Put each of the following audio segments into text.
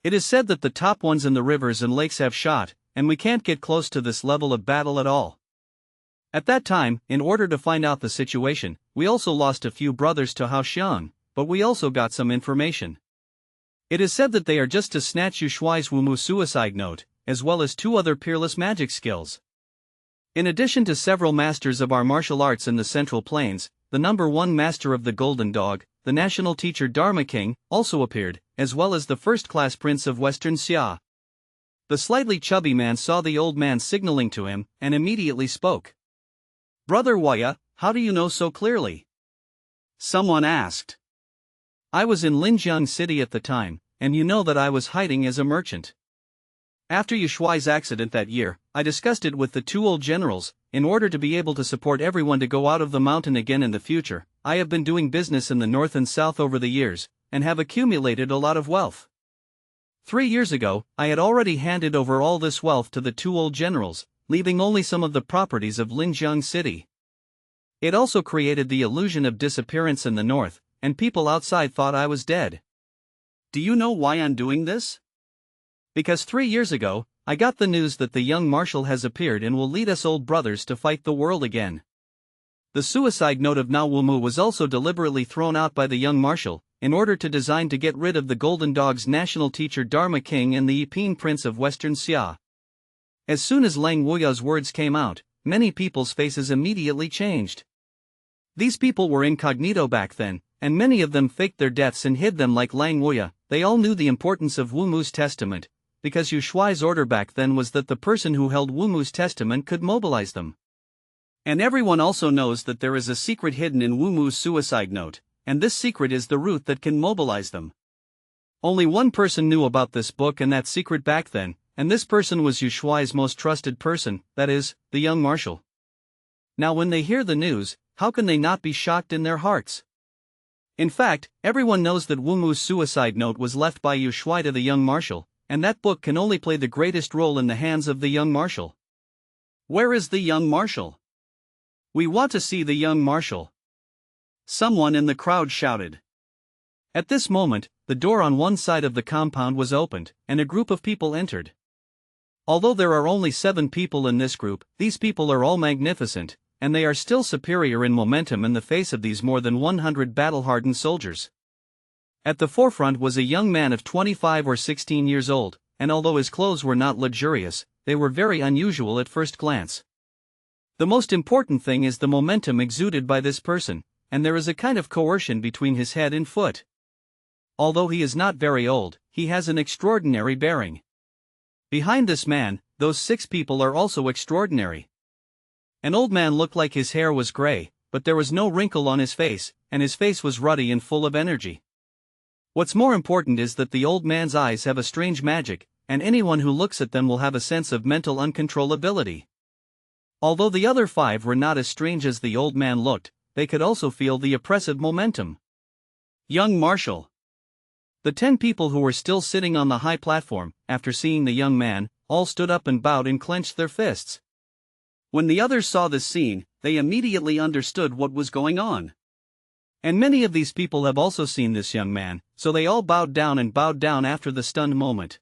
It is said that the top ones in the rivers and lakes have shot, and we can't get close to this level of battle at all. At that time, in order to find out the situation, we also lost a few brothers to Huashan, but we also got some information. It is said that they are just to snatch Yushuai's Wumu suicide note, as well as 2 other peerless magic skills. In addition to several masters of our martial arts in the Central Plains, the #1 master of the Golden Dog, the national teacher Dharma King, also appeared, as well as the first-class prince of Western Xia. The slightly chubby man saw the old man signaling to him, and immediately spoke. "Brother Waya, how do you know so clearly?" Someone asked. "I was in Linjiang City at the time, and you know that I was hiding as a merchant. After Yushuai's accident that year, I discussed it with the 2 old generals. In order to be able to support everyone to go out of the mountain again in the future, I have been doing business in the north and south over the years, and have accumulated a lot of wealth. 3 years ago, I had already handed over all this wealth to the 2 old generals, leaving only some of the properties of Linjiang City. It also created the illusion of disappearance in the north, and people outside thought I was dead. Do you know why I'm doing this? Because 3 years ago, I got the news that the young marshal has appeared and will lead us old brothers to fight the world again. The suicide note of Na Wumu was also deliberately thrown out by the young marshal, in order to design to get rid of the Golden Dog's national teacher Dharma King and the Yiping Prince of Western Xia. As soon as Lang Wuya's words came out, many people's faces immediately changed. These people were incognito back then, and many of them faked their deaths and hid them like Lang Wuya. They all knew the importance of Wumu's testament, because Yushuai's order back then was that the person who held Wumu's testament could mobilize them. And everyone also knows that there is a secret hidden in Wumu's suicide note, and this secret is the root that can mobilize them. Only one person knew about this book and that secret back then, and this person was Yushuai's most trusted person, that is, the young marshal. Now when they hear the news, how can they not be shocked in their hearts? In fact, everyone knows that Wumu's suicide note was left by Yushuai to the young marshal, and that book can only play the greatest role in the hands of the young marshal. Where is the young marshal? We want to see the young marshal. Someone in the crowd shouted. At this moment, the door on one side of the compound was opened, and a group of people entered. Although there are only 7 people in this group, these people are all magnificent, and they are still superior in momentum in the face of these more than 100 battle-hardened soldiers. At the forefront was a young man of 25 or 16 years old, and although his clothes were not luxurious, they were very unusual at first glance. The most important thing is the momentum exuded by this person, and there is a kind of coercion between his head and foot. Although he is not very old, he has an extraordinary bearing. Behind this man, those 6 people are also extraordinary. An old man looked like his hair was gray, but there was no wrinkle on his face, and his face was ruddy and full of energy. What's more important is that the old man's eyes have a strange magic, and anyone who looks at them will have a sense of mental uncontrollability. Although the other 5 were not as strange as the old man looked, they could also feel the oppressive momentum. Young marshal. The 10 people who were still sitting on the high platform, after seeing the young man, all stood up and bowed and clenched their fists. When the others saw this scene, they immediately understood what was going on. And many of these people have also seen this young man, so they all bowed down after the stunned moment.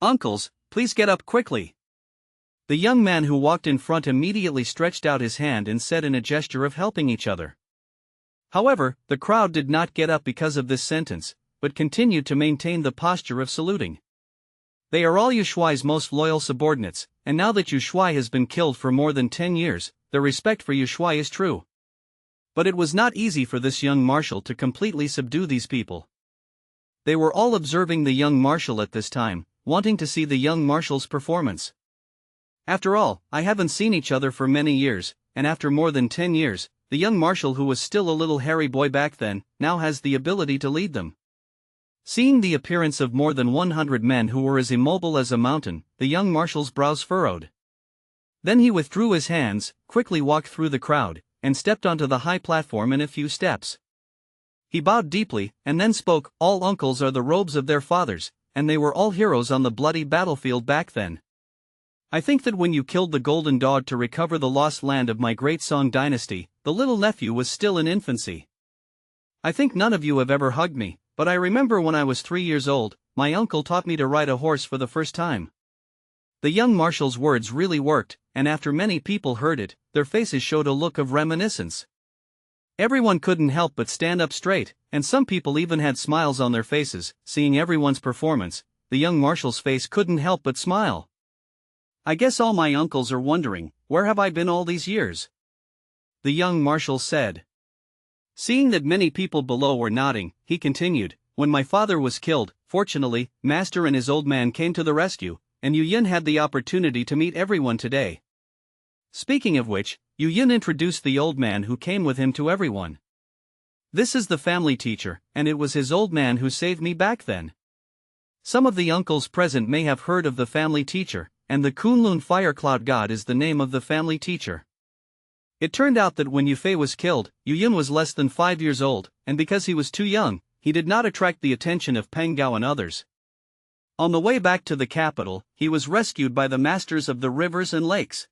Uncles, please get up quickly. The young man who walked in front immediately stretched out his hand and said in a gesture of helping each other. However, the crowd did not get up because of this sentence, but continued to maintain the posture of saluting. They are all Yushuai's most loyal subordinates, and now that Yushuai has been killed for more than 10 years, their respect for Yushuai is true. But it was not easy for this young marshal to completely subdue these people. They were all observing the young marshal at this time, wanting to see the young marshal's performance. After all, I haven't seen each other for many years, and after more than 10 years, the young marshal who was still a little hairy boy back then, now has the ability to lead them. Seeing the appearance of more than 100 men who were as immobile as a mountain, the young marshal's brows furrowed. Then he withdrew his hands, quickly walked through the crowd, and stepped onto the high platform in a few steps. He bowed deeply, and then spoke. All uncles are the robes of their fathers, and they were all heroes on the bloody battlefield back then. I think that when you killed the Golden Dog to recover the lost land of my great Song Dynasty, the little nephew was still in infancy. I think none of you have ever hugged me, but I remember when I was 3 years old, my uncle taught me to ride a horse for the first time." The young marshal's words really worked, and after many people heard it, their faces showed a look of reminiscence. Everyone couldn't help but stand up straight, and some people even had smiles on their faces. Seeing everyone's performance, the young marshal's face couldn't help but smile. "I guess all my uncles are wondering, where have I been all these years?" the young marshal said. Seeing that many people below were nodding, he continued, "When my father was killed, fortunately, Master and his old man came to the rescue, and Yu Yin had the opportunity to meet everyone today." Speaking of which, Yu Yin introduced the old man who came with him to everyone. "This is the family teacher, and it was his old man who saved me back then." Some of the uncles present may have heard of the family teacher, and the Kunlun fire cloud god is the name of the family teacher. It turned out that when Yu Fei was killed, Yu Yin was less than 5 years old, and because he was too young, he did not attract the attention of Peng Gao and others. On the way back to the capital, he was rescued by the masters of the rivers and lakes.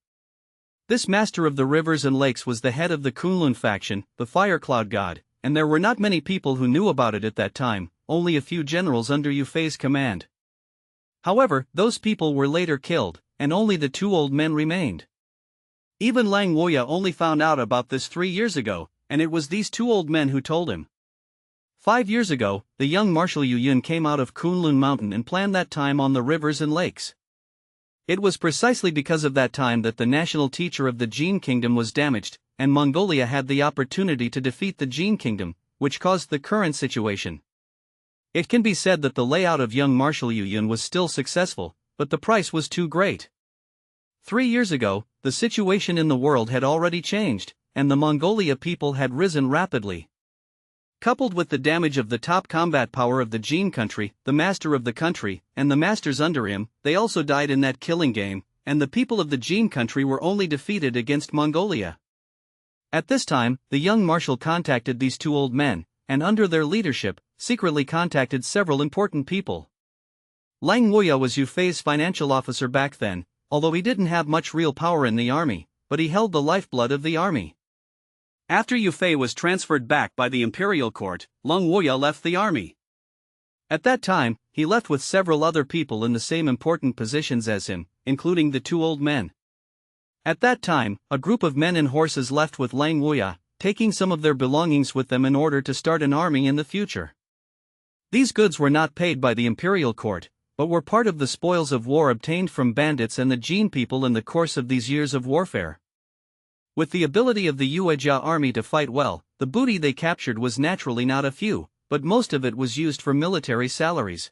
This master of the rivers and lakes was the head of the Kunlun faction, the fire cloud god, and there were not many people who knew about it at that time, only a few generals under Yu Fei's command. However, those people were later killed, and only the 2 old men remained. Even Lang Woya only found out about this 3 years ago, and it was these 2 old men who told him. 5 years ago, the young Marshal Yu Yin came out of Kunlun Mountain and planned that time on the rivers and lakes. It was precisely because of that time that the national teacher of the Jin Kingdom was damaged, and Mongolia had the opportunity to defeat the Jin Kingdom, which caused the current situation. It can be said that the layout of young Marshal Yu Yin was still successful, but the price was too great. 3 years ago, the situation in the world had already changed, and the Mongolia people had risen rapidly. Coupled with the damage of the top combat power of the Jin country, the master of the country, and the masters under him, they also died in that killing game, and the people of the Jin country were only defeated against Mongolia. At this time, the young marshal contacted these 2 old men, and under their leadership, secretly contacted several important people. Lang Woya was Yu Fei's financial officer back then, although he didn't have much real power in the army, but he held the lifeblood of the army. After Yu Fei was transferred back by the imperial court, Lang Woya left the army. At that time, he left with several other people in the same important positions as him, including the 2 old men. At that time, a group of men and horses left with Lang Woya, taking some of their belongings with them in order to start an army in the future. These goods were not paid by the imperial court, but were part of the spoils of war obtained from bandits and the Jin people in the course of these years of warfare. With the ability of the Yuejia army to fight well, the booty they captured was naturally not a few, but most of it was used for military salaries.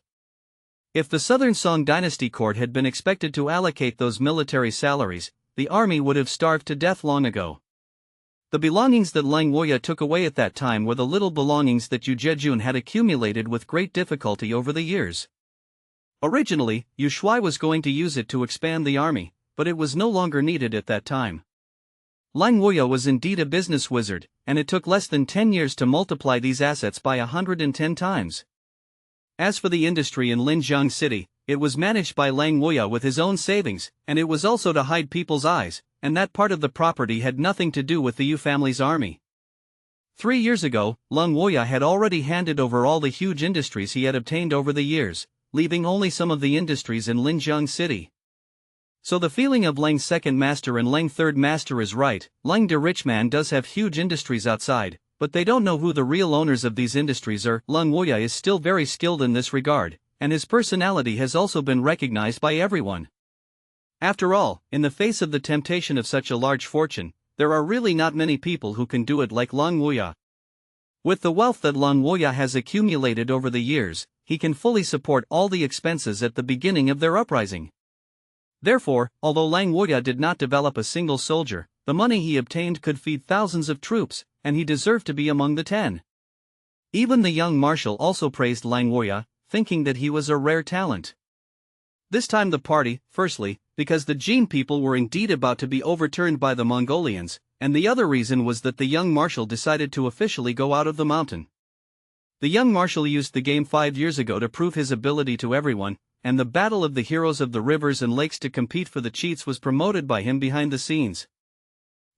If the Southern Song Dynasty court had been expected to allocate those military salaries, the army would have starved to death long ago. The belongings that Lang Woya took away at that time were the little belongings that Yu Jejun had accumulated with great difficulty over the years. Originally, Yu Shui was going to use it to expand the army, but it was no longer needed at that time. Lang Woya was indeed a business wizard, and it took less than 10 years to multiply these assets by 110 times. As for the industry in Linjiang City, it was managed by Lang Woya with his own savings, and it was also to hide people's eyes, and that part of the property had nothing to do with the Yu family's army. 3 years ago, Lang Woya had already handed over all the huge industries he had obtained over the years, leaving only some of the industries in Linjiang City. So the feeling of Leng's second master and Leng third master is right. Leng the rich man does have huge industries outside, but they don't know who the real owners of these industries are. Leng Woya is still very skilled in this regard, and his personality has also been recognized by everyone. After all, in the face of the temptation of such a large fortune, there are really not many people who can do it like Leng Woya. With the wealth that Leng Woya has accumulated over the years, he can fully support all the expenses at the beginning of their uprising. Therefore, although Lang Woya did not develop a single soldier, the money he obtained could feed thousands of troops, and he deserved to be among the 10. Even the young marshal also praised Lang Woya, thinking that he was a rare talent. This time the party, firstly, because the Jin people were indeed about to be overturned by the Mongolians, and the other reason was that the young marshal decided to officially go out of the mountain. The young marshal used the game 5 years ago to prove his ability to everyone, and the battle of the heroes of the rivers and lakes to compete for the cheats was promoted by him behind the scenes.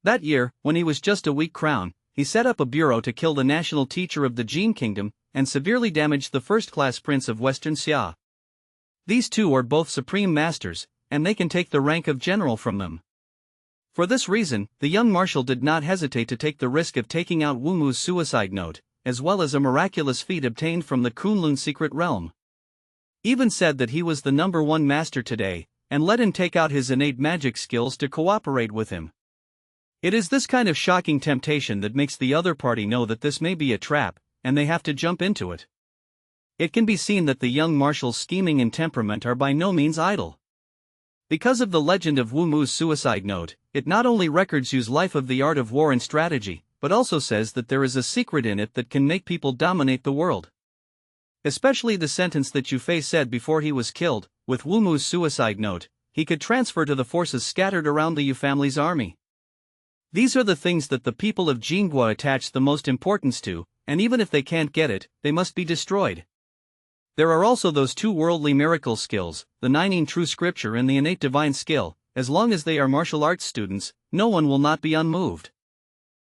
That year, when he was just a weak crown, he set up a bureau to kill the national teacher of the Jin kingdom, and severely damaged the first-class prince of Western Xia, These two are both supreme masters, and they can take the rank of general from them. For this reason, the young marshal did not hesitate to take the risk of taking out Wu Mu's suicide note, as well as a miraculous feat obtained from the Kunlun secret realm. Even said that he was the #1 master today, and let him take out his innate magic skills to cooperate with him. It is this kind of shocking temptation that makes the other party know that this may be a trap, and they have to jump into it. It can be seen that the young marshal's scheming and temperament are by no means idle. Because of the legend of Wu Mu's suicide note, it not only records Yu's life of the art of war and strategy, but also says that there is a secret in it that can make people dominate the world. Especially the sentence that Yu Fei said before he was killed: with Wu Mu's suicide note, he could transfer to the forces scattered around the Yu family's army. These are the things that the people of Jingguo attach the most importance to, and even if they can't get it, they must be destroyed. There are also those two worldly miracle skills, the 9 true scripture and the innate divine skill. As long as they are martial arts students, no one will not be unmoved.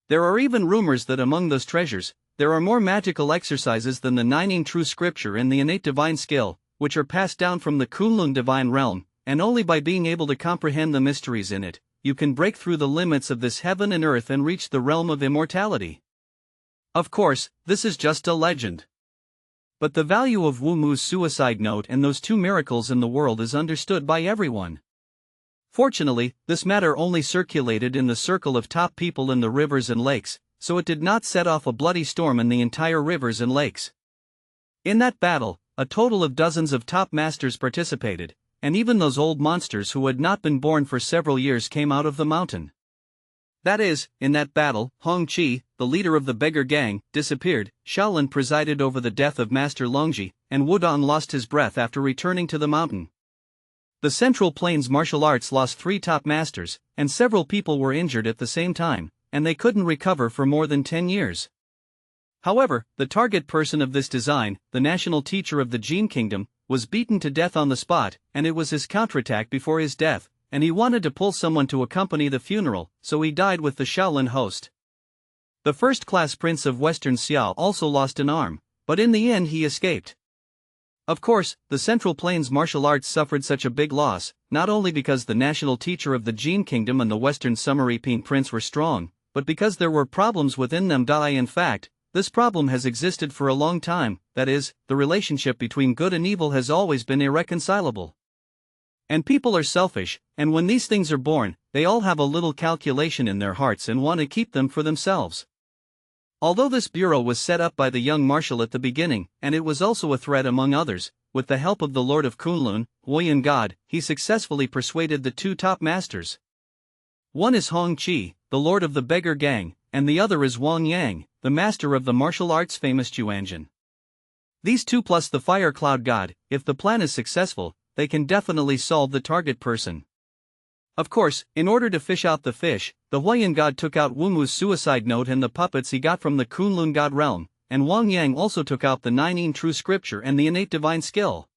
There are even rumors that among those treasures, there are more magical exercises than the 9 true scripture and the innate divine skill, which are passed down from the Kunlun divine realm, and only by being able to comprehend the mysteries in it, you can break through the limits of this heaven and earth and reach the realm of immortality. Of course, this is just a legend. But the value of Wu Mu's suicide note and those two miracles in the world is understood by everyone. Fortunately, this matter only circulated in the circle of top people in the rivers and lakes, so it did not set off a bloody storm in the entire rivers and lakes. In that battle, a total of dozens of top masters participated, and even those old monsters who had not been born for several years came out of the mountain. That is, in that battle, Hong Qi, the leader of the beggar gang, disappeared, Shaolin presided over the death of Master Longji, and Wudong lost his breath after returning to the mountain. The Central Plains martial arts lost 3 top masters, and several people were injured at the same time, and they couldn't recover for more than 10 years. However, the target person of this design, the national teacher of the Jin Kingdom, was beaten to death on the spot, and it was his counterattack before his death, and he wanted to pull someone to accompany the funeral, so he died with the Shaolin host. The first-class prince of Western Xiao also lost an arm, but in the end he escaped. Of course, the Central Plains martial arts suffered such a big loss, not only because the national teacher of the Jin Kingdom and the Western Sumerepen prince were strong, but because there were problems within them. In fact, this problem has existed for a long time, that is, the relationship between good and evil has always been irreconcilable. And people are selfish, and when these things are born, they all have a little calculation in their hearts and want to keep them for themselves. Although this bureau was set up by the young marshal at the beginning, and it was also a threat among others, with the help of the Lord of Kunlun, Huashan God, he successfully persuaded the 2 top masters. One is Hong Qi, the lord of the beggar gang, and the other is Wang Yang, the master of the martial arts famous Juanjin. These 2 plus the fire cloud god, if the plan is successful, they can definitely solve the target person. Of course, in order to fish out the fish, the Huashan god took out Wu Mu's suicide note and the puppets he got from the Kunlun god realm, and Wang Yang also took out the 9 true scripture and the innate divine skill.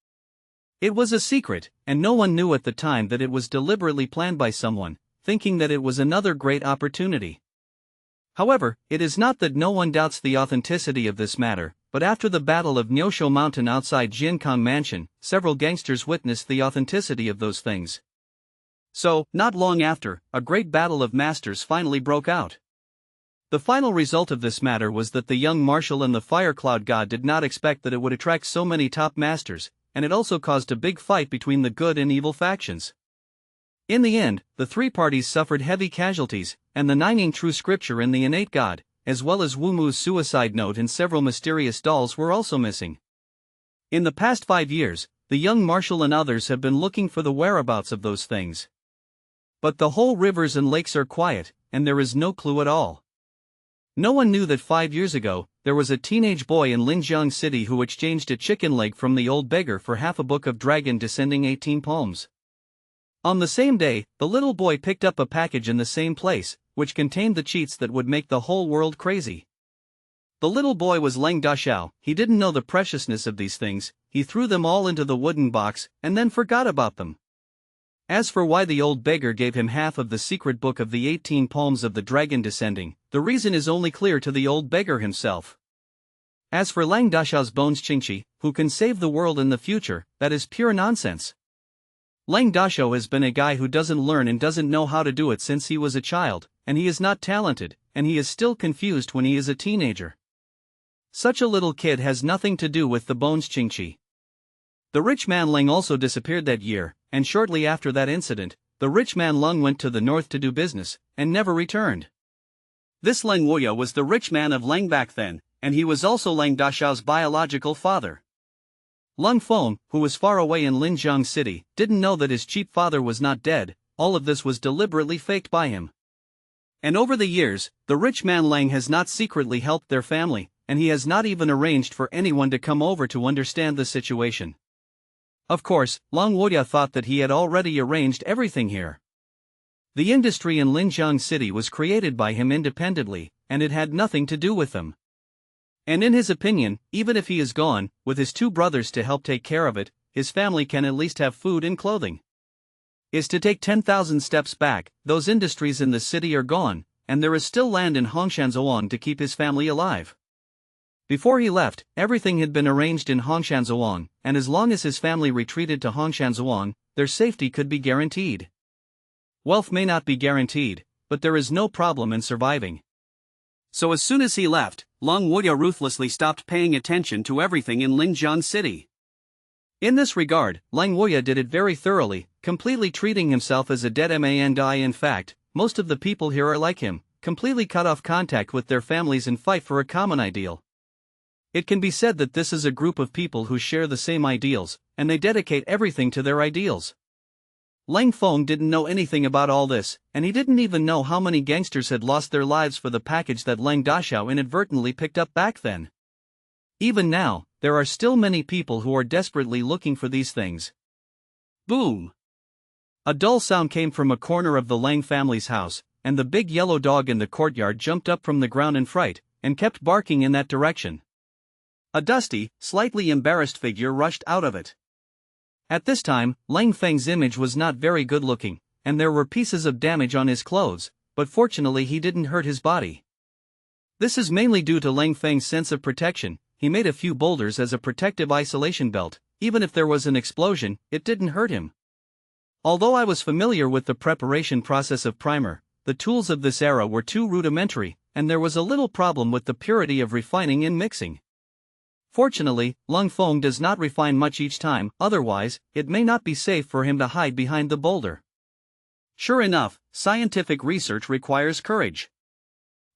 It was a secret, and no one knew at the time that it was deliberately planned by someone, thinking that it was another great opportunity. However, it is not that no one doubts the authenticity of this matter, but after the battle of Nyosho Mountain outside Jinkang Mansion, several gangsters witnessed the authenticity of those things. So, not long after, a great battle of masters finally broke out. The final result of this matter was that the young marshal and the fire cloud god did not expect that it would attract so many top masters, and it also caused a big fight between the good and evil factions. In the end, the 3 parties suffered heavy casualties, and the 9 true scripture and the innate god, as well as Wu Mu's suicide note and several mysterious dolls were also missing. In the past 5 years, the young marshal and others have been looking for the whereabouts of those things. But the whole rivers and lakes are quiet, and there is no clue at all. No one knew that 5 years ago, there was a teenage boy in Linjiang City who exchanged a chicken leg from the old beggar for half a book of Dragon Descending 18 poems. On the same day, the little boy picked up a package in the same place, which contained the cheats that would make the whole world crazy. The little boy was Leng Daxiao. He didn't know the preciousness of these things, he threw them all into the wooden box, and then forgot about them. As for why the old beggar gave him half of the secret book of the 18 poems of the Dragon Descending, the reason is only clear to the old beggar himself. As for Lang Dashao's bones Qingqi, who can save the world in the future, that is pure nonsense. Leng Dashao has been a guy who doesn't learn and doesn't know how to do it since he was a child, and he is not talented, and he is still confused when he is a teenager. Such a little kid has nothing to do with the bones Qingqi. The rich man Leng also disappeared that year, and shortly after that incident, the rich man Leng went to the north to do business, and never returned. This Leng Wuya was the rich man of Leng back then, and he was also Leng Dashao's biological father. Leng Feng, who was far away in Linjiang City, didn't know that his cheap father was not dead. All of this was deliberately faked by him. And over the years, the rich man Leng has not secretly helped their family, and he has not even arranged for anyone to come over to understand the situation. Of course, Leng Wuya thought that he had already arranged everything here. The industry in Linjiang City was created by him independently, and it had nothing to do with them. And in his opinion, even if he is gone, with his two brothers to help take care of it, his family can at least have food and clothing. Is to take 10,000 steps back, those industries in the city are gone, and there is still land in Huashan Sword to keep his family alive. Before he left, everything had been arranged in Huashan Sword, and as long as his family retreated to Huashan Sword, their safety could be guaranteed. Wealth may not be guaranteed, but there is no problem in surviving. So as soon as he left, Leng Wuya ruthlessly stopped paying attention to everything in Linjiang City. In this regard, Leng Wuya did it very thoroughly, completely treating himself as a dead man. In fact, most of the people here are like him, completely cut off contact with their families and fight for a common ideal. It can be said that this is a group of people who share the same ideals, and they dedicate everything to their ideals. Leng Feng didn't know anything about all this, and he didn't even know how many gangsters had lost their lives for the package that Leng Dashao inadvertently picked up back then. Even now, there are still many people who are desperately looking for these things. Boom! A dull sound came from a corner of the Leng family's house, and the big yellow dog in the courtyard jumped up from the ground in fright, and kept barking in that direction. A dusty, slightly embarrassed figure rushed out of it. At this time, Leng Feng's image was not very good looking, and there were pieces of damage on his clothes, but fortunately he didn't hurt his body. This is mainly due to Leng Feng's sense of protection. He made a few boulders as a protective isolation belt. Even if there was an explosion, it didn't hurt him. Although I was familiar with the preparation process of primer, the tools of this era were too rudimentary, and there was a little problem with the purity of refining and mixing. Fortunately, Leng Feng does not refine much each time, otherwise, it may not be safe for him to hide behind the boulder. Sure enough, scientific research requires courage.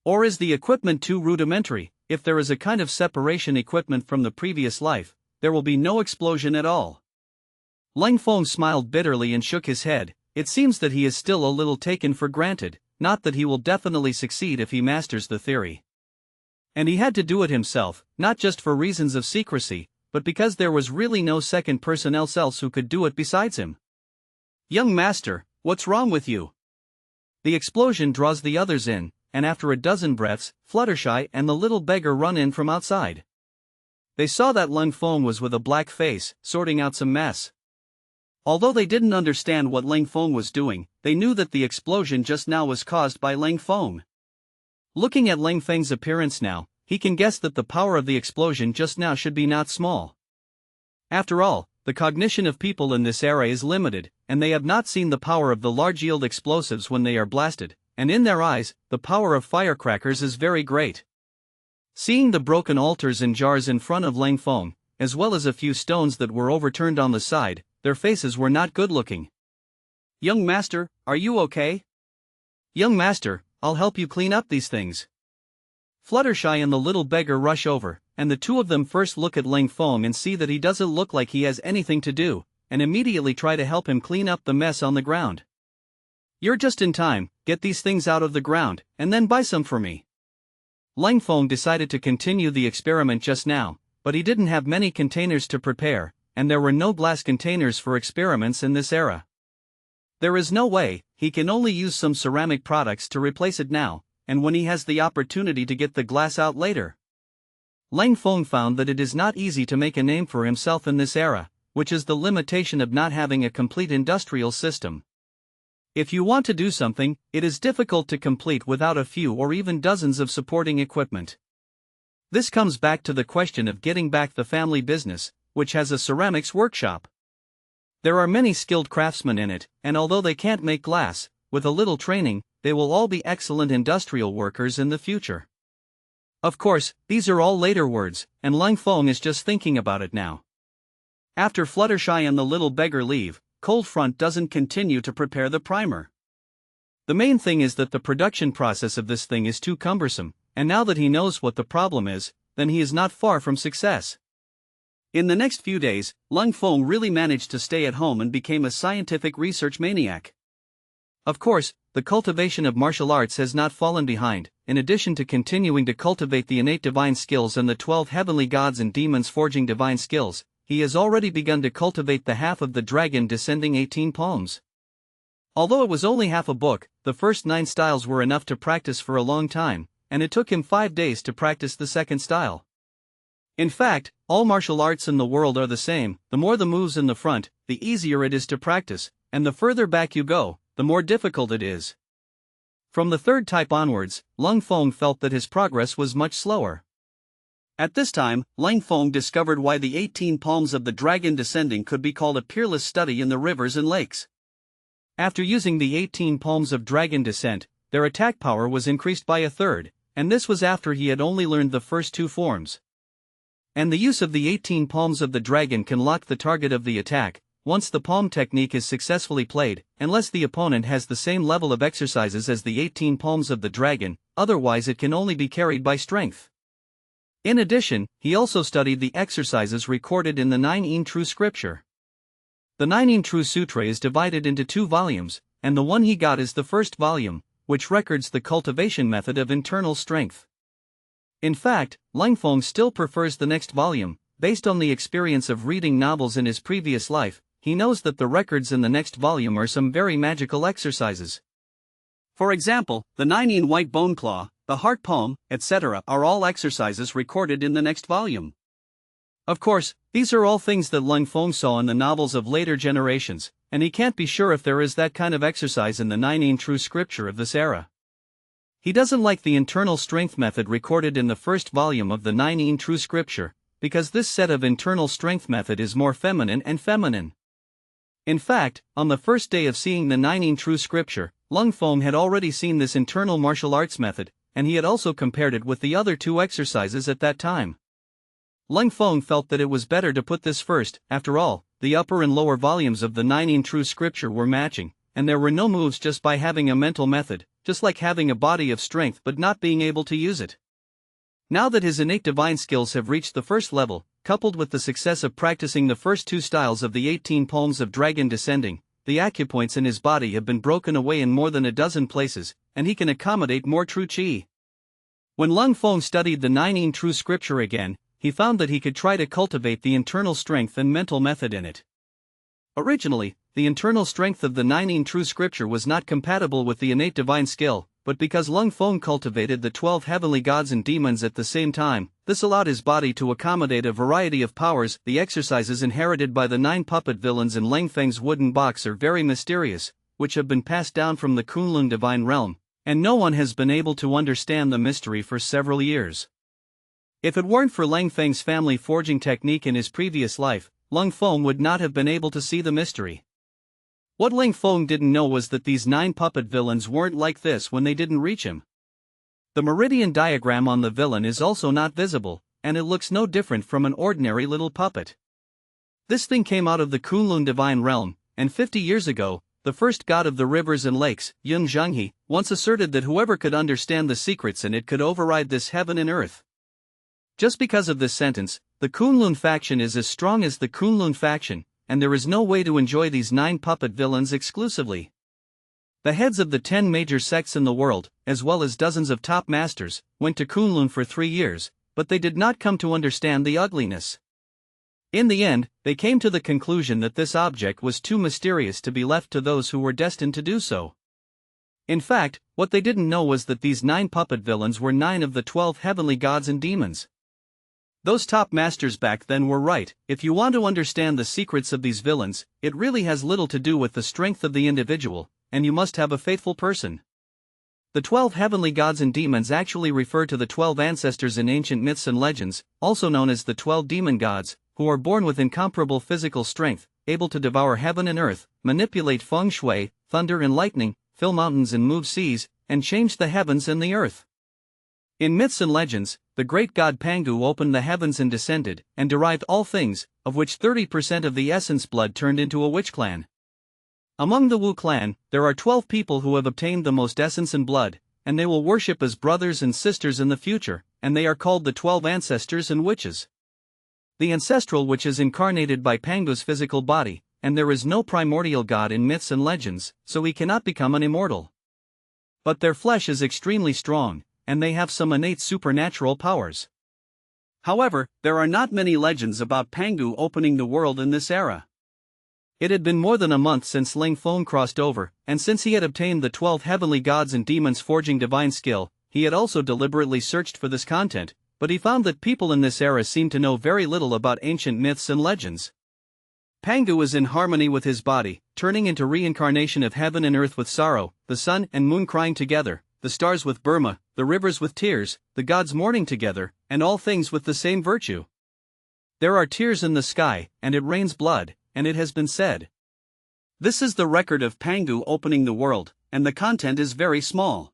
Or is the equipment too rudimentary? If there is a kind of separation equipment from the previous life, there will be no explosion at all. Leng Feng smiled bitterly and shook his head. It seems that he is still a little taken for granted, not that he will definitely succeed if he masters the theory. And he had to do it himself, not just for reasons of secrecy, but because there was really no second person else who could do it besides him. Young master, what's wrong with you? The explosion draws the others in, and after a dozen breaths, Fluttershy and the little beggar run in from outside. They saw that Leng Feng was with a black face, sorting out some mess. Although they didn't understand what Leng Feng was doing, they knew that the explosion just now was caused by Leng Feng. Looking at Leng Feng's appearance now, he can guess that the power of the explosion just now should be not small. After all, the cognition of people in this era is limited, and they have not seen the power of the large-yield explosives when they are blasted, and in their eyes, the power of firecrackers is very great. Seeing the broken altars and jars in front of Leng Feng, as well as a few stones that were overturned on the side, their faces were not good-looking. Young master, are you okay? Young master, I'll help you clean up these things. Fluttershy and the little beggar rush over, and the two of them first look at Leng Feng and see that he doesn't look like he has anything to do, and immediately try to help him clean up the mess on the ground. You're just in time, get these things out of the ground, and then buy some for me. Leng Feng decided to continue the experiment just now, but he didn't have many containers to prepare, and there were no glass containers for experiments in this era. There is no way, he can only use some ceramic products to replace it now, and when he has the opportunity to get the glass out later. Leng Feng found that it is not easy to make a name for himself in this era, which is the limitation of not having a complete industrial system. If you want to do something, it is difficult to complete without a few or even dozens of supporting equipment. This comes back to the question of getting back the family business, which has a ceramics workshop. There are many skilled craftsmen in it, and although they can't make glass, with a little training, they will all be excellent industrial workers in the future. Of course, these are all later words, and Leng Feng is just thinking about it now. After Fluttershy and the little beggar leave, Cold Front doesn't continue to prepare the primer. The main thing is that the production process of this thing is too cumbersome, and now that he knows what the problem is, then he is not far from success. In the next few days, Leng Feng really managed to stay at home and became a scientific research maniac. Of course, the cultivation of martial arts has not fallen behind. In addition to continuing to cultivate the innate divine skills and the 12 heavenly gods and demons forging divine skills, he has already begun to cultivate the half of the dragon descending 18 poems. Although it was only half a book, the first 9 styles were enough to practice for a long time, and it took him 5 days to practice the second style. In fact, all martial arts in the world are the same. The more the moves in the front, the easier it is to practice, and the further back you go, the more difficult it is. From the third type onwards, Leng Feng felt that his progress was much slower. At this time, Leng Feng discovered why the 18 palms of the dragon descending could be called a peerless study in the rivers and lakes. After using the 18 palms of dragon descent, their attack power was increased by a third, and this was after he had only learned the first 2 forms. And the use of the 18 palms of the dragon can lock the target of the attack, once the palm technique is successfully played, unless the opponent has the same level of exercises as the 18 palms of the dragon, otherwise it can only be carried by strength. In addition, he also studied the exercises recorded in the 9 True Scripture. The 9 True Sutra is divided into 2 volumes, and the one he got is the first volume, which records the cultivation method of internal strength. In fact, Leng Feng still prefers the next volume. Based on the experience of reading novels in his previous life, he knows that the records in the next volume are some very magical exercises. For example, the 9 White Bone Claw, the Heart Poem, etc. are all exercises recorded in the next volume. Of course, these are all things that Leng Feng saw in the novels of later generations, and he can't be sure if there is that kind of exercise in the 9 True Scripture of this era. He doesn't like the internal strength method recorded in the first volume of the 9 True Scripture, because this set of internal strength method is more feminine and feminine. In fact, on the first day of seeing the 9 True Scripture, Leng Feng had already seen this internal martial arts method, and he had also compared it with the other 2 exercises at that time. Leng Feng felt that it was better to put this first. After all, the upper and lower volumes of the 9 True Scripture were matching, and there were no moves just by having a mental method, just like having a body of strength but not being able to use it. Now that his innate divine skills have reached the first level, coupled with the success of practicing the first 2 styles of the 18 palms of dragon descending, the acupoints in his body have been broken away in more than a dozen places, and he can accommodate more true qi. When Leng Feng studied the 9 True Scripture again, he found that he could try to cultivate the internal strength and mental method in it. Originally, the internal strength of the 9 True Scripture was not compatible with the innate divine skill, but because Leng Feng cultivated the 12 heavenly gods and demons at the same time, this allowed his body to accommodate a variety of powers. The exercises inherited by the 9 puppet villains in Leng Feng's wooden box are very mysterious, which have been passed down from the Kunlun divine realm, and no one has been able to understand the mystery for several years. If it weren't for Leng Feng's family forging technique in his previous life, Leng Feng would not have been able to see the mystery. What Leng Feng didn't know was that these 9 puppet villains weren't like this when they didn't reach him. The meridian diagram on the villain is also not visible, and it looks no different from an ordinary little puppet. This thing came out of the Kunlun divine realm, and 50 years ago, the first god of the rivers and lakes, Yun Zhenghe, once asserted that whoever could understand the secrets in it could override this heaven and earth. Just because of this sentence, the Kunlun faction is as strong as the Kunlun faction, and there is no way to enjoy these 9 puppet villains exclusively. The heads of the 10 major sects in the world, as well as dozens of top masters, went to Kunlun for 3 years, but they did not come to understand the ugliness. In the end, they came to the conclusion that this object was too mysterious to be left to those who were destined to do so. In fact, what they didn't know was that these 9 puppet villains were 9 of the 12 heavenly gods and demons. Those top masters back then were right. If you want to understand the secrets of these villains, it really has little to do with the strength of the individual, and you must have a faithful person. The 12 heavenly gods and demons actually refer to the 12 ancestors in ancient myths and legends, also known as the 12 demon gods, who are born with incomparable physical strength, able to devour heaven and earth, manipulate feng shui, thunder and lightning, fill mountains and move seas, and change the heavens and the earth. In myths and legends, the great god Pangu opened the heavens and descended, and derived all things, of which 30% of the essence blood turned into a witch clan. Among the Wu clan, there are 12 people who have obtained the most essence and blood, and they will worship as brothers and sisters in the future, and they are called the 12 ancestors and witches. The ancestral witch is incarnated by Pangu's physical body, and there is no primordial god in myths and legends, so he cannot become an immortal. But their flesh is extremely strong, and they have some innate supernatural powers. However, there are not many legends about Pangu opening the world in this era. It had been more than a month since Leng Feng crossed over, and since he had obtained the 12 heavenly gods and demons forging divine skill, he had also deliberately searched for this content, but he found that people in this era seemed to know very little about ancient myths and legends. Pangu is in harmony with his body, turning into reincarnation of heaven and earth with sorrow, the sun and moon crying together, the stars with Burma, the rivers with tears, the gods mourning together, and all things with the same virtue. There are tears in the sky, and it rains blood, and it has been said. This is the record of Pangu opening the world, and the content is very small.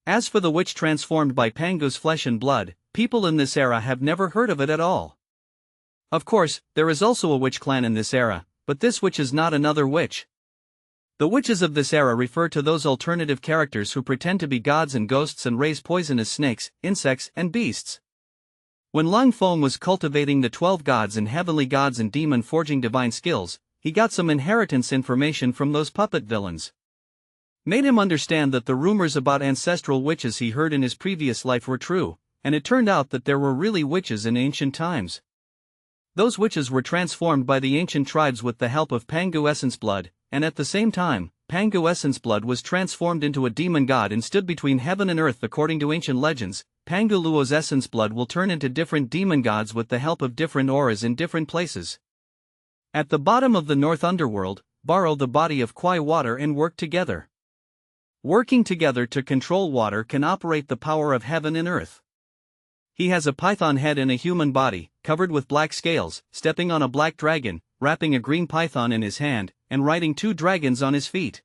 As for the witch transformed by Pangu's flesh and blood, people in this era have never heard of it at all. Of course, there is also a witch clan in this era, but this witch is not another witch. The witches of this era refer to those alternative characters who pretend to be gods and ghosts and raise poisonous snakes, insects, and beasts. When Leng Feng was cultivating the 12 gods and heavenly gods and demon forging divine skills, he got some inheritance information from those puppet villains. Made him understand that the rumors about ancestral witches he heard in his previous life were true, and it turned out that there were really witches in ancient times. Those witches were transformed by the ancient tribes with the help of Pangu essence blood, and at the same time, Pangu essence blood was transformed into a demon god and stood between heaven and earth. According to ancient legends, Pangu Luo's essence blood will turn into different demon gods with the help of different auras in different places. At the bottom of the north underworld, borrow the body of Kwai water and work together. Working together to control water can operate the power of heaven and earth. He has a python head and a human body, covered with black scales, stepping on a black dragon, wrapping a green python in his hand, and riding 2 dragons on his feet.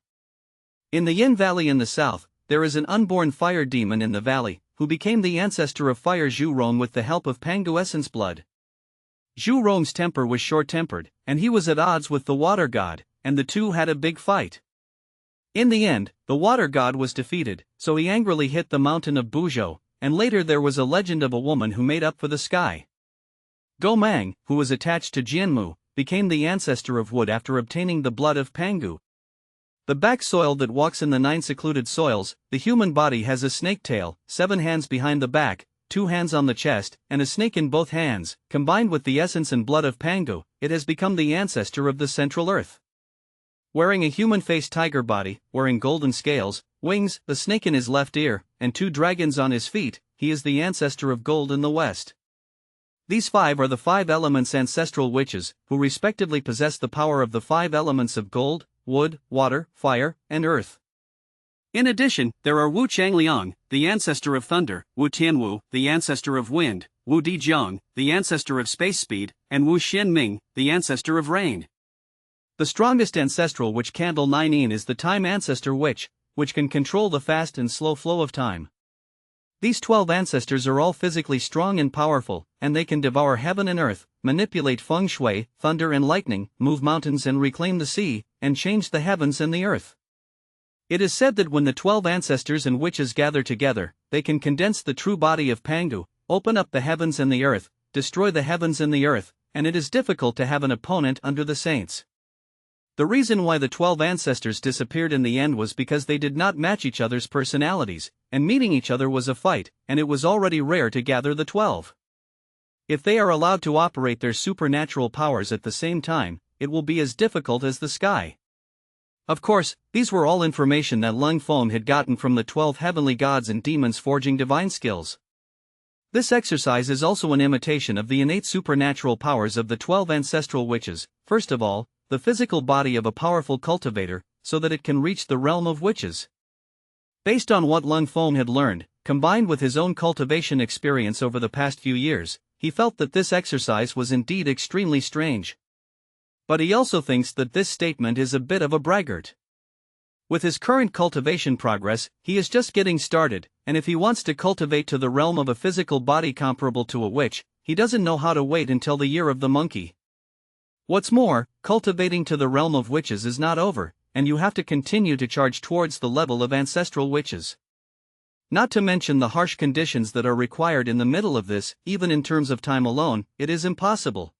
In the Yin Valley in the south, there is an unborn fire demon in the valley, who became the ancestor of fire Zhu Rong with the help of Pangu essence blood. Zhu Rong's temper was short-tempered, and he was at odds with the water god, and the two had a big fight. In the end, the water god was defeated, so he angrily hit the mountain of Buzhou, and later there was a legend of a woman who made up for the sky. Go Mang, who was attached to Jianmu, became the ancestor of wood after obtaining the blood of Pangu. The back soil that walks in the 9 secluded soils, the human body has a snake tail, 7 hands behind the back, 2 hands on the chest, and a snake in both hands. Combined with the essence and blood of Pangu, it has become the ancestor of the central earth. Wearing a human-faced tiger body, wearing golden scales, wings, a snake in his left ear, and 2 dragons on his feet, he is the ancestor of gold in the west. These 5 are the 5 elements ancestral witches, who respectively possess the power of the 5 elements of gold, wood, water, fire, and earth. In addition, there are Wu Changliang, the ancestor of thunder, Wu Tianwu, the ancestor of wind, Wu Dijiang, the ancestor of space speed, and Wu Xianming, the ancestor of rain. The strongest ancestral witch candle 9 is the time ancestor witch, which can control the fast and slow flow of time. These 12 ancestors are all physically strong and powerful, and they can devour heaven and earth, manipulate feng shui, thunder and lightning, move mountains and reclaim the sea, and change the heavens and the earth. It is said that when the 12 ancestors and witches gather together, they can condense the true body of Pangu, open up the heavens and the earth, destroy the heavens and the earth, and it is difficult to have an opponent under the saints. The reason why the 12 ancestors disappeared in the end was because they did not match each other's personalities, and meeting each other was a fight, and it was already rare to gather the 12. If they are allowed to operate their supernatural powers at the same time, it will be as difficult as the sky. Of course, these were all information that Leng Feng had gotten from the 12 heavenly gods and demons forging divine skills. This exercise is also an imitation of the innate supernatural powers of the 12 ancestral witches. First of all, the physical body of a powerful cultivator, so that it can reach the realm of witches. Based on what Leng Feng had learned, combined with his own cultivation experience over the past few years, he felt that this exercise was indeed extremely strange. But he also thinks that this statement is a bit of a braggart. With his current cultivation progress, he is just getting started, and if he wants to cultivate to the realm of a physical body comparable to a witch, he doesn't know how to wait until the year of the monkey. What's more, cultivating to the realm of witches is not over, and you have to continue to charge towards the level of ancestral witches. Not to mention the harsh conditions that are required in the middle of this, even in terms of time alone, it is impossible.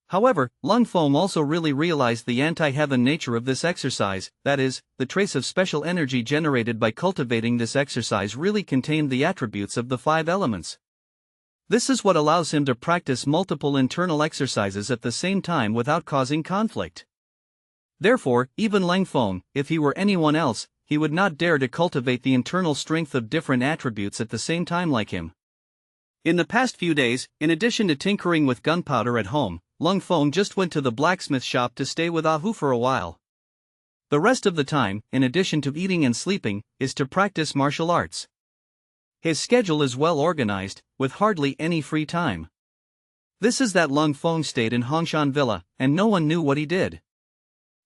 However, Leng Feng also really realized the anti-heaven nature of this exercise, that is, the trace of special energy generated by cultivating this exercise really contained the attributes of the 5 elements. This is what allows him to practice multiple internal exercises at the same time without causing conflict. Therefore, even Leng Feng, if he were anyone else, he would not dare to cultivate the internal strength of different attributes at the same time like him. In the past few days, in addition to tinkering with gunpowder at home, Leng Feng just went to the blacksmith shop to stay with Ahu for a while. The rest of the time, in addition to eating and sleeping, is to practice martial arts. His schedule is well organized, with hardly any free time. This is that Leng Feng stayed in Huashan Villa, and no one knew what he did.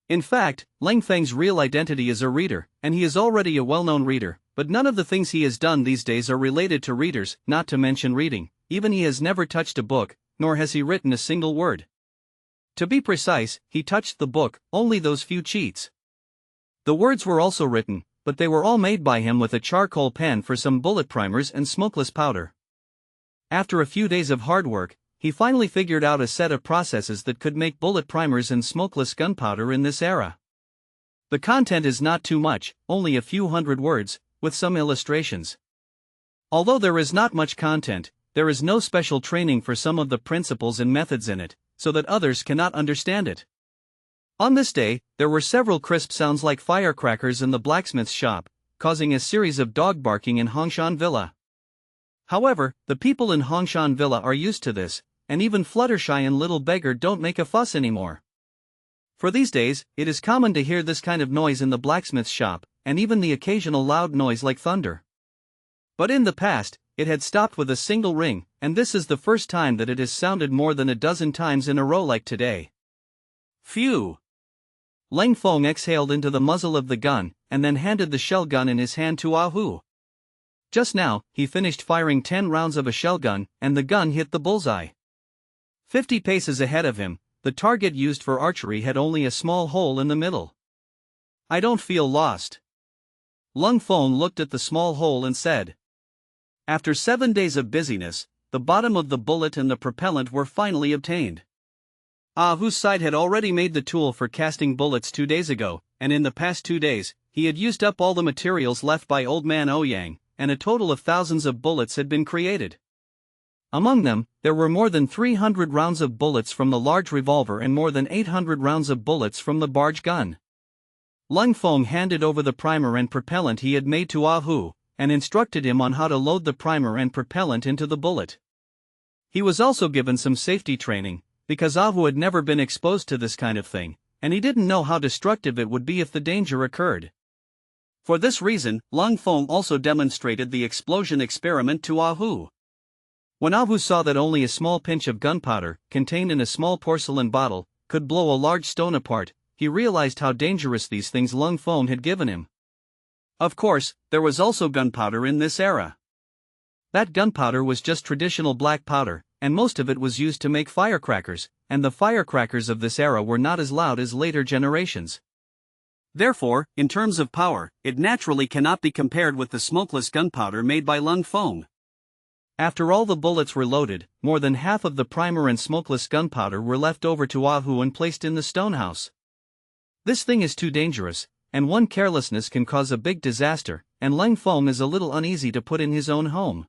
In fact, Leng Feng's real identity is a reader, and he is already a well-known reader, but none of the things he has done these days are related to readers, not to mention reading. Even he has never touched a book, nor has he written a single word. To be precise, he touched the book, only those few cheats. The words were also written, but they were all made by him with a charcoal pen for some bullet primers and smokeless powder. After a few days of hard work, he finally figured out a set of processes that could make bullet primers and smokeless gunpowder in this era. The content is not too much, only a few hundred words, with some illustrations. Although there is not much content, there is no special training for some of the principles and methods in it, so that others cannot understand it. On this day, there were several crisp sounds like firecrackers in the blacksmith's shop, causing a series of dog barking in Huashan Villa. However, the people in Huashan Villa are used to this, and even Fluttershy and Little Beggar don't make a fuss anymore. For these days, it is common to hear this kind of noise in the blacksmith's shop, and even the occasional loud noise like thunder. But in the past, it had stopped with a single ring, and this is the first time that it has sounded more than a dozen times in a row like today. Phew! Leng Feng exhaled into the muzzle of the gun, and then handed the shell gun in his hand to Ahu. Just now, he finished firing 10 rounds of a shell gun, and the gun hit the bullseye. 50 paces ahead of him, the target used for archery had only a small hole in the middle. I don't feel lost. Leng Feng looked at the small hole and said. After 7 days of busyness, the bottom of the bullet and the propellant were finally obtained. Ahu's side had already made the tool for casting bullets 2 days ago, and in the past 2 days, he had used up all the materials left by Old Man Ouyang, and a total of thousands of bullets had been created. Among them, there were more than 300 rounds of bullets from the large revolver and more than 800 rounds of bullets from the barge gun. Leng Feng handed over the primer and propellant he had made to Ahu, and instructed him on how to load the primer and propellant into the bullet. He was also given some safety training, because Ahu had never been exposed to this kind of thing, and he didn't know how destructive it would be if the danger occurred. For this reason, Leng Feng also demonstrated the explosion experiment to Ahu. When Ahu saw that only a small pinch of gunpowder, contained in a small porcelain bottle, could blow a large stone apart, he realized how dangerous these things Leng Feng had given him. Of course, there was also gunpowder in this era. That gunpowder was just traditional black powder, and most of it was used to make firecrackers, and the firecrackers of this era were not as loud as later generations. Therefore, in terms of power, it naturally cannot be compared with the smokeless gunpowder made by Leng Feng. After all the bullets were loaded, more than half of the primer and smokeless gunpowder were left over to Ahu and placed in the stonehouse. This thing is too dangerous, and one carelessness can cause a big disaster, and Leng Feng is a little uneasy to put in his own home.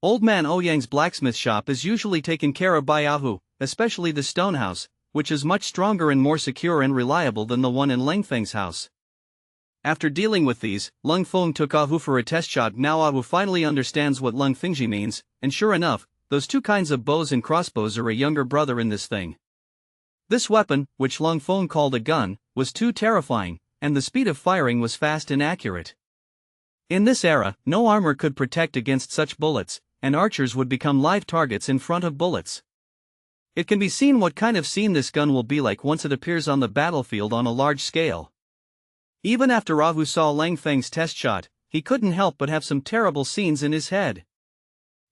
Old Man Ouyang's blacksmith shop is usually taken care of by Ahu, especially the stonehouse, which is much stronger and more secure and reliable than the one in Leng Feng's house. After dealing with these, Leng Feng took Ahu for a test shot. Now Ahu finally understands what Leng Fengji means, and sure enough, those two kinds of bows and crossbows are a younger brother in this thing. This weapon, which Leng Feng called a gun, was too terrifying, and the speed of firing was fast and accurate. In this era, no armor could protect against such bullets, and archers would become live targets in front of bullets. It can be seen what kind of scene this gun will be like once it appears on the battlefield on a large scale. Even after Ahu saw Leng Feng's test shot, he couldn't help but have some terrible scenes in his head.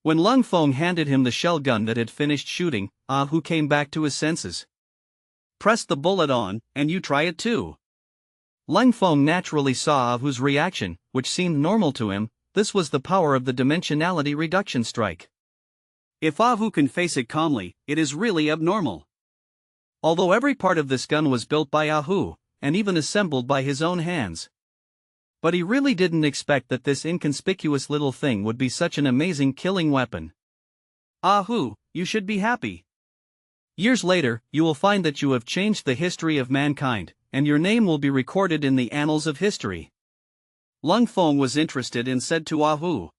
When Leng Feng handed him the shell gun that had finished shooting, Ahu came back to his senses. "Press the bullet on, and you try it too." Leng Feng naturally saw Ahu's reaction, which seemed normal to him. This was the power of the dimensionality reduction strike. If Ahu can face it calmly, it is really abnormal. Although every part of this gun was built by Ahu, and even assembled by his own hands. But he really didn't expect that this inconspicuous little thing would be such an amazing killing weapon. Ahu, you should be happy. Years later, you will find that you have changed the history of mankind, and your name will be recorded in the annals of history. Leng Feng was interested and said to Ahu,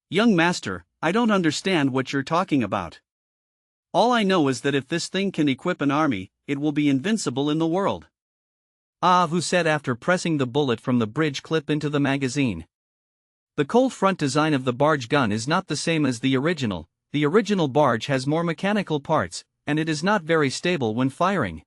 "Young master, I don't understand what you're talking about. All I know is that if this thing can equip an army, it will be invincible in the world." Ahu said after pressing the bullet from the bridge clip into the magazine. The cold front design of the barge gun is not the same as the original. The original barge has more mechanical parts, and it is not very stable when firing.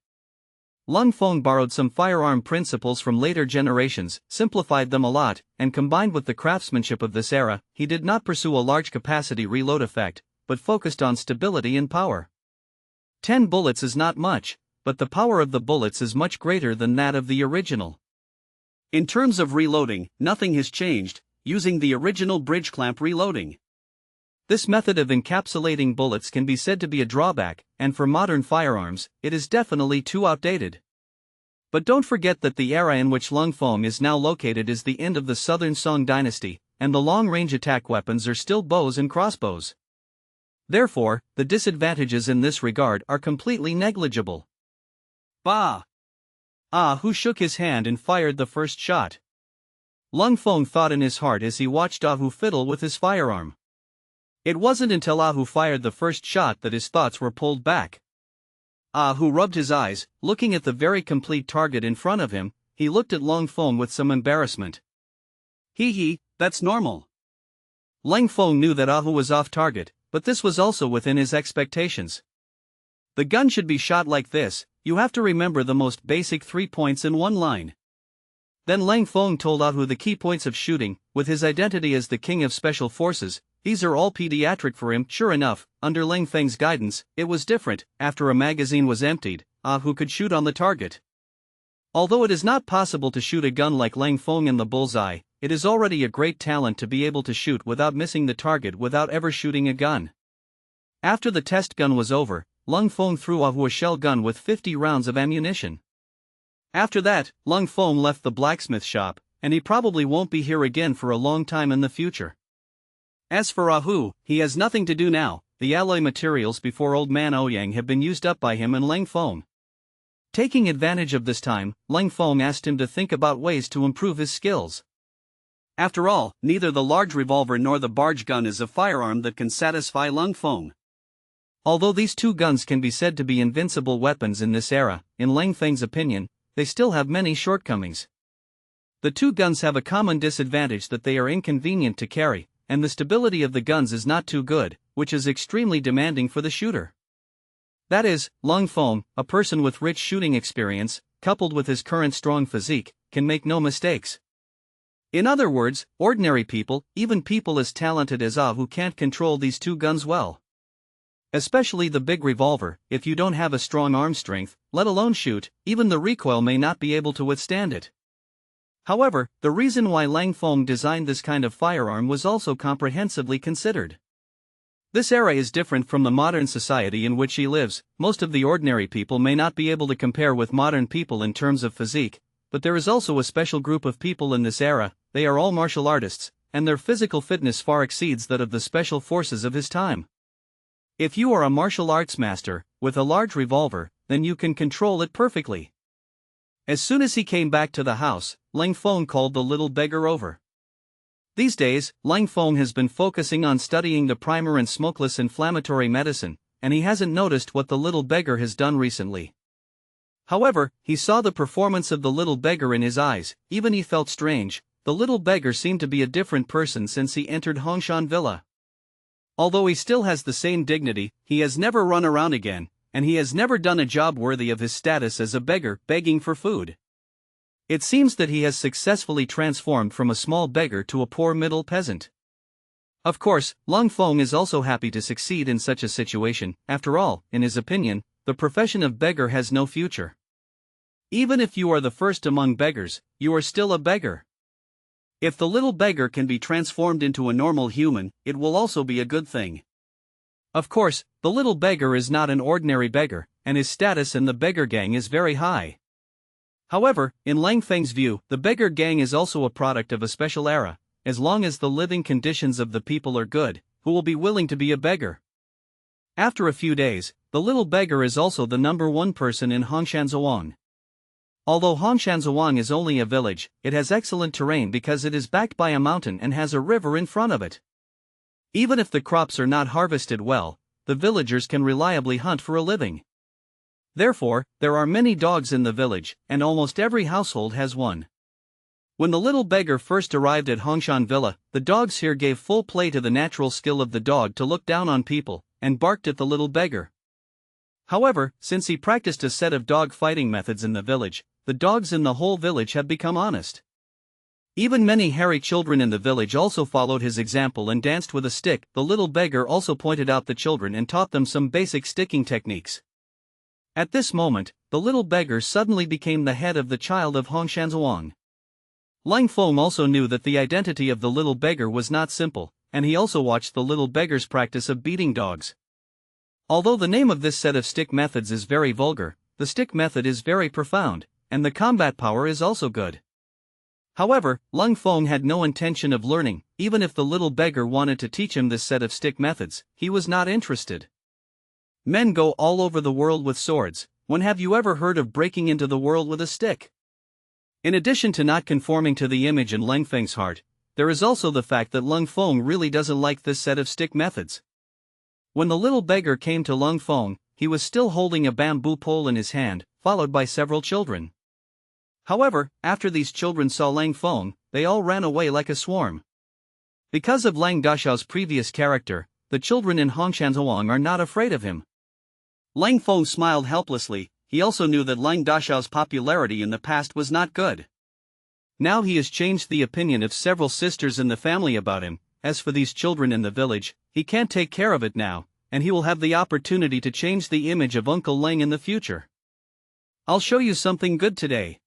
Leng Feng borrowed some firearm principles from later generations, simplified them a lot, and combined with the craftsmanship of this era, he did not pursue a large capacity reload effect, but focused on stability and power. 10 bullets is not much, but the power of the bullets is much greater than that of the original. In terms of reloading, nothing has changed, using the original bridge clamp reloading. This method of encapsulating bullets can be said to be a drawback, and for modern firearms, it is definitely too outdated. But don't forget that the era in which Leng Feng is now located is the end of the Southern Song Dynasty, and the long-range attack weapons are still bows and crossbows. Therefore, the disadvantages in this regard are completely negligible. Bah! Ahu shook his hand and fired the first shot. Leng Feng thought in his heart as he watched Ahu fiddle with his firearm. It wasn't until Ahu fired the first shot that his thoughts were pulled back. Ahu rubbed his eyes, looking at the very complete target in front of him. He looked at Leng Feng with some embarrassment. Hee, that's normal. Leng Feng knew that Ahu was off target, but this was also within his expectations. The gun should be shot like this. You have to remember the most basic 3 points in one line. Then Leng Feng told Ahu the key points of shooting. With his identity as the king of special forces, these are all pediatric for him. Sure enough, under Leng Feng's guidance, it was different. After a magazine was emptied, Ahu could shoot on the target. Although it is not possible to shoot a gun like Leng Feng in the bullseye, it is already a great talent to be able to shoot without missing the target without ever shooting a gun. After the test gun was over, Leng Feng threw Ahu a shell gun with 50 rounds of ammunition. After that, Leng Feng left the blacksmith shop, and he probably won't be here again for a long time in the future. As for Ahu, he has nothing to do now. The alloy materials before Old Man Ouyang have been used up by him and Leng Feng. Taking advantage of this time, Leng Feng asked him to think about ways to improve his skills. After all, neither the large revolver nor the barge gun is a firearm that can satisfy Leng Feng. Although these two guns can be said to be invincible weapons in this era, in Leng Feng's opinion, they still have many shortcomings. The two guns have a common disadvantage that they are inconvenient to carry, and the stability of the guns is not too good, which is extremely demanding for the shooter. That is, Leng Feng, a person with rich shooting experience, coupled with his current strong physique, can make no mistakes. In other words, ordinary people, even people as talented as Ahu, can't control these two guns well. Especially the big revolver. If you don't have a strong arm strength, let alone shoot, even the recoil may not be able to withstand it. However, the reason why Leng Feng designed this kind of firearm was also comprehensively considered. This era is different from the modern society in which he lives. Most of the ordinary people may not be able to compare with modern people in terms of physique, but there is also a special group of people in this era. They are all martial artists, and their physical fitness far exceeds that of the special forces of his time. If you are a martial arts master, with a large revolver, then you can control it perfectly. As soon as he came back to the house, Leng Feng called the little beggar over. These days, Leng Feng has been focusing on studying the primer and smokeless inflammatory medicine, and he hasn't noticed what the little beggar has done recently. However, he saw the performance of the little beggar in his eyes. Even he felt strange, the little beggar seemed to be a different person since he entered Huashan Villa. Although he still has the same dignity, he has never run around again, and he has never done a job worthy of his status as a beggar begging for food. It seems that he has successfully transformed from a small beggar to a poor middle peasant. Of course, Leng Feng is also happy to succeed in such a situation. After all, in his opinion, the profession of beggar has no future. Even if you are the first among beggars, you are still a beggar. If the little beggar can be transformed into a normal human, it will also be a good thing. Of course, the little beggar is not an ordinary beggar, and his status in the beggar gang is very high. However, in Leng Feng's view, the beggar gang is also a product of a special era. As long as the living conditions of the people are good, who will be willing to be a beggar? After a few days, the little beggar is also the #1 person in Huashan Sword. Although Huashan Sword is only a village, it has excellent terrain because it is backed by a mountain and has a river in front of it. Even if the crops are not harvested well, the villagers can reliably hunt for a living. Therefore, there are many dogs in the village, and almost every household has one. When the little beggar first arrived at Huashan Villa, the dogs here gave full play to the natural skill of the dog to look down on people, and barked at the little beggar. However, since he practiced a set of dog fighting methods in the village, the dogs in the whole village have become honest. Even many hairy children in the village also followed his example and danced with a stick. The little beggar also pointed out the children and taught them some basic sticking techniques. At this moment, the little beggar suddenly became the head of the child of Huashan Sword. Leng Feng also knew that the identity of the little beggar was not simple, and he also watched the little beggar's practice of beating dogs. Although the name of this set of stick methods is very vulgar, the stick method is very profound, and the combat power is also good. However, Leng Feng had no intention of learning. Even if the little beggar wanted to teach him this set of stick methods, he was not interested. Men go all over the world with swords. When have you ever heard of breaking into the world with a stick? In addition to not conforming to the image in Leng Feng's heart, there is also the fact that Leng Feng really doesn't like this set of stick methods. When the little beggar came to Leng Feng, he was still holding a bamboo pole in his hand, followed by several children. However, after these children saw Leng Feng, they all ran away like a swarm. Because of Lang Dashao's previous character, the children in Huashan Sword are not afraid of him. Leng Feng smiled helplessly. He also knew that Lang Dashao's popularity in the past was not good. Now he has changed the opinion of several sisters in the family about him. As for these children in the village, he can't take care of it now, and he will have the opportunity to change the image of Uncle Leng in the future. I'll show you something good today.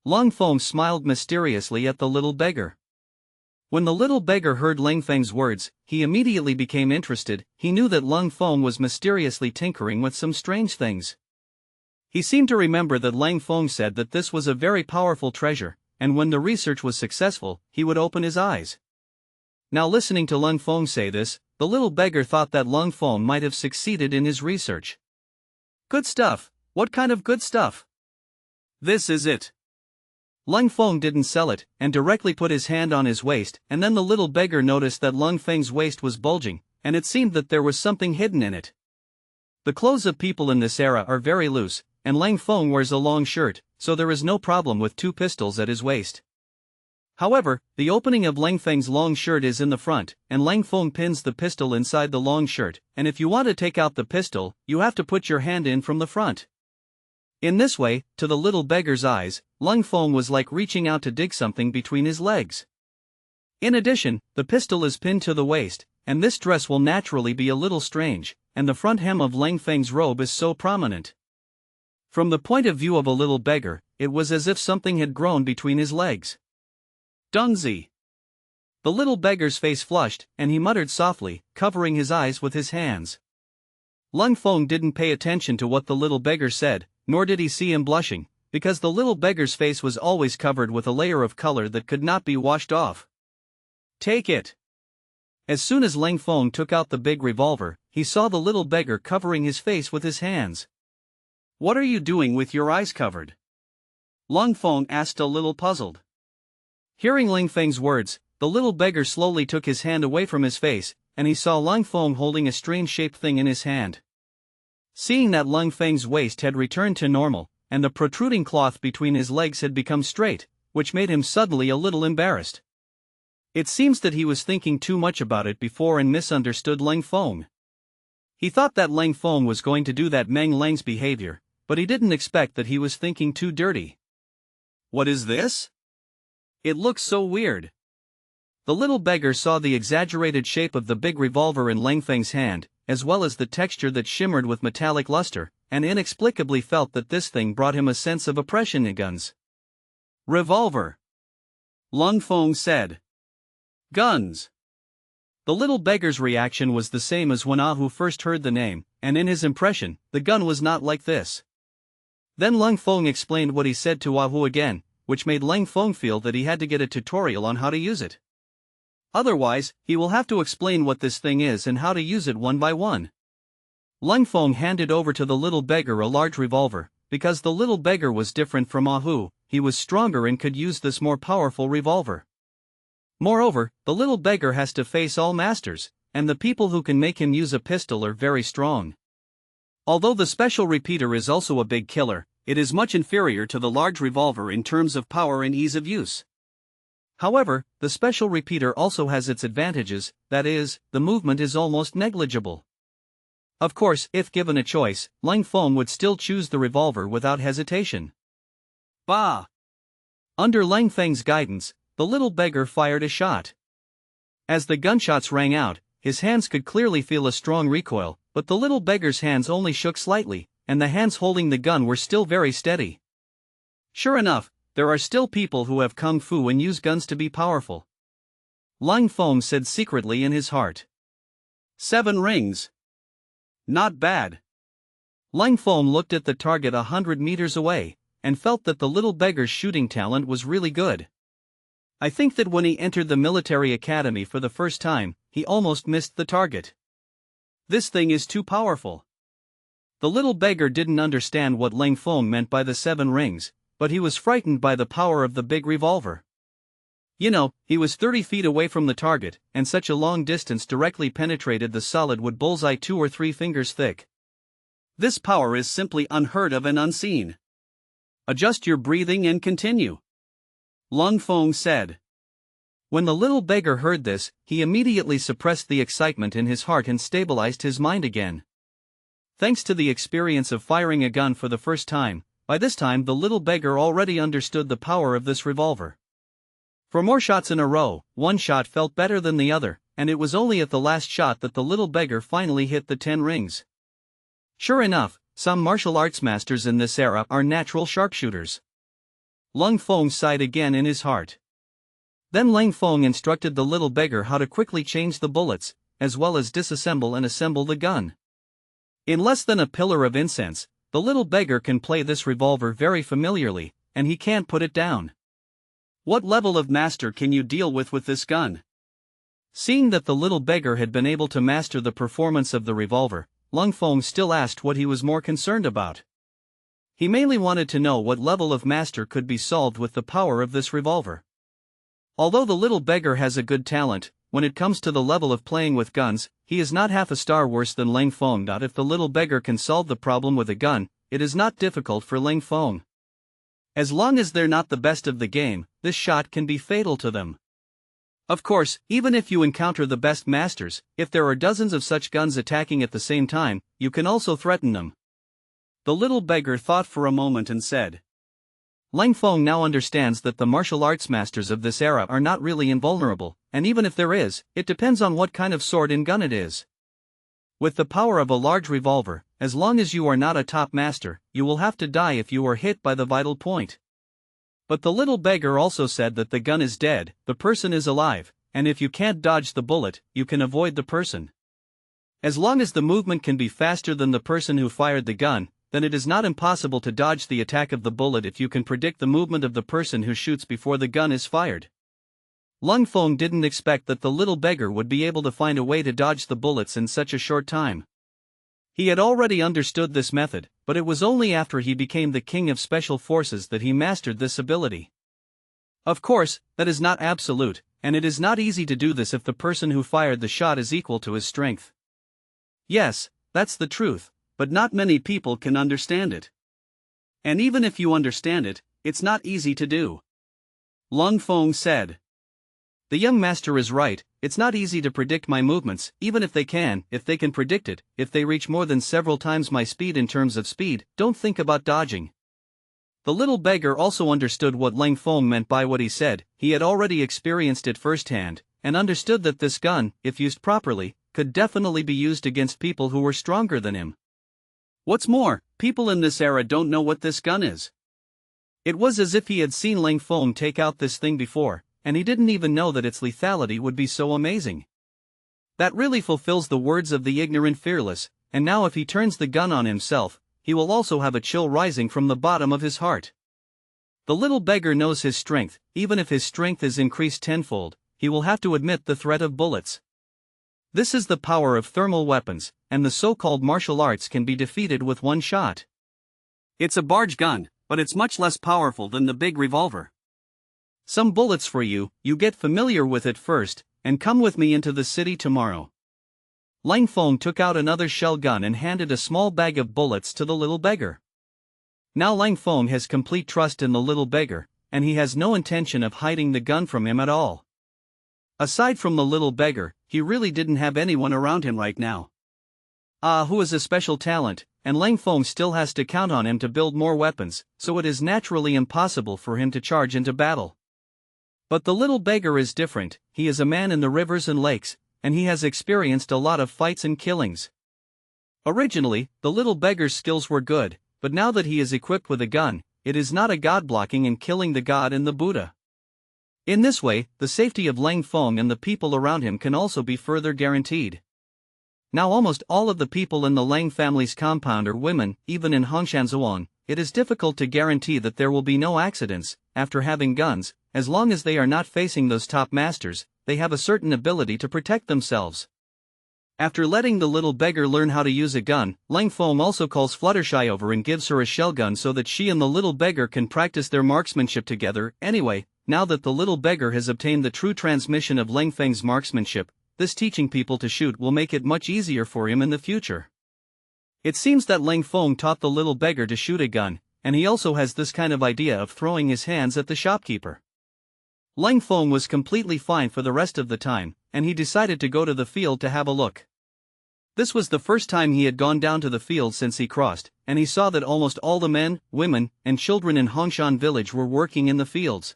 Leng Feng smiled mysteriously at the little beggar. When the little beggar heard Leng Feng's words, he immediately became interested. He knew that Leng Feng was mysteriously tinkering with some strange things. He seemed to remember that Leng Feng said that this was a very powerful treasure, and when the research was successful, he would open his eyes. Now listening to Leng Feng say this, the little beggar thought that Leng Feng might have succeeded in his research. Good stuff. What kind of good stuff? This is it. Leng Feng didn't sell it, and directly put his hand on his waist, and then the little beggar noticed that Leng Feng's waist was bulging, and it seemed that there was something hidden in it. The clothes of people in this era are very loose, and Leng Feng wears a long shirt, so there is no problem with 2 pistols at his waist. However, the opening of Leng Feng's long shirt is in the front, and Leng Feng pins the pistol inside the long shirt, and if you want to take out the pistol, you have to put your hand in from the front. In this way, to the little beggar's eyes, Leng Feng was like reaching out to dig something between his legs. In addition, the pistol is pinned to the waist, and this dress will naturally be a little strange, and the front hem of Leng Feng's robe is so prominent. From the point of view of a little beggar, it was as if something had grown between his legs. Dungzi. The little beggar's face flushed, and he muttered softly, covering his eyes with his hands. Leng Feng didn't pay attention to what the little beggar said, nor did he see him blushing, because the little beggar's face was always covered with a layer of color that could not be washed off. Take it. As soon as Leng Feng took out the big revolver, he saw the little beggar covering his face with his hands. What are you doing with your eyes covered? Leng Feng asked, a little puzzled. Hearing Leng Feng's words, the little beggar slowly took his hand away from his face, and he saw Leng Feng holding a strange-shaped thing in his hand. Seeing that Leng Feng's waist had returned to normal, and the protruding cloth between his legs had become straight, which made him suddenly a little embarrassed. It seems that he was thinking too much about it before and misunderstood Leng Feng. He thought that Leng Feng was going to do that Meng Leng's behavior, but he didn't expect that he was thinking too dirty. What is this? It looks so weird. The little beggar saw the exaggerated shape of the big revolver in Leng Feng's hand, as well as the texture that shimmered with metallic luster, and inexplicably felt that this thing brought him a sense of oppression in guns. Revolver. Leng Feng said. Guns. The little beggar's reaction was the same as when Ahu first heard the name, and in his impression, the gun was not like this. Then Leng Feng explained what he said to Ahu again, which made Leng Feng feel that he had to get a tutorial on how to use it. Otherwise, he will have to explain what this thing is and how to use it one by one. Leng Feng handed over to the little beggar a large revolver. Because the little beggar was different from Ahu, he was stronger and could use this more powerful revolver. Moreover, the little beggar has to face all masters, and the people who can make him use a pistol are very strong. Although the special repeater is also a big killer, it is much inferior to the large revolver in terms of power and ease of use. However, the special repeater also has its advantages, that is, the movement is almost negligible. Of course, if given a choice, Leng Feng would still choose the revolver without hesitation. Bah! Under Leng Feng's guidance, the little beggar fired a shot. As the gunshots rang out, his hands could clearly feel a strong recoil, but the little beggar's hands only shook slightly, and the hands holding the gun were still very steady. Sure enough, there are still people who have kung fu and use guns to be powerful. Leng Feng said secretly in his heart. 7 rings. Not bad. Leng Feng looked at the target 100 meters away, and felt that the little beggar's shooting talent was really good. I think that when he entered the military academy for the first time, he almost missed the target. This thing is too powerful. The little beggar didn't understand what Leng Feng meant by the 7 rings, but he was frightened by the power of the big revolver. You know, he was 30 feet away from the target, and such a long distance directly penetrated the solid wood bullseye 2 or 3 fingers thick. This power is simply unheard of and unseen. Adjust your breathing and continue. Leng Feng said. When the little beggar heard this, he immediately suppressed the excitement in his heart and stabilized his mind again. Thanks to the experience of firing a gun for the first time, by this time the little beggar already understood the power of this revolver. For more shots in a row, one shot felt better than the other, and it was only at the last shot that the little beggar finally hit the 10 rings. Sure enough, some martial arts masters in this era are natural sharpshooters. Leng Feng sighed again in his heart. Then Leng Feng instructed the little beggar how to quickly change the bullets, as well as disassemble and assemble the gun. In less than a pillar of incense, the little beggar can play this revolver very familiarly, and he can't put it down. What level of master can you deal with this gun? Seeing that the little beggar had been able to master the performance of the revolver, Leng Feng still asked what he was more concerned about. He mainly wanted to know what level of master could be solved with the power of this revolver. Although the little beggar has a good talent, when it comes to the level of playing with guns, he is not half a star worse than Leng Feng. If the little beggar can solve the problem with a gun, it is not difficult for Leng Feng. As long as they're not the best of the game, this shot can be fatal to them. Of course, even if you encounter the best masters, if there are dozens of such guns attacking at the same time, you can also threaten them. The little beggar thought for a moment and said. Leng Feng now understands that the martial arts masters of this era are not really invulnerable, and even if there is, it depends on what kind of sword and gun it is. With the power of a large revolver, as long as you are not a top master, you will have to die if you are hit by the vital point. But the little beggar also said that the gun is dead, the person is alive, and if you can't dodge the bullet, you can avoid the person. As long as the movement can be faster than the person who fired the gun, then it is not impossible to dodge the attack of the bullet if you can predict the movement of the person who shoots before the gun is fired. Leng Feng didn't expect that the little beggar would be able to find a way to dodge the bullets in such a short time. He had already understood this method, but it was only after he became the king of special forces that he mastered this ability. Of course, that is not absolute, and it is not easy to do this if the person who fired the shot is equal to his strength. Yes, that's the truth, but not many people can understand it. And even if you understand it, it's not easy to do. Leng Feng said. The young master is right, it's not easy to predict my movements, even if they can predict it, if they reach more than several times my speed in terms of speed, don't think about dodging. The little beggar also understood what Leng Feng meant by what he said. He had already experienced it firsthand, and understood that this gun, if used properly, could definitely be used against people who were stronger than him. What's more, people in this era don't know what this gun is. It was as if he had seen Leng Feng take out this thing before, and he didn't even know that its lethality would be so amazing. That really fulfills the words of the ignorant fearless, and now if he turns the gun on himself, he will also have a chill rising from the bottom of his heart. The little beggar knows his strength. Even if his strength is increased tenfold, he will have to admit the threat of bullets. This is the power of thermal weapons, and the so-called martial arts can be defeated with one shot. It's a barge gun, but it's much less powerful than the big revolver. Some bullets for you, you get familiar with it first, and come with me into the city tomorrow. Leng Feng took out another shell gun and handed a small bag of bullets to the little beggar. Now Leng Feng has complete trust in the little beggar, and he has no intention of hiding the gun from him at all. Aside from the little beggar, he really didn't have anyone around him right now. Who is a special talent, and Leng Feng still has to count on him to build more weapons, so it is naturally impossible for him to charge into battle. But the little beggar is different. He is a man in the rivers and lakes, and he has experienced a lot of fights and killings. Originally, the little beggar's skills were good, but now that he is equipped with a gun, it is not a god blocking and killing the god and the Buddha. In this way, the safety of Leng Feng and the people around him can also be further guaranteed. Now almost all of the people in the Leng family's compound are women. Even in Huashan Sword, it is difficult to guarantee that there will be no accidents. After having guns, as long as they are not facing those top masters, they have a certain ability to protect themselves. After letting the little beggar learn how to use a gun, Leng Feng also calls Fluttershy over and gives her a shell gun so that she and the little beggar can practice their marksmanship together. Anyway, now that the little beggar has obtained the true transmission of Leng Feng's marksmanship, this teaching people to shoot will make it much easier for him in the future. It seems that Leng Feng taught the little beggar to shoot a gun, and he also has this kind of idea of throwing his hands at the shopkeeper. Leng Feng was completely fine for the rest of the time, and he decided to go to the field to have a look. This was the first time he had gone down to the field since he crossed, and he saw that almost all the men, women, and children in Huashan village were working in the fields.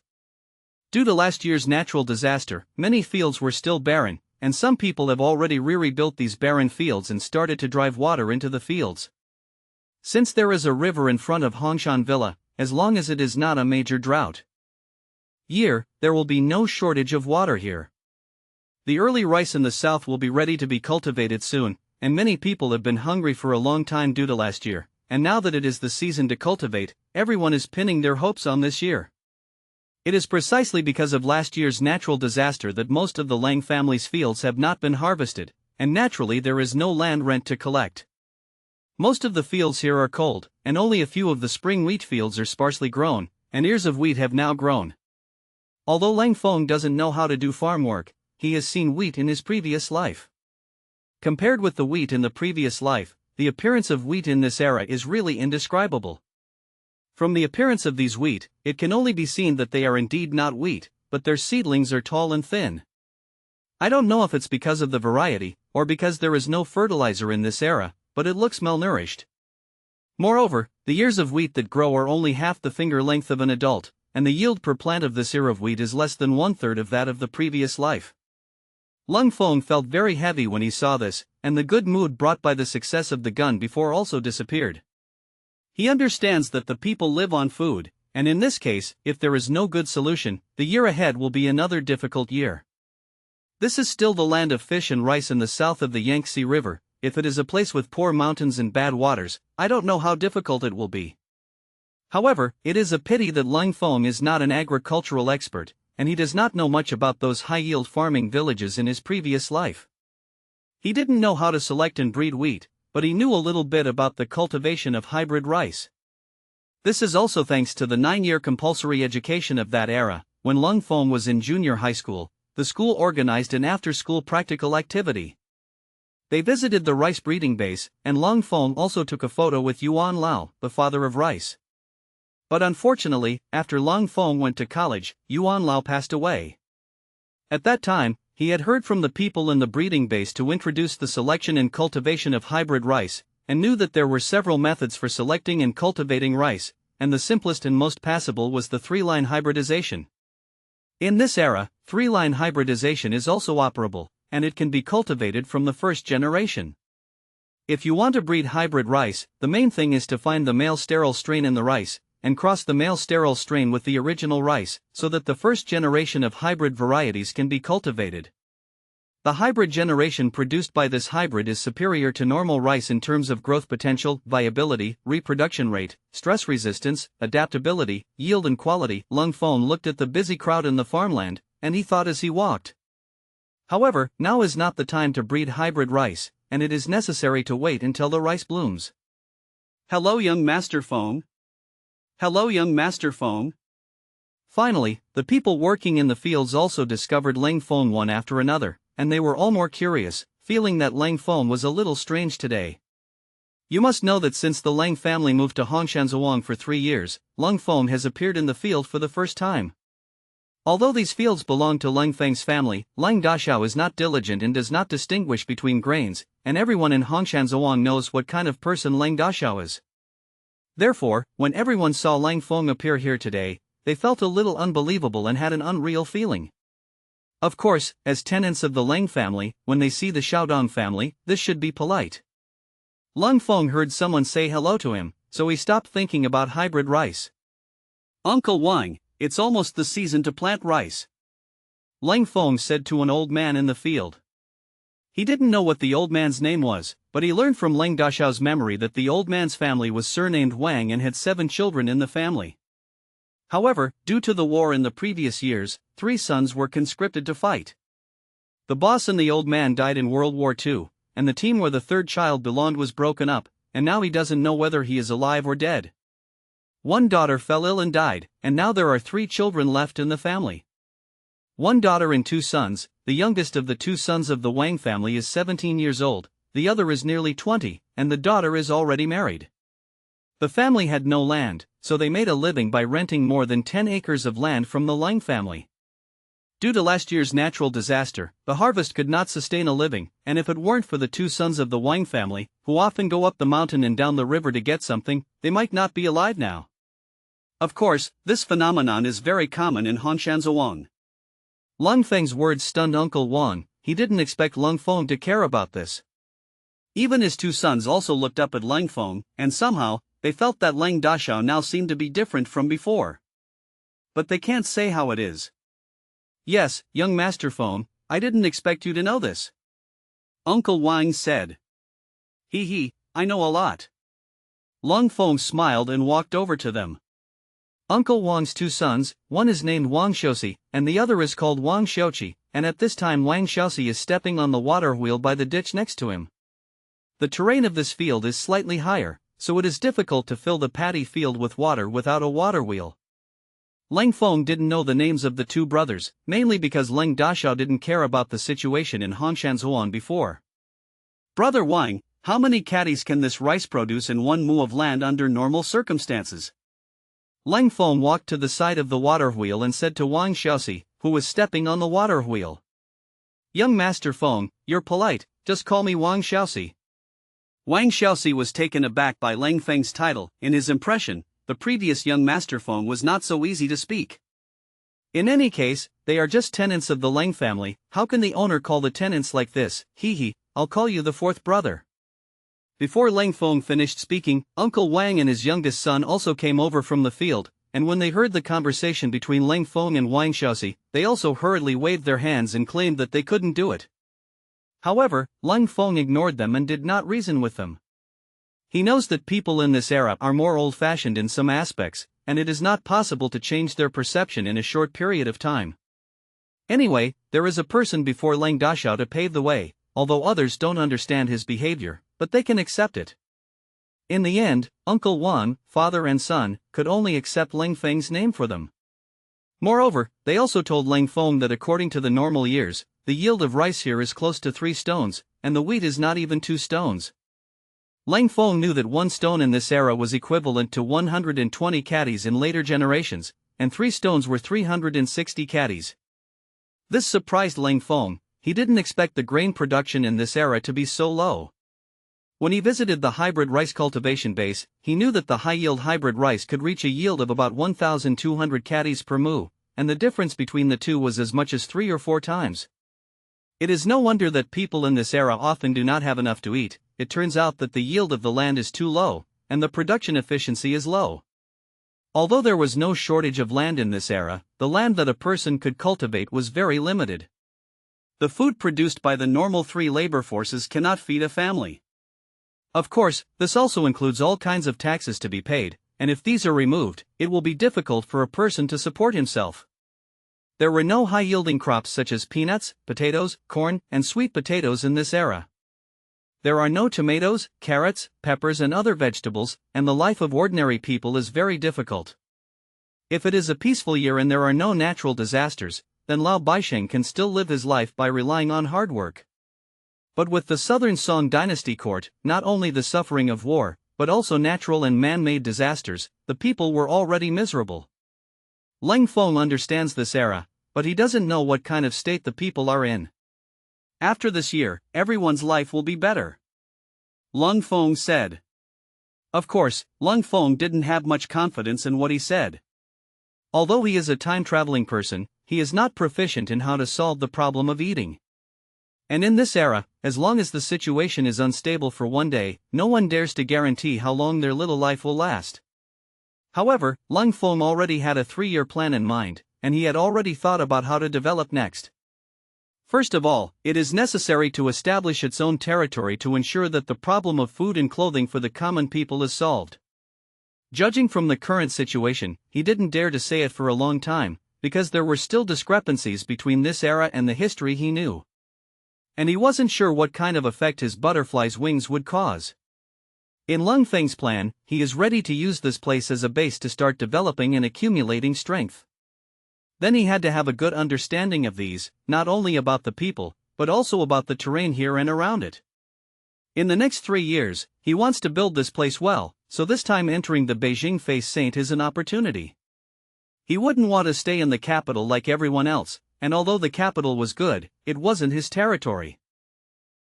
Due to last year's natural disaster, many fields were still barren, and some people have already rebuilt these barren fields and started to drive water into the fields. Since there is a river in front of Huashan Villa, as long as it is not a major drought year, there will be no shortage of water here. The early rice in the south will be ready to be cultivated soon, and many people have been hungry for a long time due to last year, and now that it is the season to cultivate, everyone is pinning their hopes on this year. It is precisely because of last year's natural disaster that most of the Leng family's fields have not been harvested, and naturally there is no land rent to collect. Most of the fields here are cold, and only a few of the spring wheat fields are sparsely grown, and ears of wheat have now grown. Although Leng Feng doesn't know how to do farm work, he has seen wheat in his previous life. Compared with the wheat in the previous life, the appearance of wheat in this era is really indescribable. From the appearance of these wheat, it can only be seen that they are indeed not wheat, but their seedlings are tall and thin. I don't know if it's because of the variety, or because there is no fertilizer in this era, but it looks malnourished. Moreover, the ears of wheat that grow are only half the finger length of an adult, and the yield per plant of this ear of wheat is less than one-third of that of the previous life. Leng Feng felt very heavy when he saw this, and the good mood brought by the success of the gun before also disappeared. He understands that the people live on food, and in this case, if there is no good solution, the year ahead will be another difficult year. This is still the land of fish and rice in the south of the Yangtze River. If it is a place with poor mountains and bad waters, I don't know how difficult it will be. However, it is a pity that Leng Feng is not an agricultural expert, and he does not know much about those high-yield farming villages in his previous life. He didn't know how to select and breed wheat, but he knew a little bit about the cultivation of hybrid rice. This is also thanks to the 9-year compulsory education of that era. When Leng Feng was in junior high school, the school organized an after-school practical activity. They visited the rice breeding base, and Leng Feng also took a photo with Yuan Lao, the father of rice. But unfortunately, after Leng Feng went to college, Yuan Lao passed away. At that time, he had heard from the people in the breeding base to introduce the selection and cultivation of hybrid rice, and knew that there were several methods for selecting and cultivating rice, and the simplest and most passable was the three-line hybridization. In this era, three-line hybridization is also operable, and it can be cultivated from the first generation. If you want to breed hybrid rice, the main thing is to find the male sterile strain in the rice, and cross the male sterile strain with the original rice, so that the first generation of hybrid varieties can be cultivated. The hybrid generation produced by this hybrid is superior to normal rice in terms of growth potential, viability, reproduction rate, stress resistance, adaptability, yield and quality. Leng Feng looked at the busy crowd in the farmland, and he thought as he walked. However, now is not the time to breed hybrid rice, and it is necessary to wait until the rice blooms. Hello, young Master Feng. Hello, young Master Feng. Finally, the people working in the fields also discovered Leng Feng one after another, and they were all more curious, feeling that Leng Feng was a little strange today. You must know that since the Leng family moved to Huashan for 3 years, Leng Feng has appeared in the field for the first time. Although these fields belong to Leng Feng's family, Leng Daxiao is not diligent and does not distinguish between grains, and everyone in Huashan knows what kind of person Leng Daxiao is. Therefore, when everyone saw Leng Feng appear here today, they felt a little unbelievable and had an unreal feeling. Of course, as tenants of the Leng family, when they see the Xiaodong family, this should be polite. Leng Feng heard someone say hello to him, so he stopped thinking about hybrid rice. Uncle Wang, it's almost the season to plant rice, Leng Feng said to an old man in the field. He didn't know what the old man's name was, but he learned from Leng Daxiao's memory that the old man's family was surnamed Wang and had 7 children in the family. However, due to the war in the previous years, 3 sons were conscripted to fight. The boss and the old man died in World War II, and the team where the 3rd child belonged was broken up, and now he doesn't know whether he is alive or dead. One daughter fell ill and died, and now there are 3 children left in the family. 1 daughter and 2 sons. The youngest of the 2 sons of the Wang family is 17 years old, the other is nearly 20, and the daughter is already married. The family had no land, so they made a living by renting more than 10 acres of land from the Leng family. Due to last year's natural disaster, the harvest could not sustain a living, and if it weren't for the 2 sons of the Wang family, who often go up the mountain and down the river to get something, they might not be alive now. Of course, this phenomenon is very common in Huashan. Leng Feng's words stunned Uncle Wang. He didn't expect Leng Feng to care about this. Even his 2 sons also looked up at Leng Feng, and somehow, they felt that Leng Daxiao now seemed to be different from before. But they can't say how it is. Yes, young Master Feng, I didn't expect you to know this, Uncle Wang said. I know a lot. Leng Feng smiled and walked over to them. Uncle Wang's 2 sons, one is named Wang Xiaoxi, and the other is called Wang Xiaoqi, and at this time Wang Xiaoxi is stepping on the water wheel by the ditch next to him. The terrain of this field is slightly higher, so it is difficult to fill the paddy field with water without a water wheel. Leng Feng didn't know the names of the 2 brothers, mainly because Leng Daxiao didn't care about the situation in Huashan before. Brother Wang, how many caddies can this rice produce in 1 mu of land under normal circumstances? Leng Feng walked to the side of the water wheel and said to Wang Xiaoxi, who was stepping on the water wheel. Young Master Feng, you're polite, just call me Wang Xiaoxi. Wang Xiaoxi was taken aback by Leng Feng's title. In his impression, the previous young Master Feng was not so easy to speak. In any case, they are just tenants of the Leng family. How can the owner call the tenants like this? I'll call you the 4th brother. Before Leng Feng finished speaking, Uncle Wang and his youngest son also came over from the field, and when they heard the conversation between Leng Feng and Wang Xiaoxi, they also hurriedly waved their hands and claimed that they couldn't do it. However, Leng Feng ignored them and did not reason with them. He knows that people in this era are more old-fashioned in some aspects, and it is not possible to change their perception in a short period of time. Anyway, there is a person before Leng Daxiao to pave the way, although others don't understand his behavior, but they can accept it. In the end, Uncle Wang, father and son, could only accept Leng Feng's name for them. Moreover, they also told Leng Feng that according to the normal years, the yield of rice here is close to 3 stones, and the wheat is not even 2 stones. Leng Feng knew that one stone in this era was equivalent to 120 caddies in later generations, and 3 stones were 360 caddies. This surprised Leng Feng. He didn't expect the grain production in this era to be so low. When he visited the hybrid rice cultivation base, he knew that the high-yield hybrid rice could reach a yield of about 1,200 caddies per mu, and the difference between the two was as much as 3 or 4 times. It is no wonder that people in this era often do not have enough to eat. It turns out that the yield of the land is too low, and the production efficiency is low. Although there was no shortage of land in this era, the land that a person could cultivate was very limited. The food produced by the normal 3 labor forces cannot feed a family. Of course, this also includes all kinds of taxes to be paid, and if these are removed, it will be difficult for a person to support himself. There were no high-yielding crops such as peanuts, potatoes, corn, and sweet potatoes in this era. There are no tomatoes, carrots, peppers and other vegetables, and the life of ordinary people is very difficult. If it is a peaceful year and there are no natural disasters, then Lao Baisheng can still live his life by relying on hard work. But with the Southern Song Dynasty court, not only the suffering of war, but also natural and man-made disasters, the people were already miserable. Leng Feng understands this era, but he doesn't know what kind of state the people are in. After this year, everyone's life will be better, Leng Feng said. Of course, Leng Feng didn't have much confidence in what he said. Although he is a time-traveling person, he is not proficient in how to solve the problem of eating. And in this era, as long as the situation is unstable for one day, no one dares to guarantee how long their little life will last. However, Leng Feng already had a 3-year plan in mind, and he had already thought about how to develop next. First of all, it is necessary to establish its own territory to ensure that the problem of food and clothing for the common people is solved. Judging from the current situation, he didn't dare to say it for a long time, because there were still discrepancies between this era and the history he knew. And he wasn't sure what kind of effect his butterfly's wings would cause. In Leng Feng's plan, he is ready to use this place as a base to start developing and accumulating strength. Then he had to have a good understanding of these, not only about the people, but also about the terrain here and around it. In the next 3 years, he wants to build this place well, so this time entering the Beijing Face Saint is an opportunity. He wouldn't want to stay in the capital like everyone else, and although the capital was good, it wasn't his territory.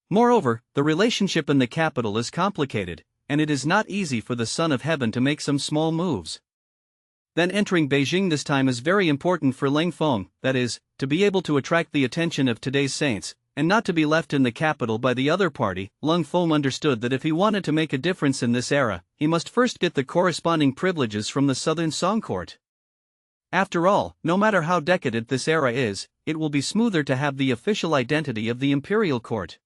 Moreover, the relationship in the capital is complicated, and it is not easy for the Son of Heaven to make some small moves. Then entering Beijing this time is very important for Leng Feng, that is, to be able to attract the attention of today's saints, and not to be left in the capital by the other party. Leng Feng understood that if he wanted to make a difference in this era, he must first get the corresponding privileges from the Southern Song Court. After all, no matter how decadent this era is, it will be smoother to have the official identity of the imperial court.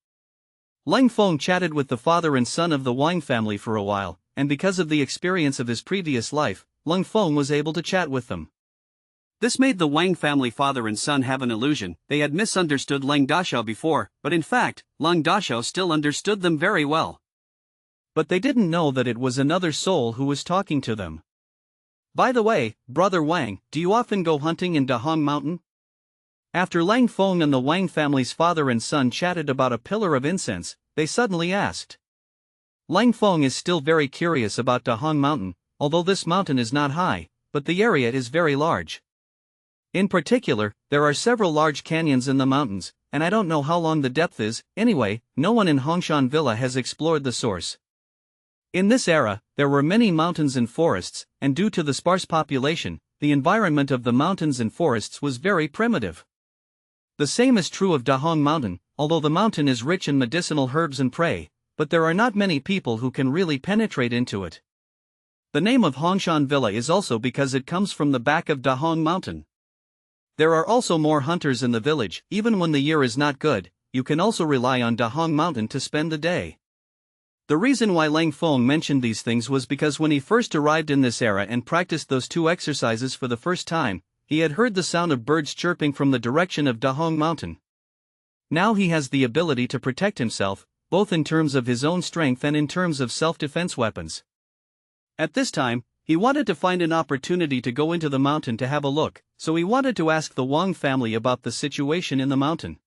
Leng Feng chatted with the father and son of the Wang family for a while, and because of the experience of his previous life, Leng Feng was able to chat with them. This made the Wang family father and son have an illusion. They had misunderstood Leng Dashao before, but in fact, Leng Dashao still understood them very well. But they didn't know that it was another soul who was talking to them. By the way, Brother Wang, do you often go hunting in Dahong Mountain? After Leng Feng and the Wang family's father and son chatted about a pillar of incense, they suddenly asked. Leng Feng is still very curious about Dahong Mountain, although this mountain is not high, but the area is very large. In particular, there are several large canyons in the mountains, and I don't know how long the depth is. Anyway, no one in Huashan Villa has explored the source. In this era, there were many mountains and forests, and due to the sparse population, the environment of the mountains and forests was very primitive. The same is true of Dahong Mountain, although the mountain is rich in medicinal herbs and prey, but there are not many people who can really penetrate into it. The name of Huashan Villa is also because it comes from the back of Dahong Mountain. There are also more hunters in the village. Even when the year is not good, you can also rely on Dahong Mountain to spend the day. The reason why Leng Feng mentioned these things was because when he first arrived in this era and practiced those 2 exercises for the first time, he had heard the sound of birds chirping from the direction of Dahong Mountain. Now he has the ability to protect himself, both in terms of his own strength and in terms of self-defense weapons. At this time, he wanted to find an opportunity to go into the mountain to have a look, so he wanted to ask the Wang family about the situation in the mountain.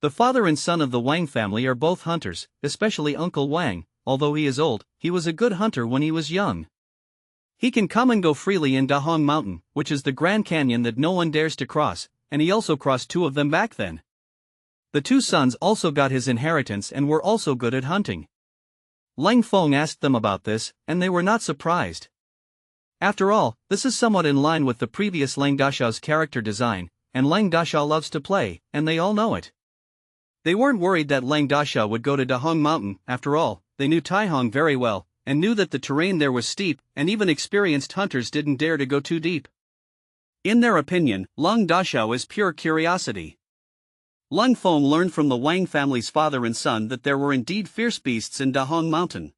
The father and son of the Wang family are both hunters, especially Uncle Wang, although he is old, he was a good hunter when he was young. He can come and go freely in Dahong Mountain, which is the Grand Canyon that no one dares to cross, and he also crossed 2 of them back then. The 2 sons also got his inheritance and were also good at hunting. Leng Feng asked them about this, and they were not surprised. After all, this is somewhat in line with the previous Leng Dashao's character design, and Leng Dashao loves to play, and they all know it. They weren't worried that Leng Dashao would go to Dahong Mountain. After all, they knew Taihong very well, and knew that the terrain there was steep, and even experienced hunters didn't dare to go too deep. In their opinion, Leng Dashao is pure curiosity. Leng Feng learned from the Wang family's father and son that there were indeed fierce beasts in Dahong Mountain.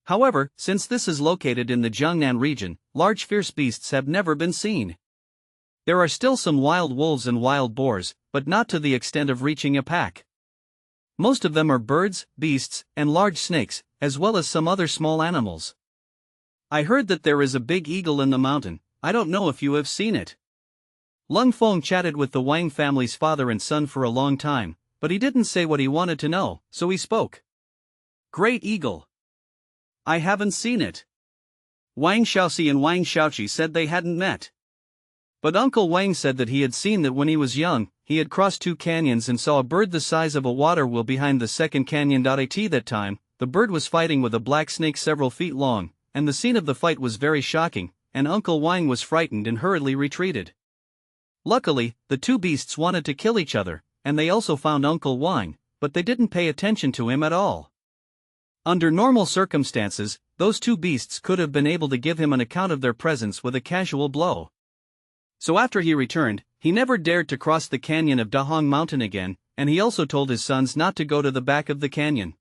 However, since this is located in the Jiangnan region, large fierce beasts have never been seen. There are still some wild wolves and wild boars, but not to the extent of reaching a pack. Most of them are birds, beasts, and large snakes, as well as some other small animals. I heard that there is a big eagle in the mountain. I don't know if you have seen it. Leng Feng chatted with the Wang family's father and son for a long time, but he didn't say what he wanted to know, so he spoke. Great eagle. I haven't seen it. Wang Xiaoxi and Wang Xiaoqi said they hadn't met. But Uncle Wang said that he had seen that when he was young, he had crossed 2 canyons and saw a bird the size of a water wheel behind the second canyon. At that time, the bird was fighting with a black snake several feet long, and the scene of the fight was very shocking, and Uncle Wang was frightened and hurriedly retreated. Luckily, the 2 beasts wanted to kill each other, and they also found Uncle Wang, but they didn't pay attention to him at all. Under normal circumstances, those 2 beasts could have been able to give him an account of their presence with a casual blow. So after he returned, he never dared to cross the canyon of Dahong Mountain again, and he also told his sons not to go to the back of the canyon.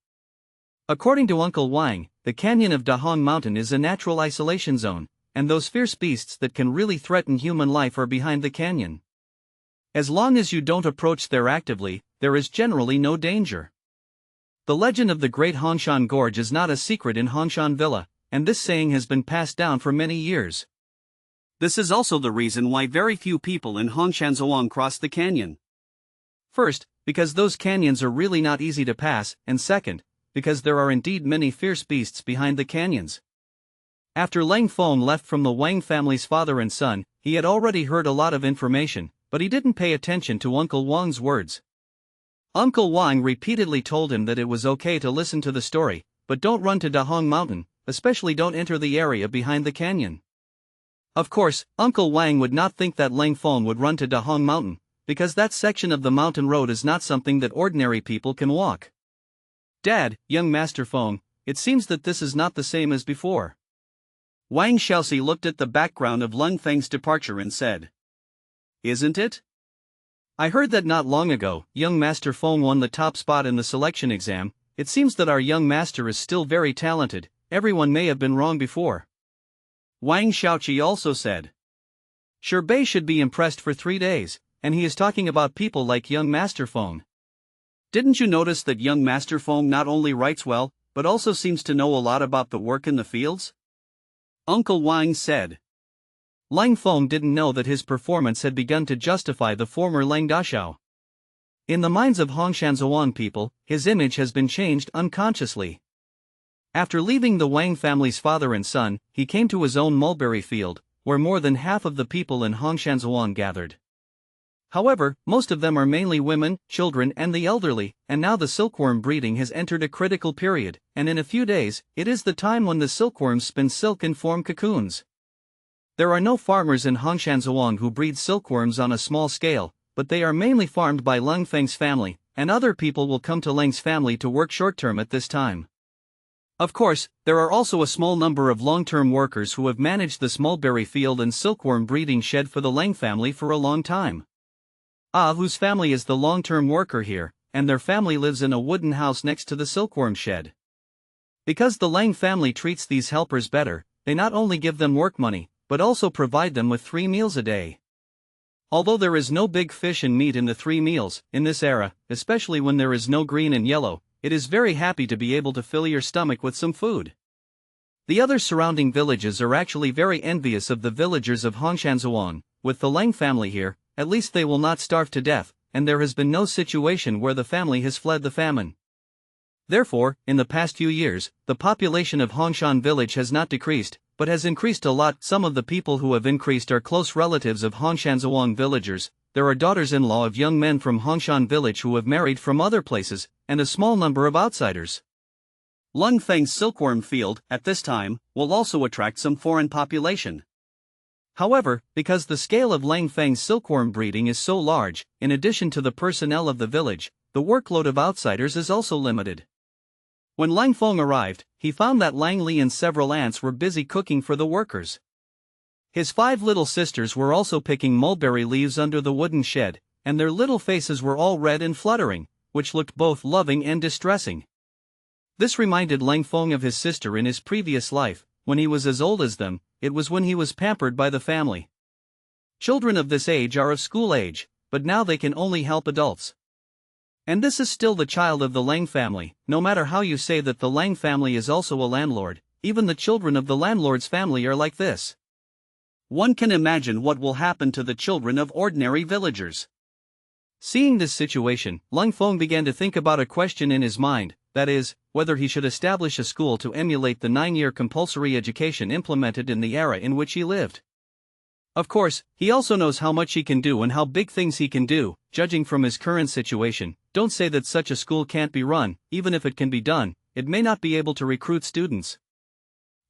According to Uncle Wang, the canyon of Dahong Mountain is a natural isolation zone, and those fierce beasts that can really threaten human life are behind the canyon. As long as you don't approach there actively, there is generally no danger. The legend of the Great Huashan Gorge is not a secret in Huashan Villa, and this saying has been passed down for many years. This is also the reason why very few people in Hongshan cross the canyon. First, because those canyons are really not easy to pass, and second, because there are indeed many fierce beasts behind the canyons. After Leng Feng left from the Wang family's father and son, he had already heard a lot of information, but he didn't pay attention to Uncle Wang's words. Uncle Wang repeatedly told him that it was okay to listen to the story, but don't run to Dahong Mountain, especially don't enter the area behind the canyon. Of course, Uncle Wang would not think that Leng Feng would run to Dahong Mountain, because that section of the mountain road is not something that ordinary people can walk. Dad, young Master Feng, it seems that this is not the same as before. Wang Xiaoxi looked at the background of Leng Feng's departure and said, Isn't it? I heard that not long ago, young Master Feng won the top spot in the selection exam. It seems that our young master is still very talented. Everyone may have been wrong before. Wang Xiaoqi also said. Bei should be impressed for 3 days, and he is talking about people like young Master Feng. Didn't you notice that young Master Feng not only writes well, but also seems to know a lot about the work in the fields? Uncle Wang said. Leng Feng didn't know that his performance had begun to justify the former Leng Dashao. In the minds of Hongshan people, his image has been changed unconsciously. After leaving the Wang family's father and son, he came to his own mulberry field, where more than half of the people in Hongshan gathered. However, most of them are mainly women, children and the elderly, and now the silkworm breeding has entered a critical period, and in a few days, it is the time when the silkworms spin silk and form cocoons. There are no farmers in Hongshan who breed silkworms on a small scale, but they are mainly farmed by Leng Feng's family, and other people will come to Leng's family to work short-term at this time. Of course, there are also a small number of long-term workers who have managed this mulberry field and silkworm breeding shed for the Leng family for a long time. Whose family is the long-term worker here, and their family lives in a wooden house next to the silkworm shed. Because the Leng family treats these helpers better, they not only give them work money, but also provide them with 3 meals a day. Although there is no big fish and meat in the 3 meals, in this era, especially when there is no green and yellow, it is very happy to be able to fill your stomach with some food. The other surrounding villages are actually very envious of the villagers of Hongshan. With the Leng family here, at least they will not starve to death, and there has been no situation where the family has fled the famine. Therefore, in the past few years, the population of Huashan village has not decreased, but has increased a lot. Some of the people who have increased are close relatives of Huashan villagers. There are daughters-in-law of young men from Huashan village who have married from other places, and a small number of outsiders. Leng Feng's silkworm field, at this time, will also attract some foreign population. However, because the scale of Leng Feng's silkworm breeding is so large, in addition to the personnel of the village, the workload of outsiders is also limited. When Leng Feng arrived, he found that Lang Li and several ants were busy cooking for the workers. His 5 little sisters were also picking mulberry leaves under the wooden shed, and their little faces were all red and fluttering, which looked both loving and distressing. This reminded Leng Feng of his sister in his previous life. When he was as old as them, it was when he was pampered by the family. Children of this age are of school age, but now they can only help adults. And this is still the child of the Leng family. No matter how you say that the Leng family is also a landlord, even the children of the landlord's family are like this. One can imagine what will happen to the children of ordinary villagers. Seeing this situation, Leng Feng began to think about a question in his mind, that is, whether he should establish a school to emulate the 9-year compulsory education implemented in the era in which he lived. Of course, he also knows how much he can do and how big things he can do. Judging from his current situation, don't say that such a school can't be run. Even if it can be done, it may not be able to recruit students.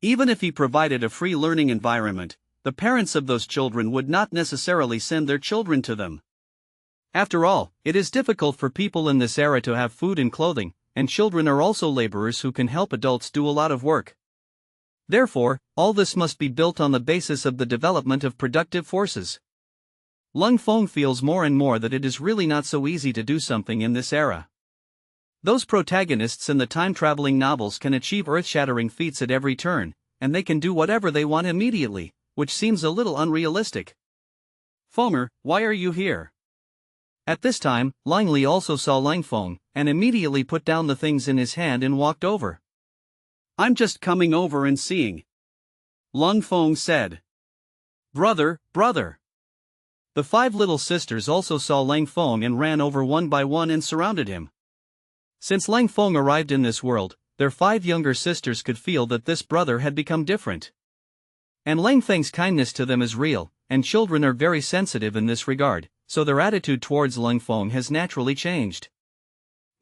Even if he provided a free learning environment, the parents of those children would not necessarily send their children to them. After all, it is difficult for people in this era to have food and clothing, and children are also laborers who can help adults do a lot of work. Therefore, all this must be built on the basis of the development of productive forces. Leng Feng feels more and more that it is really not so easy to do something in this era. Those protagonists in the time-traveling novels can achieve earth-shattering feats at every turn, and they can do whatever they want immediately, which seems a little unrealistic. Fenger, why are you here? At this time, Lang Li also saw Leng Feng, and immediately put down the things in his hand and walked over. I'm just coming over and seeing. Leng Feng said. Brother. The 5 little sisters also saw Leng Feng and ran over one by one and surrounded him. Since Leng Feng arrived in this world, their 5 younger sisters could feel that this brother had become different. And Leng Feng's kindness to them is real, and children are very sensitive in this regard, so their attitude towards Leng Feng has naturally changed.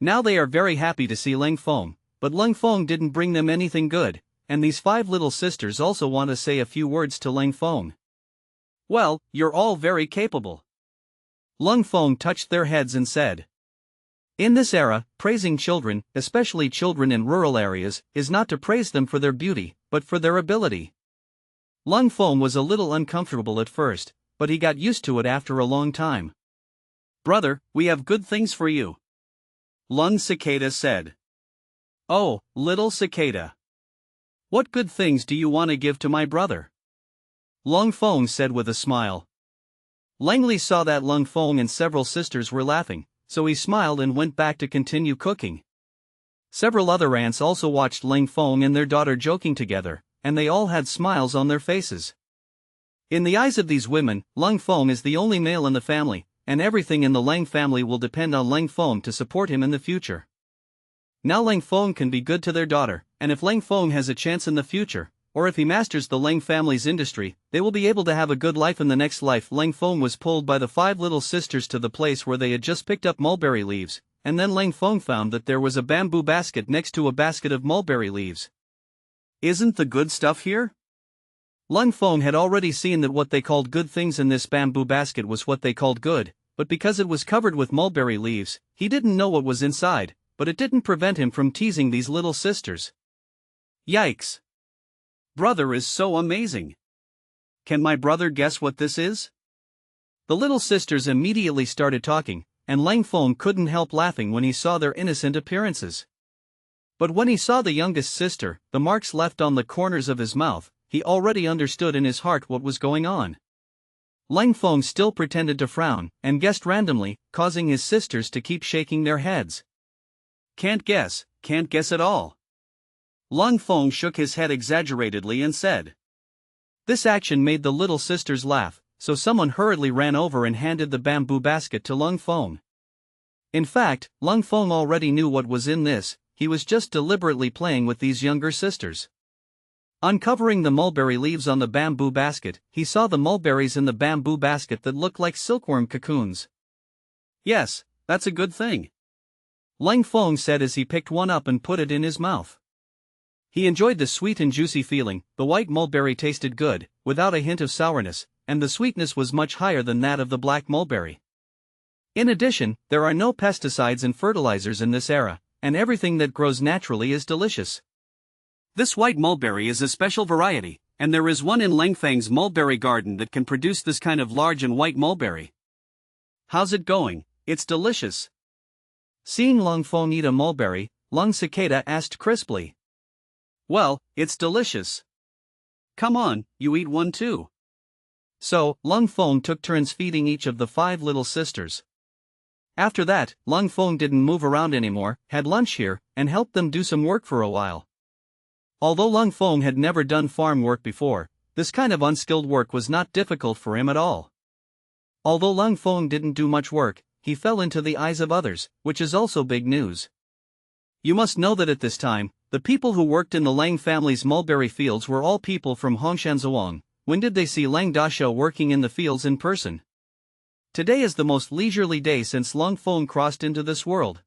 Now they are very happy to see Leng Feng, but Leng Feng didn't bring them anything good, and these 5 little sisters also want to say a few words to Leng Feng. Well, you're all very capable. Leng Feng touched their heads and said. In this era, praising children, especially children in rural areas, is not to praise them for their beauty, but for their ability. Leng Feng was a little uncomfortable at first, but he got used to it after a long time. Brother, we have good things for you. Leng Cicada said. Oh, little cicada. What good things do you want to give to my brother? Leng Feng said with a smile. Lang Li saw that Leng Feng and several sisters were laughing, so he smiled and went back to continue cooking. Several other ants also watched Leng Feng and their daughter joking together, and they all had smiles on their faces. In the eyes of these women, Leng Feng is the only male in the family, and everything in the Leng family will depend on Leng Feng to support him in the future. Now Leng Feng can be good to their daughter, and if Leng Feng has a chance in the future, or if he masters the Leng family's industry, they will be able to have a good life in the next life. Leng Feng was pulled by the 5 little sisters to the place where they had just picked up mulberry leaves, and then Leng Feng found that there was a bamboo basket next to a basket of mulberry leaves. Isn't the good stuff here? Leng Feng had already seen that what they called good things in this bamboo basket was what they called good, but because it was covered with mulberry leaves, he didn't know what was inside, but it didn't prevent him from teasing these little sisters. Yikes! Brother is so amazing. Can my brother guess what this is? The little sisters immediately started talking, and Leng Feng couldn't help laughing when he saw their innocent appearances. But when he saw the youngest sister, the marks left on the corners of his mouth, he already understood in his heart what was going on. Leng Feng still pretended to frown, and guessed randomly, causing his sisters to keep shaking their heads. Can't guess at all. Leng Feng shook his head exaggeratedly and said. This action made the little sisters laugh, so someone hurriedly ran over and handed the bamboo basket to Leng Feng. In fact, Leng Feng already knew what was in this. he was just deliberately playing with these younger sisters. Uncovering the mulberry leaves on the bamboo basket, he saw the mulberries in the bamboo basket that looked like silkworm cocoons. Yes, that's a good thing, Leng Feng said as he picked one up and put it in his mouth. He enjoyed the sweet and juicy feeling. The white mulberry tasted good, without a hint of sourness, and the sweetness was much higher than that of the black mulberry. In addition, there are no pesticides and fertilizers in this era, and everything that grows naturally is delicious. This white mulberry is a special variety, and there is one in Leng Feng's mulberry garden that can produce this kind of large and white mulberry. How's it going? It's delicious. Seeing Leng Feng eat a mulberry, Leng Cicada asked crisply. Well, it's delicious. Come on, you eat one too. So, Leng Feng took turns feeding each of the 5 little sisters. After that, Leng Feng didn't move around anymore, had lunch here, and helped them do some work for a while. Although Leng Feng had never done farm work before, this kind of unskilled work was not difficult for him at all. Although Leng Feng didn't do much work, he fell into the eyes of others, which is also big news. You must know that at this time, the people who worked in the Leng family's mulberry fields were all people from Huashan Sword. When did they see Leng Dashao working in the fields in person? Today is the most leisurely day since Leng Feng crossed into this world.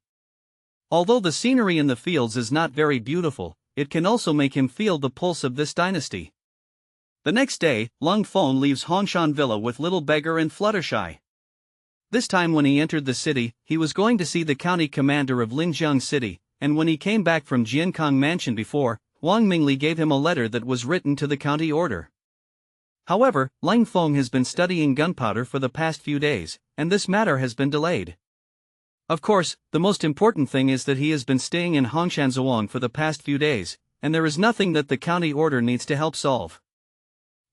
Although the scenery in the fields is not very beautiful, it can also make him feel the pulse of this dynasty. The next day, Leng Feng leaves Hongshan Villa with Little Beggar and Fluttershy. This time when he entered the city, he was going to see the county commander of Linjiang City, and when he came back from Jiankang Mansion before, Wang Mingli gave him a letter that was written to the county order. However, Leng Feng has been studying gunpowder for the past few days, and this matter has been delayed. Of course, the most important thing is that he has been staying in Hongshan Sword for the past few days, and there is nothing that the county order needs to help solve.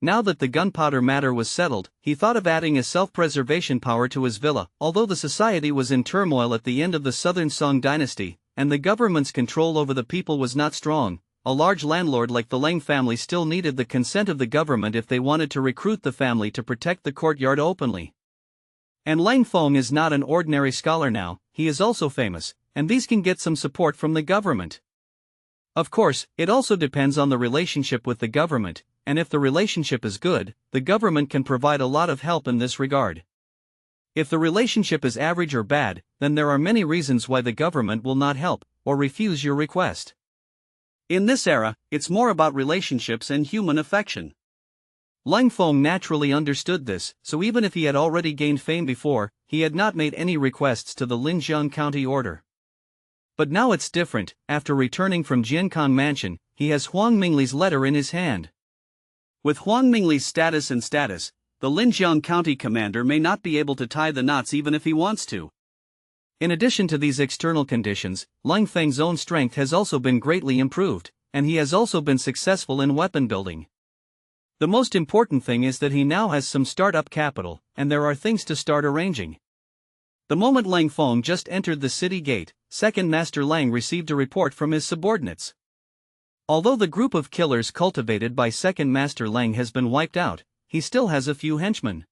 Now that the gunpowder matter was settled, he thought of adding a self-preservation power to his villa. Although the society was in turmoil at the end of the Southern Song Dynasty, and the government's control over the people was not strong, a large landlord like the Leng family still needed the consent of the government if they wanted to recruit the family to protect the courtyard openly. And Leng Feng is not an ordinary scholar now, he is also famous, and these can get some support from the government. Of course, it also depends on the relationship with the government, and if the relationship is good, the government can provide a lot of help in this regard. If the relationship is average or bad, then there are many reasons why the government will not help, or refuse your request. In this era, it's more about relationships and human affection. Leng Feng naturally understood this, so even if he had already gained fame before, he had not made any requests to the Linjiang County order. But now it's different. After returning from Jiankang Mansion, he has Huang Mingli's letter in his hand. With Huang Mingli's status, the Linjiang County commander may not be able to tie the knots even if he wants to. In addition to these external conditions, Leng Feng's own strength has also been greatly improved, and he has also been successful in weapon building. The most important thing is that he now has some startup capital, and there are things to start arranging. The moment Leng Feng just entered the city gate, Second Master Leng received a report from his subordinates. Although the group of killers cultivated by Second Master Leng has been wiped out, he still has a few henchmen.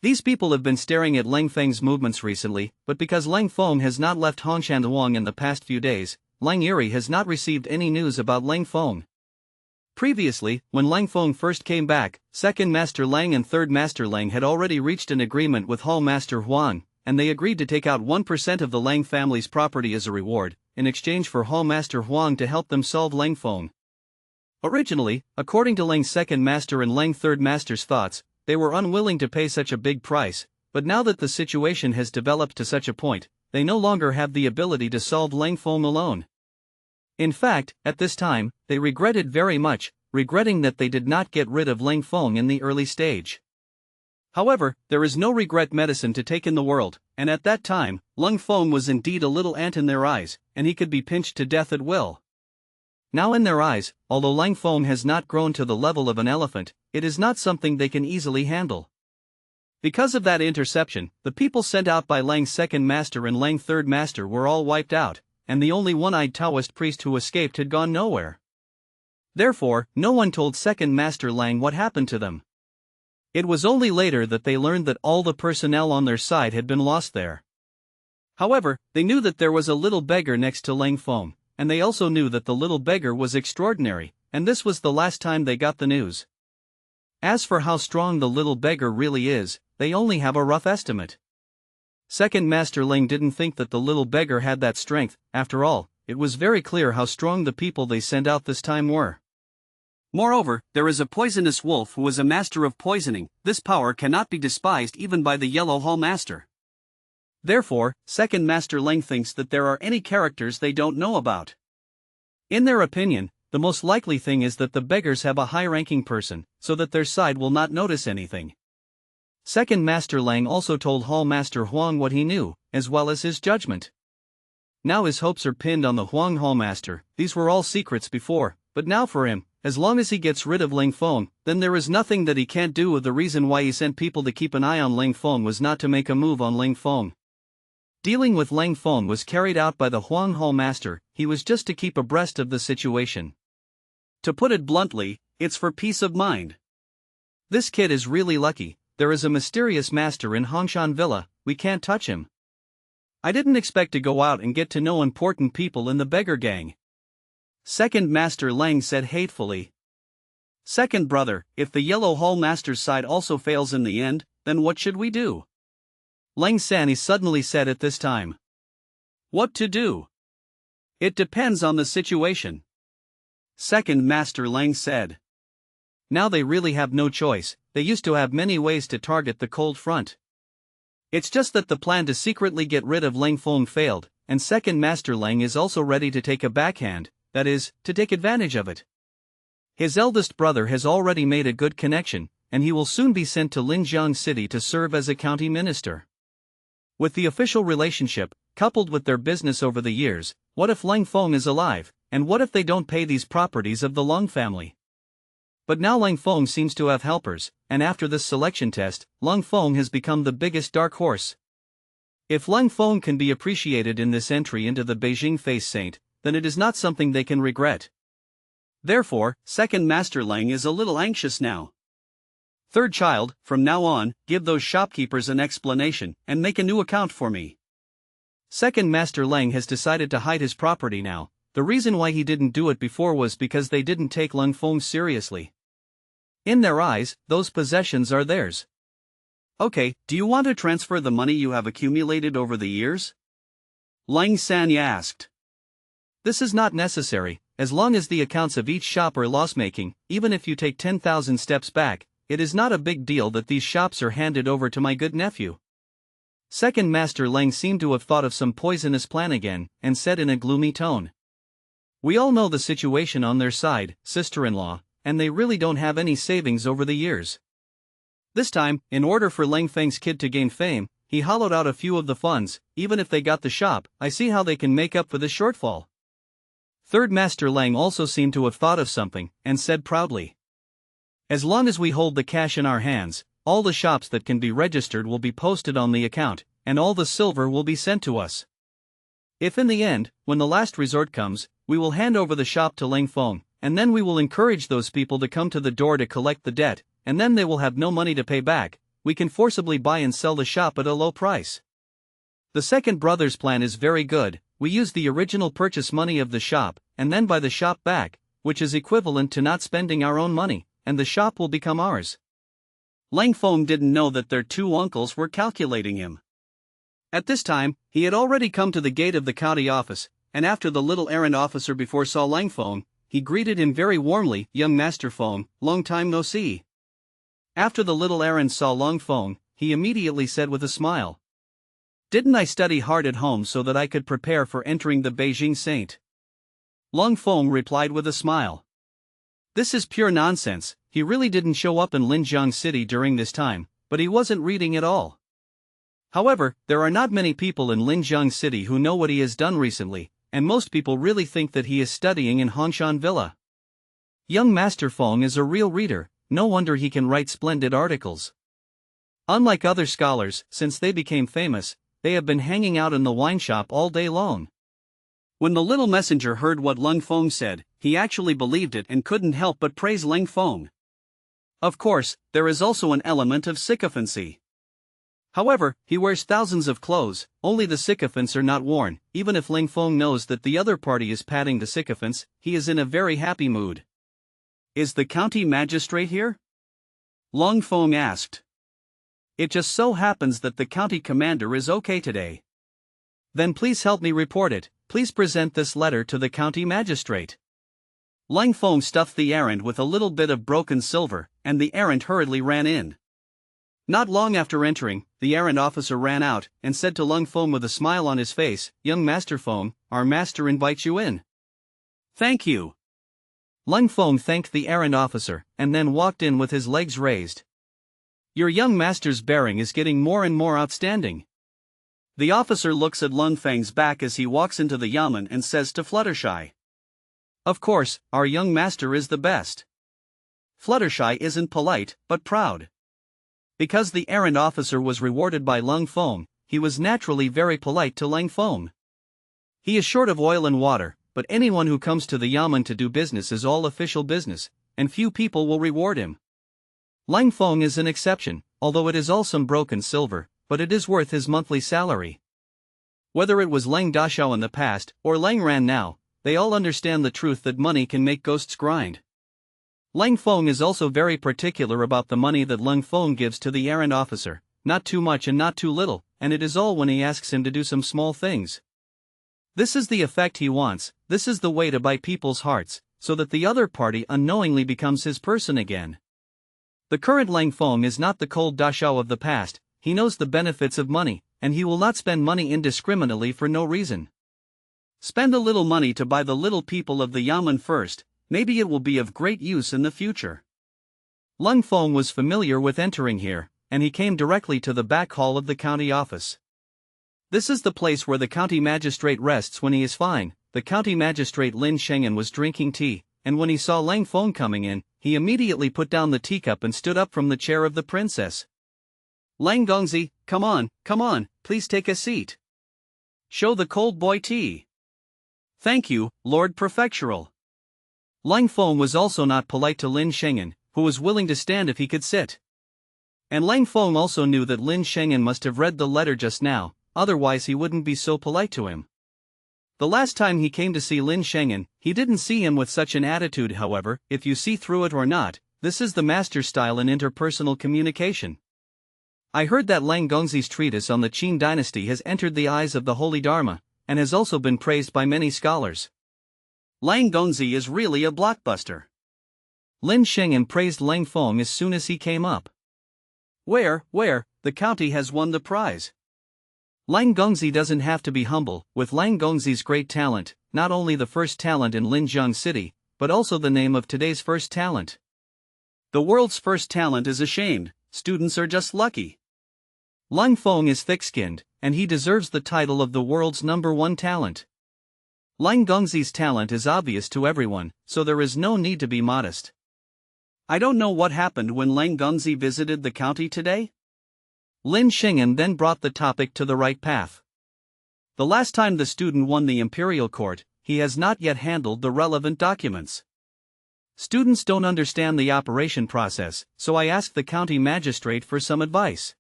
These people have been staring at Leng Feng's movements recently, but because Leng Feng has not left Hongshan Sword in the past few days, Leng Yiri has not received any news about Leng Feng. Previously, when Leng Feng first came back, Second Master Leng and Third Master Leng had already reached an agreement with Hall Master Huang, and they agreed to take out 1% of the Leng family's property as a reward, in exchange for Hall Master Huang to help them solve Leng Feng. Originally, according to Leng's Second Master and Leng Third Master's thoughts, they were unwilling to pay such a big price, but now that the situation has developed to such a point, they no longer have the ability to solve Leng Feng alone. In fact, at this time, they regretted very much, regretting that they did not get rid of Leng Feng in the early stage. However, there is no regret medicine to take in the world, and at that time, Leng Feng was indeed a little ant in their eyes, and he could be pinched to death at will. Now in their eyes, although Leng Feng has not grown to the level of an elephant, it is not something they can easily handle. Because of that interception, the people sent out by Leng's Second Master and Leng Third Master were all wiped out, and the only one-eyed Taoist priest who escaped had gone nowhere. Therefore, no one told Second Master Leng what happened to them. It was only later that they learned that all the personnel on their side had been lost there. However, they knew that there was a little beggar next to Leng Feng, and they also knew that the little beggar was extraordinary, and this was the last time they got the news. As for how strong the little beggar really is, they only have a rough estimate. Second Master Leng didn't think that the little beggar had that strength. After all, it was very clear how strong the people they sent out this time were. Moreover, there is a poisonous wolf who is a master of poisoning. This power cannot be despised even by the Yellow Hall Master. Therefore, Second Master Leng thinks that there are any characters they don't know about. In their opinion, the most likely thing is that the beggars have a high-ranking person, so that their side will not notice anything. Second Master Leng also told Hall Master Huang what he knew, as well as his judgment. Now his hopes are pinned on the Huang Hall Master. These were all secrets before, but now for him, as long as he gets rid of Leng Feng, then there is nothing that he can't do. The reason why he sent people to keep an eye on Leng Feng was not to make a move on Leng Feng. Dealing with Leng Feng was carried out by the Huang Hall Master. He was just to keep abreast of the situation. To put it bluntly, it's for peace of mind. This kid is really lucky. There is a mysterious master in Huashan Villa. We can't touch him. I didn't expect to go out and get to know important people in the beggar gang. Second Master Leng said hatefully. Second brother, if the Yellow Hall Master's side also fails in the end, then what should we do? Leng Sani suddenly said at this time. What to do? It depends on the situation. Second Master Leng said. Now they really have no choice. They used to have many ways to target the cold front. It's just that the plan to secretly get rid of Leng Feng failed, and Second Master Leng is also ready to take a backhand, that is, to take advantage of it. His eldest brother has already made a good connection, and he will soon be sent to Linjiang City to serve as a county minister. With the official relationship, coupled with their business over the years, what if Leng Feng is alive, and what if they don't pay these properties of the Leng family? But now Leng Feng seems to have helpers, and after this selection test, Leng Feng has become the biggest dark horse. If Leng Feng can be appreciated in this entry into the Beijing Face Saint, then it is not something they can regret. Therefore, Second Master Leng is a little anxious now. Third child, from now on, give those shopkeepers an explanation, and make a new account for me. Second Master Leng has decided to hide his property now. The reason why he didn't do it before was because they didn't take Leng Feng seriously. In their eyes, those possessions are theirs. Okay, do you want to transfer the money you have accumulated over the years? Leng San asked. This is not necessary, as long as the accounts of each shop are loss-making. Even if you take 10,000 steps back, it is not a big deal that these shops are handed over to my good nephew. Second Master Leng seemed to have thought of some poisonous plan again, and said in a gloomy tone. We all know the situation on their side, sister-in-law, and they really don't have any savings over the years. This time, in order for Leng Feng's kid to gain fame, he hollowed out a few of the funds. Even if they got the shop, I see how they can make up for the shortfall. Third Master Leng also seemed to have thought of something, and said proudly. As long as we hold the cash in our hands, all the shops that can be registered will be posted on the account, and all the silver will be sent to us. If in the end, when the last resort comes, we will hand over the shop to Leng Feng, and then we will encourage those people to come to the door to collect the debt, and then they will have no money to pay back. We can forcibly buy and sell the shop at a low price. The second brother's plan is very good. We use the original purchase money of the shop, and then buy the shop back, which is equivalent to not spending our own money, and the shop will become ours. Leng Feng didn't know that their two uncles were calculating him. At this time, he had already come to the gate of the county office, and after the little errand officer before saw Leng Feng, he greeted him very warmly. Young Master Feng, long time no see. After the little errand saw Leng Feng, he immediately said with a smile. Didn't I study hard at home so that I could prepare for entering the Beijing Saint? Leng Feng replied with a smile. This is pure nonsense. He really didn't show up in Linjiang City during this time, but he wasn't reading at all. However, there are not many people in Linjiang City who know what he has done recently, and most people really think that he is studying in Huashan Villa. Young Master Feng is a real reader, no wonder he can write splendid articles. Unlike other scholars, since they became famous, they have been hanging out in the wine shop all day long. When the little messenger heard what Leng Feng said, he actually believed it and couldn't help but praise Leng Feng. Of course, there is also an element of sycophancy. However, he wears thousands of clothes, only the sycophants are not worn. Even if Leng Feng knows that the other party is patting the sycophants, he is in a very happy mood. Is the county magistrate here? Leng Feng asked. It just so happens that the county commander is okay today. Then please help me report it. Please present this letter to the county magistrate. Leng Feng stuffed the errand with a little bit of broken silver, and the errand hurriedly ran in. Not long after entering, the errand officer ran out and said to Leng Feng with a smile on his face, "Young Master Feng, our master invites you in." "Thank you." Leng Feng thanked the errand officer and then walked in with his legs raised. "Your young master's bearing is getting more and more outstanding." The officer looks at Leng Feng's back as he walks into the yamen and says to Fluttershy, "Of course, our young master is the best." Fluttershy isn't polite, but proud. Because the errand officer was rewarded by Leng Feng, he was naturally very polite to Leng Feng. He is short of oil and water, but anyone who comes to the yamen to do business is all official business, and few people will reward him. Leng Feng is an exception, although it is all some broken silver, but it is worth his monthly salary. Whether it was Leng Dashao in the past, or Leng Ran now, they all understand the truth that money can make ghosts grind. Leng Feng is also very particular about the money that Leng Feng gives to the errand officer, not too much and not too little, and it is all when he asks him to do some small things. This is the effect he wants, this is the way to buy people's hearts, so that the other party unknowingly becomes his person again. The current Leng Feng is not the cold Dashao of the past, he knows the benefits of money, and he will not spend money indiscriminately for no reason. Spend a little money to buy the little people of the yamen first, maybe it will be of great use in the future. Leng Feng was familiar with entering here, and he came directly to the back hall of the county office. This is the place where the county magistrate rests when he is fine. The county magistrate Lin Shengen was drinking tea, and when he saw Leng Feng coming in, he immediately put down the teacup and stood up from the chair of the princess. "Lang Gongzi, come on, please take a seat. Show the cold boy tea." "Thank you, Lord Prefectural." Leng Feng was also not polite to Lin Shengen, who was willing to stand if he could sit. And Leng Feng also knew that Lin Shengen must have read the letter just now, otherwise he wouldn't be so polite to him. The last time he came to see Lin Shengen, he didn't see him with such an attitude. However, if you see through it or not, this is the master style in interpersonal communication. I heard that Lang Gongzi's treatise on the Qin dynasty has entered the eyes of the Holy Dharma, and has also been praised by many scholars. Lang Gongzi is really a blockbuster. Lin Shengen praised Leng Feng as soon as he came up. Where, the county has won the prize. Lang Gongzi doesn't have to be humble. With Lang Gongzi's great talent, not only the first talent in Linjiang City, but also the name of today's first talent. The world's first talent is ashamed, students are just lucky. Leng Feng is thick-skinned, and he deserves the title of the world's #1 talent. Lang Gongzi's talent is obvious to everyone, so there is no need to be modest. I don't know what happened when Lang Gongzi visited the county today. Lin Shengen then brought the topic to the right path. The last time the student won the imperial court, he has not yet handled the relevant documents. Students don't understand the operation process, so I asked the county magistrate for some advice.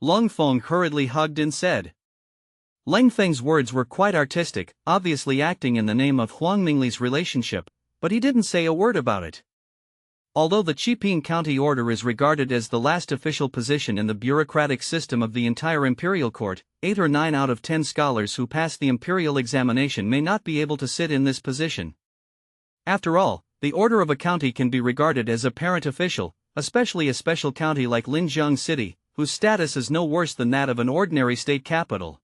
Leng Feng hurriedly hugged and said. Leng Feng's words were quite artistic, obviously acting in the name of Huang Mingli's relationship, but he didn't say a word about it. Although the Qiping County Order is regarded as the last official position in the bureaucratic system of the entire imperial court, 8 or 9 out of 10 scholars who pass the imperial examination may not be able to sit in this position. After all, the order of a county can be regarded as a parent official, especially a special county like Linjiang City, whose status is no worse than that of an ordinary state capital.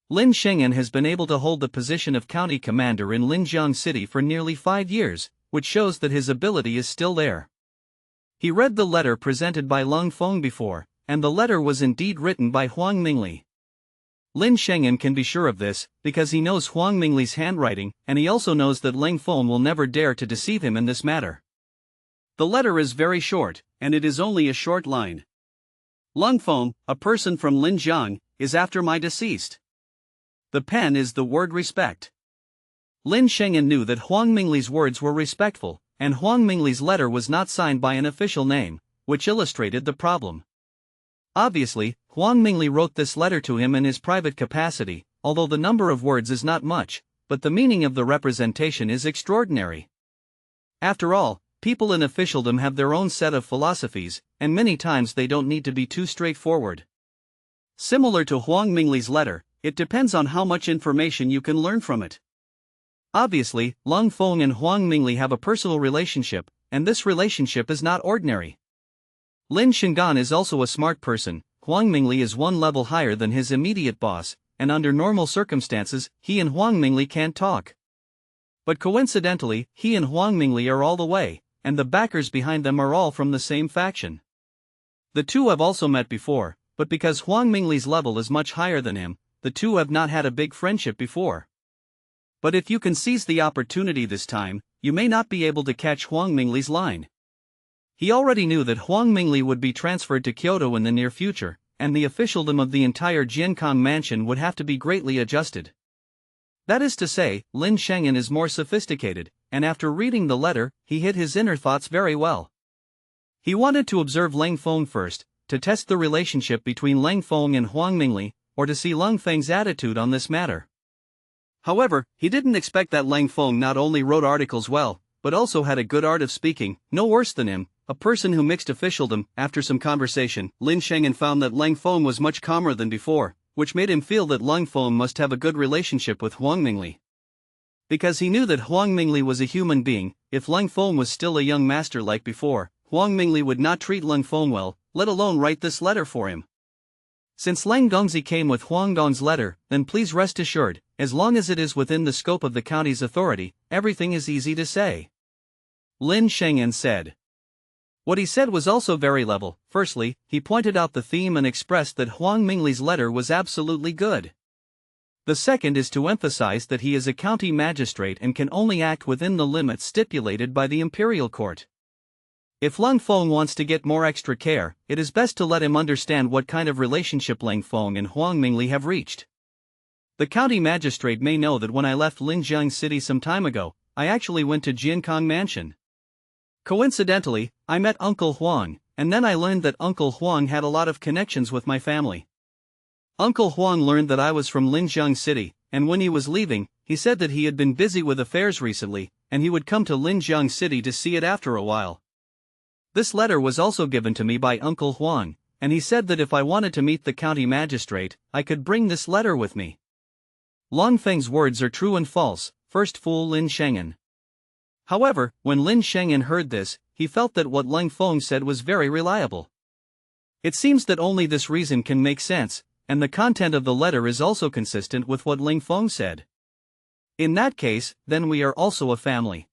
Lin Shengen has been able to hold the position of county commander in Linjiang City for nearly 5 years, which shows that his ability is still there. He read the letter presented by Leng Feng before, and the letter was indeed written by Huang Mingli. Lin Shengen can be sure of this, because he knows Huang Mingli's handwriting, and he also knows that Leng Feng will never dare to deceive him in this matter. The letter is very short, and it is only a short line. Leng Feng, a person from Linjiang, is after my deceased. The pen is the word respect. Lin Shengen knew that Huang Mingli's words were respectful, and Huang Mingli's letter was not signed by an official name, which illustrated the problem. Obviously, Huang Mingli wrote this letter to him in his private capacity, although the number of words is not much, but the meaning of the representation is extraordinary. After all, people in officialdom have their own set of philosophies, and many times they don't need to be too straightforward. Similar to Huang Mingli's letter, it depends on how much information you can learn from it. Obviously, Leng Feng and Huang Mingli have a personal relationship, and this relationship is not ordinary. Lin Shingan is also a smart person. Huang Mingli is one level higher than his immediate boss, and under normal circumstances, he and Huang Mingli can't talk. But coincidentally, he and Huang Mingli are all the way, and the backers behind them are all from the same faction. The two have also met before, but because Huang Mingli's level is much higher than him, the two have not had a big friendship before. But if you can seize the opportunity this time, you may not be able to catch Huang Mingli's line. He already knew that Huang Mingli would be transferred to Kyoto in the near future, and the officialdom of the entire Jiankang mansion would have to be greatly adjusted. That is to say, Lin Shengen is more sophisticated, and after reading the letter, he hid his inner thoughts very well. He wanted to observe Leng Feng first, to test the relationship between Leng Feng and Huang Mingli, or to see Leng Feng's attitude on this matter. However, he didn't expect that Leng Feng not only wrote articles well, but also had a good art of speaking, no worse than him, a person who mixed officialdom. After some conversation, Lin Shengen found that Leng Feng was much calmer than before, which made him feel that Leng Feng must have a good relationship with Huang Mingli. Because he knew that Huang Mingli was a human being, if Leng Feng was still a young master like before, Huang Mingli would not treat Leng Feng well, let alone write this letter for him. Since Leng Gongzi came with Huang Dong's letter, then please rest assured, as long as it is within the scope of the county's authority, everything is easy to say. Lin Shengen said. What he said was also very level. Firstly, he pointed out the theme and expressed that Huang Mingli's letter was absolutely good. The second is to emphasize that he is a county magistrate and can only act within the limits stipulated by the imperial court. If Leng Feng wants to get more extra care, it is best to let him understand what kind of relationship Leng Feng and Huang Mingli have reached. The county magistrate may know that when I left Linjiang City some time ago, I actually went to Jiankang Mansion. Coincidentally, I met Uncle Huang, and then I learned that Uncle Huang had a lot of connections with my family. Uncle Huang learned that I was from Linjiang City, and when he was leaving, he said that he had been busy with affairs recently, and he would come to Linjiang City to see it after a while. This letter was also given to me by Uncle Huang, and he said that if I wanted to meet the county magistrate, I could bring this letter with me. Leng Feng's words are true and false, first fool Lin Shengen. However, when Lin Shengen heard this, he felt that what Leng Feng said was very reliable. It seems that only this reason can make sense, and the content of the letter is also consistent with what Leng Feng said. In that case, then we are also a family.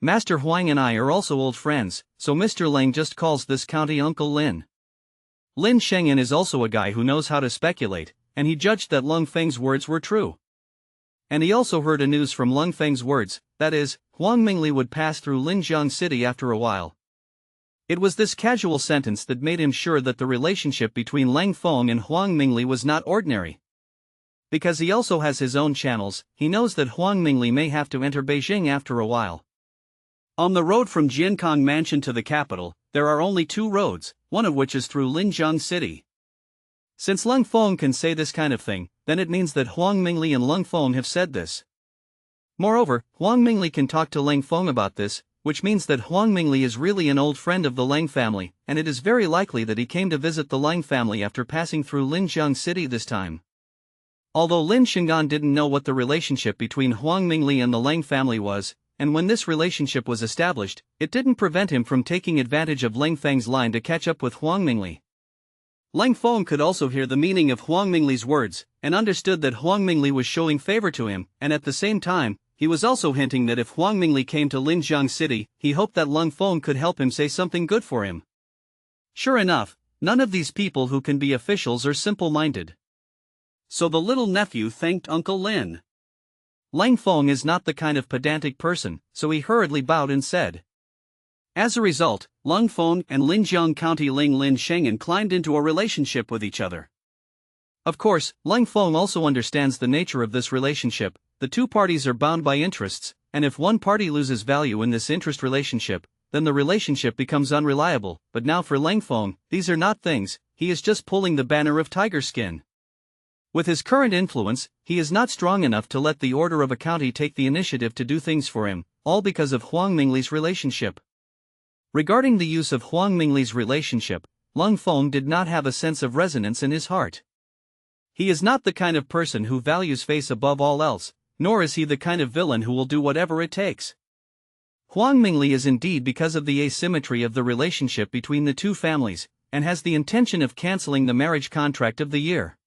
Master Huang and I are also old friends, so Mr. Leng just calls this county Uncle Lin. Lin Shengen is also a guy who knows how to speculate, and he judged that Leng Feng's words were true. And he also heard a news from Leng Feng's words, that is, Huang Mingli would pass through Linjiang City after a while. It was this casual sentence that made him sure that the relationship between Leng Feng and Huang Mingli was not ordinary. Because he also has his own channels, he knows that Huang Mingli may have to enter Beijing after a while. On the road from Jiankang Mansion to the capital, there are only two roads, one of which is through Linjiang City. Since Leng Feng can say this kind of thing, then it means that Huang Mingli and Leng Feng have said this. Moreover, Huang Mingli can talk to Leng Feng about this, which means that Huang Mingli is really an old friend of the Leng family, and it is very likely that he came to visit the Leng family after passing through Linjiang City this time. Although Lin Shingan didn't know what the relationship between Huang Mingli and the Leng family was, and when this relationship was established, it didn't prevent him from taking advantage of Leng Feng's line to catch up with Huang Mingli. Leng Feng could also hear the meaning of Huang Mingli's words, and understood that Huang Mingli was showing favor to him, and at the same time, he was also hinting that if Huang Mingli came to Linjiang City, he hoped that Leng Feng could help him say something good for him. Sure enough, none of these people who can be officials are simple-minded. So the little nephew thanked Uncle Lin. Leng Feng is not the kind of pedantic person, so he hurriedly bowed and said. As a result, Leng Feng and Linjiang County Lin Shengen climbed into a relationship with each other. Of course, Leng Feng also understands the nature of this relationship. The two parties are bound by interests, and if one party loses value in this interest relationship, then the relationship becomes unreliable. But now for Leng Feng, these are not things he is just pulling the banner of tiger skin. With his current influence, he is not strong enough to let the order of a county take the initiative to do things for him, all because of Huang Mingli's relationship. Regarding the use of Huang Mingli's relationship, Leng Feng did not have a sense of resonance in his heart. He is not the kind of person who values face above all else, nor is he the kind of villain who will do whatever it takes. Huang Mingli is indeed because of the asymmetry of the relationship between the two families, and has the intention of cancelling the marriage contract of the year.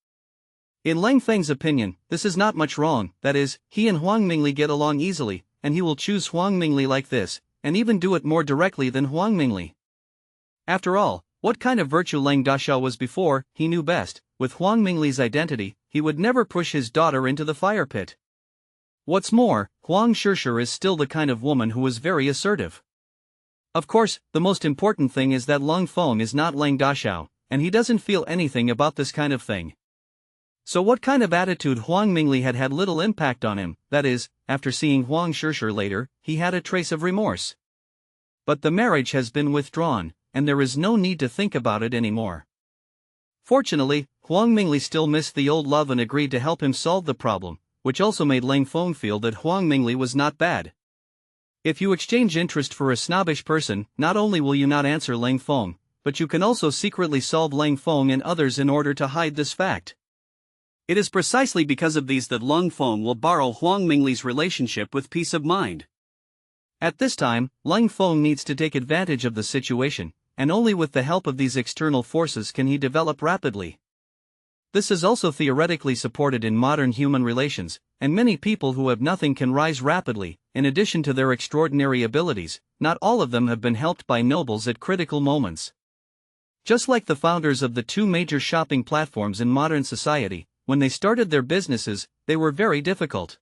In Leng Feng's opinion, this is not much wrong, that is, he and Huang Mingli get along easily, and he will choose Huang Mingli like this, and even do it more directly than Huang Mingli. After all, what kind of virtue Leng Daxiao was before, he knew best. With Huang Mingli's identity, he would never push his daughter into the fire pit. What's more, Huang Shishir is still the kind of woman who is very assertive. Of course, the most important thing is that Leng Feng is not Leng Daxiao, and he doesn't feel anything about this kind of thing. So what kind of attitude Huang Mingli had little impact on him, that is, after seeing Huang Shishir later, he had a trace of remorse. But the marriage has been withdrawn, and there is no need to think about it anymore. Fortunately, Huang Mingli still missed the old love and agreed to help him solve the problem, which also made Leng Feng feel that Huang Mingli was not bad. If you exchange interest for a snobbish person, not only will you not answer Leng Feng, but you can also secretly solve Leng Feng and others in order to hide this fact. It is precisely because of these that Leng Feng will borrow Huang Mingli's relationship with peace of mind. At this time, Leng Feng needs to take advantage of the situation, and only with the help of these external forces can he develop rapidly. This is also theoretically supported in modern human relations, and many people who have nothing can rise rapidly. In addition to their extraordinary abilities, not all of them have been helped by nobles at critical moments. Just like the founders of the two major shopping platforms in modern society, when they started their businesses, they were very difficult.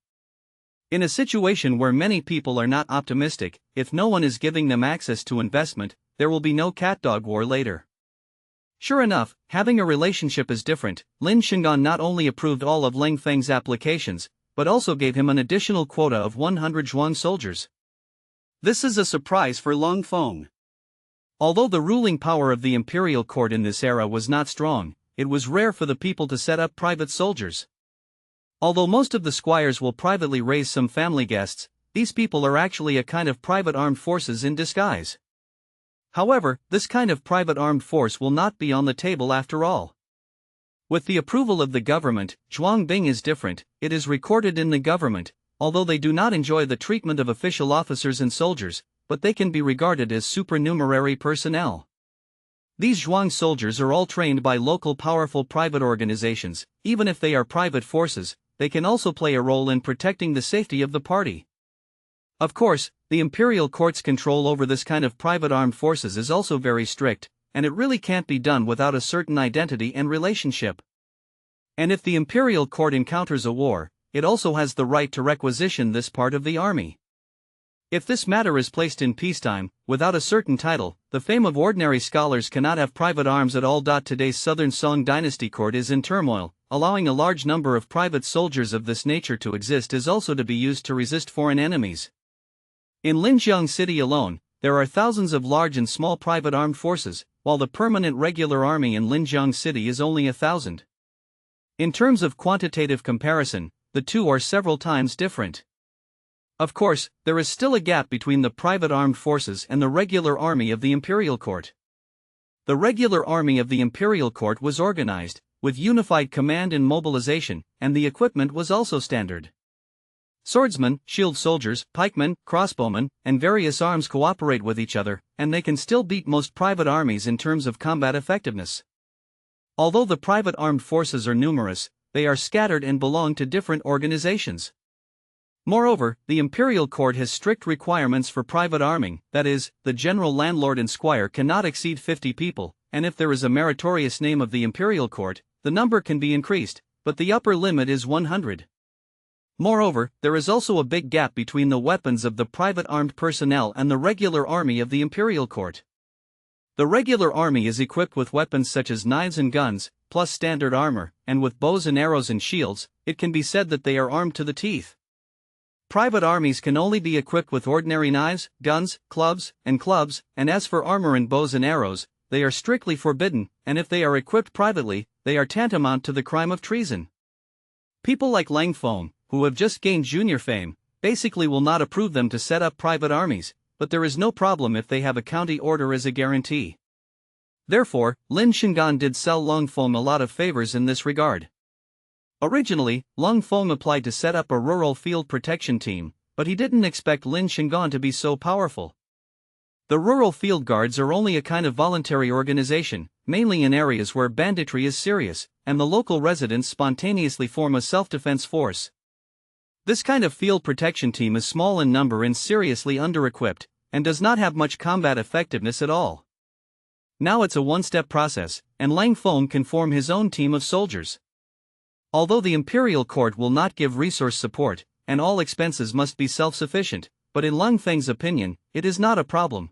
In a situation where many people are not optimistic, if no one is giving them access to investment, there will be no cat-dog war later. Sure enough, having a relationship is different. Lin Shingan not only approved all of Leng Feng's applications, but also gave him an additional quota of 100 Zhuang soldiers. This is a surprise for Leng Feng. Although the ruling power of the imperial court in this era was not strong, it was rare for the people to set up private soldiers. Although most of the squires will privately raise some family guests, these people are actually a kind of private armed forces in disguise. However, this kind of private armed force will not be on the table after all. With the approval of the government, Zhuang Bing is different. It is recorded in the government, although they do not enjoy the treatment of official officers and soldiers, but they can be regarded as supernumerary personnel. These Zhuang soldiers are all trained by local powerful private organizations. Even if they are private forces, they can also play a role in protecting the safety of the party. Of course, the imperial court's control over this kind of private armed forces is also very strict, and it really can't be done without a certain identity and relationship. And if the imperial court encounters a war, it also has the right to requisition this part of the army. If this matter is placed in peacetime, without a certain title, the fame of ordinary scholars cannot have private arms at all. Today's Southern Song Dynasty court is in turmoil. Allowing a large number of private soldiers of this nature to exist is also to be used to resist foreign enemies. In Linjiang City alone, there are thousands of large and small private armed forces, while the permanent regular army in Linjiang City is only 1,000. In terms of quantitative comparison, the two are several times different. Of course, there is still a gap between the private armed forces and the regular army of the imperial court. The regular army of the imperial court was organized, with unified command and mobilization, and the equipment was also standard. Swordsmen, shield soldiers, pikemen, crossbowmen, and various arms cooperate with each other, and they can still beat most private armies in terms of combat effectiveness. Although the private armed forces are numerous, they are scattered and belong to different organizations. Moreover, the imperial court has strict requirements for private arming, that is, the general landlord and squire cannot exceed 50 people, and if there is a meritorious name of the imperial court, the number can be increased, but the upper limit is 100. Moreover, there is also a big gap between the weapons of the private armed personnel and the regular army of the imperial court. The regular army is equipped with weapons such as knives and guns, plus standard armor, and with bows and arrows and shields. It can be said that they are armed to the teeth. Private armies can only be equipped with ordinary knives, guns, clubs, and as for armor and bows and arrows, they are strictly forbidden, and if they are equipped privately, they are tantamount to the crime of treason. People like Leng Feng, who have just gained junior fame, basically will not approve them to set up private armies, but there is no problem if they have a county order as a guarantee. Therefore, Lin Shingan did sell Leng Feng a lot of favors in this regard. Originally, Leng Feng applied to set up a rural field protection team, but he didn't expect Lin Shingan to be so powerful. The rural field guards are only a kind of voluntary organization, mainly in areas where banditry is serious, and the local residents spontaneously form a self-defense force. This kind of field protection team is small in number and seriously under-equipped, and does not have much combat effectiveness at all. Now it's a one-step process, and Leng Feng can form his own team of soldiers. Although the imperial court will not give resource support, and all expenses must be self-sufficient, but in Leng Feng's opinion, it is not a problem.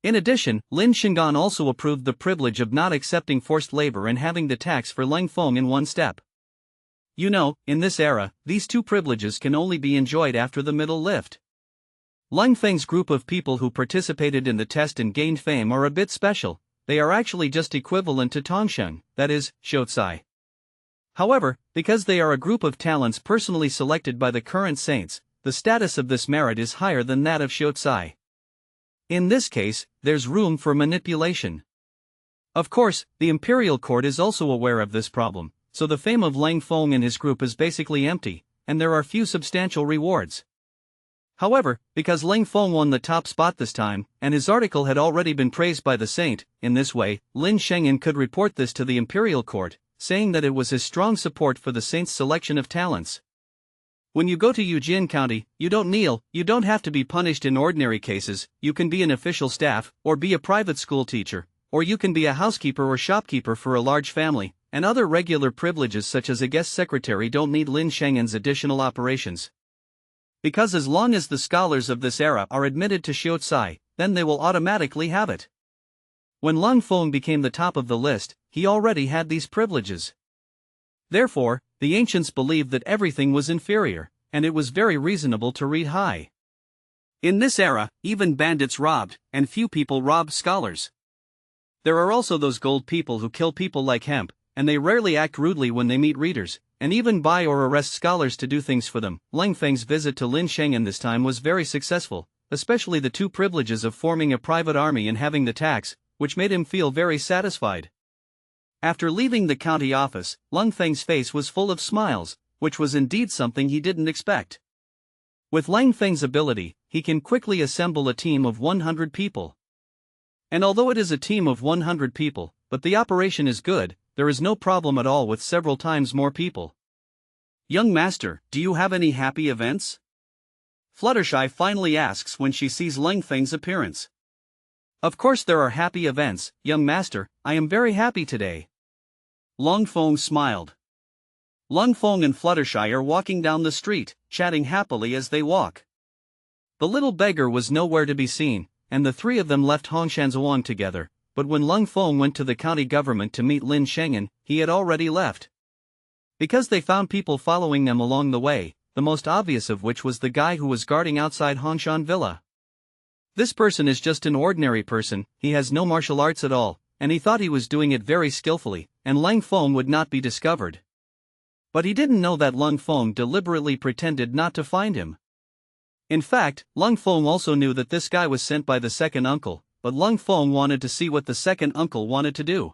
In addition, Lin Shingan also approved the privilege of not accepting forced labor and having the tax for Leng Feng in one step. You know, in this era, these two privileges can only be enjoyed after the middle lift. Leng Feng's group of people who participated in the test and gained fame are a bit special. They are actually just equivalent to Tongsheng, that is, Shoutsai. However, because they are a group of talents personally selected by the current saints, the status of this merit is higher than that of Shoutsai. In this case, there's room for manipulation. Of course, the imperial court is also aware of this problem, so the fame of Leng Feng and his group is basically empty, and there are few substantial rewards. However, because Leng Feng won the top spot this time, and his article had already been praised by the saint, in this way, Lin Shengen could report this to the imperial court, saying that it was his strong support for the saint's selection of talents. When you go to Yujin County, you don't kneel, you don't have to be punished in ordinary cases, you can be an official staff, or be a private school teacher, or you can be a housekeeper or shopkeeper for a large family, and other regular privileges such as a guest secretary don't need Lin Shengen's additional operations. Because as long as the scholars of this era are admitted to Shoutsai, then they will automatically have it. When Leng Feng became the top of the list, he already had these privileges. Therefore, the ancients believed that everything was inferior, and it was very reasonable to read high. In this era, even bandits robbed, and few people robbed scholars. There are also those gold people who kill people like hemp, and they rarely act rudely when they meet readers, and even buy or arrest scholars to do things for them. Leng Feng's visit to Lin Shengen this time was very successful, especially the two privileges of forming a private army and having the tax, which made him feel very satisfied. After leaving the county office, Leng Feng's face was full of smiles, which was indeed something he didn't expect. With Leng Feng's ability, he can quickly assemble a team of 100 people. And although it is a team of 100 people, but the operation is good, there is no problem at all with several times more people. Young master, do you have any happy events? Fluttershy finally asks when she sees Leng Feng's appearance. Of course there are happy events, young master, I am very happy today. Leng Feng smiled. Leng Feng and Fluttershy are walking down the street, chatting happily as they walk. The little beggar was nowhere to be seen, and the three of them left Hongshanzhuang together, but when Leng Feng went to the county government to meet Lin Shengen, he had already left. Because they found people following them along the way, the most obvious of which was the guy who was guarding outside Hongshan Villa. This person is just an ordinary person, he has no martial arts at all, and he thought he was doing it very skillfully, and Leng Feng would not be discovered. But he didn't know that Leng Feng deliberately pretended not to find him. In fact, Leng Feng also knew that this guy was sent by the second uncle, but Leng Feng wanted to see what the second uncle wanted to do.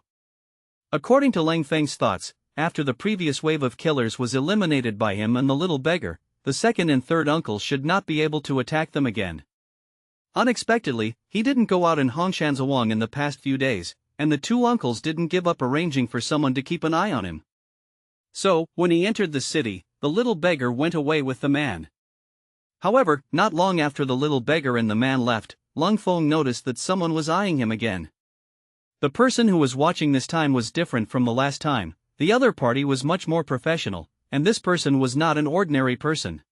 According to Leng Feng's thoughts, after the previous wave of killers was eliminated by him and the little beggar, the second and third uncles should not be able to attack them again. Unexpectedly, he didn't go out in Hongshanzhuang in the past few days, and the two uncles didn't give up arranging for someone to keep an eye on him. So, when he entered the city, the little beggar went away with the man. However, not long after the little beggar and the man left, Leng Feng noticed that someone was eyeing him again. The person who was watching this time was different from the last time. The other party was much more professional, and this person was not an ordinary person.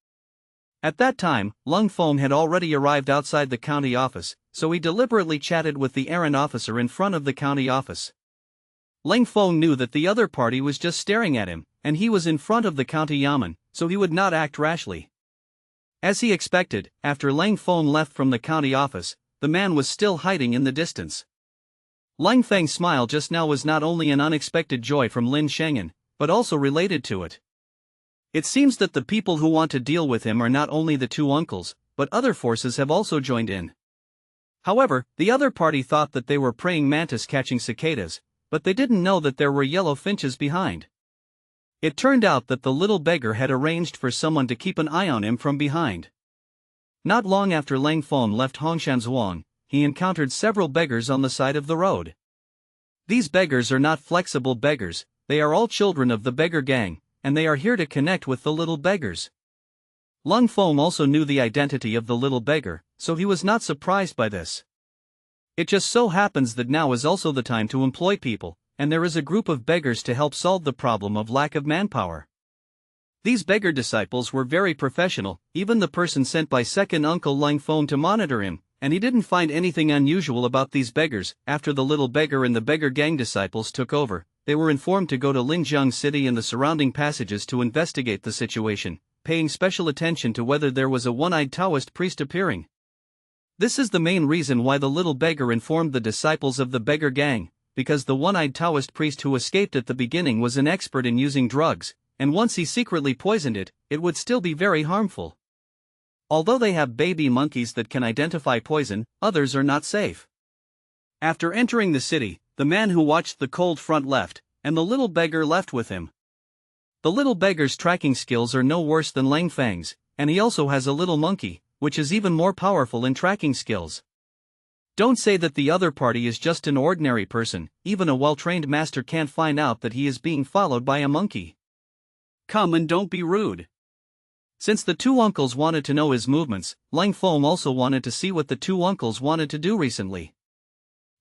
At that time, Leng Feng had already arrived outside the county office, so he deliberately chatted with the errand officer in front of the county office. Leng Feng knew that the other party was just staring at him, and he was in front of the county yamen, so he would not act rashly. As he expected, after Leng Feng left from the county office, the man was still hiding in the distance. Leng Feng's smile just now was not only an unexpected joy from Lin Shengen, but also related to it. It seems that the people who want to deal with him are not only the two uncles, but other forces have also joined in. However, the other party thought that they were praying mantis catching cicadas, but they didn't know that there were yellow finches behind. It turned out that the little beggar had arranged for someone to keep an eye on him from behind. Not long after Leng Feng left Huashan Sword, he encountered several beggars on the side of the road. These beggars are not flexible beggars, they are all children of the beggar gang, and they are here to connect with the little beggars. Leng Feng also knew the identity of the little beggar, so he was not surprised by this. It just so happens that now is also the time to employ people, and there is a group of beggars to help solve the problem of lack of manpower. These beggar disciples were very professional, even the person sent by second uncle Leng Feng to monitor him, and he didn't find anything unusual about these beggars. After the little beggar and the beggar gang disciples took over, they were informed to go to Linjiang City and the surrounding passages to investigate the situation, paying special attention to whether there was a one-eyed Taoist priest appearing. This is the main reason why the little beggar informed the disciples of the beggar gang, because the one-eyed Taoist priest who escaped at the beginning was an expert in using drugs, and once he secretly poisoned it, it would still be very harmful. Although they have baby monkeys that can identify poison, others are not safe. After entering the city, the man who watched the cold front left, and the little beggar left with him. The little beggar's tracking skills are no worse than Leng Feng's, and he also has a little monkey, which is even more powerful in tracking skills. Don't say that the other party is just an ordinary person, even a well-trained master can't find out that he is being followed by a monkey. Come and don't be rude. Since the two uncles wanted to know his movements, Leng Feng also wanted to see what the two uncles wanted to do recently.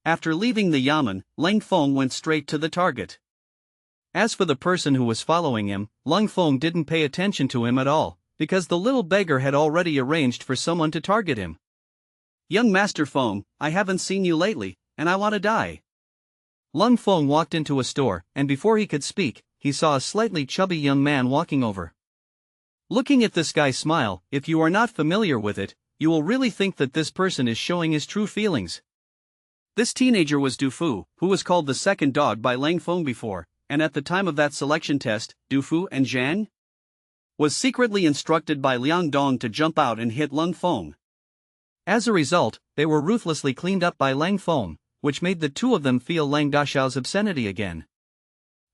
After leaving the yamen, Leng Feng went straight to the target. As for the person who was following him, Leng Feng didn't pay attention to him at all, because the little beggar had already arranged for someone to target him. Young Master Feng, I haven't seen you lately, and I want to die. Leng Feng walked into a store, and before he could speak, he saw a slightly chubby young man walking over. Looking at this guy's smile, if you are not familiar with it, you will really think that this person is showing his true feelings. This teenager was Du Fu, who was called the second dog by Leng Feng before, and at the time of that selection test, Du Fu and Zhang was secretly instructed by Liang Dong to jump out and hit Leng Feng. As a result, they were ruthlessly cleaned up by Leng Feng, which made the two of them feel Leng Dashao's obscenity again.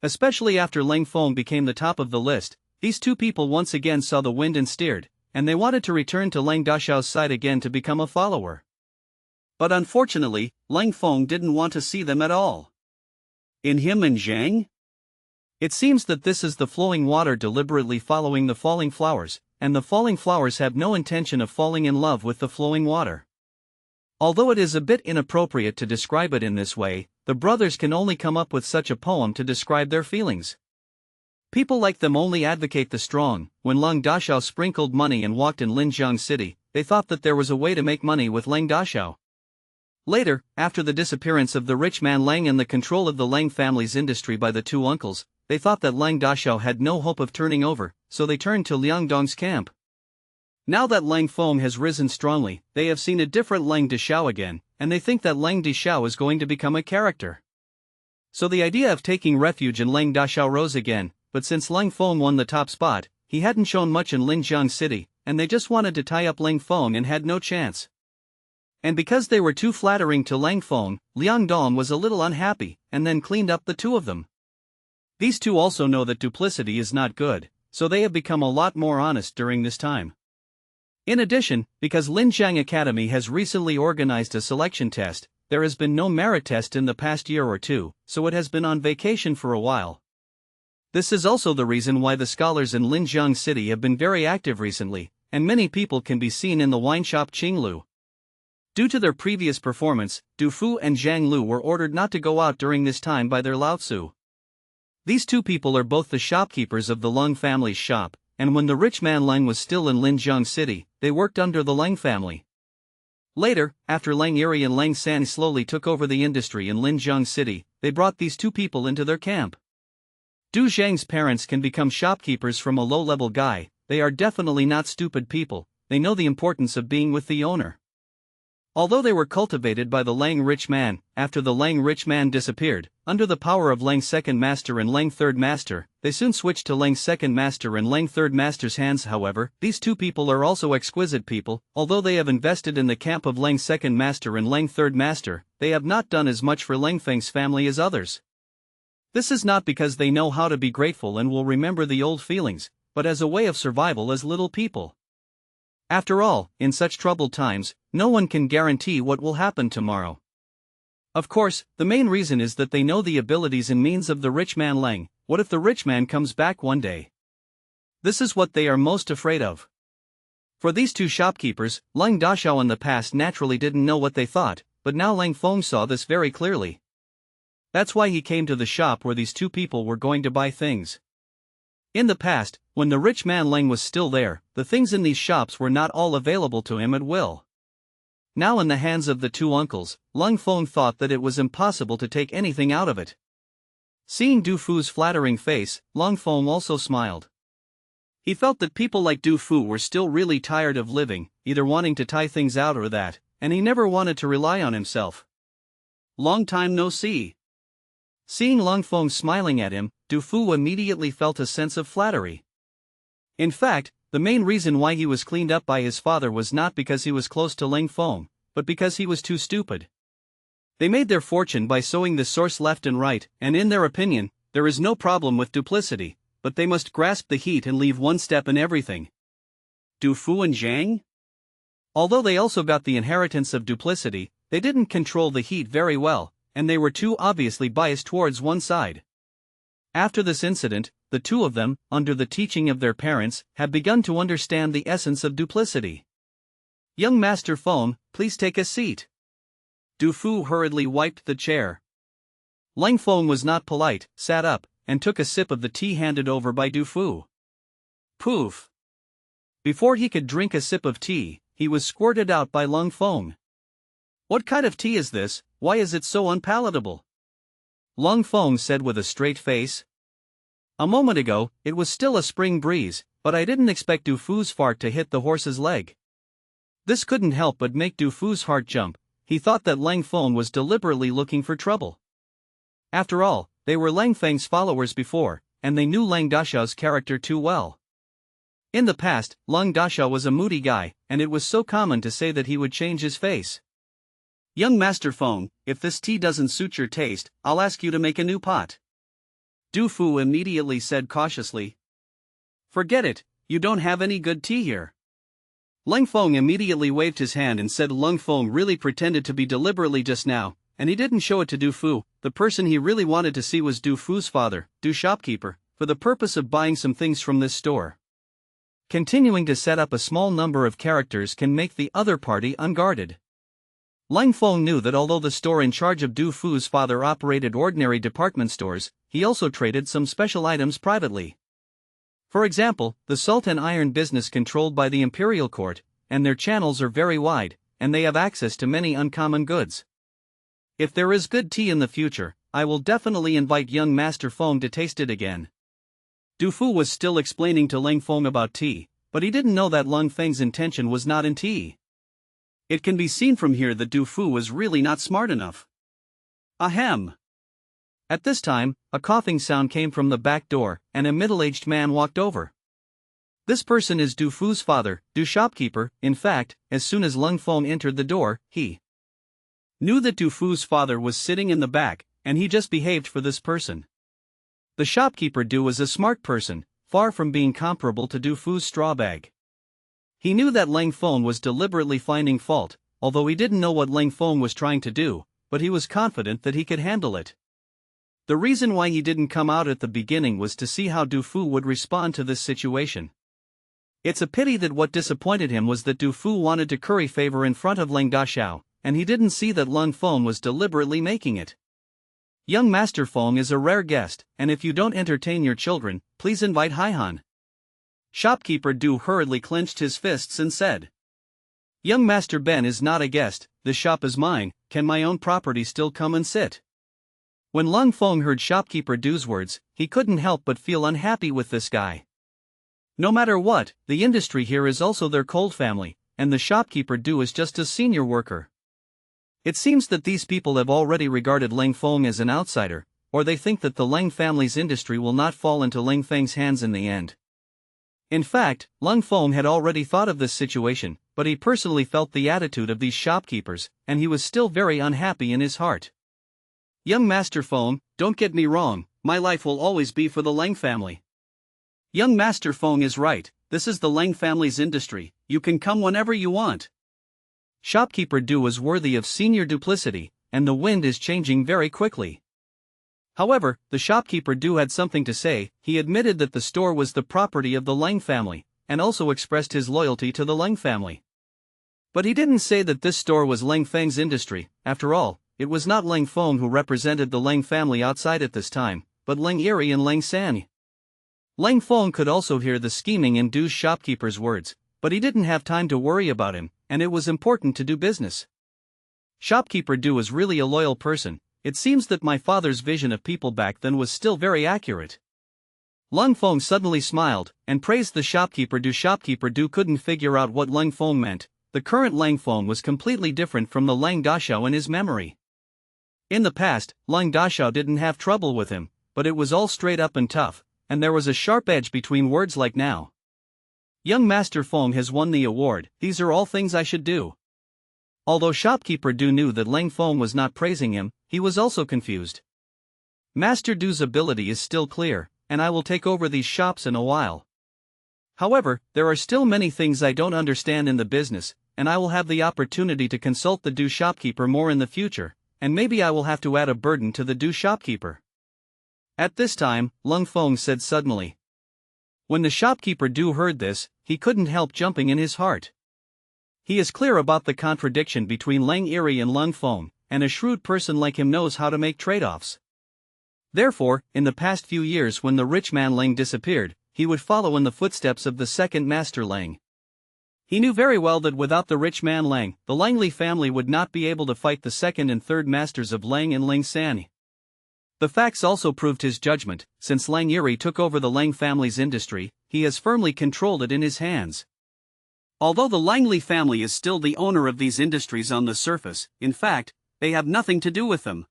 Especially after Leng Feng became the top of the list, these two people once again saw the wind and steered, and they wanted to return to Leng Dashao's side again to become a follower. But unfortunately, Leng Feng didn't want to see them at all. In him and Zhang? It seems that this is the flowing water deliberately following the falling flowers, and the falling flowers have no intention of falling in love with the flowing water. Although it is a bit inappropriate to describe it in this way, the brothers can only come up with such a poem to describe their feelings. People like them only advocate the strong. When Leng Dashao sprinkled money and walked in Linjiang City, they thought that there was a way to make money with Leng Dashao. Later, after the disappearance of the rich man Leng and the control of the Leng family's industry by the two uncles, they thought that Leng Dashao had no hope of turning over, so they turned to Liang Dong's camp. Now that Leng Feng has risen strongly, they have seen a different Leng Dashao again, and they think that Leng Dashao is going to become a character. So the idea of taking refuge in Leng Dashao rose again, but since Leng Feng won the top spot, he hadn't shown much in Linjiang City, and they just wanted to tie up Leng Feng and had no chance. And because they were too flattering to Leng Feng, Liang Dong was a little unhappy, and then cleaned up the two of them. These two also know that duplicity is not good, so they have become a lot more honest during this time. In addition, because Linjiang Academy has recently organized a selection test, there has been no merit test in the past year or two, so it has been on vacation for a while. This is also the reason why the scholars in Linjiang City have been very active recently, and many people can be seen in the wine shop Qinglu. Due to their previous performance, Du Fu and Zhang Lu were ordered not to go out during this time by their Lao Tzu. These two people are both the shopkeepers of the Leng family's shop, and when the rich man Leng was still in Linjiang City, they worked under the Leng family. Later, after Leng Yiri and Leng San slowly took over the industry in Linjiang City, they brought these two people into their camp. Du Zhang's parents can become shopkeepers from a low-level guy. They are definitely not stupid people, they know the importance of being with the owner. Although they were cultivated by the Leng rich man, after the Leng rich man disappeared, under the power of Leng's second master and Leng third master, they soon switched to Leng's second master and Leng third master's hands. However, these two people are also exquisite people. Although they have invested in the camp of Leng's second master and Leng third master, they have not done as much for Leng Feng's family as others. This is not because they know how to be grateful and will remember the old feelings, but as a way of survival as little people. After all, in such troubled times, no one can guarantee what will happen tomorrow. Of course, the main reason is that they know the abilities and means of the rich man Leng. What if the rich man comes back one day? This is what they are most afraid of. For these two shopkeepers, Leng Daxiao in the past naturally didn't know what they thought, but now Leng Feng saw this very clearly. That's why he came to the shop where these two people were going to buy things. In the past, when the rich man Leng was still there, the things in these shops were not all available to him at will. Now in the hands of the two uncles, Leng Feng thought that it was impossible to take anything out of it. Seeing Du Fu's flattering face, Leng Feng also smiled. He felt that people like Du Fu were still really tired of living, either wanting to tie things out or that, and he never wanted to rely on himself. Long time no see. Seeing Leng Feng smiling at him, Du Fu immediately felt a sense of flattery. In fact, the main reason why he was cleaned up by his father was not because he was close to Leng Feng, but because he was too stupid. They made their fortune by sowing the source left and right, and in their opinion, there is no problem with duplicity, but they must grasp the heat and leave one step in everything. Du Fu and Zhang? Although they also got the inheritance of duplicity, they didn't control the heat very well, and they were too obviously biased towards one side. After this incident, the two of them, under the teaching of their parents, have begun to understand the essence of duplicity. Young Master Feng, please take a seat. Du Fu hurriedly wiped the chair. Leng Feng was not polite, sat up, and took a sip of the tea handed over by Du Fu. Poof! Before he could drink a sip of tea, he was squirted out by Leng Feng. What kind of tea is this? Why is it so unpalatable? Leng Feng said with a straight face. A moment ago, it was still a spring breeze, but I didn't expect Du Fu's fart to hit the horse's leg. This couldn't help but make Du Fu's heart jump. He thought that Leng Feng was deliberately looking for trouble. After all, they were Leng Feng's followers before, and they knew Leng Daxiao's character too well. In the past, Leng Daxiao was a moody guy, and it was so common to say that he would change his face. Young Master Feng, if this tea doesn't suit your taste, I'll ask you to make a new pot. Du Fu immediately said cautiously. Forget it, you don't have any good tea here. Leng Feng immediately waved his hand and said Leng Feng really pretended to be deliberately just now, and he didn't show it to Du Fu. The person he really wanted to see was Du Fu's father, Du Shopkeeper, for the purpose of buying some things from this store. Continuing to set up a small number of characters can make the other party unguarded. Leng Feng knew that although the store in charge of Du Fu's father operated ordinary department stores, he also traded some special items privately. For example, the Sultan Iron business controlled by the Imperial Court, and their channels are very wide, and they have access to many uncommon goods. If there is good tea in the future, I will definitely invite young Master Feng to taste it again. Du Fu was still explaining to Leng Feng about tea, but he didn't know that Leng Feng's intention was not in tea. It can be seen from here that Du Fu was really not smart enough. Ahem! At this time, a coughing sound came from the back door, and a middle-aged man walked over. This person is Du Fu's father, Du Shopkeeper. In fact, as soon as Leng Feng entered the door, he knew that Du Fu's father was sitting in the back, and he just behaved for this person. The shopkeeper Du was a smart person, far from being comparable to Du Fu's straw bag. He knew that Leng Feng was deliberately finding fault, although he didn't know what Leng Feng was trying to do, but he was confident that he could handle it. The reason why he didn't come out at the beginning was to see how Du Fu would respond to this situation. It's a pity that what disappointed him was that Du Fu wanted to curry favor in front of Leng Daxiao, and he didn't see that Leng Feng was deliberately making it. Young Master Feng is a rare guest, and if you don't entertain your children, please invite Haihan. Shopkeeper Du hurriedly clenched his fists and said. Young Master Ben is not a guest, the shop is mine, can my own property still come and sit? When Leng Feng heard Shopkeeper Du's words, he couldn't help but feel unhappy with this guy. No matter what, the industry here is also their cold family, and the Shopkeeper Du is just a senior worker. It seems that these people have already regarded Leng Feng as an outsider, or they think that the Leng family's industry will not fall into Leng Feng's hands in the end. In fact, Leng Feng had already thought of this situation, but he personally felt the attitude of these shopkeepers, and he was still very unhappy in his heart. Young Master Feng, don't get me wrong, my life will always be for the Leng family. Young Master Feng is right, this is the Leng family's industry, you can come whenever you want. Shopkeeper Du was worthy of senior duplicity, and the wind is changing very quickly. However, the shopkeeper Du had something to say. He admitted that the store was the property of the Leng family, and also expressed his loyalty to the Leng family. But he didn't say that this store was Leng Feng's industry. After all, it was not Leng Feng who represented the Leng family outside at this time, but Leng Eri and Leng San. Leng Feng could also hear the scheming in Du's shopkeeper's words, but he didn't have time to worry about him, and it was important to do business. Shopkeeper Du is really a loyal person. It seems that my father's vision of people back then was still very accurate. Leng Feng suddenly smiled, and praised the shopkeeper Du. Shopkeeper Du couldn't figure out what Leng Feng meant. The current Leng Feng was completely different from the Leng Dashao in his memory. In the past, Leng Dashao didn't have trouble with him, but it was all straight up and tough, and there was a sharp edge between words like now. Young Master Feng has won the award, these are all things I should do. Although Shopkeeper Du knew that Leng Feng was not praising him, he was also confused. Master Du's ability is still clear, and I will take over these shops in a while. However, there are still many things I don't understand in the business, and I will have the opportunity to consult the Du shopkeeper more in the future, and maybe I will have to add a burden to the Du shopkeeper. At this time, Leng Feng said suddenly. When the shopkeeper Du heard this, he couldn't help jumping in his heart. He is clear about the contradiction between Leng Eri and Leng Feng, and a shrewd person like him knows how to make trade-offs. Therefore, in the past few years when the rich man Leng disappeared, he would follow in the footsteps of the second master Leng. He knew very well that without the rich man Leng, the Langley family would not be able to fight the second and third masters of Leng and Leng San. The facts also proved his judgment. Since Leng Eri took over the Leng family's industry, he has firmly controlled it in his hands. Although the Langley family is still the owner of these industries on the surface, in fact, they have nothing to do with them.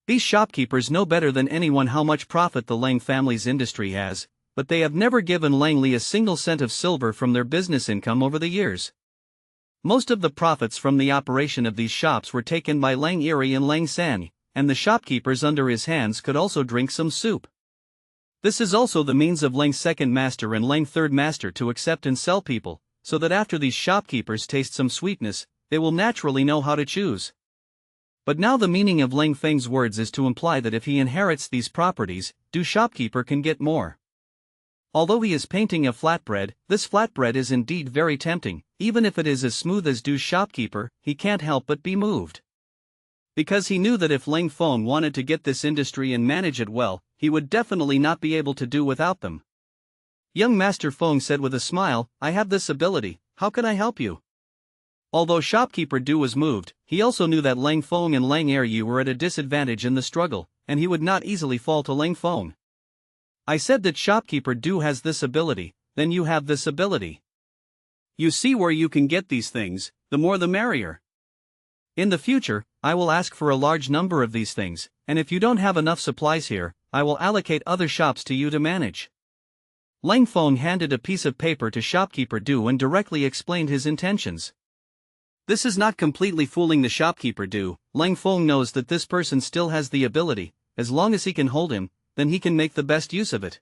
These shopkeepers know better than anyone how much profit the Leng family's industry has, but they have never given Langley a single cent of silver from their business income over the years. Most of the profits from the operation of these shops were taken by Leng Eri and Leng San, and the shopkeepers under his hands could also drink some soup. This is also the means of Leng's second master and Leng third master to accept and sell people, so that after these shopkeepers taste some sweetness, they will naturally know how to choose. But now the meaning of Leng Feng's words is to imply that if he inherits these properties, Du shopkeeper can get more. Although he is painting a flatbread, this flatbread is indeed very tempting. Even if it is as smooth as Du's shopkeeper, he can't help but be moved. Because he knew that if Leng Feng wanted to get this industry and manage it well, he would definitely not be able to do without them. Young Master Feng said with a smile, I have this ability, how can I help you? Although shopkeeper Du was moved, he also knew that Leng Feng and Leng Eri were at a disadvantage in the struggle, and he would not easily fall to Leng Feng. I said that shopkeeper Du has this ability, then you have this ability. You see where you can get these things, the more the merrier. In the future, I will ask for a large number of these things, and if you don't have enough supplies here, I will allocate other shops to you to manage. Leng Feng handed a piece of paper to shopkeeper Du and directly explained his intentions. This is not completely fooling the shopkeeper Du. Leng Feng knows that this person still has the ability. As long as he can hold him, then he can make the best use of it.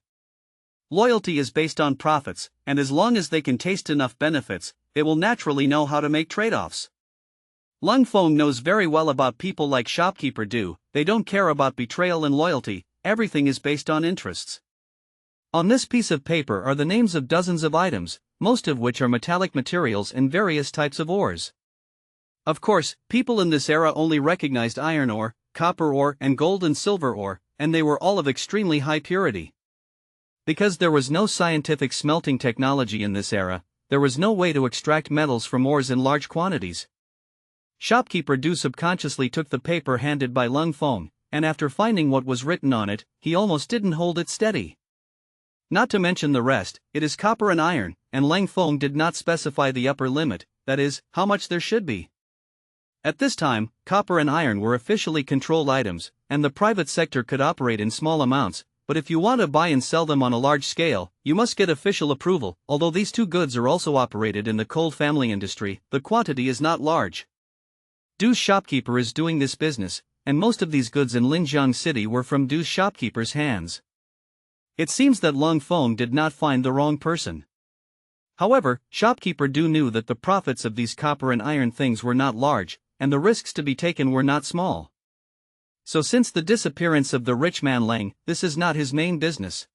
Loyalty is based on profits, and as long as they can taste enough benefits, they will naturally know how to make trade-offs. Leng Feng knows very well about people like shopkeeper Du. They don't care about betrayal and loyalty, everything is based on interests. On this piece of paper are the names of dozens of items, most of which are metallic materials and various types of ores. Of course, people in this era only recognized iron ore, copper ore, and gold and silver ore, and they were all of extremely high purity. Because there was no scientific smelting technology in this era, there was no way to extract metals from ores in large quantities. Shopkeeper Du subconsciously took the paper handed by Leng Feng, and after finding what was written on it, he almost didn't hold it steady. Not to mention the rest, it is copper and iron, and Leng Feng did not specify the upper limit, that is, how much there should be. At this time, copper and iron were officially controlled items, and the private sector could operate in small amounts, but if you want to buy and sell them on a large scale, you must get official approval. Although these two goods are also operated in the coal family industry, the quantity is not large. Du's shopkeeper is doing this business, and most of these goods in Linjiang City were from Du's shopkeeper's hands. It seems that Leng Feng did not find the wrong person. However, shopkeeper Du knew that the profits of these copper and iron things were not large, and the risks to be taken were not small. So since the disappearance of the rich man Leng, this is not his main business.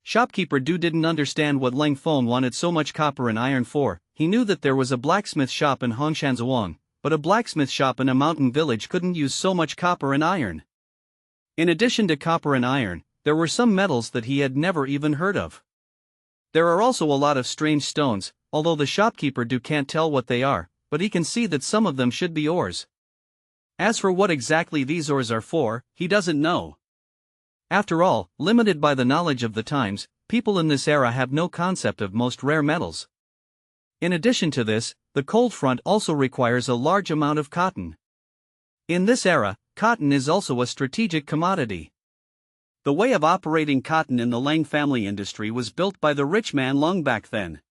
Shopkeeper Du didn't understand what Leng Feng wanted so much copper and iron for. He knew that there was a blacksmith shop in Huashan Sword, but a blacksmith shop in a mountain village couldn't use so much copper and iron. In addition to copper and iron, there were some metals that he had never even heard of. There are also a lot of strange stones, although the shopkeeper Du can't tell what they are, but he can see that some of them should be ores. As for what exactly these ores are for, he doesn't know. After all, limited by the knowledge of the times, people in this era have no concept of most rare metals. In addition to this, the cold front also requires a large amount of cotton. In this era, cotton is also a strategic commodity. The way of operating cotton in the Leng family industry was built by the rich man Leng back then.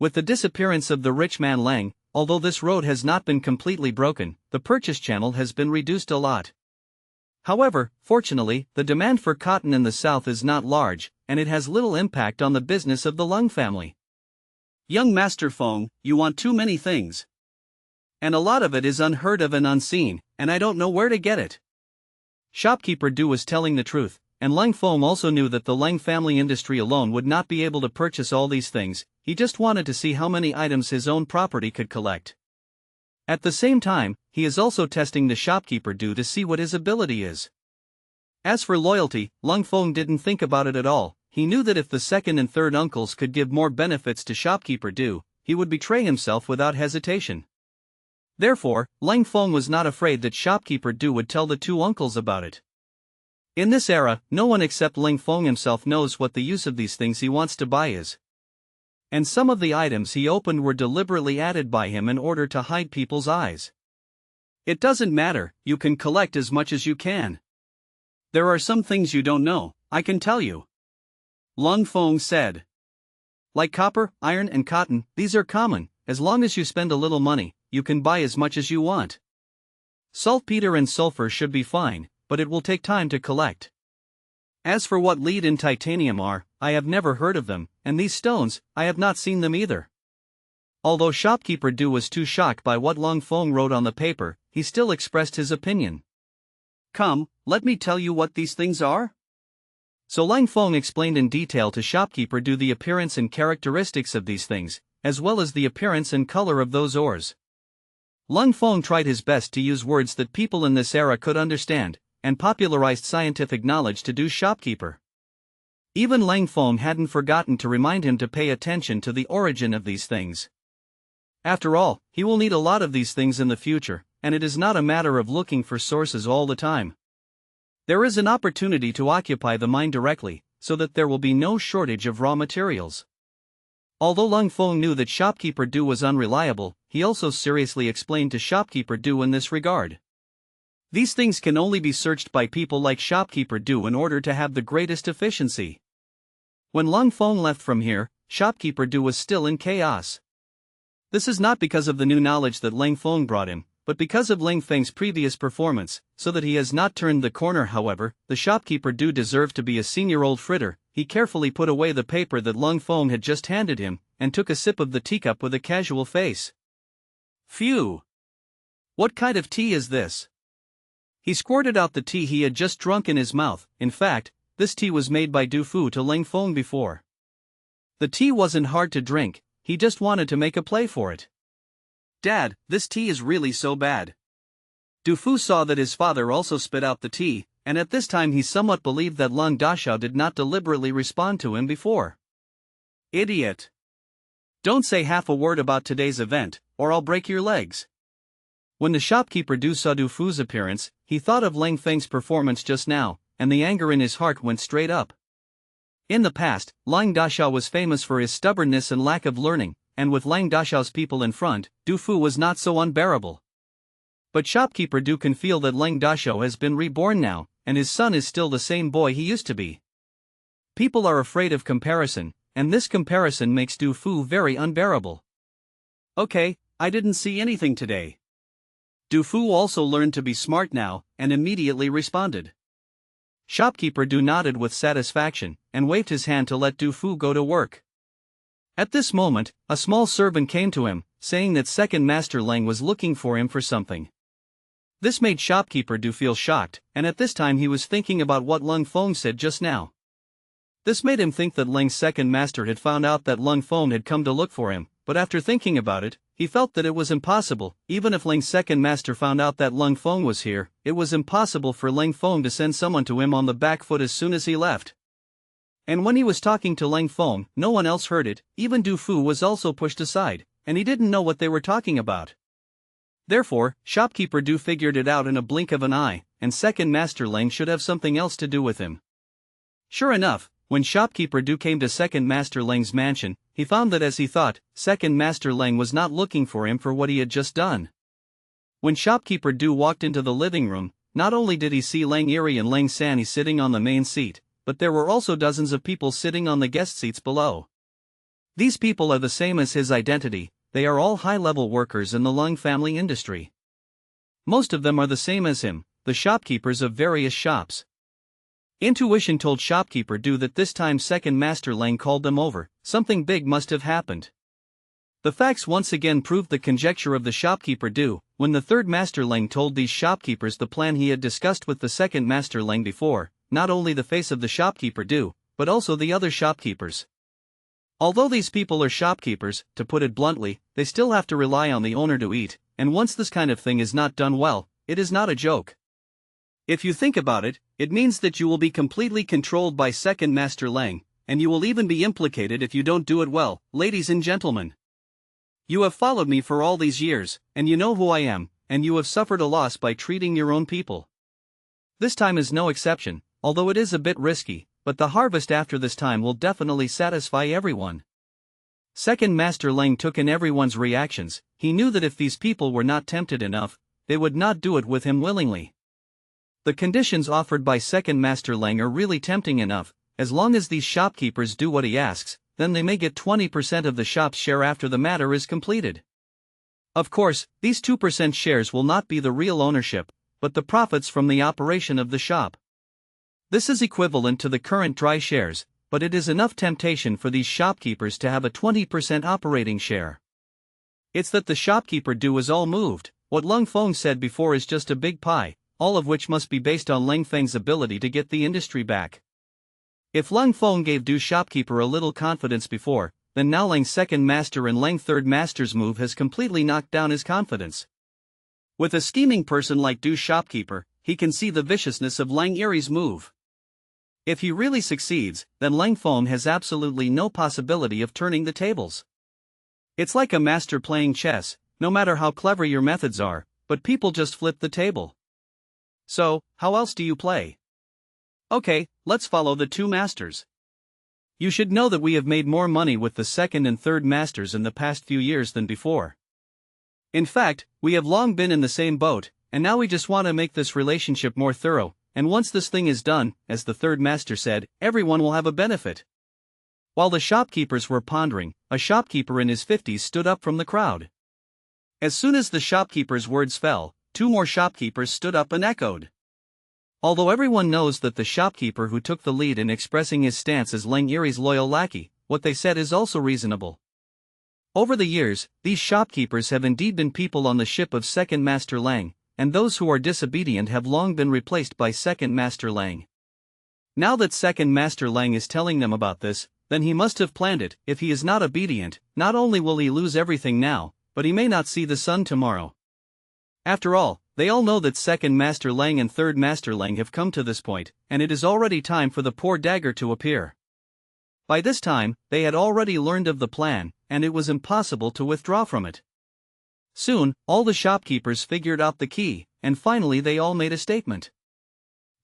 With the disappearance of the rich man Leng, although this road has not been completely broken, the purchase channel has been reduced a lot. However, fortunately, the demand for cotton in the south is not large, and it has little impact on the business of the Leng family. Young Master Feng, you want too many things. And a lot of it is unheard of and unseen, and I don't know where to get it. Shopkeeper Du was telling the truth, and Leng Feng also knew that the Leng family industry alone would not be able to purchase all these things. He just wanted to see how many items his own property could collect. At the same time, he is also testing the shopkeeper Du to see what his ability is. As for loyalty, Leng Feng didn't think about it at all. He knew that if the second and third uncles could give more benefits to shopkeeper Du, he would betray himself without hesitation. Therefore, Leng Feng was not afraid that shopkeeper Du would tell the two uncles about it. In this era, no one except Leng Feng himself knows what the use of these things he wants to buy is. And some of the items he opened were deliberately added by him in order to hide people's eyes. It doesn't matter, you can collect as much as you can. There are some things you don't know, I can tell you. Leng Feng said. Like copper, iron and cotton, these are common. As long as you spend a little money, you can buy as much as you want. Saltpeter and sulfur should be fine, but it will take time to collect. As for what lead and titanium are, I have never heard of them, and these stones, I have not seen them either. Although shopkeeper Du was too shocked by what Leng Feng wrote on the paper, he still expressed his opinion. Come, let me tell you what these things are. So Leng Feng explained in detail to shopkeeper Du the appearance and characteristics of these things, as well as the appearance and color of those ores. Leng Feng tried his best to use words that people in this era could understand, and popularized scientific knowledge to Du's shopkeeper. Even Leng Feng hadn't forgotten to remind him to pay attention to the origin of these things. After all, he will need a lot of these things in the future, and it is not a matter of looking for sources all the time. There is an opportunity to occupy the mine directly, so that there will be no shortage of raw materials. Although Leng Feng knew that shopkeeper Du was unreliable, he also seriously explained to shopkeeper Du in this regard. These things can only be searched by people like shopkeeper Du in order to have the greatest efficiency. When Leng Feng left from here, shopkeeper Du was still in chaos. This is not because of the new knowledge that Leng Feng brought him, but because of Leng Feng's previous performance, so that he has not turned the corner. However, the shopkeeper Du deserved to be a senior-old fritter. He carefully put away the paper that Leng Feng had just handed him, and took a sip of the teacup with a casual face. Phew! What kind of tea is this? He squirted out the tea he had just drunk in his mouth. In fact, this tea was made by Du Fu to Leng Feng before. The tea wasn't hard to drink, he just wanted to make a play for it. Dad, this tea is really so bad. Du Fu saw that his father also spit out the tea, and at this time he somewhat believed that Leng Dashao did not deliberately respond to him before. Idiot! Don't say half a word about today's event, or I'll break your legs. When the shopkeeper Du saw Du Fu's appearance, he thought of Leng Feng's performance just now, and the anger in his heart went straight up. In the past, Leng Dashao was famous for his stubbornness and lack of learning, and with Leng Dashao's people in front, Du Fu was not so unbearable. But shopkeeper Du can feel that Leng Dasho has been reborn now, and his son is still the same boy he used to be. People are afraid of comparison, and this comparison makes Du Fu very unbearable. Okay, I didn't see anything today. Du Fu also learned to be smart now, and immediately responded. Shopkeeper Du nodded with satisfaction, and waved his hand to let Du Fu go to work. At this moment, a small servant came to him, saying that second master Leng was looking for him for something. This made shopkeeper Du feel shocked, and at this time he was thinking about what Leng Feng said just now. This made him think that Leng's second master had found out that Leng Feng had come to look for him, but after thinking about it, he felt that it was impossible. Even if Leng's second master found out that Leng Feng was here, it was impossible for Leng Feng to send someone to him on the back foot as soon as he left. And when he was talking to Leng Feng, no one else heard it. Even Du Fu was also pushed aside, and he didn't know what they were talking about. Therefore, shopkeeper Du figured it out in a blink of an eye, and second master Leng should have something else to do with him. Sure enough, when shopkeeper Du came to second master Leng's mansion, he found that as he thought, second master Leng was not looking for him for what he had just done. When shopkeeper Du walked into the living room, not only did he see Leng Eri and Leng Sani sitting on the main seat, but there were also dozens of people sitting on the guest seats below. These people are the same as his identity. They are all high-level workers in the Leng family industry. Most of them are the same as him, the shopkeepers of various shops. Intuition told shopkeeper Du that this time second master Leng called them over. Something big must have happened. The facts once again proved the conjecture of the shopkeeper Du. When the third master Leng told these shopkeepers the plan he had discussed with the second master Leng before, not only the face of the shopkeeper Du, but also the other shopkeepers. Although these people are shopkeepers, to put it bluntly, they still have to rely on the owner to eat, and once this kind of thing is not done well, it is not a joke. If you think about it, it means that you will be completely controlled by second master Leng, and you will even be implicated if you don't do it well. Ladies and gentlemen, you have followed me for all these years, and you know who I am, and you have suffered a loss by treating your own people. This time is no exception, although it is a bit risky, but the harvest after this time will definitely satisfy everyone. Second master Leng took in everyone's reactions. He knew that if these people were not tempted enough, they would not do it with him willingly. The conditions offered by second master Leng are really tempting enough. As long as these shopkeepers do what he asks, then they may get 20% of the shop's share after the matter is completed. Of course, these 2% shares will not be the real ownership, but the profits from the operation of the shop. This is equivalent to the current dry shares, but it is enough temptation for these shopkeepers to have a 20% operating share. It's that the shopkeeper Du is all moved. What Leng Feng said before is just a big pie, all of which must be based on Leng Feng's ability to get the industry back. If Leng Feng gave Du shopkeeper a little confidence before, then now Leng's second master and Leng third master's move has completely knocked down his confidence. With a scheming person like Du shopkeeper, he can see the viciousness of Leng Eri's move. If he really succeeds, then Leng Feng has absolutely no possibility of turning the tables. It's like a master playing chess. No matter how clever your methods are, but people just flip the table. So, how else do you play? Okay, let's follow the two masters. You should know that we have made more money with the second and third masters in the past few years than before. In fact, we have long been in the same boat, and now we just want to make this relationship more thorough, and once this thing is done, as the third master said, everyone will have a benefit. While the shopkeepers were pondering, a shopkeeper in his 50s stood up from the crowd. As soon as the shopkeeper's words fell, two more shopkeepers stood up and echoed. Although everyone knows that the shopkeeper who took the lead in expressing his stance is Leng Eri's loyal lackey, what they said is also reasonable. Over the years, these shopkeepers have indeed been people on the ship of second master Leng, and those who are disobedient have long been replaced by second master Leng. Now that second master Leng is telling them about this, then he must have planned it. If he is not obedient, not only will he lose everything now, but he may not see the sun tomorrow. After all, they all know that second master Leng and third master Leng have come to this point, and it is already time for the poor dagger to appear. By this time, they had already learned of the plan, and it was impossible to withdraw from it. Soon, all the shopkeepers figured out the key, and finally they all made a statement.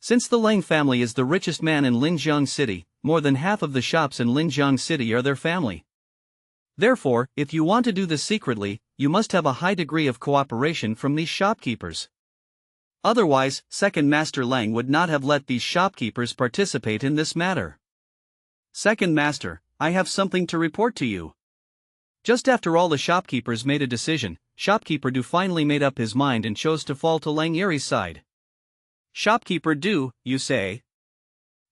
Since the Leng family is the richest man in Linjiang City, more than half of the shops in Linjiang City are their family. Therefore, if you want to do this secretly, you must have a high degree of cooperation from these shopkeepers. Otherwise, Second Master Leng would not have let these shopkeepers participate in this matter. Second Master, I have something to report to you. Just after all the shopkeepers made a decision, Shopkeeper Du finally made up his mind and chose to fall to Leng Yiri's side. Shopkeeper Du, you say?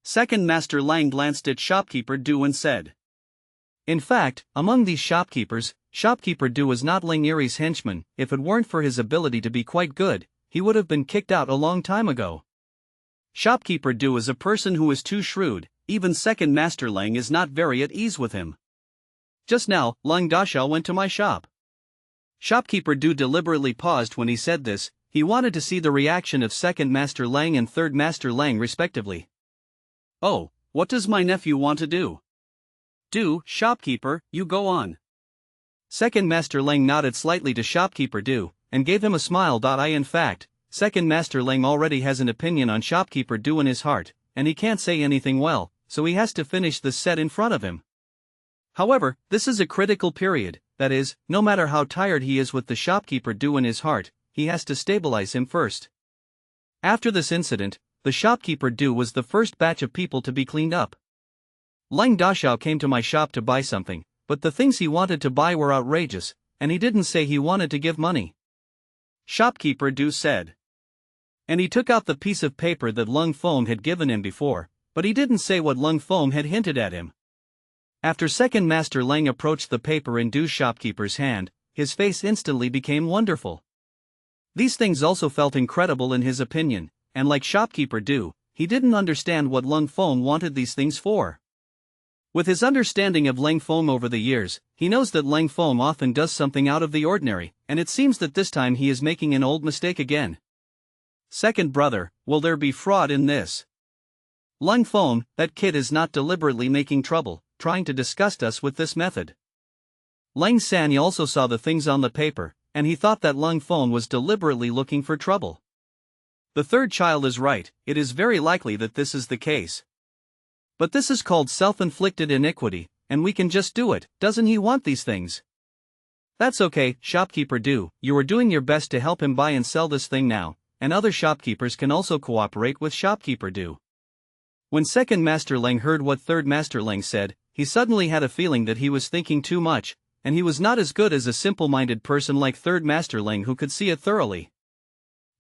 Second Master Leng glanced at Shopkeeper Du and said. In fact, among these shopkeepers, Shopkeeper Du was not Leng Yiri's henchman. If it weren't for his ability to be quite good, he would have been kicked out a long time ago. Shopkeeper Du is a person who is too shrewd. Even Second Master Leng is not very at ease with him. Just now, Leng Daxiao went to my shop. Shopkeeper Du deliberately paused when he said this. He wanted to see the reaction of Second Master Leng and Third Master Leng respectively. Oh, what does my nephew want to do? Du, shopkeeper, you go on. Second Master Leng nodded slightly to Shopkeeper Du, and gave him a smile. In fact, Second Master Leng already has an opinion on Shopkeeper Du in his heart, and he can't say anything well, so he has to finish the set in front of him. However, this is a critical period, that is, no matter how tired he is with the Shopkeeper Du in his heart, he has to stabilize him first. After this incident, the Shopkeeper Du was the first batch of people to be cleaned up. Leng Daxiao came to my shop to buy something, but the things he wanted to buy were outrageous, and he didn't say he wanted to give money. Shopkeeper Du said. And he took out the piece of paper that Leng Feng had given him before, but he didn't say what Leng Feng had hinted at him. After Second Master Leng approached the paper in Du's shopkeeper's hand, his face instantly became wonderful. These things also felt incredible in his opinion, and like Shopkeeper Du, he didn't understand what Leng Feng wanted these things for. With his understanding of Leng Feng over the years, he knows that Leng Feng often does something out of the ordinary, and it seems that this time he is making an old mistake again. Second brother, will there be fraud in this? Leng Feng, that kid is not deliberately making trouble, trying to disgust us with this method. Leng Sanyi also saw the things on the paper, and he thought that Leng Feng was deliberately looking for trouble. The third child is right, it is very likely that this is the case. But this is called self-inflicted iniquity, and we can just do it. Doesn't he want these things? That's okay, Shopkeeper Du, you are doing your best to help him buy and sell this thing now, and other shopkeepers can also cooperate with Shopkeeper Du. When Second Master Leng heard what Third Master Leng said, he suddenly had a feeling that he was thinking too much, and he was not as good as a simple-minded person like Third Master Leng who could see it thoroughly.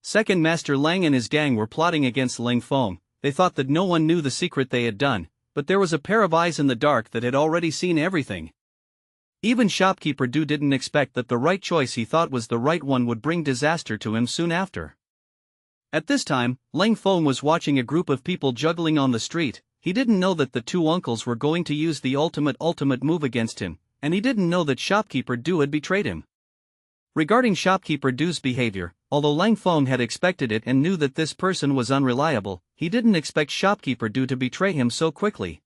Second Master Leng and his gang were plotting against Leng Feng. They thought that no one knew the secret they had done, but there was a pair of eyes in the dark that had already seen everything. Even Shopkeeper Du didn't expect that the right choice he thought was the right one would bring disaster to him soon after. At this time, Leng Feng was watching a group of people juggling on the street. He didn't know that the two uncles were going to use the ultimate move against him, and he didn't know that Shopkeeper Du had betrayed him. Regarding Shopkeeper Du's behavior, although Leng Feng had expected it and knew that this person was unreliable, he didn't expect Shopkeeper Du to betray him so quickly.